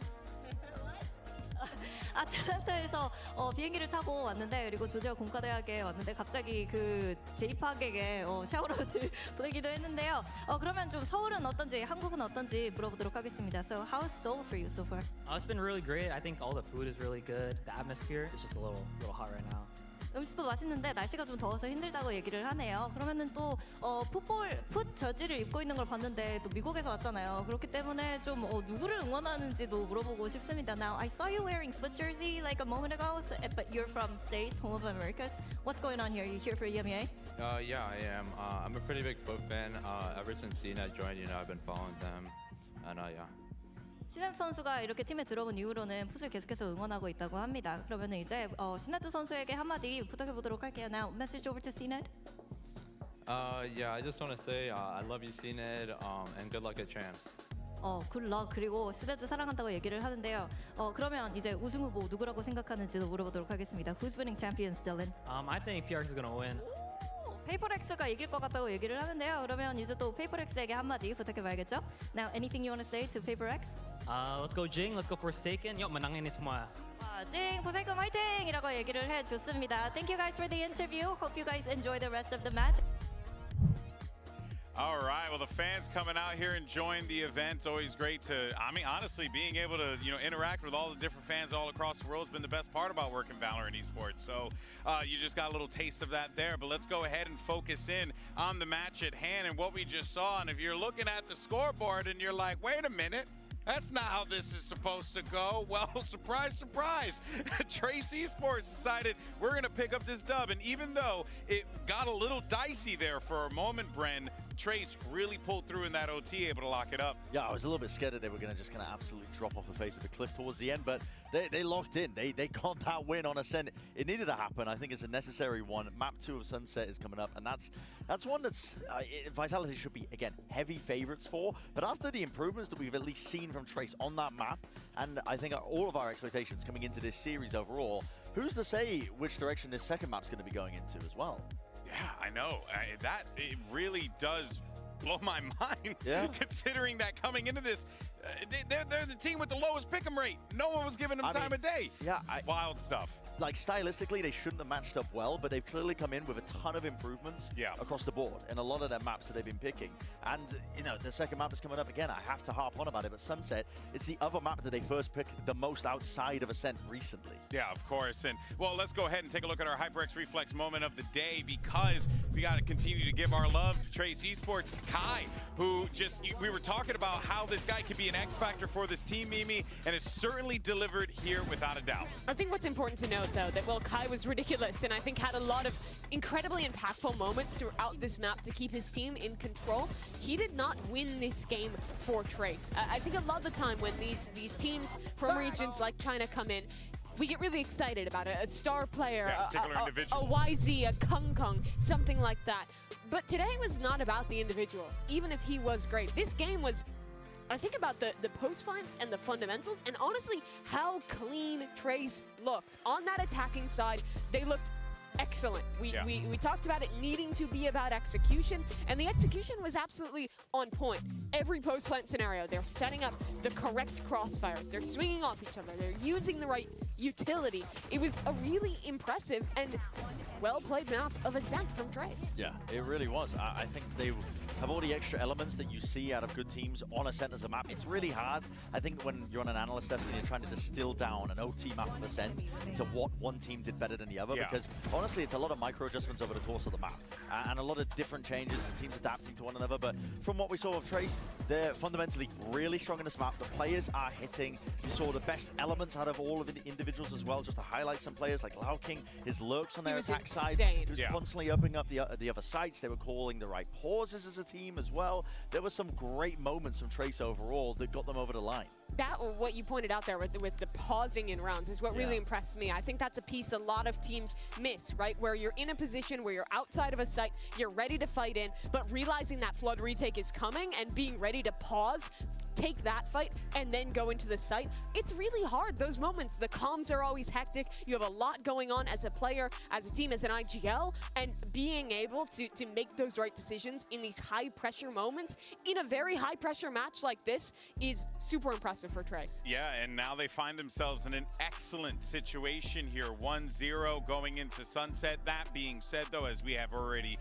아틀란타에서 비행기를 타고 왔는데 그리고 조지아 공과대학에 왔는데 갑자기 그 제이팍에게 샤워로즈 보내기도 했는데요. 그러면 좀 서울은 어떤지 한국은 어떤지 물어보도록 하겠습니다. So how's Seoul for you so far? It's been really great. I think all the food is really good. The atmosphere is just a little hot right now. 음식도 맛있는데 날씨가 좀 더워서 힘들다고 얘기를 하네요. 그러면은 또 풋 저지를 입고 있는 걸 봤는데 또 미국에서 왔잖아요. 그렇기 때문에 좀 누구를 응원하는지도 물어보고 싶습니다. Now I saw you wearing foot jersey like a moment ago, but you're from States, home of Americas. What's going on here? You here for EMEA? Yeah, I am. I'm a pretty big foot fan. Ever since CNET joined, I've been following them, and yeah. 시네트 선수가 이렇게 팀에 들어온 이후로는 풋을 계속해서 응원하고 있다고 합니다. 그러면은 이제 시네트 선수에게 한마디 부탁해 보도록 할게요. Now, message over to CNET. Yeah, I just want to say I love you, CNET, and good luck at champs. good luck 그리고 시네트 사랑한다고 얘기를 하는데요. 그러면 이제 우승 후보 누구라고 생각하는지도 물어보도록 하겠습니다. Who's winning champions, Dylan? I think PRX is gonna win. 페이퍼렉스가 이길 것 같다고 얘기를 하는데요. 그러면 이제 또 페이퍼렉스에게 한마디 부탁해봐야겠죠? Now, anything you want to say to 페이퍼렉스? Let's go Jing, let's go Forsaken. Yo, manangin is mo. 징, 포세이큰 화이팅! 이라고 얘기를 해줬습니다. Thank you guys for the interview. Hope you guys enjoy the rest of the match. All right, well, the fans coming out here enjoying the event. Always great to, I mean, honestly, being able to, interact with all the different fans all across the world has been the best part about working VALORANT Esports. So you just got a little taste of that there. But let's go ahead and focus in on the match at hand and what we just saw. And if you're looking at the scoreboard and you're like, wait a minute, that's not how this is supposed to go. Well, surprise, surprise. Trace Esports decided we're going to pick up this dub. And even though it got a little dicey there for a moment, Bren, Trace really pulled through in that OT, able to lock it up. Yeah, I was a little bit scared that they were going to just absolutely drop off the face of the cliff towards the end, but they locked in. They got that win on Ascent. It needed to happen. I think it's a necessary one. Map 2 of Sunset is coming up, and that's one that's Vitality should be, again, heavy favorites for. But after the improvements that we've at least seen from Trace on that map, and I think all of our expectations coming into this series overall, who's to say which direction this second map's going to be going into as well? Yeah, I know. It really does blow my mind, considering that coming into this, they're the team with the lowest pick'em rate. No one was giving them time of day. Yeah, wild stuff. Like, stylistically, they shouldn't have matched up well, but they've clearly come in with a ton of improvements across the board in a lot of their maps that they've been picking. And, the second map is coming up again. I have to harp on about it, but Sunset, it's the other map that they first picked the most outside of Ascent recently. Yeah, of course. And, well, let's go ahead and take a look at our HyperX Reflex moment of the day, because we got to continue to give our love to Trace Esports. It's Kai, who we were talking about how this guy could be an X factor for this team, Mimi, and it's certainly delivered here without a doubt. I think what's important to note, though, that while Kai was ridiculous and I think had a lot of incredibly impactful moments throughout this map to keep his team in control, he did not win this game for Trace. I think a lot of the time when these teams from regions like China come in, we get really excited about it. A star player, a YZ, a Kung Kung, something like that. But today was not about the individuals, even if he was great. This game was, I think, about the post plants and the fundamentals, and honestly, how clean Trace looked. On that attacking side, they looked excellent. We talked about it needing to be about execution, and the execution was absolutely on point. Every post plant scenario, they're setting up the correct crossfires. They're swinging off each other. They're using the right utility. It was a really impressive and well-played map of Ascent from Trace. Yeah, it really was. I think they have all the extra elements that you see out of good teams on Ascent as a map. It's really hard, I think, when you're on an analyst desk and you're trying to distill down an OT map of Ascent into what one team did better than the other, because honestly, it's a lot of micro adjustments over the course of the map and a lot of different changes and teams adapting to one another. But from what we saw of Trace, they're fundamentally really strong in this map. The players are hitting. You saw the best elements out of all of the individuals as well, just to highlight some players like Lao King, his lurks on their attack side. He was constantly opening up the other sites. They were calling the right pauses as a team as well. There were some great moments from Trace overall that got them over the line. That, what you pointed out there with the pausing in rounds, is what really impressed me. I think that's a piece a lot of teams miss, right? Where you're in a position where you're outside of a site, you're ready to fight in, but realizing that flood retake is coming and being ready to pause, take that fight, and then go into the site. It's really hard, those moments. The comms are always hectic. You have a lot going on as a player, as a team, as an IGL, and being able to make those right decisions in these high-pressure moments in a very high-pressure match like this is super impressive for Trace. Yeah, and now they find themselves in an excellent situation here, 1-0 going into Sunset. That being said, though, as we have already,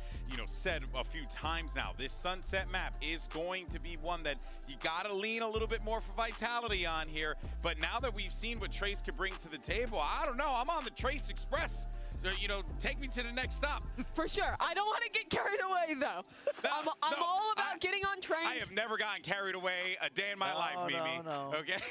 said a few times now, this Sunset map is going to be one that you gotta lean a little bit more for Vitality on here. But now that we've seen what Trace can bring to the table, I don't know, I'm on the Trace Express. So, take me to the next stop. For sure. I don't want to get carried away, though. I'm all about getting on trains. I have never gotten carried away a day in my life, Mimi. No. Okay?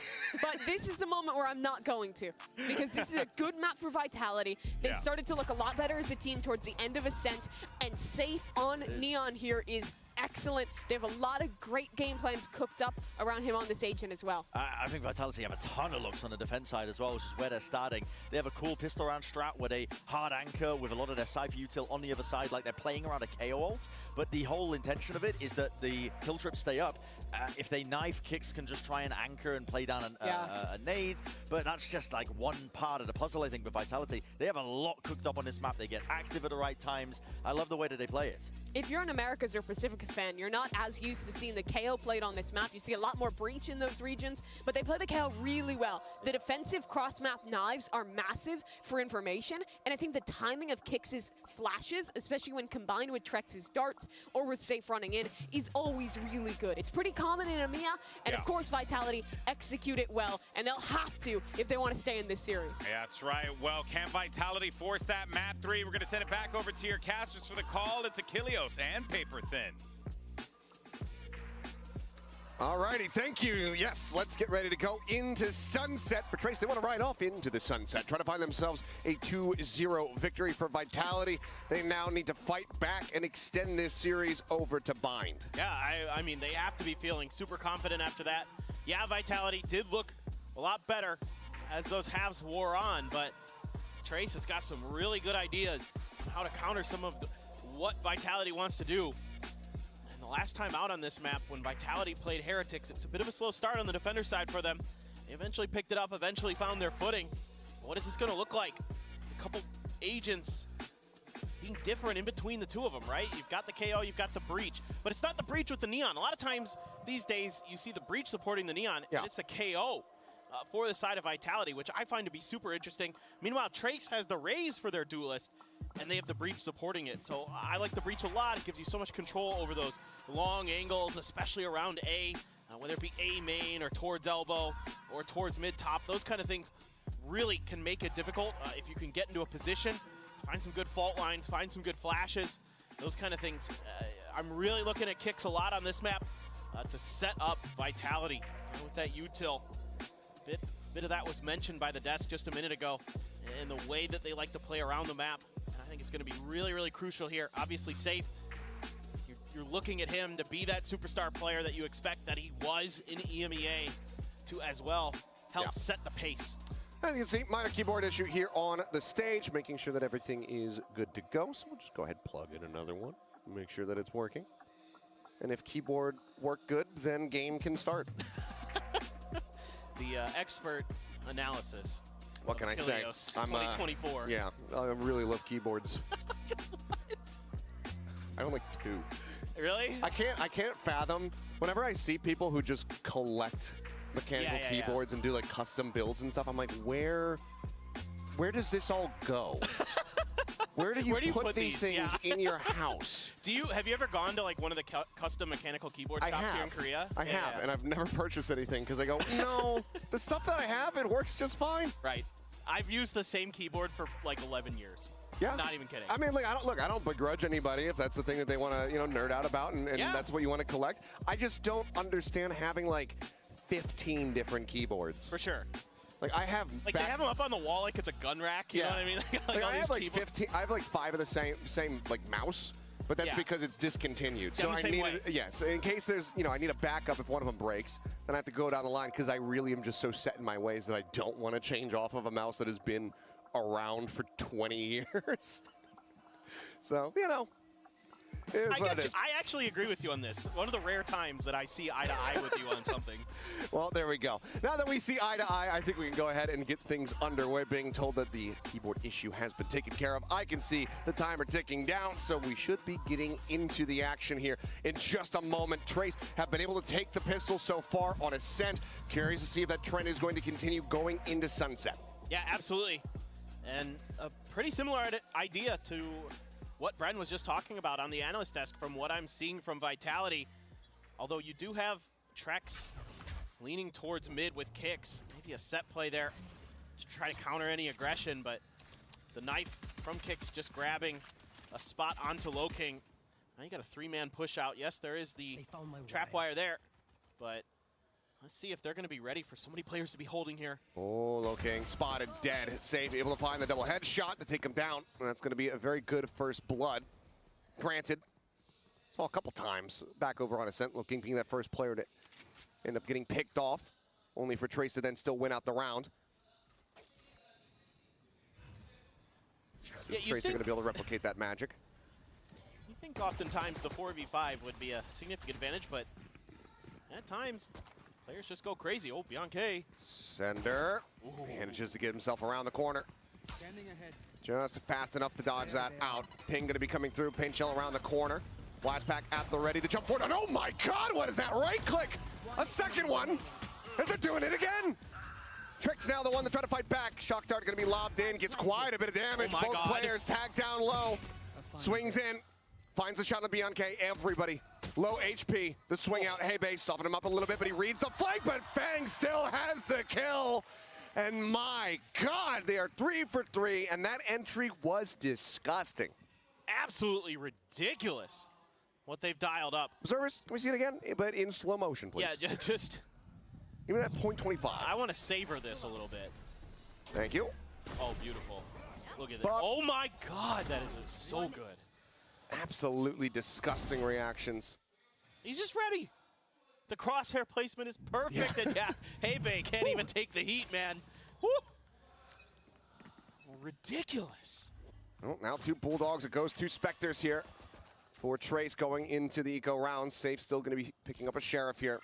But this is the moment where I'm not going to, because this is a good map for Vitality. They started to look a lot better as a team towards the end of Ascent, and Safe on Neon here is excellent. They have a lot of great game plans cooked up around him on this agent as well. I think Vitality have a ton of looks on the defense side as well, which is where they're starting. They have a cool pistol round strat where they hard anchor with a lot of their Cypher util on the other side, like they're playing around a KO ult. But the whole intention of it is that the kill trips stay up. If they knife, Kicks can just try and anchor and play down a nade. But that's just like one part of the puzzle, I think, with Vitality. They have a lot cooked up on this map. They get active at the right times. I love the way that they play it. If you're in Americas or Pacific fan. You're not as used to seeing the KO played on this map. You see a lot more breach in those regions, but they play the KO really well. The defensive cross-map knives are massive for information, and I think the timing of Kix's flashes, especially when combined with Trex's darts or with safe running in, is always really good. It's pretty common in EMEA, and of course Vitality execute it well, and they'll have to if they want to stay in this series. Yeah, that's right. Well, can Vitality force that map 3? We're going to send it back over to your casters for the call. It's Achilleos and Paper Thin. Alrighty, thank you. Yes, let's get ready to go into Sunset. For Trace, they want to ride off into the Sunset, try to find themselves a 2-0 victory for Vitality. They now need to fight back and extend this series over to Bind. Yeah, I mean, they have to be feeling super confident after that. Yeah, Vitality did look a lot better as those halves wore on, but Trace has got some really good ideas on how to counter some of what Vitality wants to do. And the last time out on this map, when Vitality played Heretics, it was a bit of a slow start on the defender side for them. They eventually picked it up, eventually found their footing. What is this going to look like? A couple agents being different in between the two of them, right? You've got the KO, you've got the breach, but it's not the breach with the neon. A lot of times these days, you see the breach supporting the neon, and it's the KO for the side of Vitality, which I find to be super interesting. Meanwhile, Trace has the Raze for their duelist, and they have the breach supporting it. So I like the breach a lot. It gives you so much control over those long angles, especially around A, whether it be A main or towards elbow or towards mid-top. Those kind of things really can make it difficult if you can get into a position, find some good fault lines, find some good flashes, those kind of things. I'm really looking at Kix a lot on this map to set up Vitality with that util. Bit of that was mentioned by the desk just a minute ago, and the way that they like to play around the map. And I think it's going to be really, really crucial here. Obviously, Safe, you're looking at him to be that superstar player that you expect that he was in EMEA to as well help set the pace. As you can see, minor keyboard issue here on the stage, making sure that everything is good to go. So we'll just go ahead and plug in another one, make sure that it's working. And if keyboard worked good, then game can start. The expert analysis. What can I say? I'm 2024. Yeah, I really love keyboards. I own like 2. Really? I can't fathom whenever I see people who just collect mechanical keyboards and do like custom builds and stuff. I'm like, where does this all go? Where do you put these things in your house? Have you ever gone to like one of the custom mechanical keyboard shops here in Korea? I have, and I've never purchased anything because I go, no, the stuff that I have, it works just fine. Right. I've used the same keyboard for like 11 years. Yeah. Not even kidding. I mean, like, I don't begrudge anybody if that's the thing that they want to, nerd out about, and that's what you want to collect. I just don't understand having like 15 different keyboards. For sure. Like I have, like they have them up on the wall like it's a gun rack. You know what I mean? Like I have like 15. I have like 5 of the same like mouse, but that's because it's discontinued. So I need so in case there's I need a backup if one of them breaks, then I have to go down the line because I really am just so set in my ways that I don't want to change off of a mouse that has been around for 20 years. So I actually agree with you on this. One of the rare times that I see eye to eye with you on something. Well, there we go. Now that we see eye to eye, I think we can go ahead and get things underway. Being told that the keyboard issue has been taken care of, I can see the timer ticking down, so we should be getting into the action here in just a moment. Trace have been able to take the pistol so far on Ascent. Curious to see if that trend is going to continue going into Sunset. Yeah, absolutely. And a pretty similar idea to what Bren was just talking about on the analyst desk from what I'm seeing from Vitality. Although you do have Trex leaning towards mid with Kix. Maybe a set play there to try to counter any aggression, but the knife from Kix just grabbing a spot onto Loking. Now you got a 3-man push out. Yes, there is the trap wire there, but let's see if they're going to be ready for so many players to be holding here. Oh, Loking spotted dead. Safe, able to find the double headshot to take him down. And that's going to be a very good first blood. Granted, saw a couple times back over on Ascent, Loking being that first player to end up getting picked off, only for Trace to then still win out the round. Yeah, Trace are going to be able to replicate that magic. You think oftentimes the 4v5 would be a significant advantage, but at times, players just go crazy. Oh, Bianche. Sender manages to get himself around the corner. Standing ahead. Just fast enough to dodge that out. Ping going to be coming through. Paint shell around the corner. Flashback at the ready. The jump forward. And oh my God, what is that? Right click. A second one. Is it doing it again? Trick's now the one that tried to fight back. Shock dart going to be lobbed in. Gets quite a bit of damage. Both players tagged down low. Swings in. Finds the shot on Bianca. Everybody low HP. The swing out. Hey, base soften him up a little bit, but he reads the flank. But Fang still has the kill. And my God, they are 3 for 3. And that entry was disgusting. Absolutely ridiculous what they've dialed up. Observers, can we see it again? But in slow motion, please. Yeah, just... Give me that 0.25. I want to savor this a little bit. Thank you. Oh, beautiful. Look at that. Oh my God, that is so good. Absolutely disgusting reactions. He's just ready. The crosshair placement is perfect. Yeah. And yeah, Hebe can't even take the heat, man. Woo. Ridiculous. Well, now 2 Bulldogs. It goes 2 Spectres here for Trace going into the eco round. Safe still going to be picking up a Sheriff here.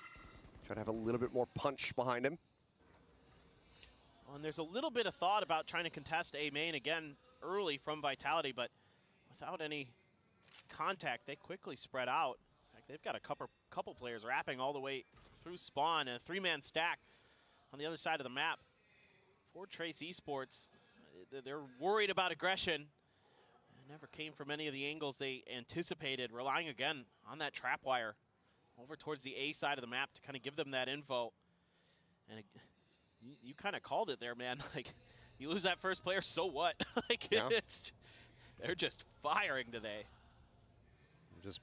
Try to have a little bit more punch behind him. Well, and there's a little bit of thought about trying to contest A main again early from Vitality, but without any contact, they quickly spread out. In fact, they've got a couple players wrapping all the way through spawn, and a 3-man stack on the other side of the map. For Trace Esports, they're worried about aggression. It never came from any of the angles they anticipated, relying again on that trap wire over towards the A side of the map to kind of give them that info. And you kind of called it there, man. Like, you lose that first player, so what? Like, yeah. They're just firing today. Just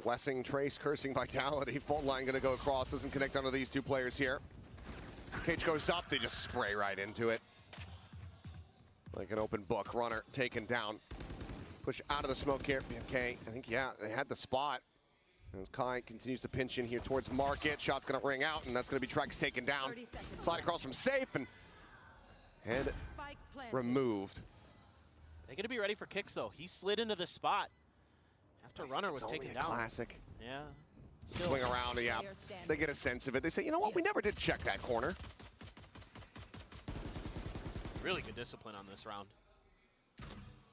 blessing Trace, cursing Vitality. Fault line going to go across, doesn't connect onto these 2 players here. Cage goes up, they just spray right into it. Like an open book. Runner taken down. Push out of the smoke here. BMK, I think, yeah, they had the spot. As Kai continues to pinch in here towards Market. Shot's going to ring out, and that's going to be Trex taken down. Slide across from Safe, and head removed. They're going to be ready for kicks, though. He slid into the spot after Runner was taken down. Classic. Yeah. Still. Swing around, yeah. They get a sense of it. They say, you know what, we never did check that corner. Really good discipline on this round.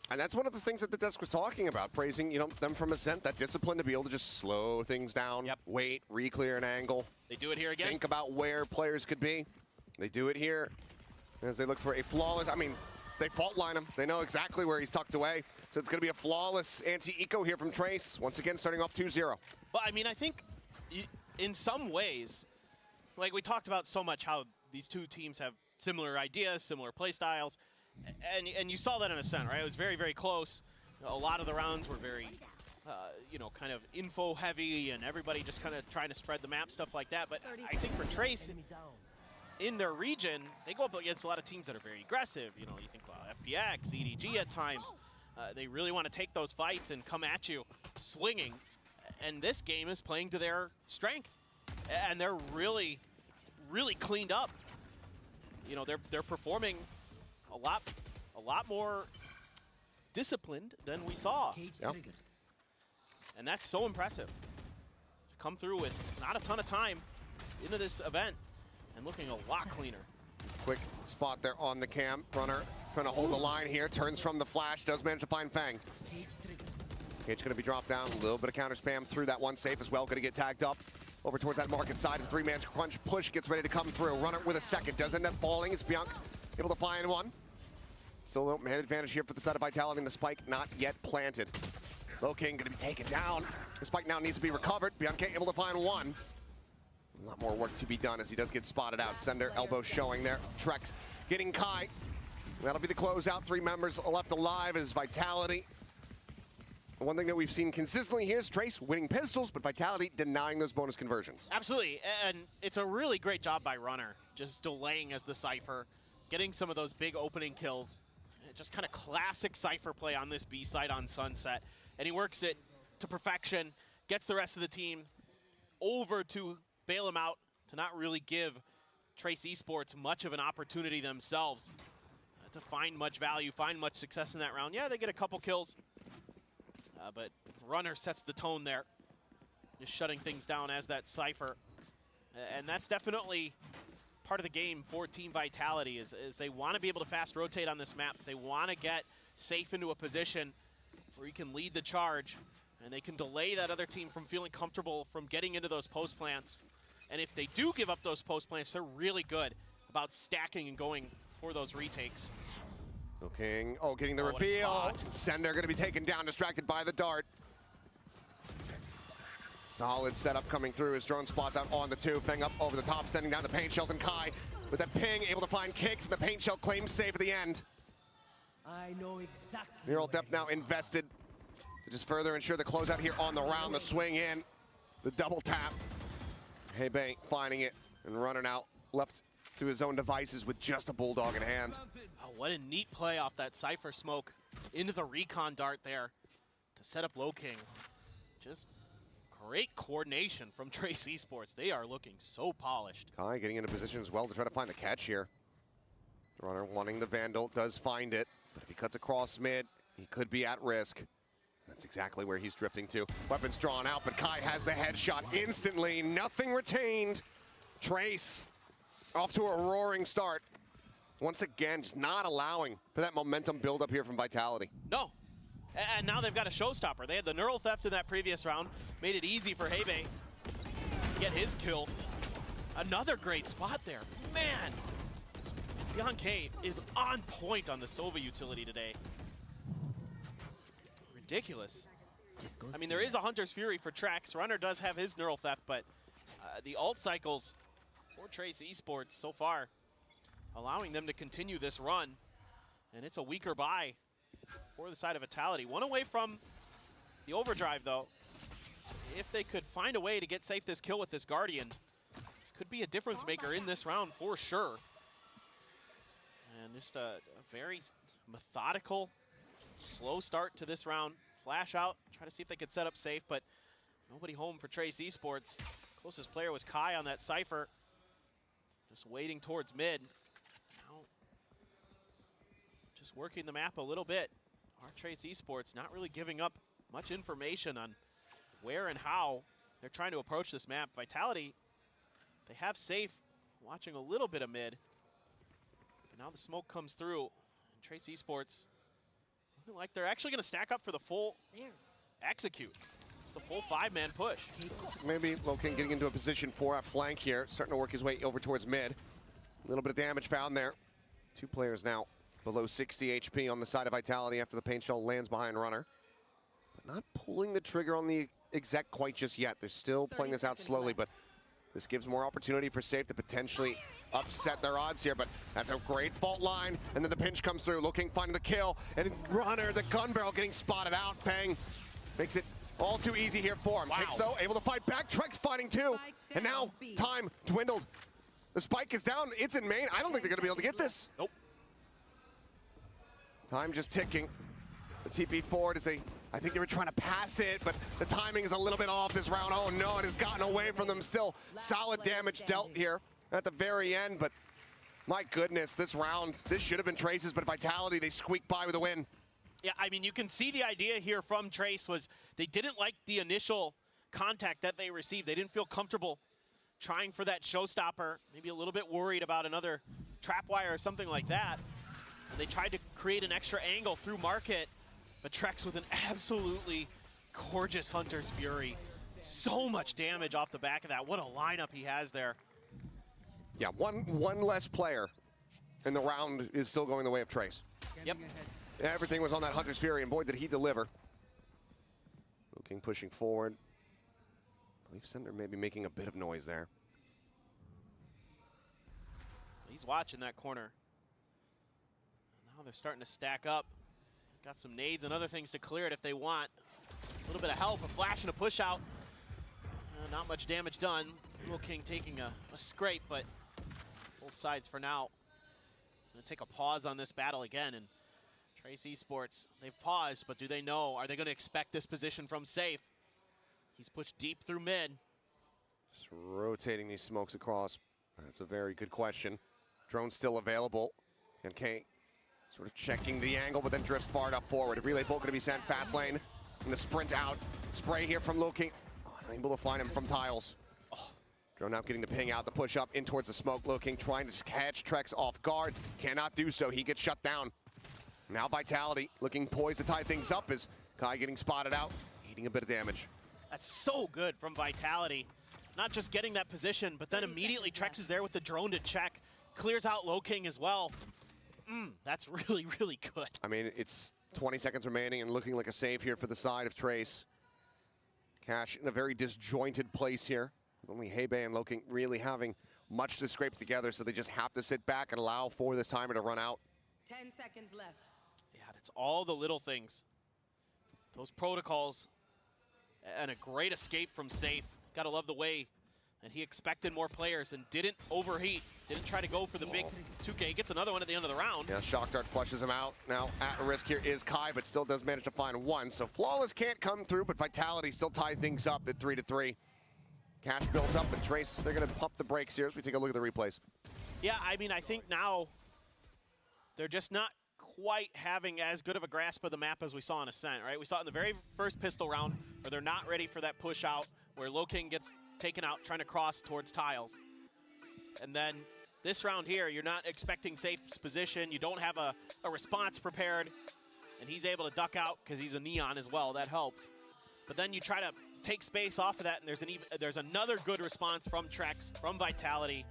And that's one of the things that the desk was talking about, praising, you know, them from Ascent, that discipline to be able to just slow things down, wait, re-clear an angle. They do it here again. Think about where players could be. They do it here as they look for a flawless, I mean, they fault line him. They know exactly where he's tucked away. So it's going to be a flawless anti-eco here from Trace. Once again, starting off 2-0. Well, I mean, I think in some ways, like we talked about so much how these 2 teams have similar ideas, similar play styles. And you saw that in Ascent, right? It was very, very close. A lot of the rounds were very, you know, kind of info heavy, and everybody just kind of trying to spread the map, stuff like that. But I think for Trace, in their region, they go up against a lot of teams that are very aggressive. You know, you think about FPX, EDG at times. They really want to take those fights and come at you swinging. And this game is playing to their strength. And they're really, really cleaned up. You know, they're performing a lot more disciplined than we saw. Yep. And that's so impressive. To come through with not a ton of time into this event and looking a lot cleaner. Quick spot there on the cam. Runner trying to hold the line here. Turns from the flash. Does manage to find Fang. Cage going to be dropped down. A little bit of counter spam through that one. Safe as well. Going to get tagged up. Over towards that Market side. A 3-man crunch push gets ready to come through. Runner with a second. Does end up falling. It's Bianca able to find one. Still no man advantage here for the side of Vitality, and the spike not yet planted. Low King going to be taken down. The spike now needs to be recovered. Bianca able to find one. A lot more work to be done as he does get spotted out. Sender elbow showing there. Trex getting Kai. That'll be the closeout. 3 members left alive as Vitality. One thing that we've seen consistently here is Trace winning pistols, but Vitality denying those bonus conversions. Absolutely, and it's a really great job by Runner, just delaying as the Cypher, getting some of those big opening kills. Just kind of classic Cypher play on this B side on Sunset. And he works it to perfection, gets the rest of the team over to bail him out, to not really give Trace Esports much of an opportunity themselves to find much value, find much success in that round. Yeah, they get a couple kills, but Runner sets the tone there, just shutting things down as that Cypher. And that's definitely part of the game for Team Vitality is they want to be able to fast rotate on this map. They want to get Safe into a position where he can lead the charge And they can delay that other team from feeling comfortable from getting into those post plants. And if they do give up those post plants, they're really good about stacking and going for those retakes. Looking, getting the reveal. Sender going to be taken down, distracted by the dart. Solid setup coming through as drone spots out on the two. Feng up over the top, sending down the paint shells, and Kai with that ping, able to find kicks, and the paint shell claims save at the end. I know exactly. Neural Depth now invested to just further ensure the closeout here on the round. The swing in, the double tap. Hebei finding it and running out, left to his own devices with just a Bulldog in hand. Oh, what a neat play off that Cypher smoke into the recon dart there to set up Low King. Just great coordination from Trace Esports. They are looking so polished. Kai getting into position as well to try to find the catch here. The runner wanting the Vandal, does find it, but if he cuts across mid, he could be at risk. That's exactly where he's drifting to. Weapons drawn out, but Kai has the headshot instantly. Nothing retained. Trace off to a roaring start. Once again, just not allowing for that momentum build up here from Vitality. No. And now they've got a showstopper. They had the neural theft in that previous round, made it easy for Hebei to get his kill. Another great spot there. Man, Beyond K is on point on the Sova utility today. Ridiculous. I mean, there is a Hunter's Fury for Trex. Runner does have his neural theft, but the ult cycles for Trace Esports so far, allowing them to continue this run. And it's a weaker buy for the side of Vitality. One away from the overdrive, though. If they could find a way to get safe this kill with this Guardian, could be a difference maker in this round for sure. And just a very methodical, slow start to this round. Flash out, try to see if they could set up safe, but nobody home for Trace Esports. Closest player was Kai on that Cypher. Just waiting towards mid. Now, just working the map a little bit. Our Trace Esports not really giving up much information on where and how they're trying to approach this map. Vitality, they have safe, watching a little bit of mid. But now the smoke comes through, and Trace Esports looking like they're actually going to stack up for the full execute. It's the full 5-man push. Maybe Low King getting into a position for a flank here, starting to work his way over towards mid. A little bit of damage found there. Two players now below 60 HP on the side of Vitality after the paint shell lands behind Runner. But not pulling the trigger on the exec quite just yet. They're still playing this out slowly, but this gives more opportunity for Safe to potentially upset their odds here, but that's a great fault line, and then the pinch comes through. Looking, finding the kill, and Runner, the gun barrel getting spotted out. Peng makes it all too easy here for him. Wow. Kicks though, able to fight back. Trex fighting too, and now time dwindled. The spike is down, it's in main. I don't think they're gonna be able to get this. Nope. Time just ticking. The TP forward is I think they were trying to pass it, but the timing is a little bit off this round. Oh no, it has gotten away from them. Still solid damage dealt here at the very end, but my goodness, this round, this should have been Trace's, but Vitality, they squeaked by with a win. Yeah, I mean, you can see the idea here from Trace was they didn't like the initial contact that they received. They didn't feel comfortable trying for that showstopper, maybe a little bit worried about another trap wire or something like that. And they tried to create an extra angle through market, but Trex with an absolutely gorgeous Hunter's Fury. So much damage off the back of that. What a lineup he has there. Yeah, one less player, and the round is still going the way of Trace. Yep. Everything was on that Hunter's Fury, and boy, did he deliver. Looking, pushing forward. I believe Sender may be making a bit of noise there. He's watching that corner. Now they're starting to stack up. Got some nades and other things to clear it if they want. A little bit of help, a flash and a push out. Not much damage done. Lil King taking a scrape, but both sides for now. Gonna take a pause on this battle again, and Trace Esports, they've paused, but do they know? Are they gonna expect this position from Safe? He's pushed deep through mid. Just rotating these smokes across. That's a very good question. Drone still available, and K sort of checking the angle, but then drifts far enough forward. A relay bolt gonna be sent fast lane, and the sprint out. Spray here from Lil King. Oh, unable to find him from tiles. Drone now getting the ping out, the push up in towards the smoke. Lil King trying to catch Trex off guard. Cannot do so, he gets shut down. Now Vitality looking poised to tie things up as Kai getting spotted out. taking a bit of damage. That's so good from Vitality. Not just getting that position, but then immediately Trex is there with the drone to check. Clears out Low King as well. That's really, really good. I mean, it's 20 seconds remaining and looking like a save here for the side of Trace. Cash in a very disjointed place here. Only Hebei and Low King really having much to scrape together, so they just have to sit back and allow for this timer to run out. 10 seconds left. Yeah, it's all the little things. Those protocols and a great escape from Safe. Gotta love the way that he expected more players and didn't overheat. Didn't try to go for the big 2K. Gets another one at the end of the round. Yeah, Shock Dart flushes him out. Now at risk here is Kai, but still does manage to find one. So Flawless can't come through, but Vitality still tie things up at 3-3. Cash built up, and Trace, they're gonna pump the brakes here as we take a look at the replays. Yeah, I mean, I think now they're just not quite having as good of a grasp of the map as we saw in Ascent, right? We saw it in the very first pistol round where they're not ready for that push out, where Low King gets taken out trying to cross towards tiles. And then this round here, you're not expecting Safe's position. You don't have a response prepared, and he's able to duck out because he's a Neon as well. That helps. But then you try to take space off of that, and there's another good response from Trex, from Vitality.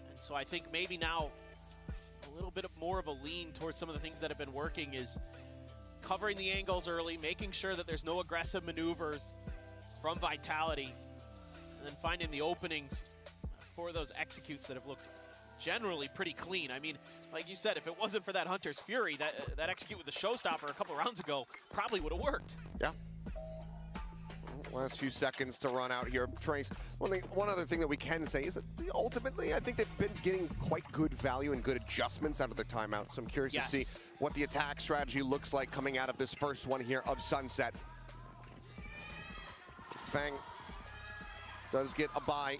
And so I think maybe now a little bit more of a lean towards some of the things that have been working is covering the angles early, making sure that there's no aggressive maneuvers from Vitality, and then finding the openings for those executes that have looked generally pretty clean. I mean, like you said, if it wasn't for that Hunter's Fury, that execute with the Showstopper a couple rounds ago probably would have worked. Yeah. Last few seconds to run out here. Trace, one other thing that we can say is that ultimately I think they've been getting quite good value and good adjustments out of their timeout. So I'm curious to see what the attack strategy looks like coming out of this first one here of Sunset. Fang does get a bye.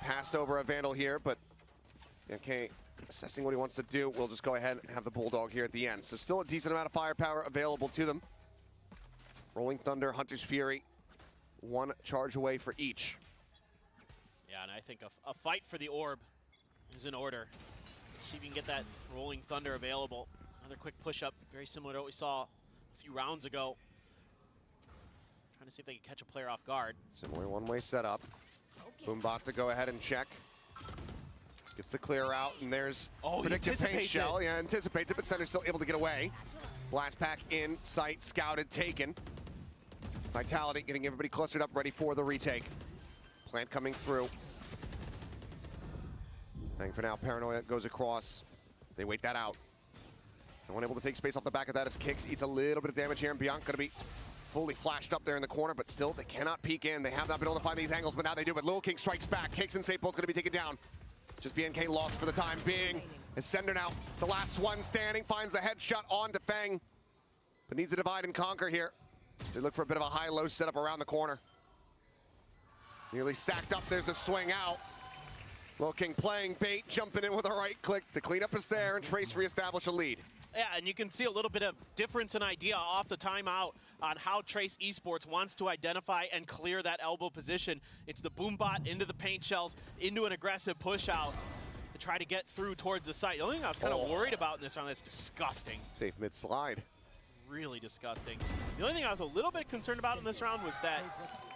Passed over a Vandal here, but okay, assessing what he wants to do. We'll just go ahead and have the Bulldog here at the end. So still a decent amount of firepower available to them. Rolling Thunder, Hunter's Fury, one charge away for each. Yeah, and I think a fight for the orb is in order. See if you can get that Rolling Thunder available. Another quick push-up, very similar to what we saw a few rounds ago. Trying to see if they can catch a player off guard. Similar one-way setup. Boombot to go ahead and check. Gets the clear out, and there's predictive paint shell. Yeah, anticipates it, but Center's still able to get away. Blast pack in sight, scouted, taken. Vitality getting everybody clustered up, ready for the retake. Plant coming through. Fang for now, Paranoia goes across. They wait that out. No one able to take space off the back of that as Kicks eats a little bit of damage here, and Bianca gonna be fully flashed up there in the corner, but still they cannot peek in. They have not been able to find these angles, but now they do. But Lil King strikes back. Kicks and Safe both gonna be taken down. Just BNK lost for the time being. As Sender now, the last one standing, finds the headshot on to Fang, but needs to divide and conquer here. So they look for a bit of a high-low setup around the corner. Nearly stacked up, there's the swing out. Lil King playing bait, jumping in with a right click. The cleanup is there, and Trace reestablish a lead. Yeah, and you can see a little bit of difference in idea off the timeout on how Trace Esports wants to identify and clear that elbow position. It's the Boombot into the paint shells, into an aggressive push out to try to get through towards the site. The only thing I was kind of worried about in this round, that's disgusting. Safe mid-slide. Really disgusting. The only thing I was a little bit concerned about in this round was that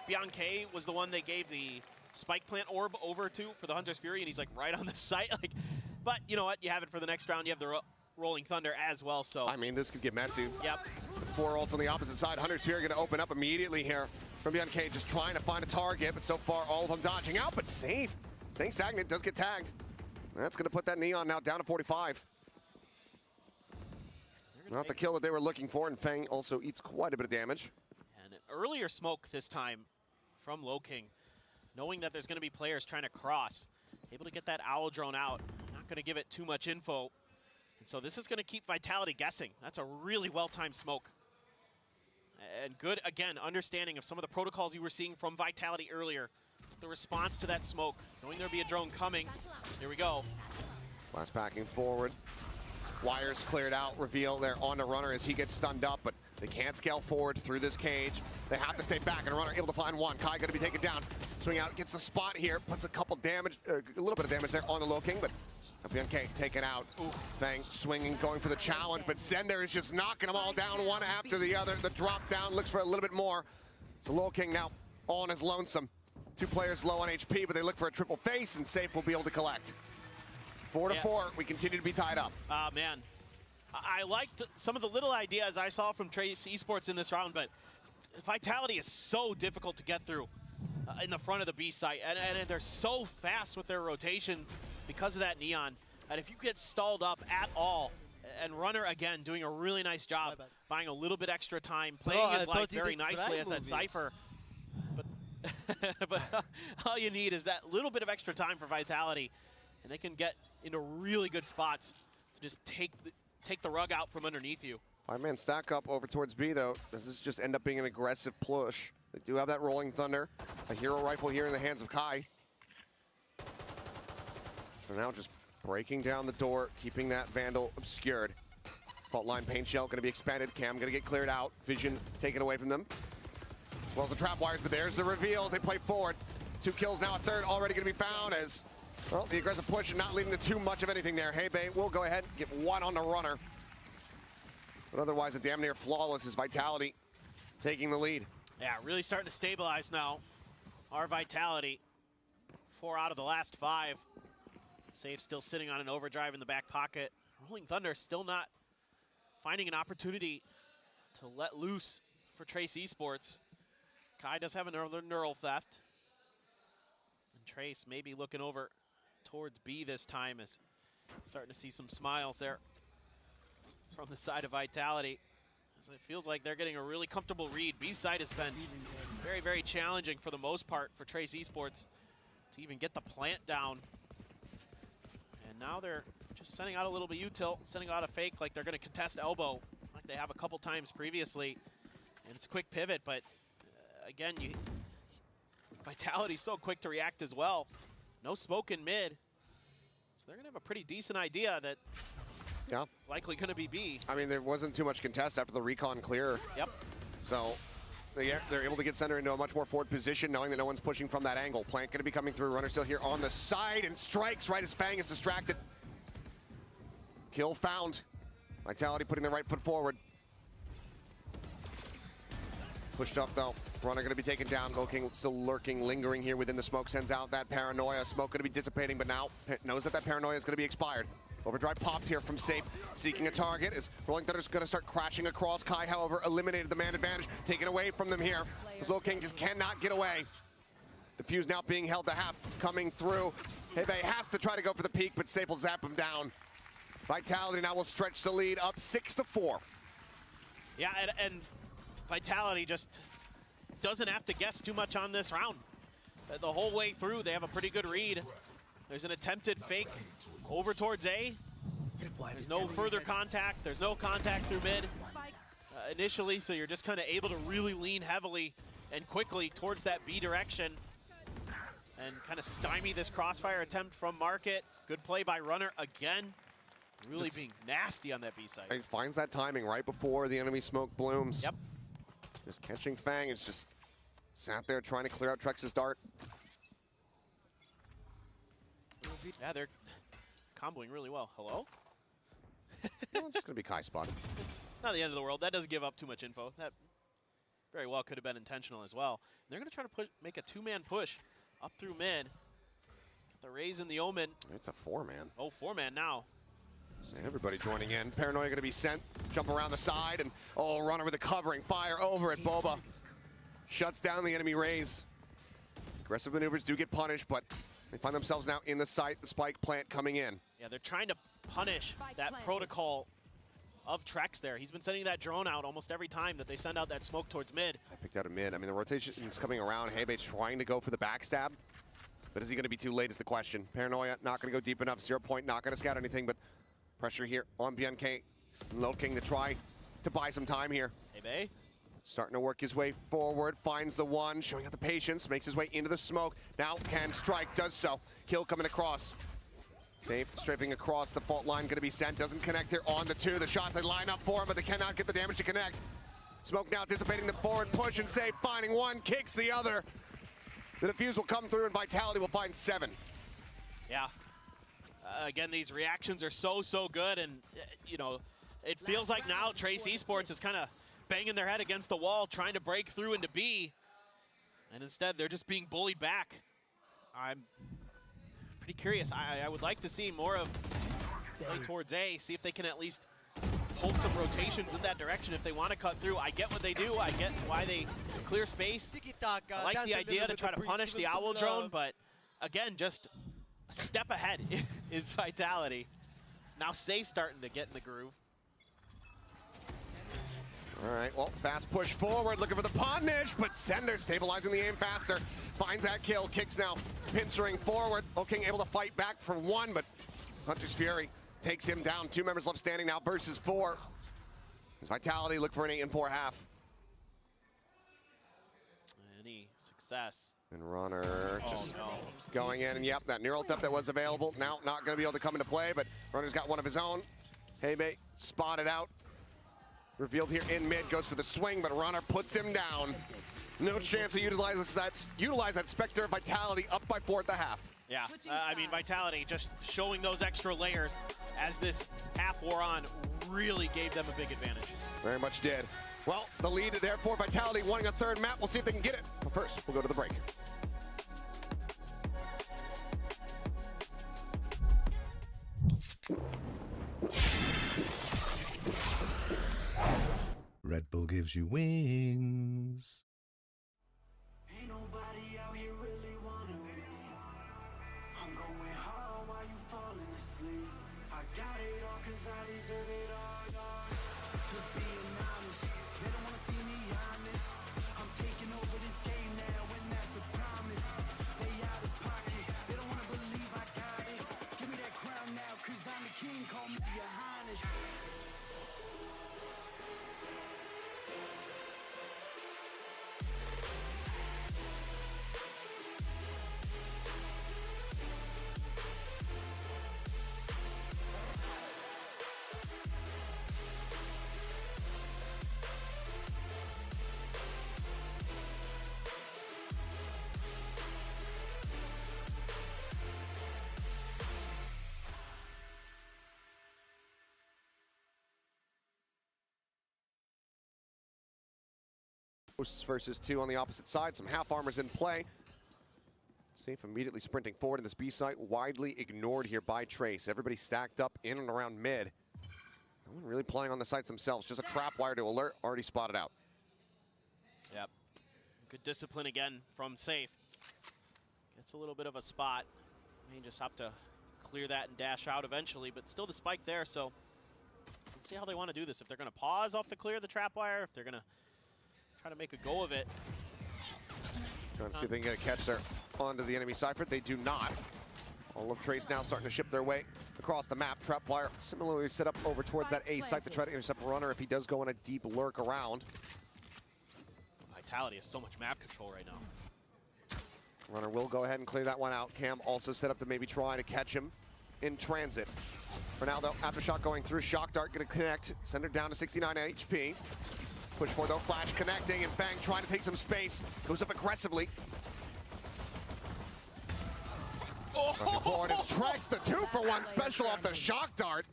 Bianca was the one they gave the spike plant orb over to for the Hunter's Fury, and he's like right on the site. But you know what? You have it for the next round. You have the Rolling Thunder as well. So I mean, this could get messy. Yep. The 4 ults on the opposite side. Hunter's Fury going to open up immediately here from Bianca, just trying to find a target, but so far all of them dodging out, but Safe. Staying stagnant, does get tagged. That's going to put that Neon now down to 45. Not the kill that they were looking for, and Fang also eats quite a bit of damage. And an earlier smoke this time from Low King, knowing that there's going to be players trying to cross. Able to get that Owl drone out. Not going to give it too much info. And so this is going to keep Vitality guessing. That's a really well-timed smoke. And good, again, understanding of some of the protocols you were seeing from Vitality earlier. The response to that smoke, knowing there'd be a drone coming. Here we go. Blast packing forward. Wires cleared out, reveal they're on the runner as he gets stunned up, but they can't scale forward through this cage. They have to stay back, and runner able to find one. Kai gonna be taken down. Swing out, gets a spot here, puts a couple damage, a little bit of damage there on the Low King, but BNK taken out. Fang swinging, going for the challenge, but Sender is just knocking them all down one after the other. The drop down looks for a little bit more. So Lil King now all on his lonesome. 2 players low on HP, but they look for a triple face, and Safe will be able to collect. 4-4, we continue to be tied up. Man, I liked some of the little ideas I saw from Trace Esports in this round, but Vitality is so difficult to get through in the front of the B site, and they're so fast with their rotation because of that Neon. And if you get stalled up at all, and Runner, again, doing a really nice job, buying a little bit extra time, playing his life very nicely as that Cypher. But all you need is that little bit of extra time for Vitality, and they can get into really good spots to just take the rug out from underneath you. 5-man stack up over towards B, though. Does this just end up being an aggressive push? They do have that Rolling Thunder, a hero rifle here in the hands of Kai. So now just breaking down the door, keeping that Vandal obscured. Fault line paint shell going to be expanded. Cam going to get cleared out. Vision taken away from them. As well as the trap wires, but there's the reveal as they play forward. 2 kills now, a third already going to be found as, well, the aggressive push not leading to too much of anything there. Hebei will go ahead and get 1 on the Runner. But otherwise, a damn near flawless is Vitality taking the lead. Yeah, really starting to stabilize now. Our Vitality, 4 out of the last 5. Safe still sitting on an overdrive in the back pocket. Rolling Thunder still not finding an opportunity to let loose for Trace Esports. Kai does have another neural theft. And Trace maybe looking over towards B this time, is starting to see some smiles there from the side of Vitality. As it feels like they're getting a really comfortable read. B side has been very, very challenging for the most part for Trace Esports to even get the plant down. And now they're just sending out a little bit U-tilt, sending out a fake like they're going to contest elbow, like they have a couple times previously. And it's a quick pivot, but again, Vitality's so quick to react as well. No smoke in mid. So they're going to have a pretty decent idea that it's likely going to be B. I mean, there wasn't too much contest after the recon clear. Yep. So they're able to get Center into a much more forward position, knowing that no one's pushing from that angle. Plant going to be coming through. Runner still here on the side and strikes right as Fang is distracted. Kill found. Vitality putting the right foot forward. Pushed up though. Runner going to be taken down. Lil King still lurking, lingering here within the smoke. Sends out that paranoia. Smoke going to be dissipating, but now knows that paranoia is going to be expired. Overdrive popped here from Safe, seeking a target as Rolling Thunder's going to start crashing across. Kai, however, eliminated the man advantage, taken away from them here. As Lil King just cannot get away. The fuse now being held to half, coming through. Hebei has to try to go for the peak, but Safe will zap him down. Vitality now will stretch the lead up 6-4. Yeah, and Vitality just doesn't have to guess too much on this round. The whole way through, they have a pretty good read. There's an attempted fake over towards A. There's no further contact. There's no contact through mid initially, so you're just kind of able to really lean heavily and quickly towards that B direction and kind of stymie this crossfire attempt from Market. Good play by Runner again. Really just being nasty on that B side. He finds that timing right before the enemy smoke blooms. Yep. Just catching Fang. It's just sat there trying to clear out Trex's dart. Yeah, they're comboing really well. Hello? Well, just going to be Kai spotted. It's not the end of the world. That does give up too much info. That very well could have been intentional as well. And they're going to try to make a 2-man push up through mid. Got the Raze and the Omen. It's a 4-man. Oh, 4-man now. So everybody joining in. Paranoia going to be sent. Jump around the side. And, oh, Runner with a covering fire over at Boba. Shuts down the enemy Raze. Aggressive maneuvers do get punished, but they find themselves now in the site. The spike plant coming in. Yeah, they're trying to punish that protocol of Trex there. He's been sending that drone out almost every time that they send out that smoke towards mid. I picked out a mid. I mean, the rotation is coming around. Hebei trying to go for the backstab. But is he going to be too late is the question. Paranoia not going to go deep enough. 0 point, not going to scout anything, but pressure here on BNK. Lil King to try to buy some time here. Hebei. Starting to work his way forward, finds the one, showing out the patience, makes his way into the smoke. Now can strike, does so. Kill coming across. Safe, strafing across the fault line, gonna be sent, doesn't connect here on the 2. The shots they line up for him, but they cannot get the damage to connect. Smoke now dissipating the forward push, and Safe finding one, kicks the other. The defuse will come through and Vitality will find 7. Yeah. Again, these reactions are so good, and you know, it feels like now Trace Esports is kind of banging their head against the wall, trying to break through into B, and instead they're just being bullied back. I'm pretty curious. I would like to see more of play towards A, see if they can at least hold some rotations in that direction if they want to cut through. I get what they do. I get why they clear space. I like the idea to try to punish the Owl drone, but again, just a step ahead is Vitality. Now Safe starting to get in the groove. All right, well, fast push forward, looking for the punish, but Sender stabilizing the aim faster. Finds that kill, kicks now, pincering forward, looking able to fight back for one, but Hunter's Fury takes him down. 2 members left standing now versus 4. As Vitality look for an 8-4 half. Any success. And Runner just going in, and yep, that neural depth that was available, now not gonna be able to come into play, but Runner's got one of his own. Hebe spotted out. Revealed here in mid, goes for the swing, but Runner puts him down. No chance to utilize that Spectre. Vitality up by 4 at the half. Yeah, I mean, Vitality just showing those extra layers as this half wore on really gave them a big advantage. Very much did. Well, the lead, therefore, Vitality wanting a third map. We'll see if they can get it. But first, we'll go to the break. Red Bull gives you wings. Ain't nobody out here really wanna win me. I'm going hard while you falling asleep. I got it all cause I deserve it all, dog. Just being honest, they don't wanna see me honest. I'm taking over this game now and that's a promise. Stay out of pocket, they don't wanna believe I got it. Give me that crown now cause I'm the king, call me your highness. Hosts versus 2 on the opposite side. Some half armors in play. Safe immediately sprinting forward in this B site. Widely ignored here by Trace. Everybody stacked up in and around mid. No one really playing on the sites themselves. Just a trap wire to alert. Already spotted out. Yep. Good discipline again from Safe. Gets a little bit of a spot. May just have to clear that and dash out eventually, but still the spike there, so let's see how they want to do this. If they're going to pause off the clear of the trap wire, if they're going to try to make a go of it. Trying to see if they can get a catch there onto the enemy Cypher. They do not. All of Trace now starting to ship their way across the map. Trapwire similarly set up over towards that A site to try to intercept Runner if he does go in a deep lurk around. Vitality has so much map control right now. Runner will go ahead and clear that one out. Cam also set up to maybe try to catch him in transit. For now, though, aftershock going through. Shock Dart going to connect. Send her down to 69 HP. Push forward, though, Flash connecting, and Fang trying to take some space. Goes up aggressively. Looking forward is Trex, the 2-for-1 special off the Shock Dart.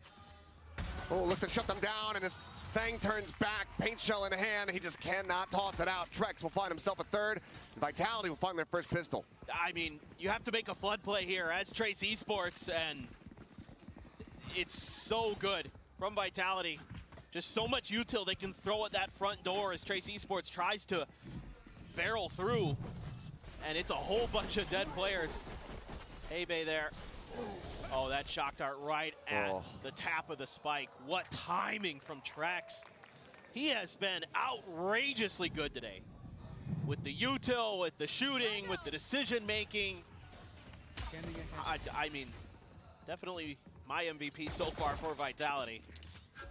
Oh, looks to shut them down, and as Fang turns back, paint shell in hand, he just cannot toss it out. Trex will find himself a third, and Vitality will find their first pistol. I mean, you have to make a flood play here as Trace Esports, and it's so good from Vitality. Just so much util they can throw at that front door as Trace Esports tries to barrel through, and it's a whole bunch of dead players. Hebe there. Oh, that shock dart right at the tap of the spike. What timing from Trex. He has been outrageously good today. With the util, with the shooting, with the decision making. I mean, definitely my MVP so far for Vitality.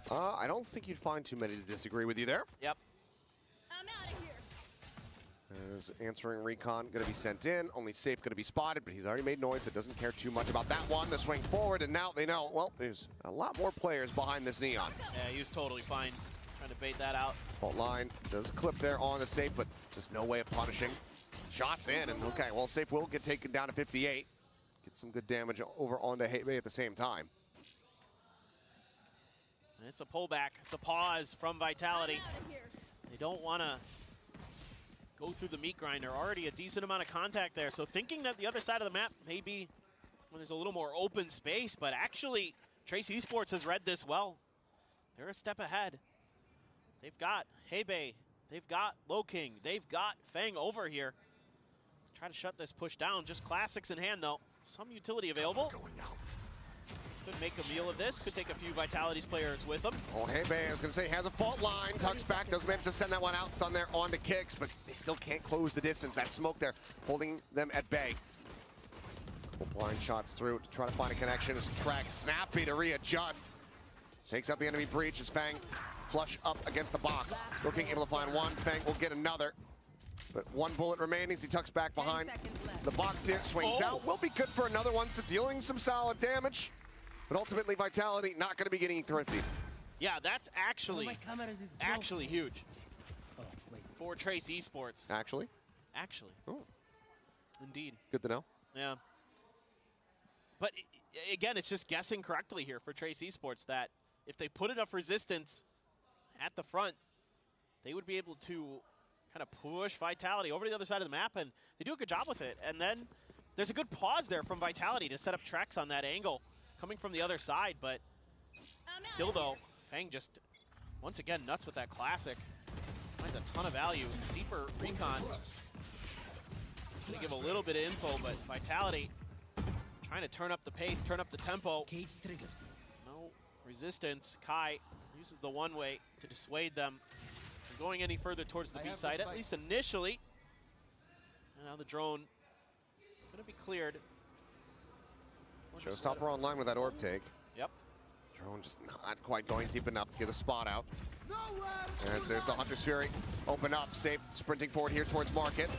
I don't think you'd find too many to disagree with you there. Yep. I'm out of here. As answering recon going to be sent in. Only Safe going to be spotted, but he's already made noise, so doesn't care too much about that one. The swing forward, and now they know, well, there's a lot more players behind this Neon. Yeah, he was totally fine trying to bait that out. Fault line does clip there on the Safe, but just no way of punishing. Shots in, and okay, well, Safe will get taken down to 58. get some good damage over onto Hebe at the same time. It's a pullback. It's a pause from Vitality. They don't want to go through the meat grinder. Already a decent amount of contact there. So thinking that the other side of the map may be when there's a little more open space, but actually Trace Esports has read this well. They're a step ahead. They've got Hebe. They've got Low King. They've got Fang over here. Try to shut this push down. Just classics in hand, though. Some utility available. Could make a meal of this. Could take a few Vitality's players with them. Oh, Hebe, I was going to say, has a fault line. Tucks back. Does manage to send that one out. Stun there onto Kicks, but they still can't close the distance. That smoke there holding them at bay. Blind shots through to try to find a connection. As Track snappy to readjust. Takes out the enemy breach as Fang flush up against the box. Looking able to find one. Fang will get another. But one bullet remaining as he tucks back behind the box here. Swings out. Will be good for another one. So dealing some solid damage. But ultimately, Vitality not going to be getting thrifty. Yeah, that's actually huge for Trace Esports. Actually? Actually. Oh. Indeed. Good to know. Yeah. But again, it's just guessing correctly here for Trace Esports that if they put enough resistance at the front, they would be able to kind of push Vitality over to the other side of the map, and they do a good job with it. And then there's a good pause there from Vitality to set up Trex on that angle coming from the other side, but still though, Fang just, once again, nuts with that classic. Finds a ton of value. Deeper recon. They give a little bit of info, but Vitality trying to turn up the pace, turn up the tempo. No resistance. Kai uses the one way to dissuade them from going any further towards the B side, at least initially. And now the drone going to be cleared. Showstopper online with that orb take. Yep. Drone just not quite going deep enough to get a spot out. As there's the Hunter's Fury. Open up, safe, sprinting forward here towards Market.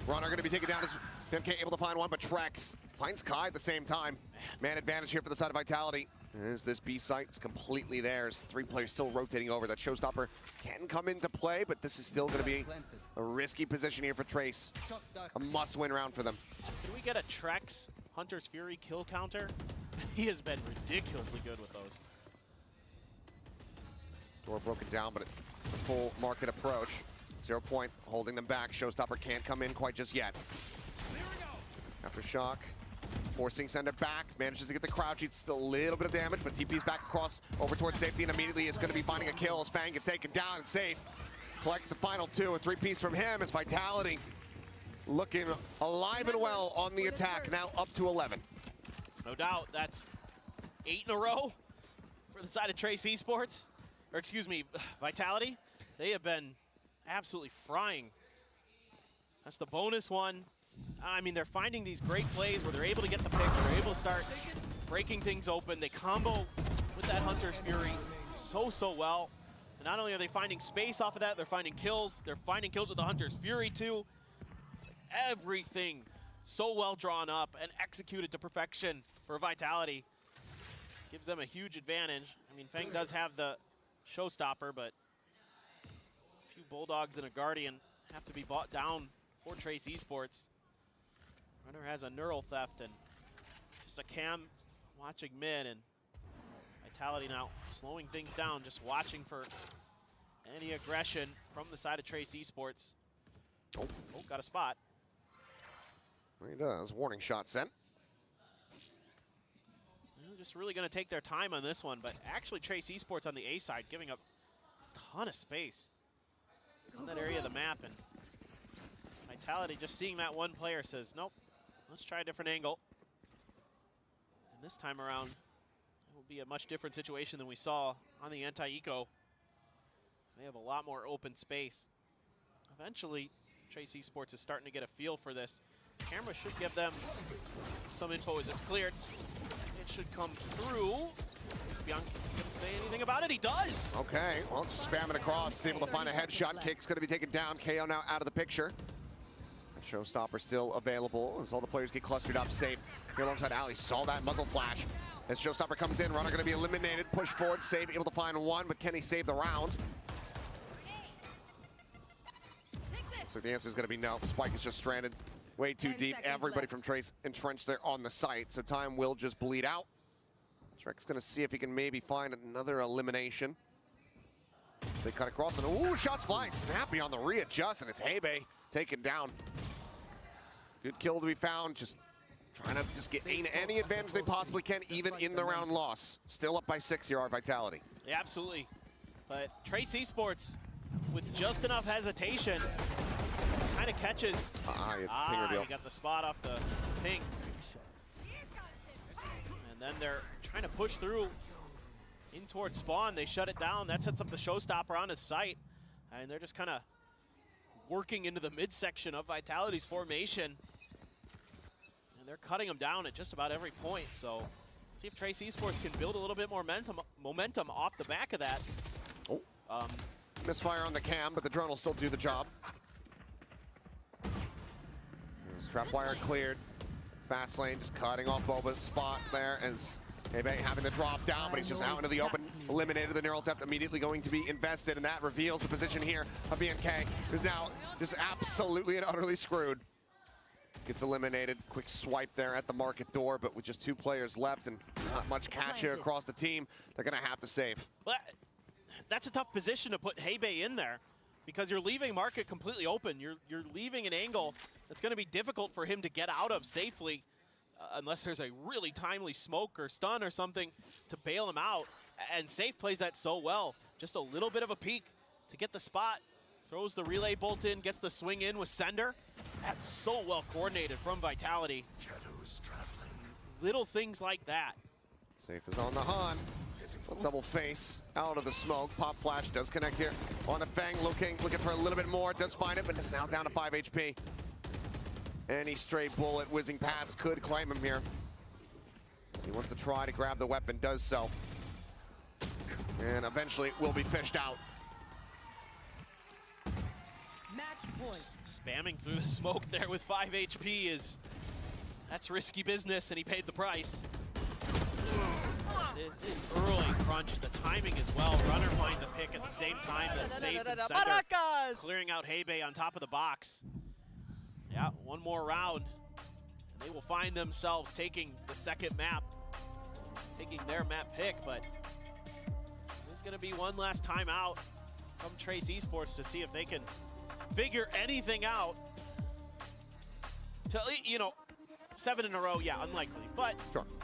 Runner going to be taken down as MK able to find one, but Trex finds Kai at the same time. Man advantage here for the side of Vitality. As this B site is completely theirs. 3 players still rotating over. That Showstopper can come into play, but this is still going to be a risky position here for Trace. A must-win round for them. Can we get a Trex Hunter's Fury kill counter? He has been ridiculously good with those. Door broken down, but a full Market approach. 0 point holding them back. Showstopper can't come in quite just yet. After shock, forcing Sender back, manages to get the crouch. It's still a little bit of damage, but TP's back across over towards safety, and immediately is going to be finding a kill as Fang gets taken down and safe. Collects the final 2, a 3-piece from him as Vitality looking alive and well on the attack, now up to 11. No doubt, that's 8 in a row for the side of Trace Esports, or excuse me, Vitality. They have been absolutely frying. That's the bonus one. I mean, they're finding these great plays where they're able to get the pick, they're able to start breaking things open. They combo with that Hunter's Fury so well. And not only are they finding space off of that, they're finding kills. They're finding kills with the Hunter's Fury too. It's like everything so well drawn up and executed to perfection for Vitality. Gives them a huge advantage. I mean, Fang does have the Showstopper, but a few Bulldogs and a Guardian have to be bought down for Trace Esports. Runner has a Neural Theft and just a Cam watching mid, and Vitality now slowing things down, just watching for any aggression from the side of Trace Esports. Oh, got a spot. He does. Warning shot sent. They're just really going to take their time on this one, but actually Trace Esports on the A side giving up a ton of space on that area of the map, and Vitality just seeing that one player says, nope, let's try a different angle. And this time around, it will be a much different situation than we saw on the anti-eco. They have a lot more open space. Eventually, Trace Esports is starting to get a feel for this. Camera should give them some info as it's cleared. It should come through. Is Bianchi gonna say anything about it? He does! Okay, well, just spam it across, able to find a headshot. Kick's gonna be taken down. KO now out of the picture. That Showstopper still available as all the players get clustered up safe. Here alongside Ali, saw that muzzle flash. As Showstopper comes in, Runner gonna be eliminated. Push forward, save, able to find one, but can he save the round? So the answer is gonna be no. Spike is just stranded Way too 10 deep. seconds Everybody left. from Trace entrenched there on the site, so time will just bleed out. Shrek's gonna see if he can maybe find another elimination. As they cut across, and ooh, shots flying. Snappy on the readjust, and it's Hebe taken down. Good kill to be found. Just trying to just gain any advantage they possibly can, even in the round loss. Still up by 6 here, our Vitality. Yeah, absolutely. But Trace Esports, with just enough hesitation, kind of catches. Ping reveal. He got the spot off the ping. And then they're trying to push through in towards spawn. They shut it down. That sets up the showstopper on his site. And they're just kind of working into the midsection of Vitality's formation. And they're cutting them down at just about every point. So let's see if Trace Esports can build a little bit more momentum off the back of that. Oh, misfire on the cam, but the drone will still do the job. Strap wire cleared. Fast lane just cutting off Boba's spot there as Hebe having to drop down, but he's just out into the open. Eliminated. The neural depth immediately going to be invested, and that reveals the position here of BNK, who's now just absolutely and utterly screwed. Gets eliminated. Quick swipe there at the market door, but with just 2 players left and not much cash here across the team, they're going to have to save. Well, that's a tough position to put Hebe in there, because you're leaving market completely open. You're leaving an angle that's going to be difficult for him to get out of safely, unless there's a really timely smoke or stun or something to bail him out. And Safe plays that so well. Just a little bit of a peek to get the spot. Throws the relay bolt in, gets the swing in with Sender. That's so well coordinated from Vitality. Little things like that. Safe is on the hunt. Double face out of the smoke. Pop flash does connect here on a Fang, looking for a little bit more. Does find it, but it's now down to 5 HP. Any stray bullet whizzing past could claim him here. He wants to try to grab the weapon, does so. And eventually will be fished out. Match point. Spamming through the smoke there with 5 HP that's risky business, and he paid the price. This early crunch, the timing as well. Runner finds a pick at the same time that Safe and Sender clearing out Hebe on top of the box. Yeah, one more round, and they will find themselves taking the second map, taking their map pick, but there's going to be one last time out from Trace Esports to see if they can figure anything out. To, 7 in a row, yeah, unlikely, but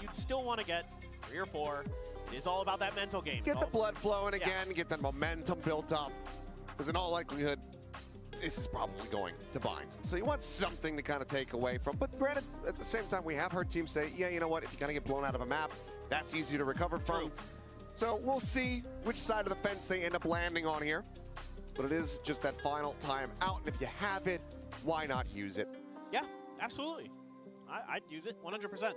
you'd still want to get 3 or 4. It is all about that mental game. Get the blood flowing again, get that momentum built up, because in all likelihood, this is probably going to bind. So you want something to kind of take away from, but granted, at the same time, we have heard teams say, yeah, you know what, if you kind of get blown out of a map, that's easy to recover from. So we'll see which side of the fence they end up landing on here. But it is just that final time out, and if you have it, why not use it? Yeah, absolutely. I'd use it 100%.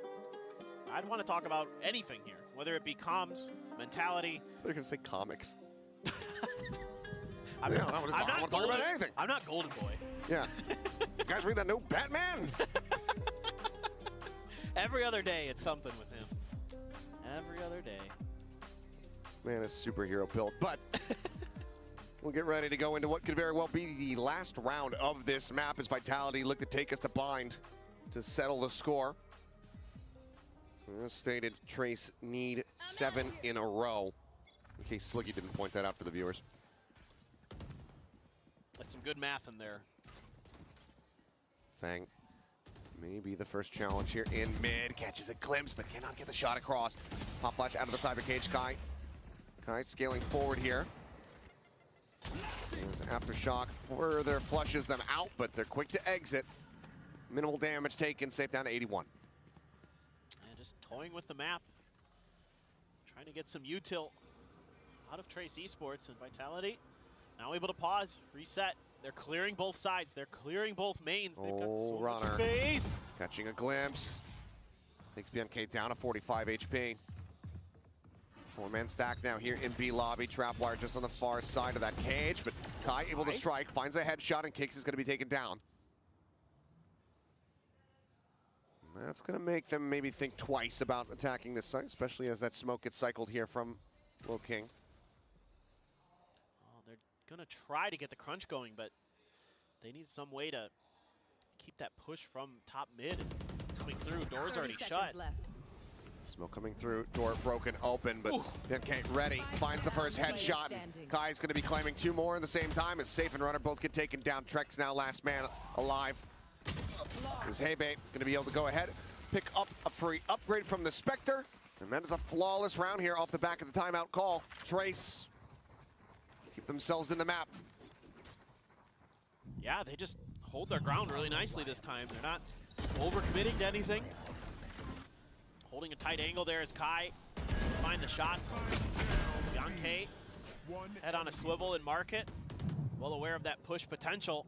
I'd want to talk about anything here, whether it be comms, mentality. They're going to say comics. I want to talk about anything. I'm not Golden Boy. Yeah. You guys read that new Batman? Every other day, it's something with him. Every other day. Man, it's superhero built, but we'll get ready to go into what could very well be the last round of this map as Vitality look to take us to bind to settle the score. As stated, Trace need 7 in a row. In case Sliggy didn't point that out for the viewers. That's some good math in there. Fang, maybe the first challenge here in mid. Catches a glimpse, but cannot get the shot across. Pop flash out of the cyber cage. Kai scaling forward here. As Aftershock further flushes them out, but they're quick to exit. Minimal damage taken, safe down to 81. And just toying with the map. Trying to get some util out of Trace Esports, and Vitality now able to pause, reset. They're clearing both sides. They're clearing both mains. They've got so much space. Catching a glimpse. Takes BNK down to 45 HP. 4-man stack now here in B lobby. Trapwire just on the far side of that cage, but Kai able to strike, finds a headshot, and Kicks is going to be taken down. And that's going to make them maybe think twice about attacking this site, especially as that smoke gets cycled here from Lil King. Oh, they're going to try to get the crunch going, but they need some way to keep that push from top mid. Coming through, door's already shut. Smoke coming through, door broken open, but BNK ready, finds the first headshot. Kai's going to be claiming 2 more at the same time as Safe and Runner both get taken down. Trex now last man alive. Is Hebe going to be able to go ahead, pick up a free upgrade from the Spectre, and that is a flawless round here off the back of the timeout call. Trace keep themselves in the map. Yeah, they just hold their ground really nicely this time. They're not overcommitting to anything. Holding a tight angle there as Kai find the shots. BNK head on a swivel and mark it. Well aware of that push potential,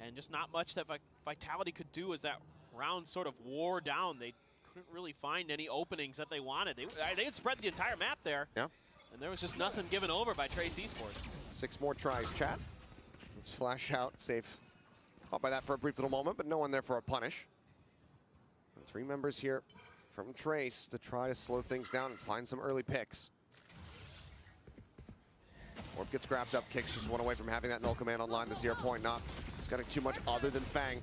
and just not much that Vitality could do as that round sort of wore down. They couldn't really find any openings that they wanted. They had spread the entire map there. Yeah. And there was just nothing given over by Trace Esports. 6 more tries, chat. Let's flash out. Safe caught by that for a brief little moment, but no one there for a punish. 3 members here from Trace to try to slow things down and find some early picks. Orb gets grabbed up, Kicks just one away from having that null command online. The 0 point not getting too much other than Fang.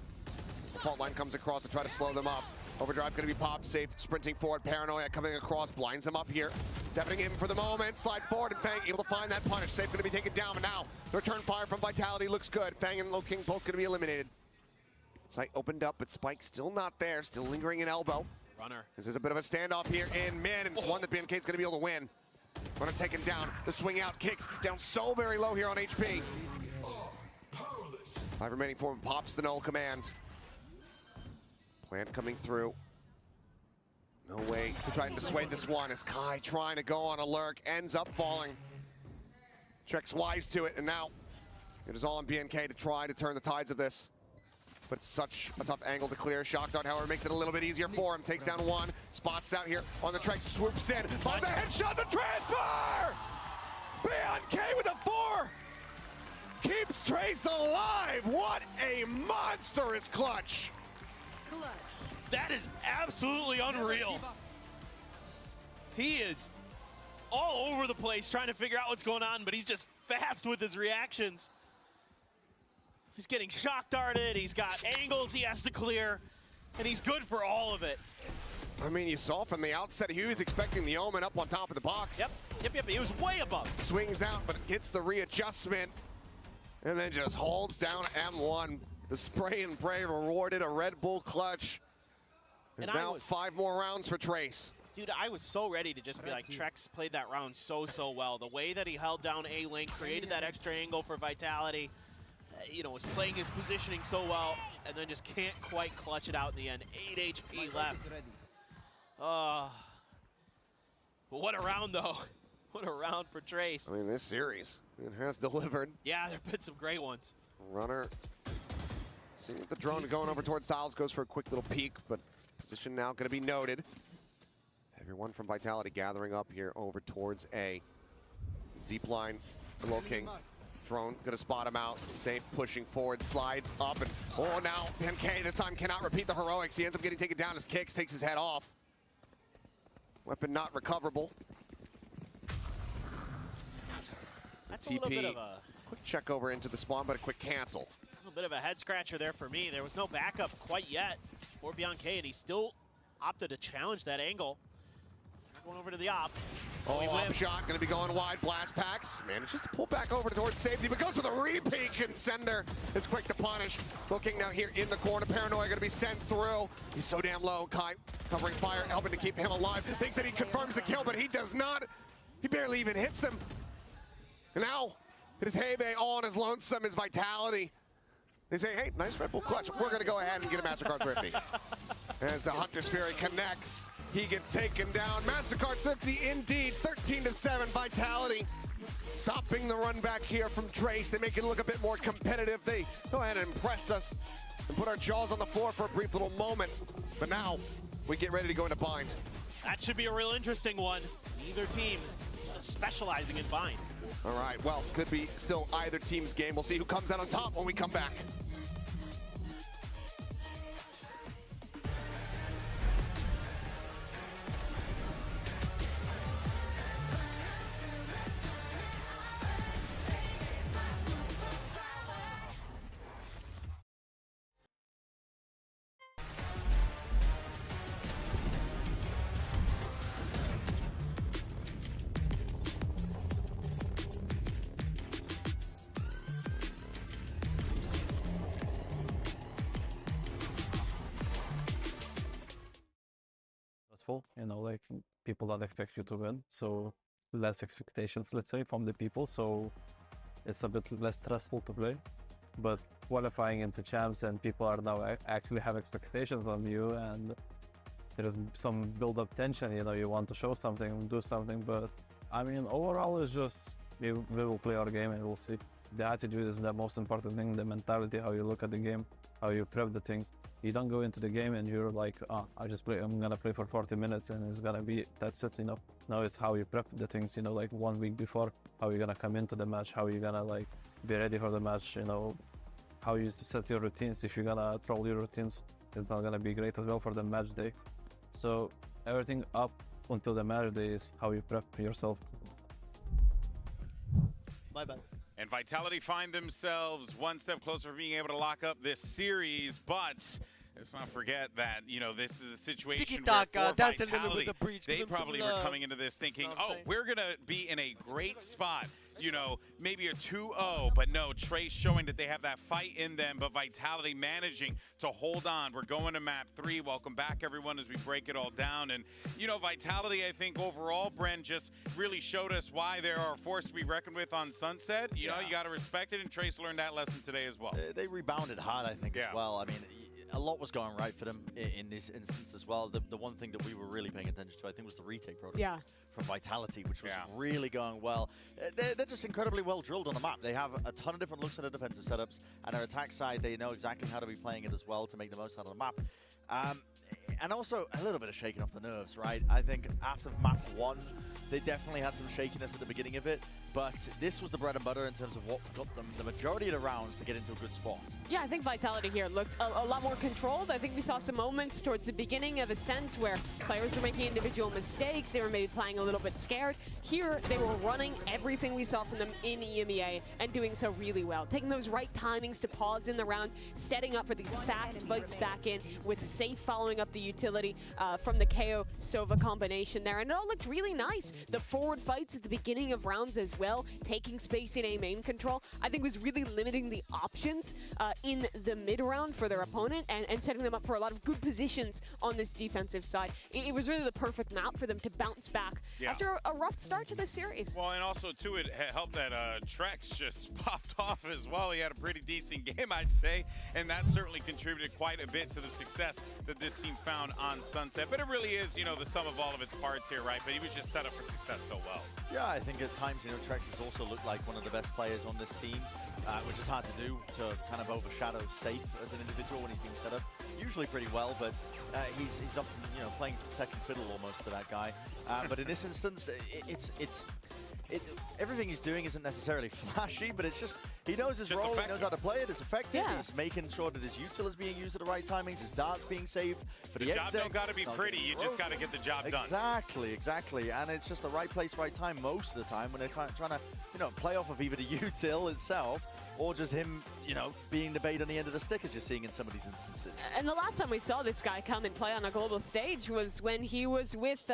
The fault line comes across to try to slow them up. Overdrive gonna be popped, Safe sprinting forward, Paranoia coming across, blinds him up here. Deafening him for the moment, slide forward, and Fang able to find that punish. Safe gonna be taken down, but now the return fire from Vitality looks good. Fang and Low King both gonna be eliminated. Site opened up, but Spike still not there, still lingering in elbow. Runner. This is a bit of a standoff here in mid, and it's one that BNK is gonna be able to win. Runner taken down, the swing out, Kicks down so very low here on HP. 5 remaining for him, pops the null command. Plant coming through. No way to try and dissuade this one as Kai trying to go on a lurk, ends up falling. Trex wise to it, and now it is all on BNK to try to turn the tides of this. But it's such a tough angle to clear. Shock Dart, however, makes it a little bit easier for him. Takes down 1, spots out here on the Trex, swoops in, finds a headshot, the transfer! BNK with a 4! Keeps Trace alive! What a monstrous clutch! That is absolutely unreal. He is all over the place trying to figure out what's going on, but he's just fast with his reactions. He's getting shock darted, he's got angles he has to clear, and he's good for all of it. I mean, you saw from the outset, he was expecting the Omen up on top of the box. Yep, he was way above. Swings out, but gets the readjustment, and then just holds down M1. The spray and pray rewarded a Red Bull clutch. There's now 5 more rounds for Trace. Dude, I was so ready to just be like, Trex played that round so well. The way that he held down A-Link, created that extra angle for Vitality, you know, was playing his positioning so well, and then just can't quite clutch it out in the end. 8 HP left. But what a round, though. What a round for Trace. I mean, this series, it has delivered. Yeah, there have been some great ones. Runner, seeing the drone going over towards Styles, goes for a quick little peek, but position now going to be noted. Everyone from Vitality gathering up here over towards A. Deep line, the Low King. Drone going to spot him out. Safe pushing forward, slides up, and oh, now BNK this time cannot repeat the heroics. He ends up getting taken down as Kicks takes his head off. Weapon not recoverable. That's TP, a little bit of a quick check over into the spawn, but a quick cancel. A little bit of a head scratcher there for me. There was no backup quite yet for BNK, and he still opted to challenge that angle. Going over to the op. Oh, up shot, gonna be going wide. Blast packs manages to pull back over towards safety, but goes for the repeat, and Sender is quick to punish. Looking down here in the corner, Paranoia gonna be sent through. He's so damn low. Kai covering fire, helping to keep him alive. Thinks that he confirms the kill, but he does not. He barely even hits him. And now it is Hebe all on his lonesome, his Vitality. They say, hey, nice Red Bull clutch. We're gonna go ahead and get a MasterCard 50. As the Hunter's Fury connects, he gets taken down. MasterCard 50 indeed, 13-7 Vitality. Stopping the run back here from Trace. They make it look a bit more competitive. They go ahead and impress us and put our jaws on the floor for a brief little moment. But now we get ready to go into bind. That should be a real interesting one. Neither team specializing in bind. All right, well, could be still either team's game. We'll see who comes out on top when we come back. You know, like people don't expect you to win, so less expectations, let's say, from the people. So it's a bit less stressful to play. But qualifying into champs and people are now actually have expectations on you, and there's some build-up tension. You know, you want to show something, do something. But I mean, overall, it's just we will play our game and we'll see. The attitude is the most important thing, the mentality, how you look at the game, how you prep the things. You don't go into the game and you're like, I'm gonna play for 40 minutes and it's gonna be, that's it, you know. No, it's how you prep the things, you know, like 1 week before, how you're gonna come into the match, how you're gonna like be ready for the match, you know, how you set your routines. If you're gonna troll your routines, it's not gonna be great as well for the match day. So everything up until the match day is how you prep yourself. My bad. And Vitality find themselves one step closer to being able to lock up this series, but let's not forget that, you know, this is a situation where for Vitality, they probably were coming into this thinking, oh, we're going to be in a great spot. You know, maybe a 2-0, but no, Trace showing that they have that fight in them, but Vitality managing to hold on. We're going to map 3. Welcome back, everyone, as we break it all down. And, you know, Vitality, I think, overall, Bren, just really showed us why they are a force to be reckoned with on Sunset. You know, you got to respect it, and Trace learned that lesson today as well. They rebounded hard, I think, as well. I mean, a lot was going right for them in this instance as well. The one thing that we were really paying attention to, I think, was the retake protocol from Vitality, which was really going well. They're just incredibly well drilled on the map. They have a ton of different looks at their defensive setups, and their attack side, they know exactly how to be playing it as well to make the most out of the map. And also a little bit of shaking off the nerves, right? I think after map 1, they definitely had some shakiness at the beginning of it, but this was the bread and butter in terms of what got them the majority of the rounds to get into a good spot. Yeah, I think Vitality here looked a lot more controlled. I think we saw some moments towards the beginning of Ascent where players were making individual mistakes. They were maybe playing a little bit scared. Here, they were running everything we saw from them in EMEA and doing so really well. Taking those right timings to pause in the round, setting up for these fast fights back in with Safe following up the utility from the KO-Sova combination there. And it all looked really nice. The forward fights at the beginning of rounds as well, taking space in A main control, I think was really limiting the options in the mid round for their opponent and setting them up for a lot of good positions on this defensive side. It was really the perfect map for them to bounce back after a rough start to the series. Well, and also, too, it helped that Trex just popped off as well. He had a pretty decent game, I'd say, and that certainly contributed quite a bit to the success that this team found on Sunset. But it really is, you know, the sum of all of its parts here, right? But he was just set up for success so well. Yeah, I think at times, you know, Trex has also looked like one of the best players on this team, which is hard to do, to kind of overshadow Safe as an individual when he's being set up. Usually pretty well, but he's often, you know, playing second fiddle almost to that guy. But in this instance, everything he's doing isn't necessarily flashy, but it's just, he knows his role, he knows how to play it, it's effective, he's making sure that his util is being used at the right timings, his darts being saved for the job don't got to be pretty, you just got to get the job done. Exactly, and it's just the right place, right time most of the time when they're trying to, you know, play off of either the util itself or just him, you know, being the bait on the end of the stick, as you're seeing in some of these instances. And the last time we saw this guy come and play on a global stage was when he was with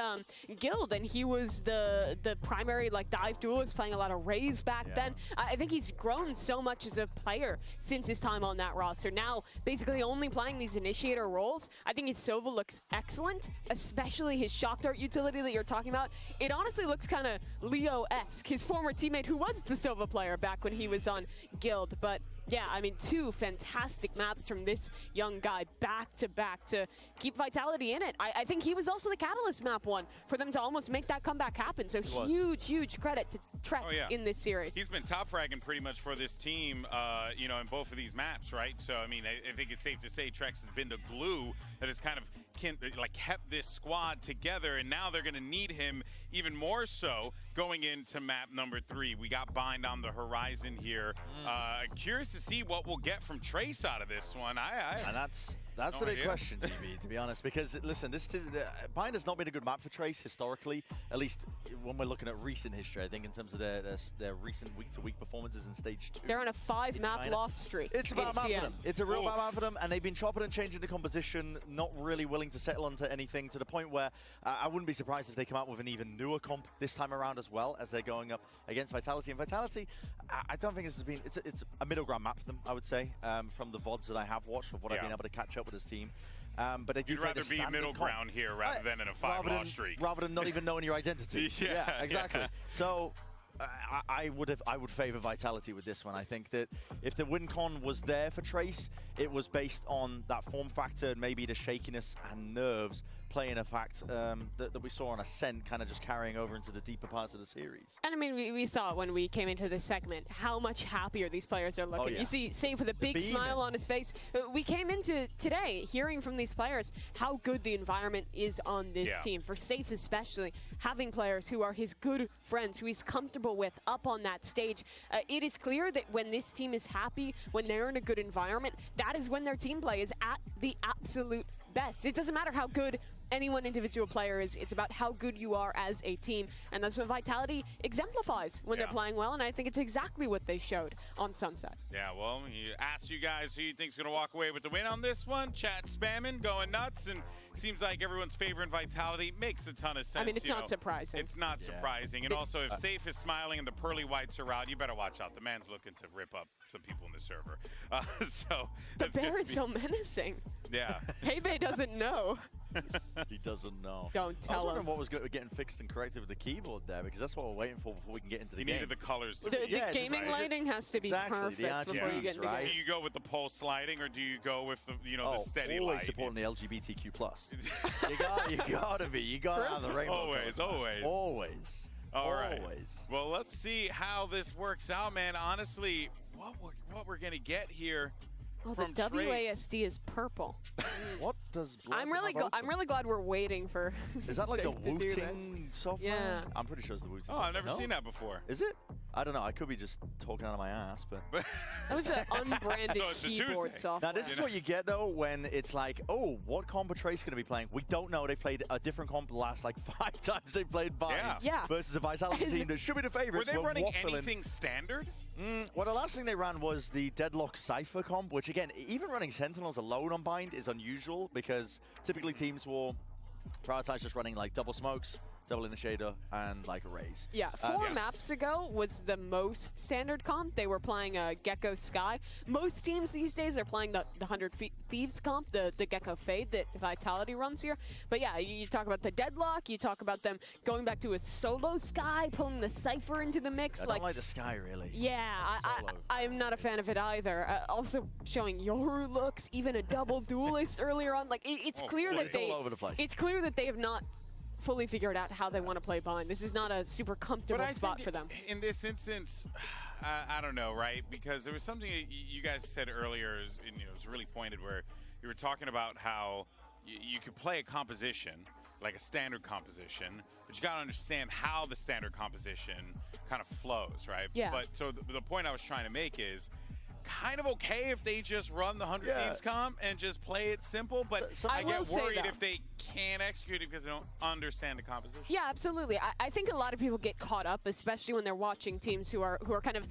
Guild, and he was the primary like dive duelist, playing a lot of Raze back then. I think he's grown so much as a player since his time on that roster. Now, basically only playing these initiator roles. I think his Sova looks excellent, especially his shock dart utility that you're talking about. It honestly looks kind of Leo-esque, his former teammate who was the Sova player back when he was on Guild. But yeah, I mean, 2 fantastic maps from this young guy back to back to keep Vitality in it. I think he was also the catalyst map 1 for them to almost make that comeback happen. So huge credit to Trex in this series. He's been top fragging pretty much for this team, you know, in both of these maps, right? So, I mean, I think it's safe to say Trex has been the glue that has kind of kept this squad together, and now they're going to need him even more so going into map number 3. We got Bind on the horizon here. Curious to see what we'll get from Trace out of this one. And that's the big question, GB, to be honest, because listen, Bind has not been a good map for Trace historically, at least when we're looking at recent history, I think, in terms of their recent week-to-week performances in stage 2. They're on a 5-map loss streak. It's a bad map for them. It's a real bad map for them, and they've been chopping and changing the composition, not really willing to settle onto anything, to the point where I wouldn't be surprised if they come out with an even newer comp this time around as well, as they're going up against Vitality. And Vitality, I don't think this has been, it's a middle ground map for them, I would say, from the VODs that I have watched, of what I've been able to catch up with this team. But they do You'd play rather the be standard middle comp. ground here rather than in a 5-loss streak. Rather than not even knowing your identity. Yeah, exactly. yeah. So I would favor Vitality with this one. I think that if the win con was there for Trace, it was based on that form factor and maybe the shakiness and nerves playing a fact that we saw on Ascent, kind of just carrying over into the deeper parts of the series. And I mean, we saw it when we came into this segment, how much happier these players are looking. Yeah. You see Safe with a big smile on his face. We came into today hearing from these players how good the environment is on this team. For Safe especially, having players who are his good friends, who he's comfortable with up on that stage. It is clear that when this team is happy, when they're in a good environment, that is when their team play is at the absolute best. It doesn't matter how good any one individual player is, it's about how good you are as a team, and that's what Vitality exemplifies when they're playing well, and I think it's exactly what they showed on Sunset. Yeah, well, he asked you guys who you think's going to walk away with the win on this one. Chat spamming, going nuts, and seems like everyone's favoring Vitality. Makes a ton of sense. I mean, it's not surprising. It's not surprising, and also if Safe is smiling and the pearly whites are out, you better watch out. The man's looking to rip up some people in the server. So the bear is so menacing. Yeah. Hebe doesn't know. He doesn't know. Don't I was tell him. wondering what was getting fixed and corrected with the keyboard there, because that's what we're waiting for before we can get into the game. He needed the colors. The gaming lighting has to be perfect before you get into the game. Do you go with the pole sliding, or do you go with the the steady always light? supporting the LGBTQ+. you gotta be. You gotta have the rainbow. Always, always. Always. All right. Always. Well, let's see how this works out, man. Honestly, what we're gonna get here. Oh, the WASD is purple. What does I'm really glad we're waiting for. Is that like the Safe to do this. Wooting software? Yeah. I'm pretty sure it's the Wooting Oh, software. I've never seen that before. Is it? I don't know. I could be just talking out of my ass, but. That was an unbranded keyboard software. Now, this is what you get, though, when it's like, oh, what comp are Trace going to be playing? We don't know. They played a different comp the last, like, 5 times they played Bind versus a Vitality team that should be the favorites. Were they running anything standard? Well, the last thing they ran was the Deadlock Cypher comp, which, again, even running Sentinels alone on Bind is unusual because typically teams will prioritize just running, like, double smokes, double initiator, and like arrays. Yeah, 4 maps ago was the most standard comp. They were playing Gecko Sky. Most teams these days are playing the 100 Thieves comp, the Gecko Fade that Vitality runs here. But yeah, you talk about the Deadlock, you talk about them going back to a solo Sky, pulling the Cypher into the mix. I don't like the Sky, really. Yeah, I'm not a fan of it either. Also showing Yoru looks, even a double duelist earlier on. Like it's clear that all over the place. It's clear that they have not fully figured out how they want to play Bind. This is not a super comfortable spot for them. In this instance, I don't know, right? Because there was something you guys said earlier, and it was really pointed, where you were talking about how you could play a composition, like a standard composition, but you got to understand how the standard composition kind of flows, right? Yeah. But so the point I was trying to make is, kind of okay if they just run the 100 Thieves comp and just play it simple, but I get worried if they can't execute it because they don't understand the composition. Yeah, absolutely. I think a lot of people get caught up, especially when they're watching teams who are kind of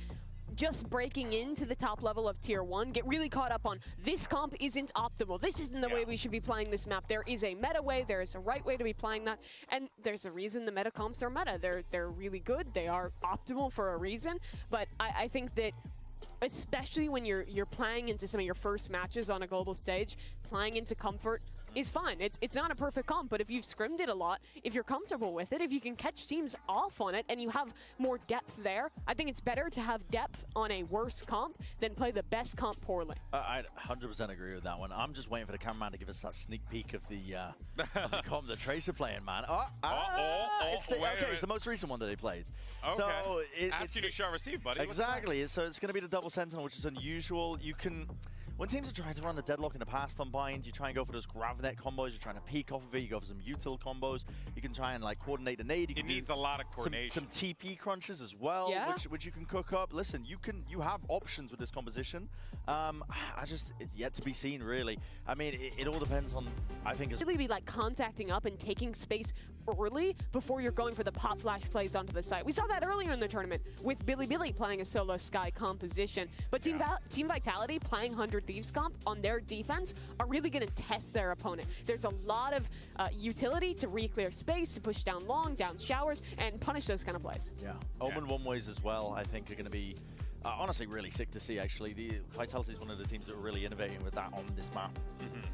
just breaking into the top level of Tier 1, get really caught up on this comp isn't optimal. This isn't the way we should be playing this map. There is a meta way, there is a right way to be playing that, and there's a reason the meta comps are meta. They're really good, they are optimal for a reason, but I think that especially when you're playing into some of your first matches on a global stage, playing into comfort is fine. It's not a perfect comp, but if you've scrimmed it a lot, if you're comfortable with it, if you can catch teams off on it and you have more depth there, I think it's better to have depth on a worse comp than play the best comp poorly. I 100% agree with that one. I'm just waiting for the cameraman to give us that sneak peek of the comp that Trace are playing, man. It's the most recent one that they played. Okay. So Ask you to shall receive, buddy. Exactly. So it's going to be the double Sentinel, which is unusual. You can... When teams are trying to run the Deadlock in the past on Bind, you try and go for those Gravnet combos, you're trying to peek off of it, you go for some util combos, you can try and like coordinate the nade. It needs a lot of coordination. Some TP crunches as well, which you can cook up. Listen, you have options with this composition. It's yet to be seen, really. I mean, it all depends on, I think, really be like contacting up and taking space early before you're going for the pop flash plays onto the site. We saw that earlier in the tournament with Billy playing a solo Sky composition. But Team Vitality playing 100 Thieves comp on their defense are really going to test their opponent. There's a lot of utility to re-clear space, to push down long, down showers, and punish those kind of plays. Yeah. Omen one-ways as well, I think, are going to be honestly really sick to see, actually. The Vitality is one of the teams that are really innovating with that on this map.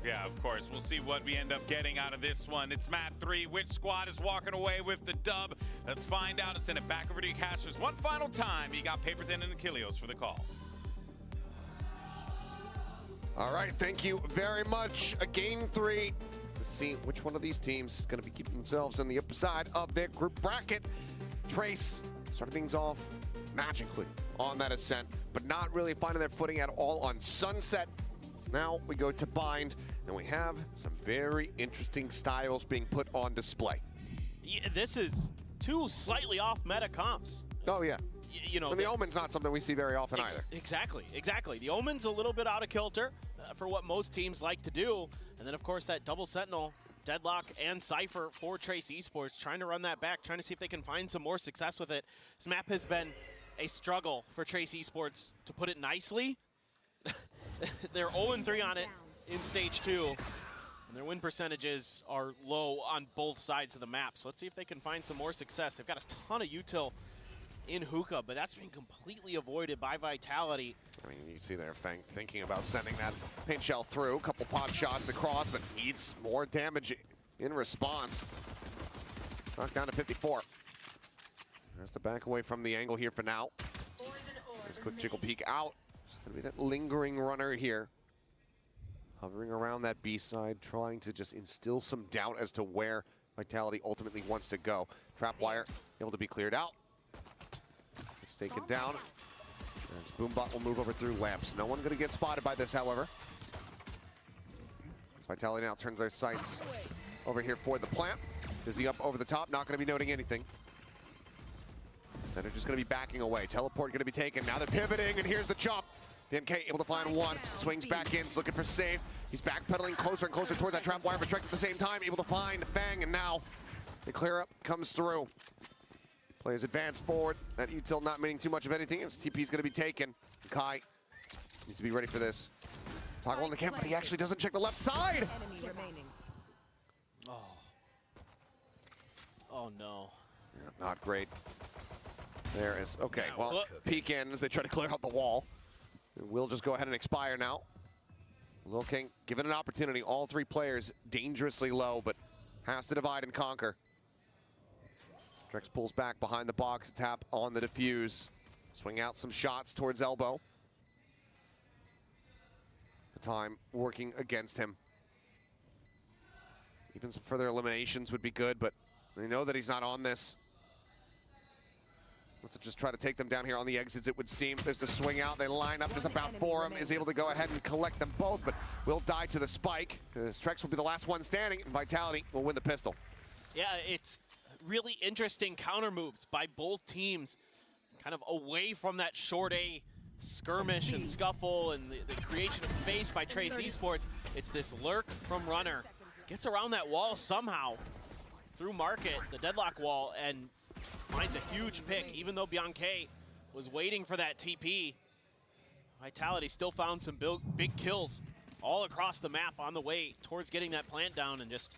Yeah, of course. We'll see what we end up getting out of this one. It's map 3. Which squad is walking away with the dub? Let's find out and send it back over to you casters one final time. You got Paper Thin and Achilles for the call. All right, thank you very much. Game 3. Let's see which one of these teams is going to be keeping themselves on the upper side of their group bracket. Trace started things off magically on that ascent, but not really finding their footing at all on Sunset. Now we go to Bind, and we have some very interesting styles being put on display. Yeah, this is two slightly off meta comps. Oh, yeah. You know, and the Omen's not something we see very often either. Exactly. The Omen's a little bit out of kilter for what most teams like to do. And then, of course, that double Sentinel, Deadlock, and Cypher for Trace Esports, trying to run that back, trying to see if they can find some more success with it. This map has been a struggle for Trace Esports, to put it nicely. They're 0-3 on it in stage 2, and their win percentages are low on both sides of the map. So let's see if they can find some more success. They've got a ton of util in Hookah, but that's been completely avoided by Vitality. I mean, you see they're thinking about sending that paint shell through, a couple pot shots across, but needs more damage in response. Knocked down to 54. Has to back away from the angle here for now. There's a quick jiggle peek out. Gonna be that lingering runner here, hovering around that B side, trying to just instill some doubt as to where Vitality ultimately wants to go. Trapwire able to be cleared out. It's taken down. As Boombot will move over through lamps. No one gonna get spotted by this, however. As Vitality now turns their sights over here for the plant. Busy up over the top, not gonna be noting anything. Center just gonna be backing away. Teleport gonna be taken. Now they're pivoting, and here's the jump. BMK able to find one, swings back in, looking for save. He's backpedaling closer and closer towards that trap wire, but Trex at the same time, able to find Fang, and now the clear up comes through. Players advance forward. That util not meaning too much of anything, as TP's gonna be taken. Kai needs to be ready for this. Toggle on the camp, but he actually doesn't check the left side. Oh no. Yeah, not great. There is, okay, well, peek in as they try to clear out the wall. We'll just go ahead and expire now. Lil King given an opportunity. All three players dangerously low, but has to divide and conquer. Drex pulls back behind the box, tap on the defuse. Swing out some shots towards elbow. The time working against him. Even some further eliminations would be good, but they know that he's not on this. Let's just try to take them down here on the exits, it would seem. There's the swing out. They line up just about for him. Is able to go ahead and collect them both, but will die to the spike. Trex will be the last one standing, and Vitality will win the pistol. Yeah, it's really interesting counter moves by both teams. Kind of away from that short A skirmish and scuffle and the creation of space by Trace Esports. It's this lurk from Runner. Gets around that wall somehow through Market, the deadlock wall, and finds a huge pick. Even though Bianca was waiting for that TP, Vitality still found some big kills all across the map on the way towards getting that plant down, and just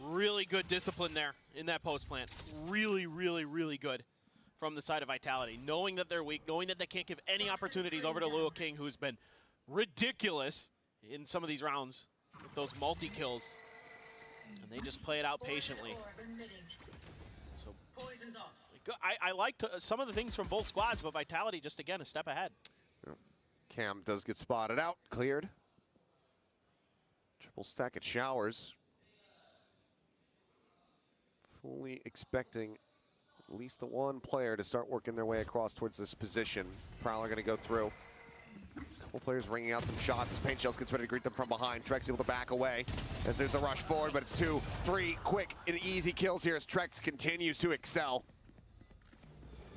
really good discipline there in that post plant. Really, really, really good from the side of Vitality. Knowing that they're weak, knowing that they can't give any opportunities over to Lil King, who's been ridiculous in some of these rounds with those multi-kills. And they just play it out patiently. So I liked some of the things from both squads, but Vitality just, again, a step ahead. Cam does get spotted out, cleared. Triple stack at Showers. Fully expecting at least the one player to start working their way across towards this position. Prowler gonna go through. Couple players ringing out some shots as Paint Shells gets ready to greet them from behind. Trex able to back away as there's the rush forward, but it's 2, 3 quick and easy kills here as Trex continues to excel.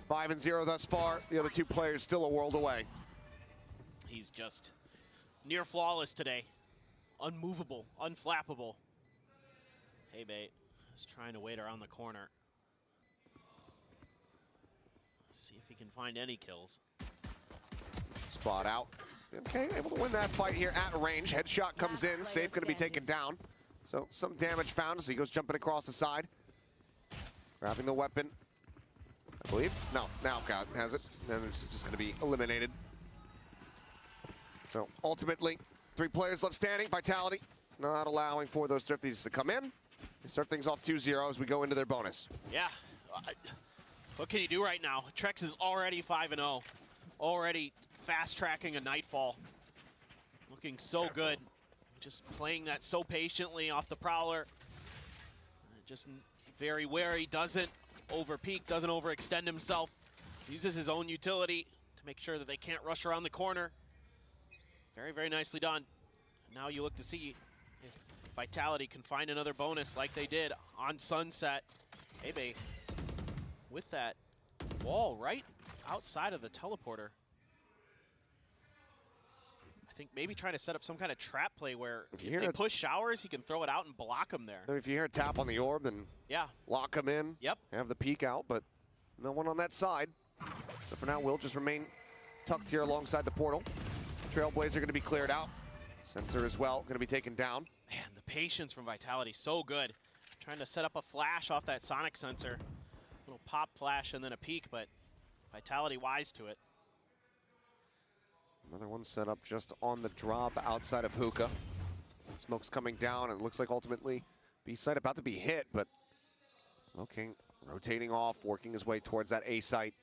5-0 thus far. The other two players still a world away. He's just near flawless today. Unmovable, unflappable. Hey, Bait. Just trying to wait around the corner. See if he can find any kills. Spot out. Okay, able to win that fight here at range. Headshot comes in. Safe going to be taken down. So some damage found as he goes jumping across the side. Grabbing the weapon. I believe. No, now God has it. Then it's just going to be eliminated. So ultimately, 3 players left standing. Vitality not allowing for those Thrifties to come in. They start things off 2-0 as we go into their bonus. Yeah. What can you do right now? Trex is already 5-0. Already fast-tracking a Nightfall. Looking so good. Just playing that so patiently off the Prowler. Just very wary, doesn't over-peak, doesn't overextend himself. Uses his own utility to make sure that they can't rush around the corner. Very, very nicely done. Now you look to see if Vitality can find another bonus like they did on Sunset. Bebe with that wall right outside of the teleporter. I think maybe trying to set up some kind of trap play where if they push Showers, he can throw it out and block him there. If you hear a tap on the orb, then lock him in. Yep. Have the peek out, but no one on that side. So for now, we'll just remain tucked here alongside the portal. Trailblazer going to be cleared out. Sensor as well, going to be taken down. Man, the patience from Vitality, so good. Trying to set up a flash off that Sonic sensor. Little pop flash and then a peek, but Vitality wise to it. Another one set up just on the drop outside of Hookah. Smoke's coming down, and it looks like ultimately B-site about to be hit, but King rotating off, working his way towards that A site.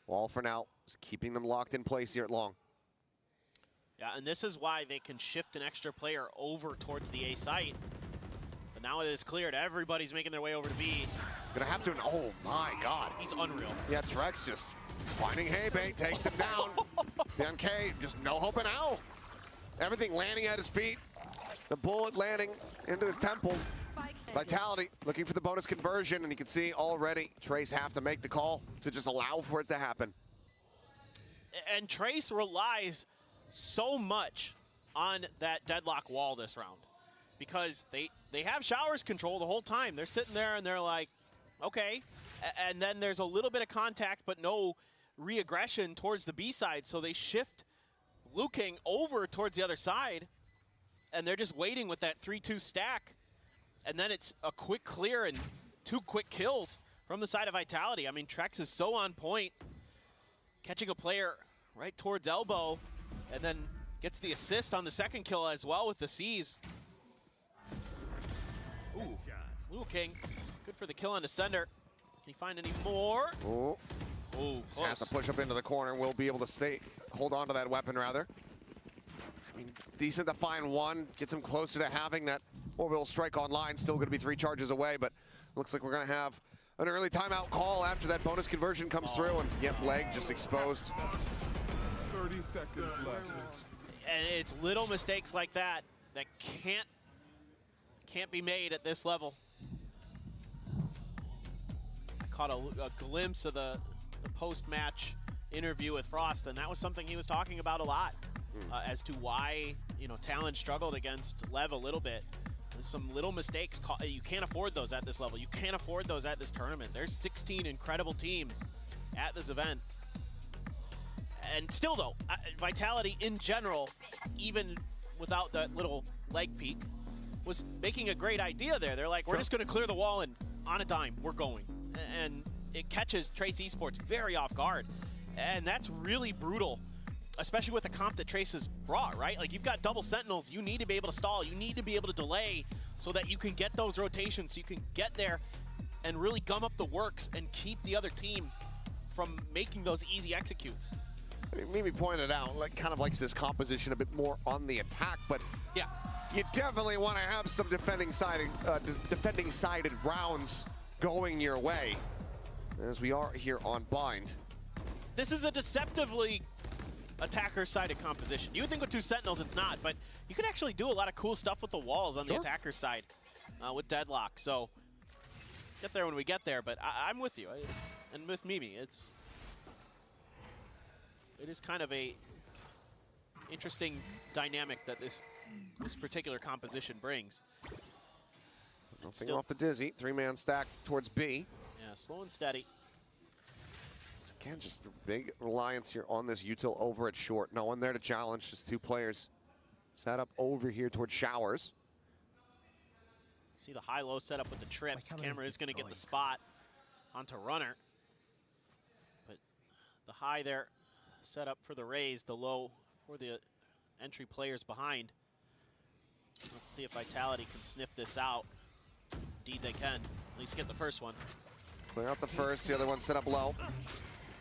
Wall for now is keeping them locked in place here at long. Yeah, and this is why they can shift an extra player over towards the A site. But now that it's cleared, everybody's making their way over to B. Gonna have to, oh my God. He's unreal. Yeah, Trex just finding Haybay, takes him down. BNK, just no hope in now. Everything landing at his feet. The bullet landing into his temple. Vitality looking for the bonus conversion, and you can see already Trace have to make the call to just allow for it to happen. And Trace relies so much on that deadlock wall this round because they have Showers control the whole time. They're sitting there and they're like, okay. And then there's a little bit of contact, but no re-aggression towards the B side. So they shift Liu Kang over towards the other side, and they're just waiting with that 3-2 stack. And then it's a quick clear and 2 quick kills from the side of Vitality. I mean, Trex is so on point, catching a player right towards elbow, and then gets the assist on the second kill as well with the C's. Ooh, Liu Kang, good for the kill on Descender. Can he find any more? Oh, close. Has to push up into the corner. Will be able to hold on to that weapon rather. I mean, decent to find one, gets him closer to having that orbital strike online. Still going to be 3 charges away, but looks like we're going to have an early timeout call after that bonus conversion comes through, and yep, leg just exposed. 30 seconds left. And it's little mistakes like that that can't be made at this level. I caught a glimpse of the post-match interview with Frost, and that was something he was talking about a lot as to why Talon struggled against LEV a little bit. There's some little mistakes. You can't afford those at this level. You can't afford those at this tournament. There's 16 incredible teams at this event. And still though, Vitality in general, even without that little leg peek, was making a great idea there. They're like, we're just going to clear the wall, and on a dime, we're going. And it catches Trace Esports very off guard. And that's really brutal, especially with the comp that Trace has brought, right? Like, you've got double Sentinels. You need to be able to stall. You need to be able to delay so that you can get those rotations, so you can get there and really gum up the works and keep the other team from making those easy executes. Mimi pointed out, kind of likes this composition a bit more on the attack, but yeah, you definitely want to have some defending sided rounds going your way, as we are here on Bind. This is a deceptively attacker-sided composition. You would think with 2 Sentinels it's not, but you can actually do a lot of cool stuff with the walls on the attacker side with Deadlock. So get there when we get there, but I'm with you. And with Mimi, it is kind of a interesting dynamic that this particular composition brings. Nothing off the Dizzy. 3-man stack towards B. Yeah, slow and steady. It's again just a big reliance here on this util over at short. No one there to challenge. Just 2 players set up over here towards Showers. See the high-low setup with the trips. Camera is going to get the spot onto Runner. But the high there set up for the raise, the low for the entry players behind. Let's see if Vitality can sniff this out. Indeed they can. At least get the first one. Clear out the first, the other one set up low.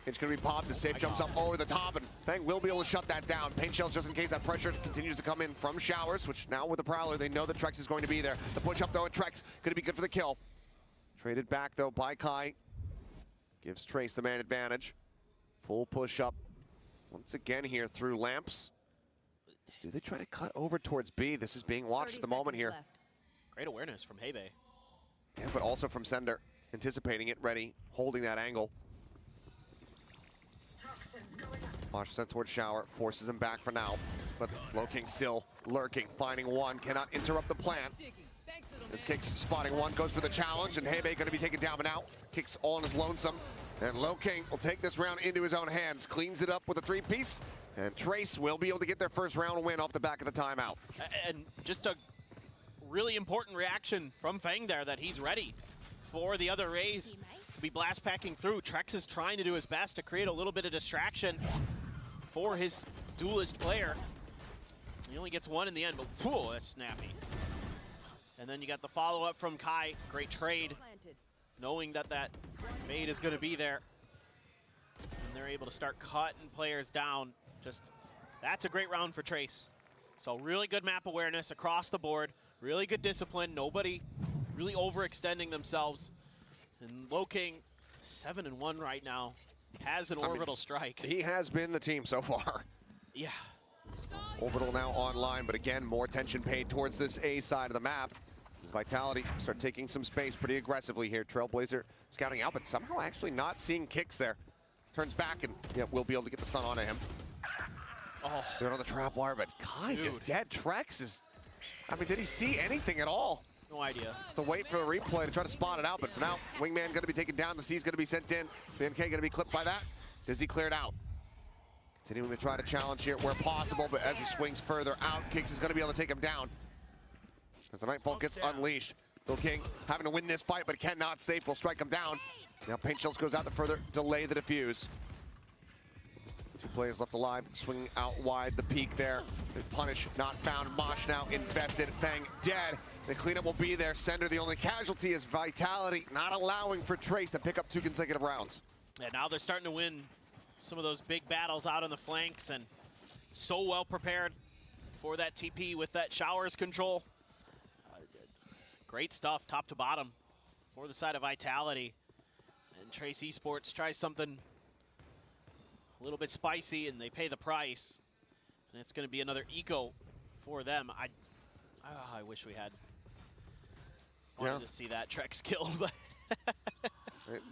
It's going to be popped as Safe jumps up over the top, and Fang will be able to shut that down. Paint shells just in case that pressure continues to come in from Showers, which now with the Prowler, they know that Trex is going to be there. The push up though, and Trex going to be good for the kill. Traded back though by Kai. Gives Trace the man advantage. Full push up once again here through lamps. Do they try to cut over towards B? This is being watched at the moment here. Left. Great awareness from Hebe. Yeah, but also from Sender. Anticipating it, ready, holding that angle. Launch sent towards Shower, forces him back for now. But Low King still lurking, finding one, cannot interrupt the plan. This Kicks spotting one, goes for the challenge, and Hebe going to be taken down and out. Kicks all on his lonesome. And Low King will take this round into his own hands, cleans it up with a 3-piece, and Trace will be able to get their first round win off the back of the timeout. And just a really important reaction from Fang there that he's ready for the other Rays to be blast packing through. Trex is trying to do his best to create a little bit of distraction for his duelist player. He only gets one in the end, but whoa, that's snappy. And then you got the follow-up from Kai. Great trade, knowing that that bait is going to be there. And they're able to start cutting players down. Just, that's a great round for Trace. So really good map awareness across the board. Really good discipline. Nobody really overextending themselves. And Low King, 7-1 right now. Has an orbital strike. He has been the team so far. Yeah. Orbital now online, but again, more attention paid towards this A side of the map. As Vitality start taking some space pretty aggressively here. Trailblazer scouting out, but somehow actually not seeing Kicks there. Turns back and yeah, we'll be able to get the stun onto him. Oh. They're on the trap wire, but Kai just dead. Trex is, I mean, did he see anything at all? No idea. To wait for the replay to try to spot it out, but for now, Wingman going to be taken down. The C's going to be sent in. BMK going to be clipped by that. Does he clear it out? Continuing to try to challenge here where possible, but as he swings further out, Kicks is going to be able to take him down. As the Nightfall gets unleashed. Low King having to win this fight, but cannot. Safe will strike him down. Now Paint Shells goes out to further delay the defuse. Two players left alive, swinging out wide. The peak there. Punish not found. Mosh now invested. Fang dead. The cleanup will be there. Sender, the only casualty is Vitality, not allowing for Trace to pick up 2 consecutive rounds. Yeah, now they're starting to win some of those big battles out on the flanks, and so well prepared for that TP with that Showers control. Great stuff, top to bottom, for the side of Vitality. And Trace Esports tries something a little bit spicy, and they pay the price. And it's going to be another eco for them. I wish we had wanted to see that Trex kill, but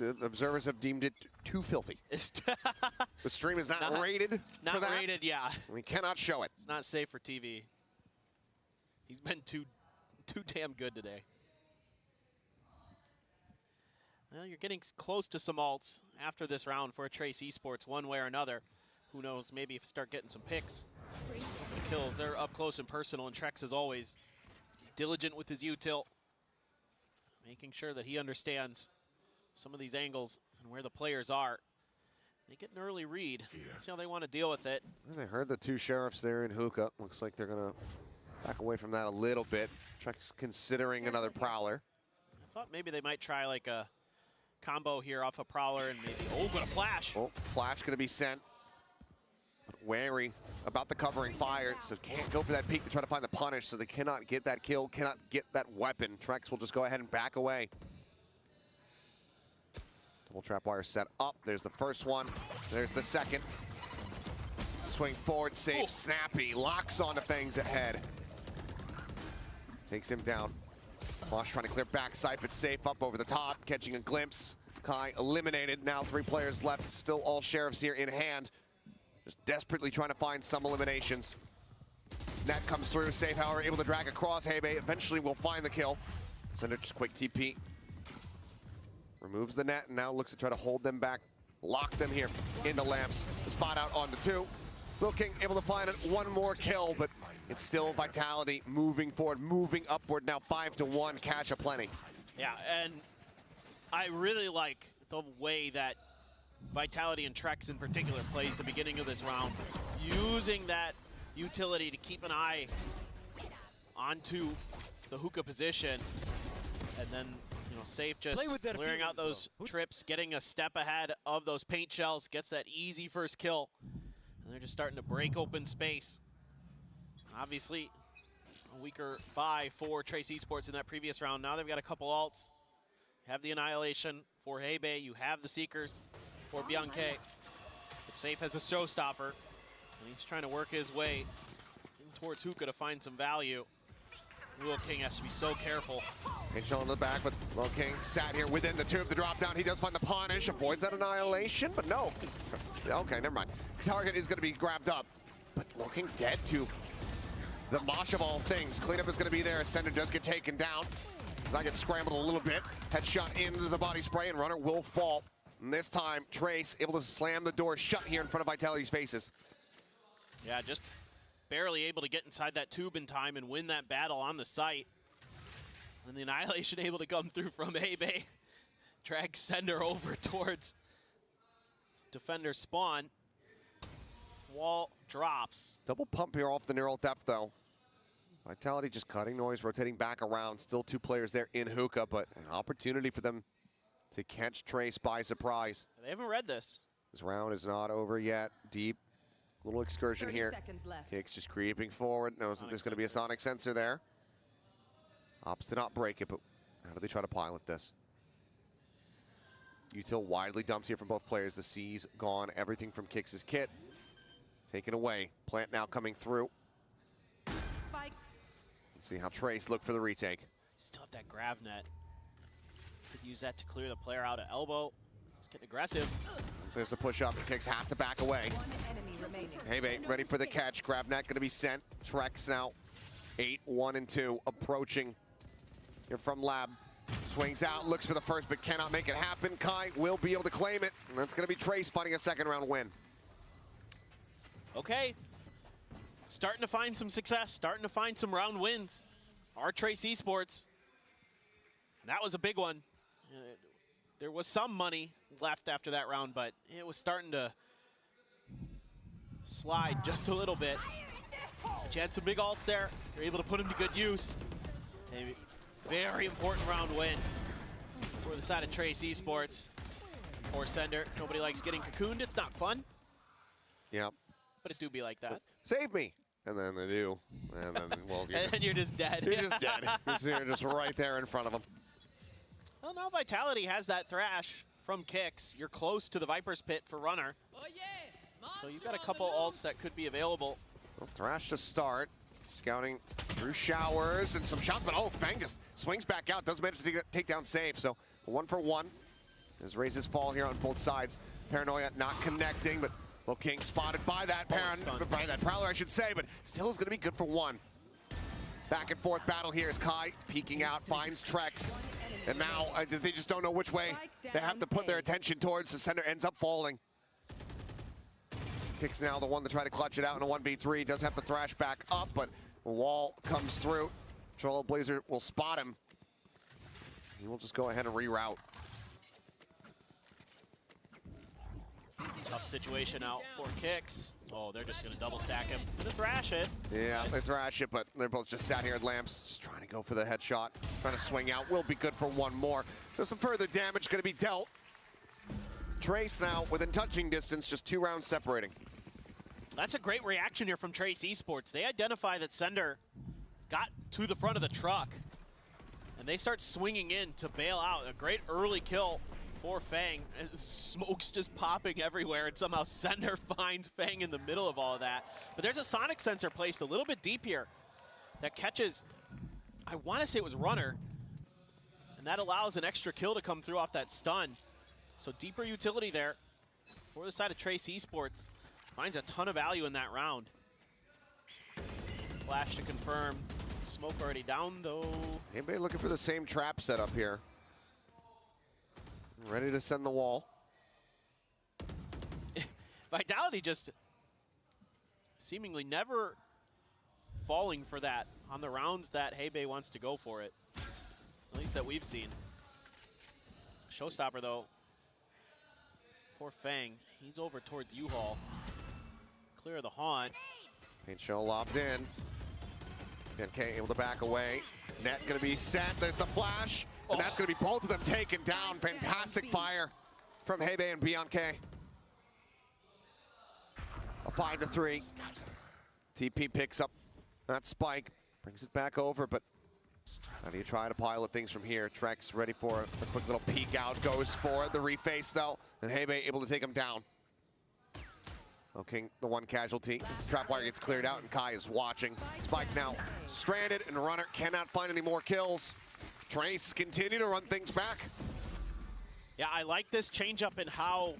the observers have deemed it too filthy. The stream is not rated for that. Not rated, yeah. We cannot show it. It's not safe for TV. He's been too damn good today. Well, you're getting close to some ults after this round for Trace Esports, one way or another. Who knows, maybe if you start getting some picks. The kills, they're up close and personal, and Trex is always diligent with his util, making sure that he understands some of these angles and where the players are. They get an early read. Let's see how they want to deal with it. I heard the 2 sheriffs there in hookah. Looks like they're going to back away from that a little bit. Trex considering another Prowler. I thought maybe they might try like a combo here off a Prowler and maybe, but a flash. Oh, flash going to be sent. But wary about the covering fire, so can't go for that peek to try to find the punish, so they cannot get that kill, cannot get that weapon. Trex will just go ahead and back away. Double trap wire set up. There's the first one. There's the second. Swing forward, safe, snappy. Locks onto Fang's ahead. Takes him down. Mosh trying to clear backside, but safe up over the top, catching a glimpse. Kai eliminated. Now 3 players left. Still all sheriffs here in hand. Just desperately trying to find some eliminations. Net comes through. Safe, however, able to drag across. Hebe eventually will find the kill. Sender just quick TP. Removes the net and now looks to try to hold them back. Lock them here into lamps. The spot out on the 2. Low King able to find it. One more kill, but it's still Vitality moving forward, moving upward. Now 5-1, cash aplenty. Yeah, and I really like the way that Vitality and Trex in particular plays the beginning of this round, using that utility to keep an eye onto the hookah position. And then, you know, Safe just clearing out those trips, getting a step ahead of those paint shells, gets that easy first kill. And they're just starting to break open space. Obviously, a weaker buy for Trace Esports in that previous round. Now they've got a couple alts. You have the Annihilation for Hebei. You have the Seekers for Bianche. But Safe has a showstopper. And he's trying to work his way towards hookah to find some value. Will King has to be so careful. And showing in the back, but Will King sat here within the tube. The drop down, he does find the punish, avoids that Annihilation, but no. Okay, never mind. Target is going to be grabbed up, but Will King dead to the mosh of all things. Cleanup is going to be there. Ascender does get taken down. I get scrambled a little bit. Headshot into the body spray, and runner will fall. And this time, Trace able to slam the door shut here in front of Vitality's faces. Yeah, just barely able to get inside that tube in time and win that battle on the site. And the Annihilation able to come through from Hebei. Drags Sender over towards defender spawn. Wall drops. Double pump here off the neural depth, though. Vitality just cutting noise, rotating back around. Still two players there in hookah, but an opportunity for them to catch Trace by surprise. They haven't read this. This round is not over yet. Deep. Little excursion here. Kicks just creeping forward. Knows that there's going to be a sonic sensor there. Opts to not break it, but how do they try to pilot this? Util widely dumped here from both players. The C's gone. Everything from Kicks' kit taken away. Plant now coming through. Spike. Let's see how Trace look for the retake. Still have that grav net. Could use that to clear the player out at elbow. It's getting aggressive. There's the push up. Kicks has to back away. Hebei ready for the catch. Grab net going to be sent. Trex now 8-1-2 approaching here from Lab. Swings out, looks for the first, but cannot make it happen. Kai will be able to claim it. And that's going to be Trace finding a second round win. Okay. Starting to find some success, starting to find some round wins. Our Trace Esports. That was a big one. There was some money left after that round, but it was starting to slide just a little bit. But you had some big alts there. You're able to put them to good use. A very important round win for the side of Trace Esports. Or Sender. Nobody likes getting cocooned. It's not fun. Yep. But it do be like that. Save me. And then they do. And then, well, you're just dead. You're just dead. You're just right there in front of them. Well, now Vitality has that Thrash from Kicks. You're close to the Viper's Pit for Runner. So you've got a couple ults that could be available. Well, Thrash to start. Scouting through showers and some shots, but oh, Fang just swings back out. Does manage to take down Safe, so 1-for-1. As raises fall here on both sides. Paranoia not connecting, but Will King spotted by that by that Prowler, I should say, but still is going to be good for one. Back and forth battle here as Kai peeking out, finds Trex. And now they just don't know which way they have to put their attention towards. The center ends up falling. Kicks now the one to try to clutch it out in a 1v3. Does have to thrash back up, but Wall comes through. Trailblazer will spot him. He will just go ahead and reroute. Tough situation out for Kicks. Oh, they're just going to double stack him. Gonna thrash it. Yeah, they thrash it, but they're both just sat here at lamps, just trying to go for the headshot. Trying to swing out. Will be good for one more. So some further damage going to be dealt. Trace now within touching distance, just 2 rounds separating. That's a great reaction here from Trace Esports. They identify that Sender got to the front of the truck, and they start swinging in to bail out. A great early kill for Fang. Smoke's just popping everywhere, and somehow Sender finds Fang in the middle of all of that. But there's a sonic sensor placed a little bit deep here that catches, I want to say it was Runner, and that allows an extra kill to come through off that stun. So deeper utility there for the side of Trace Esports. Finds a ton of value in that round. Flash to confirm. Smoke already down though. Anybody looking for the same trap setup here? Ready to send the wall. Vitality just seemingly never falling for that on the rounds that Hebei wants to go for it. At least that we've seen. Showstopper though. For Fang, he's over towards U-Haul. Clear the haunt. Paint Shell lobbed in. BNK able to back away. Net gonna be set. There's the flash. And that's gonna be both of them taken down. Fantastic fire from Hebe and BNK. A 5-3. TP picks up that spike, brings it back over, but how do you try to pilot things from here? Trex ready for a quick little peek out, goes for the reface though, and Hebe able to take him down. King, the one casualty. The trapwire gets cleared out and Kai is watching. Spike now stranded and Runner cannot find any more kills. Trace continue to run things back. Yeah, I like this changeup in how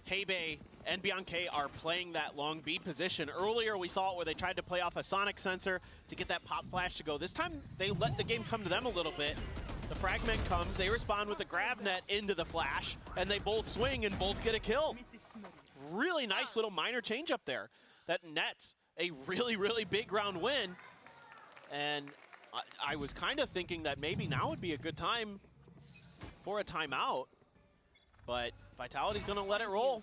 Hebe and BNK are playing that long B position. Earlier we saw it where they tried to play off a sonic sensor to get that pop flash to go. This time they let the game come to them a little bit. The fragment comes, they respond with the grab net into the flash, and they both swing and both get a kill. Really nice little minor changeup there that nets a really, really big round win. And I was kind of thinking that maybe now would be a good time for a timeout, but Vitality's gonna let it roll.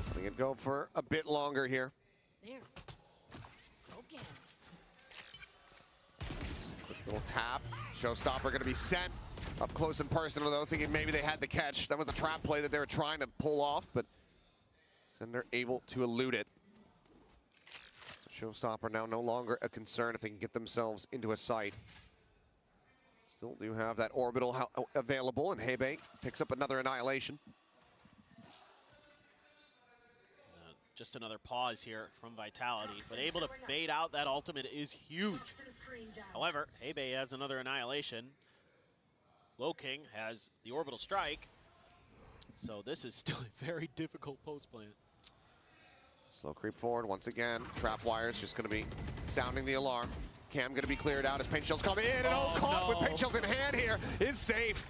Letting it go for a bit longer here. There. Okay. Quick little tap. Showstopper gonna be sent up close and personal though, thinking maybe they had the catch. That was a trap play that they were trying to pull off, but Sender able to elude it. Showstopper now no longer a concern if they can get themselves into a site. Still do have that orbital available, and Hebe picks up another annihilation. Just another pause here from Vitality, but able to bait out that ultimate is huge. However, Hebe has another annihilation. King has the orbital strike. So this is still a very difficult post plant. Slow creep forward once again. Trap wire's just going to be sounding the alarm. Cam going to be cleared out as paint shells come in, and caught with paint shells in hand here is safe.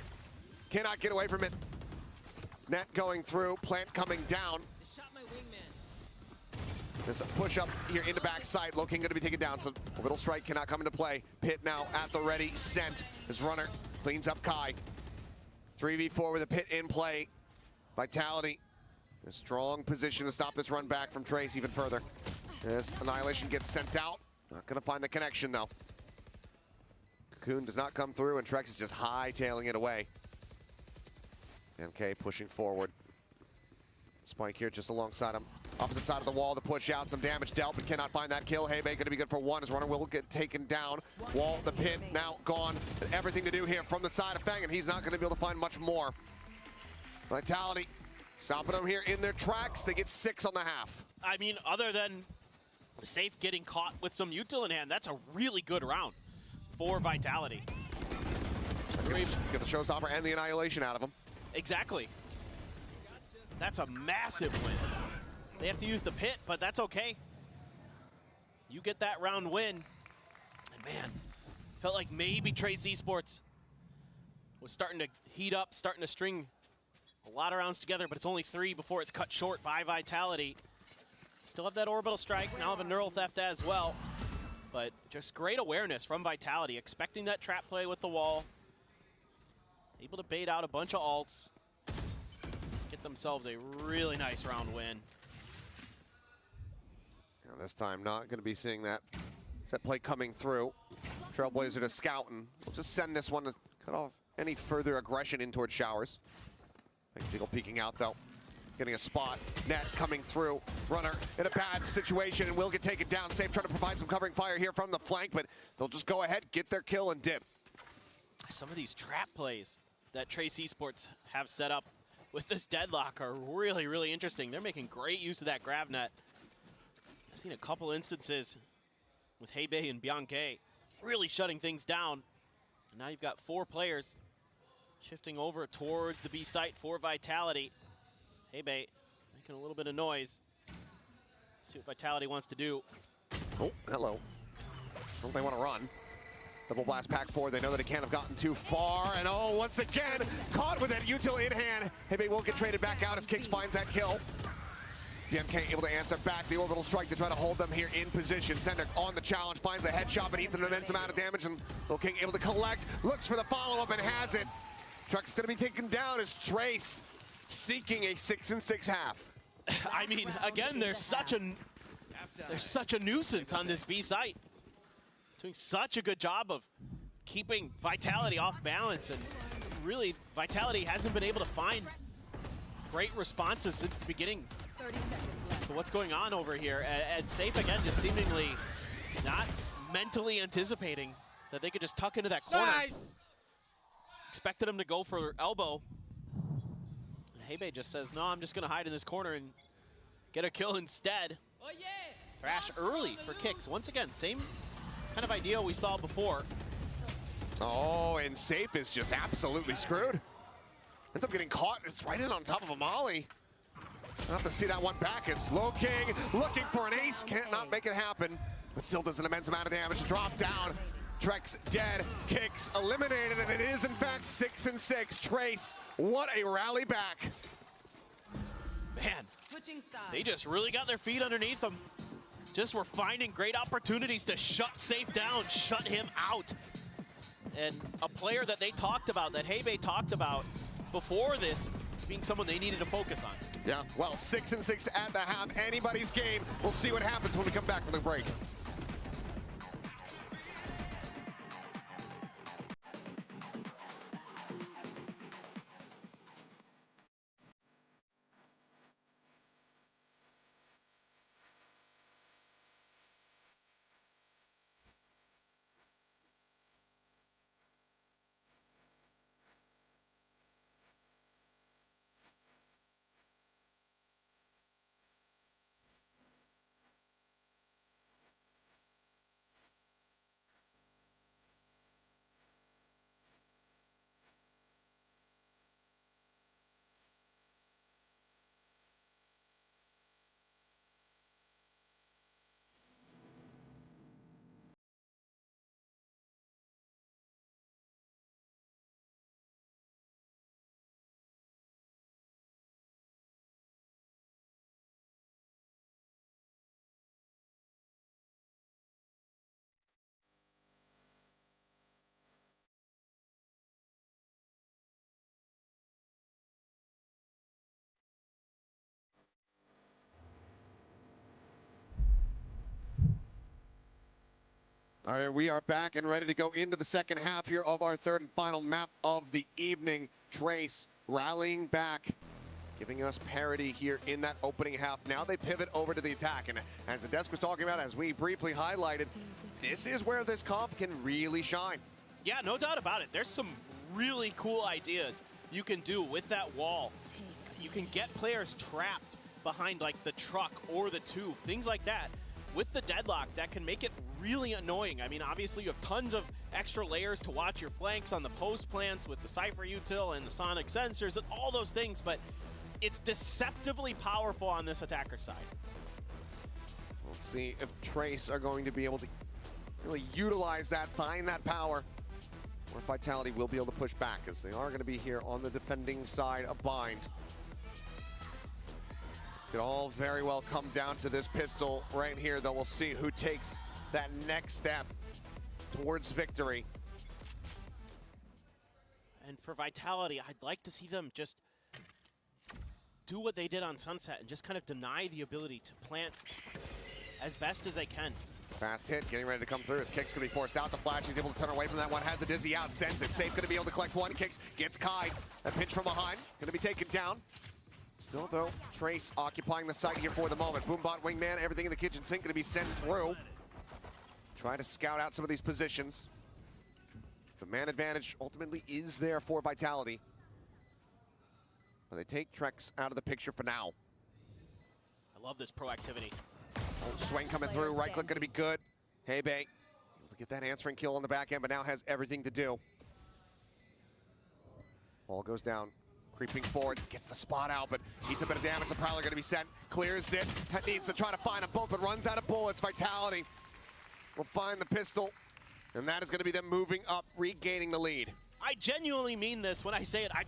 Cannot get away from it. Net going through, plant coming down. There's a push up here into backside. King going to be taken down, so orbital strike cannot come into play. Pit now at the ready, sent. His Runner cleans up Kai. 3v4 with a Pit in play. Vitality in a strong position to stop this run back from Trace even further. As Annihilation gets sent out. Not going to find the connection though. Cocoon does not come through and Trex is just hightailing it away. NK pushing forward. Spike here just alongside him. Opposite side of the wall, the push out, some damage dealt, but cannot find that kill. Hebe going to be good for one. His Runner will get taken down. Wall, the Pit now gone. Everything to do here from the side of Fang, and he's not going to be able to find much more. Vitality stopping them here in their tracks. They get 6 on the half. I mean, other than Safe getting caught with some util in hand, that's a really good round for Vitality. Get the Showstopper and the Annihilation out of him. Exactly. That's a massive win. They have to use the Pit, but that's okay. You get that round win. And man, felt like maybe Trace Esports was starting to heat up, starting to string a lot of rounds together, but it's only 3 before it's cut short by Vitality. Still have that orbital strike, now have a neural theft as well. But just great awareness from Vitality, expecting that trap play with the wall. Able to bait out a bunch of ults. Get themselves a really nice round win. Now this time not going to be seeing that set play coming through. Trailblazer to scouting. We'll just send this one to cut off any further aggression in towards Showers. Jiggle peeking out though. Getting a spot. Net coming through. Runner in a bad situation and will get taken down. Safe trying to provide some covering fire here from the flank, but they'll just go ahead, get their kill and dip. Some of these trap plays that Trace Esports have set up with this deadlock are really, really interesting. They're making great use of that grab net. I've seen a couple instances with Hebe and Bianche really shutting things down. And now you've got 4 players shifting over towards the B site for Vitality. Hebe making a little bit of noise. See what Vitality wants to do. Oh, hello. Don't they want to run? Double blast pack 4. They know that it can't have gotten too far. And oh, once again, caught with that util in hand. Hebe will get traded back out as Kicks finds that kill. BNK able to answer back the orbital strike to try to hold them here in position. Sender on the challenge, finds a headshot, but eats an immense amount of damage. And King able to collect, looks for the follow-up and has it. Truck's gonna be taken down as Trace seeking a 6-6 half. I mean, again, there's such a They're such a nuisance on this B site. Doing such a good job of keeping Vitality off balance, and really Vitality hasn't been able to find great responses since the beginning. 30 seconds left. So what's going on over here? And Safe again just seemingly not mentally anticipating that they could just tuck into that corner. Nice. Expected him to go for elbow. And Hebe just says, no, I'm just gonna hide in this corner and get a kill instead. Oh yeah. Thrash early for kicks. Once again, same kind of idea we saw before. Oh, and Safe is just absolutely screwed. Ends up getting caught. It's right in on top of a molly. I'll have to see that one back as Low King looking for an ace. Can't not make it happen, but still does an immense amount of damage to drop down. Trex dead, Kicks eliminated, and it is in fact 6-6. Trace, what a rally back. Man, they just really got their feet underneath them. Just were finding great opportunities to shut Safe down, shut him out. And a player that they talked about, that Hebe talked about before this, as being someone they needed to focus on. Yeah, well, 6-6 at the half. Anybody's game. We'll see what happens when we come back from the break. All right, we are back and ready to go into the second half here of our third and final map of the evening. Trace rallying back, giving us parity here in that opening half. Now they pivot over to the attack, and as the desk was talking about, as we briefly highlighted, this is where this comp can really shine. Yeah, no doubt about it. There's some really cool ideas you can do with that wall. You can get players trapped behind like the truck or the tube, things like that. With the deadlock, that can make it really annoying. I mean, obviously you have tons of extra layers to watch your flanks on the post plants with the Cypher util and the sonic sensors and all those things, but it's deceptively powerful on this attacker side. Let's see if Trace are going to be able to really utilize that, find that power, or Vitality will be able to push back, as they are going to be here on the defending side of Bind. It all very well come down to this pistol right here, though. We'll see who takes that next step towards victory. And for Vitality, I'd like to see them just do what they did on Sunset and just kind of deny the ability to plant as best as they can. Fast hit, getting ready to come through. His Kick's going to be forced out. The flash, he's able to turn away from that one. Has a dizzy out, sends it. Safe going to be able to collect one. Kicks, gets Kai. A pinch from behind, going to be taken down. Still, though, Trace occupying the site here for the moment. Boombot, Wingman, everything in the kitchen sink going to be sent through. Try to scout out some of these positions. The man advantage ultimately is there for Vitality. But they take Trex out of the picture for now. I love this proactivity. Oh, swing coming through, right click going to be good. Hebe able to get that answering kill on the back end, but now has everything to do. Ball goes down. Creeping forward, gets the spot out, but needs a bit of damage. The Prowler going to be sent, clears it, needs to try to find a bolt, but runs out of bullets. Vitality will find the pistol, and that is going to be them moving up, regaining the lead. I genuinely mean this when I say it. I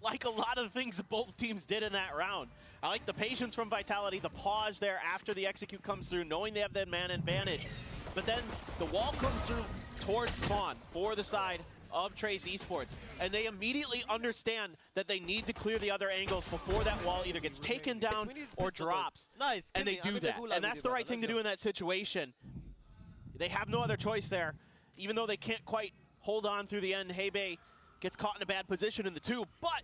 like a lot of the things that both teams did in that round. I like the patience from Vitality, the pause there after the execute comes through, knowing they have that man advantage. But then the wall comes through towards spawn for the side of Trace Esports, and they immediately understand that they need to clear the other angles before that wall either gets taken down or drops. Nice. And they do that, and that's the right thing to do in that situation. They have no other choice there, even though they can't quite hold on through the end. Hebei gets caught in a bad position in the 2, but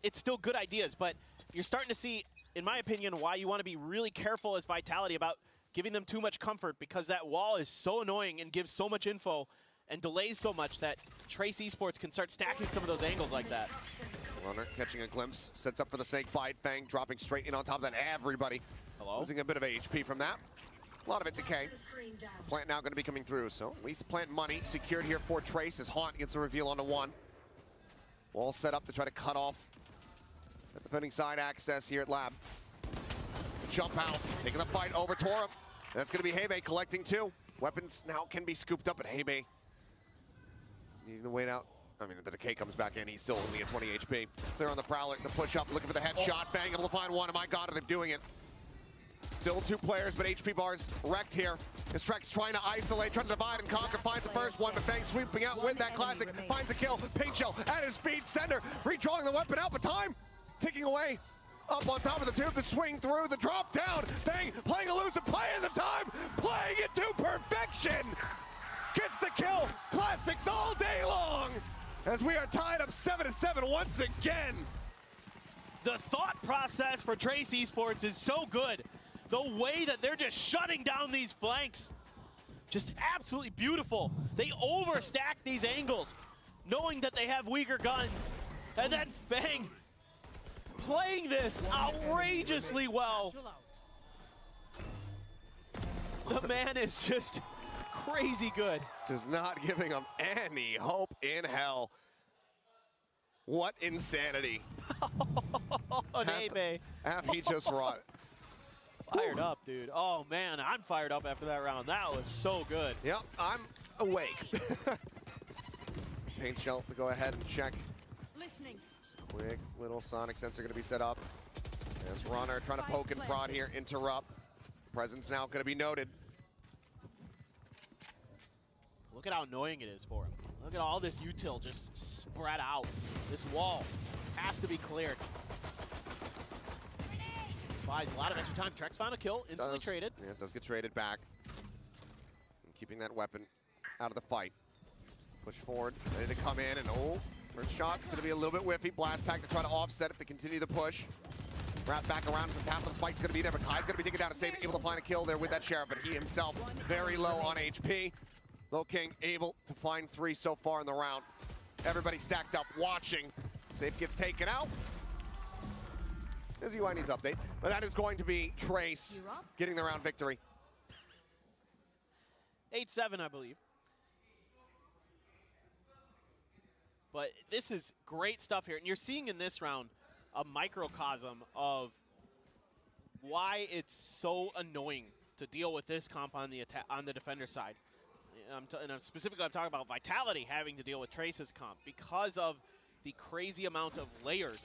it's still good ideas. But you're starting to see, in my opinion, why you want to be really careful as Vitality about giving them too much comfort, because that wall is so annoying and gives so much info and delays so much that Trace Esports can start stacking some of those angles like that. Runner catching a glimpse, sets up for the snake bite. Fang dropping straight in on top of that. Everybody losing a bit of HP from that. A lot of it decay. Plant now going to be coming through, so at least plant money secured here for Trace as Haunt gets a reveal onto 1. Wall set up to try to cut off the defending side access here at Lab. Jump out, taking the fight over Tora. That's going to be Hebei collecting 2. Weapons now can be scooped up, but Hebei needing to wait out. I mean, the decay comes back in. He's still only at 20 HP. Clear on the Prowler, the push up, looking for the headshot. Bang, able to find 1. Oh my God, are they doing it? Still 2 players, but HP bars wrecked here. As Trex trying to isolate, trying to divide and conquer, finds the first one, but Fang sweeping out with that classic, finds a kill. Pink Shell at his feet, Sender redrawing the weapon out, but time ticking away. Up on top of the tube, the swing through, the drop down. Fang playing elusive, playing the time, playing it to perfection. Gets the kill, classics all day long. As we are tied up 7-7 once again. The thought process for Trace Esports is so good. The way that they're just shutting down these flanks, just absolutely beautiful. They overstack these angles, knowing that they have weaker guns. And then Fang playing this outrageously well. The man is just crazy good. Just not giving them any hope in hell. What insanity. Have he just wrought. Fired up, dude. Oh, man, I'm fired up after that round. That was so good. Yep, I'm awake. Paint Shell to go ahead and check. Listening. Quick little sonic sensor going to be set up. As Runner trying to poke and prod here, interrupt. Presence now going to be noted. Look at how annoying it is for him. Look at all this util just spread out. This wall has to be cleared. Buys a lot of extra time. Trex found a kill, instantly traded. Yeah, it does get traded back. And keeping that weapon out of the fight. Push forward, ready to come in, and first shot's gonna be a little bit whiffy. Blast pack to try to offset if they continue the push. Wrap back around, the tap of the spike's gonna be there, but Kai's gonna be taken down to save it, able to find a kill there with that Sheriff, but he himself very low on HP. Lil King able to find 3 so far in the round. Everybody stacked up, watching. Safe gets taken out. There's UI needs update, but that is going to be Trace getting the round victory. 8-7, I believe. But this is great stuff here, and you're seeing in this round a microcosm of why it's so annoying to deal with this comp on the defender side. And specifically, I'm talking about Vitality having to deal with Trace's comp because of the crazy amount of layers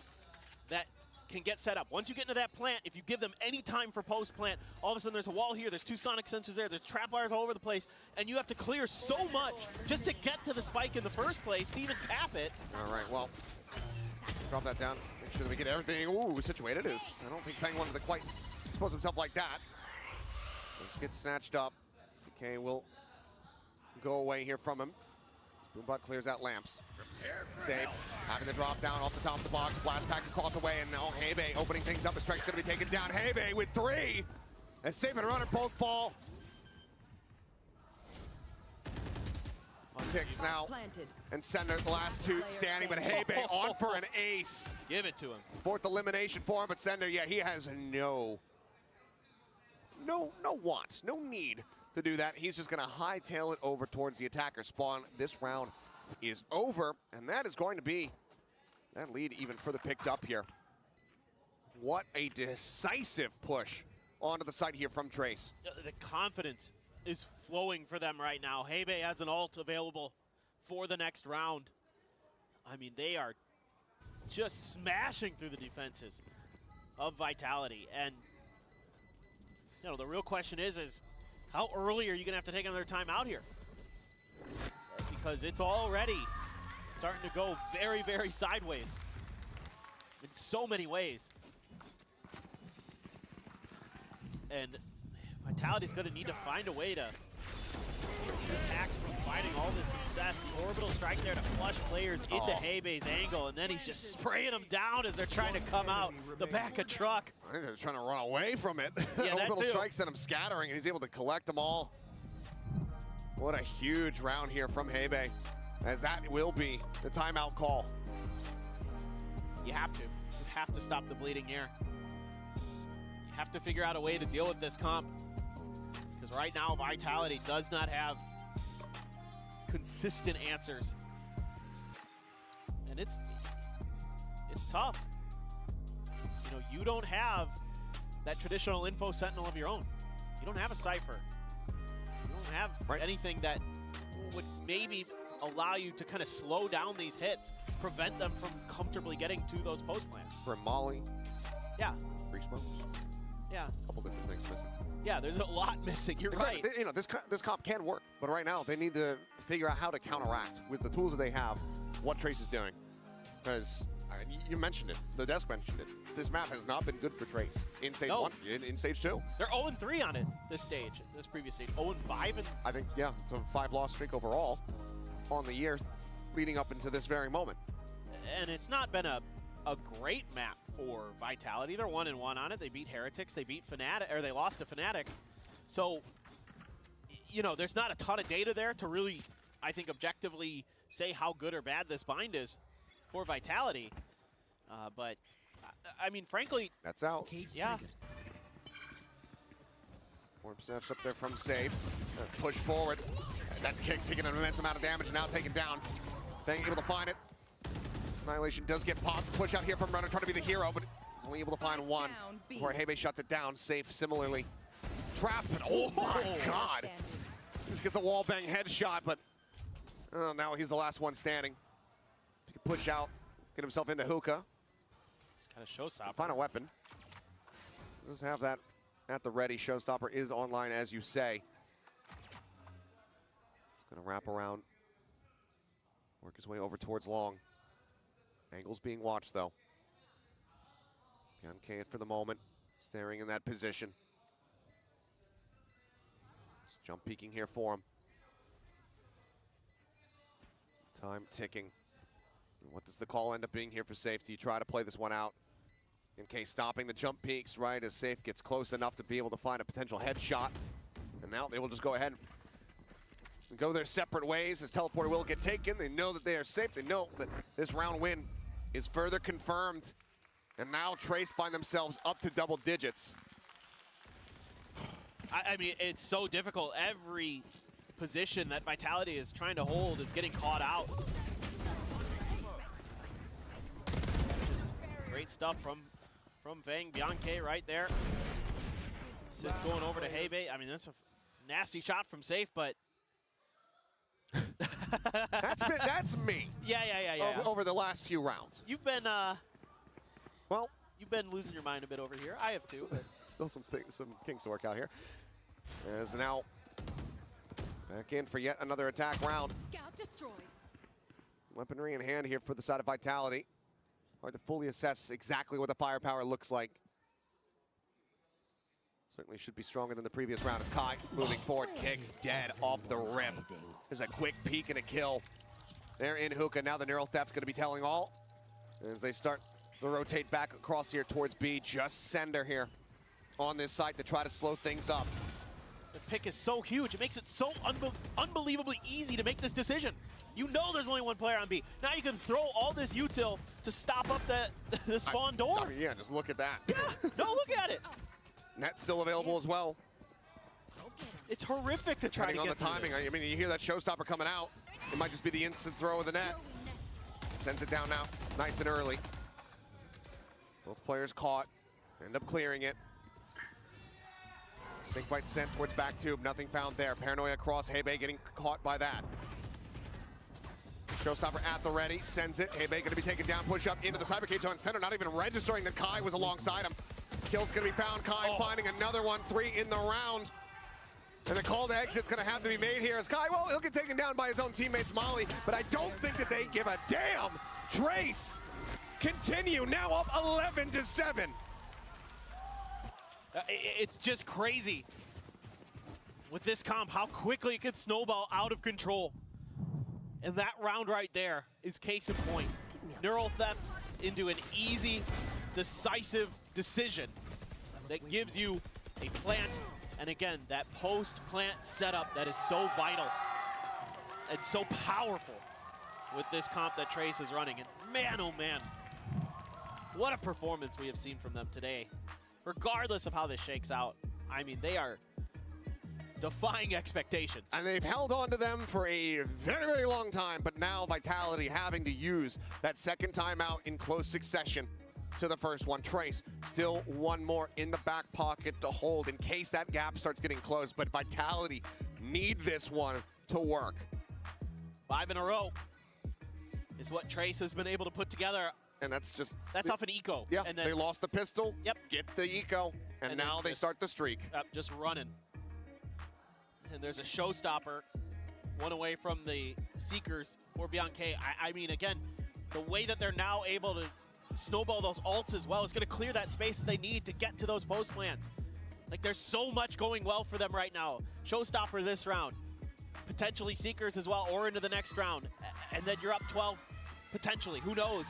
that can get set up. Once you get into that plant, if you give them any time for post-plant, all of a sudden there's a wall here, there's 2 sonic sensors there, there's trap wires all over the place, and you have to clear so much just to get to the spike in the first place to even tap it. All right, well, drop that down. Make sure that we get everything situated. I don't think Fang wanted to quite expose himself like that. Let's get snatched up. DK will go away here from him. Boombot clears out lamps. Save. Having the drop down off the top of the box. Blast packs across the way, and now Hebei opening things up. His strike's going to be taken down. Hebei with 3. And Safe and Runner both fall. On picks now. And Sender, the last 2 standing, but Hebei on for an ace. Give it to him. 4th elimination for him, but Sender, yeah, he has no wants, no need to do that. He's just going to hightail it over towards the attacker spawn. This round is over, and that is going to be that lead even further picked up here. What a decisive push onto the side here from Trace. The confidence is flowing for them right now. Hebei has an ult available for the next round. I mean, they are just smashing through the defenses of Vitality. And, you know, the real question is how early are you going to have to take another time out here? Because it's already starting to go very, very sideways in so many ways. And Vitality's going to need to find a way to keep these attacks from finding all this success. The orbital strike there to flush players into Heibei's angle, and then he's just spraying them down as they're trying to come out the back of truck. I think they're trying to run away from it. Yeah, orbital strike sent him scattering, and he's able to collect them all. What a huge round here from Heibei, as that will be the timeout call. You have to. You have to stop the bleeding here. You have to figure out a way to deal with this comp. Because right now, Vitality does not have consistent answers. And it's tough. You know, you don't have that traditional info sentinel of your own. You don't have a Cypher. You don't have anything that would maybe allow you to kind of slow down these hits, prevent them from comfortably getting to those post plants. For Molly. Yeah. Free smokes. Yeah. A couple different things missing. Yeah, there's a lot missing. You're right. You know, this comp can work, but right now they need to figure out how to counteract with the tools that they have what Trace is doing. Because you mentioned it, the desk mentioned it. This map has not been good for Trace in stage 1, in stage 2. They're 0-3 on it this previous stage. 0-5. I think, yeah, it's a 5-loss streak overall on the year leading up into this very moment. And it's not been a great map for Vitality. They're 1-1 on it. They beat Heretics. They beat Fnatic, or they lost to Fnatic. So, you know, there's not a ton of data there to really, I think, objectively say how good or bad this bind is for Vitality. But, I mean, frankly, that's out. Yeah. Warm snatch up there from Safe. Push forward. That's Kicks taking an immense amount of damage and now taken down. Fang able to find it. Annihilation does get popped. Push out here from Runner, trying to be the hero, but he's only able to find one before Heibei shuts it down. Safe similarly. Trapped, but oh my god! Just gets a wall bang headshot, but now he's the last one standing. He can push out, get himself into hookah. Just kind of showstopper. Find a weapon. Does have that at the ready. Showstopper is online, as you say. Gonna wrap around. Work his way over towards long. Angle's being watched, though. Beyond Kate for the moment, staring in that position. Just jump peeking here for him. Time ticking. What does the call end up being here for safety? Try to play this one out. In case stopping the jump peaks, right, as Safe gets close enough to be able to find a potential headshot. And now they will just go ahead and go their separate ways as teleporter will get taken. They know that they are safe. They know that this round win is further confirmed. And now Trace find themselves up to double digits. I mean, it's so difficult. Every position that Vitality is trying to hold is getting caught out. Just great stuff from Vang. Bianche right there. Assist going over to Heibei. I mean, that's a nasty shot from Safe, but that's me. Yeah. Over the last few rounds. You've been you've been losing your mind a bit over here. I have too. But still some kinks to work out here. As now back in for yet another attack round. Scout destroyed. Weaponry in hand here for the side of Vitality. Hard to fully assess exactly what the firepower looks like. Certainly should be stronger than the previous round as Kai moving forward, Kicks dead off the rip. There's a quick peek and a kill. They're in hookah. Now the Neural Theft's going to be telling all as they start to rotate back across here towards B. Just Sender here on this site to try to slow things up. the pick is so huge. It makes it so unbelievably easy to make this decision. You know there's only one player on B. Now you can throw all this util to stop up the spawn door. I mean, yeah, just look at that. Yeah, no, look at it. Net's still available as well. It's horrific to try to get on the timing. I mean, you hear that showstopper coming out. It might just be the instant throw of the net. Sends it down now, nice and early. Both players caught, end up clearing it. Sync bite sent towards back tube, nothing found there. Paranoia across, Heibei getting caught by that. Showstopper at the ready, sends it. Heibei gonna be taken down, push up into the cyber cage on center, not even registering that Kai was alongside him. Kill's gonna be found, Kai finding another one, 3 in the round. And the call to exit's going to have to be made here as Kai, well, he'll get taken down by his own teammates, Molly, but I don't think that they give a damn. Trace continue, now up 11-7. It's just crazy with this comp, how quickly it could snowball out of control. And that round right there is case in point. Neural theft into an easy, decisive decision that gives you a plant, and again, that post-plant setup that is so vital and so powerful with this comp that Trace is running. And man, oh man, what a performance we have seen from them today. Regardless of how this shakes out, I mean, they are defying expectations. And they've held on to them for a very, very long time, but now Vitality having to use that second timeout in close succession to the first one. Trace, still one more in the back pocket to hold in case that gap starts getting close, but Vitality need this one to work. 5 in a row is what Trace has been able to put together. And that's just... That's off an eco. Yeah, and then, they lost the pistol, yep. Get the eco, and now they start the streak. Yep, just running. And there's a showstopper, one away from the Seekers for Bianca. I mean, again, the way that they're now able to snowball those ults as well is going to clear that space that they need to get to those post plants. Like, there's so much going well for them right now. Showstopper this round. Potentially Seekers as well, or into the next round. And then you're up 12, potentially. Who knows?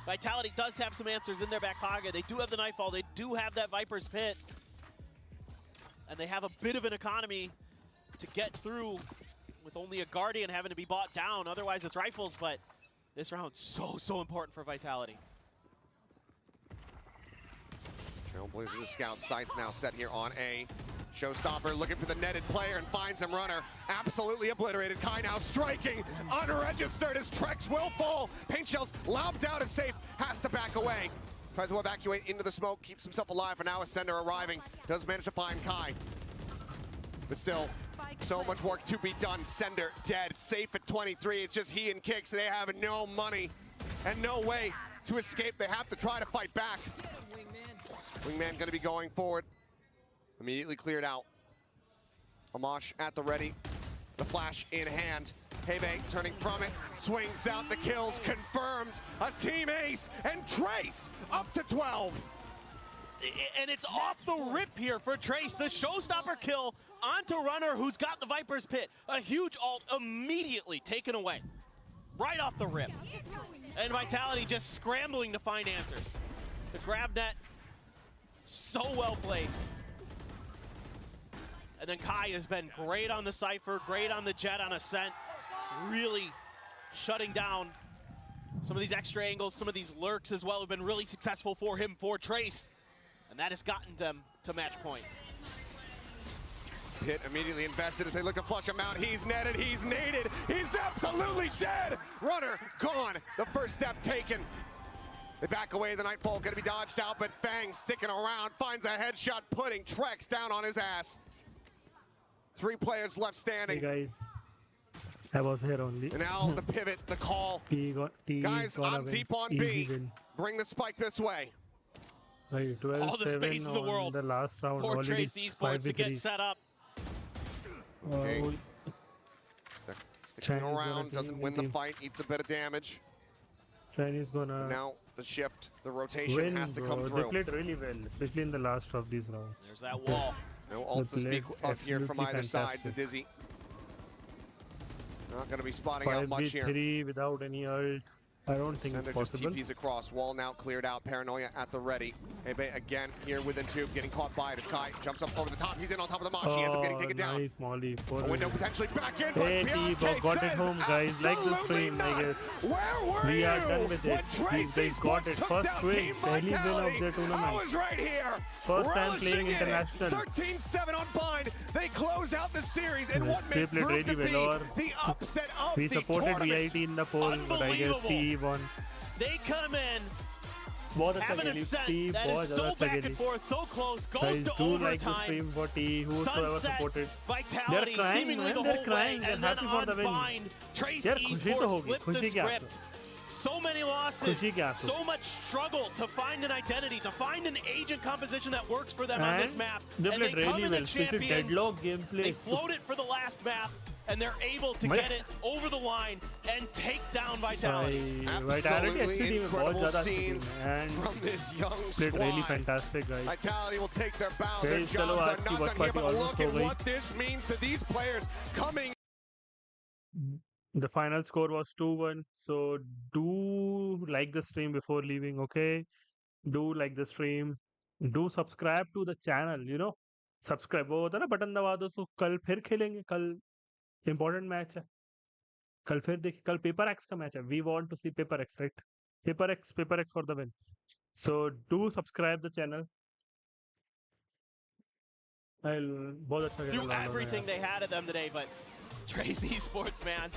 Vitality does have some answers in their back pocket. They do have the Nightfall. They do have that Viper's Pit. And they have a bit of an economy to get through with only a Guardian having to be bought down. Otherwise, it's Rifles, but this round's so important for Vitality. Trailblazer Scout sights now set here on A. Showstopper looking for the netted player and finds him. Runner absolutely obliterated. Kai now striking, unregistered as Trex will fall. Paint Shells lobbed out as safe, has to back away. Tries to evacuate into the smoke, keeps himself alive, for now Ascender arriving. Does manage to find Kai. But still, so much work to be done. Sender dead, safe at 23. It's just he and Kicks. They have no money and no way to escape. They have to try to fight back. Wingman gonna be going forward. Immediately cleared out. Amash at the ready. The flash in hand. Hebe turning from it. Swings out the kills. Confirmed. A team ace. And Trace up to 12. And it's off the rip here for Trace. The showstopper kill onto Runner, who's got the Viper's Pit. A huge ult immediately taken away. Right off the rip. And Vitality just scrambling to find answers. The grab net, so well placed. And then Kai has been great on the Cypher, great on the Jet on Ascent. Really shutting down some of these extra angles, some of these lurks as well have been really successful for him, for Trace. And that has gotten them to match point. Pit immediately invested as they look to flush him out. He's netted, he's naded, he's absolutely dead! Runner gone, the first step taken. They back away, the Nightfall gonna be dodged out, but Fang sticking around, finds a headshot, putting Trex down on his ass. 3 players left standing. Hey guys, I was here only. And now the pivot, the call. Guys, I'm deep on B. Bring the spike this way. Right, all the space in the world the last round. For Trace Esports to get set up. Okay. Sticking around, doesn't win the fight, eats a bit of damage. Chinese gonna now the shift, the rotation win, has to come They through. played really well, especially in the last of these rounds. There's that wall. No ults to speak of here from either side. The fantastic. Dizzy not going to be spotting out much here. 5v3 without any ult. I don't think Sender it's just possible. TPs across. Wall now cleared out. Paranoia at the ready. Hebe again here within tube, getting caught by it as Kai jumps up over the top. He's in on top of the Mosh. He ends up getting taken down. Nice Molly. A window potentially back in, Hey, but T-Bo, got it home, guys. Like the stream, I guess. Where were we are you done with it. These guys got it. First win, daily win of the tournament. I was right here. First time playing international. 13-7 on Bind. They close out the series in what may They played prove to really be well. the upset of We the supported tournament. VIT in the poll, but I guess T won. They come in, बहुत अच्छा have an खेली ascent T, that बहुत is ज़्यादा so अच्छा back खेली. and forth, so close, goes Guys, to do like the overtime. stream for T, whosoever Sunset, supported. Vitality, crying, seemingly man, the they're whole crying, way, they're and then happy for the on win. Bind, Trace यार खुशी तो Esports होगी, flipped the खुशी क्या script. So many losses, so much struggle to find an identity, to find an agent composition that works for them on this map. They And they played come really in well. the champions, Deadlock gameplay. they float it for the last map, and they're able to get it over the line and take down Vitality. Absolutely incredible scenes from this young Played squad. really fantastic, guys. Vitality will take their bow. Hey, Their jobs chalo, are aapki not done here, WatchParty but almost look at ho gayi. what this means to these players coming. The final score was 2-1. So do like the stream before leaving, okay? Do like the stream. Do subscribe to the channel, you know? Subscribe. वो होता है ना button दबा दो तो कल फिर खेलेंगे. कल important match है. कल फिर देखिए कल पेपर एक्स का मैच है. We want to see paper X, right? Paper X for the win. So do subscribe the channel. बहुत अच्छा Threw खेला everything they had at them today, but Trace Esports, man.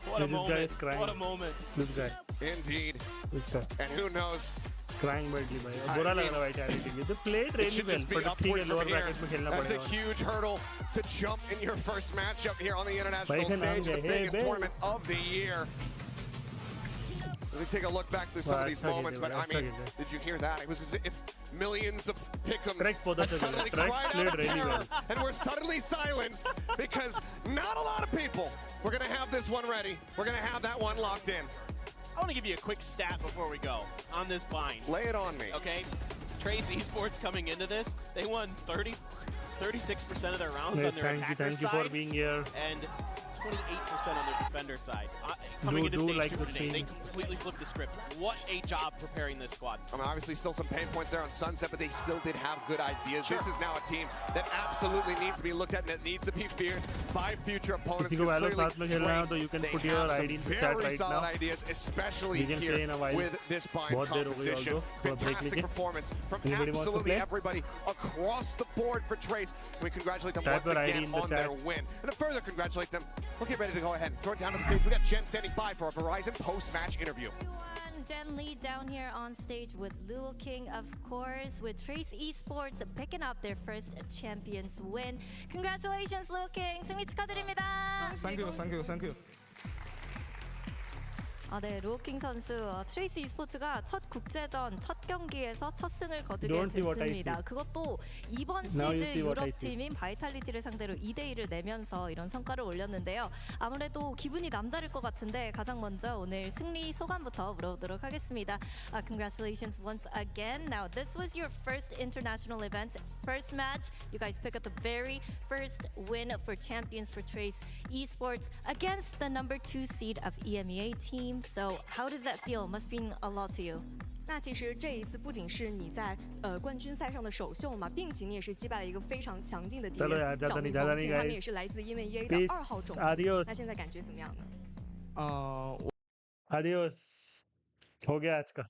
What a This guy moment. is crying. What a moment. This guy. Indeed. This guy. And who knows? Crying badly, भाई. बुरा लग रहा है Vitality के. They played It really should well, just be but ठीक upward है from lower here. bracket में खेलना That's a पड़ेगा. huge hurdle to jump in your first matchup here on the international भाई का नाम stage, क्या the है? biggest tournament of the year. Let me take a look back through some of these moments, but I mean, did you hear that? It was as if millions of pick'ems had suddenly cried out of terror and were suddenly silenced because not a lot of people were going to have this one ready. We're going to have that one locked in. I want to give you a quick stat before we go on this bind. Lay it on me. Okay? Trace Esports coming into this, they won 36% of their rounds on their attacker Thank you side. for being here. And 28% on their defender side. Coming into stage 2 today, they completely flipped the script. What a job preparing this squad. I mean, obviously still some pain points there on Sunset, but they still did have good ideas. Sure. This is now a team that absolutely needs to be looked at and that needs to be feared by future opponents. किसी को Valor साथ में खेलना है तो you can put your ID in the chat very right solid now. ideas, especially We can play in here a while. with this bind बहुत देर हो गई composition. also. Fantastic performance from Anybody wants to absolutely play? everybody across the board for Trace. We congratulate them Type once your ID again in the on their chat. win. And to further congratulate them, we'll get ready to go ahead and throw it down to the stage. We got Jen standing by for a Verizon post-match interview. Jen Lee down here on stage with Luo King, of course, with Trace Esports picking up their first Champions win. Congratulations, Luo King. 승리 축하드립니다. Thank you. 네, 루오킹 선수, 트레이스 e스포츠가 첫 국제전 첫 경기에서 첫 승을 거두게 됐습니다. 그것도 이번 시드 유럽팀인 바이탈리티를 상대로 2대1을 내면서 이런 성과를 올렸는데요. 아무래도 기분이 남다를 것 같은데 가장 먼저 오늘 승리 소감부터 물어보도록 하겠습니다. Congratulations once again. Now, this was your first international event, first match. You guys pick up the very first win for Champions for Trace Esports against the number 2 seed of EMEA team. So how does that feel? Must mean a lot to you. 那其实这一次不仅是你在冠军赛上的首秀嘛，并且你也是击败了一个非常强劲的敌人小蜜蜂，他们也是来自EMEA的2号种子。那现在感觉怎么样呢Adios. हो गया आज का.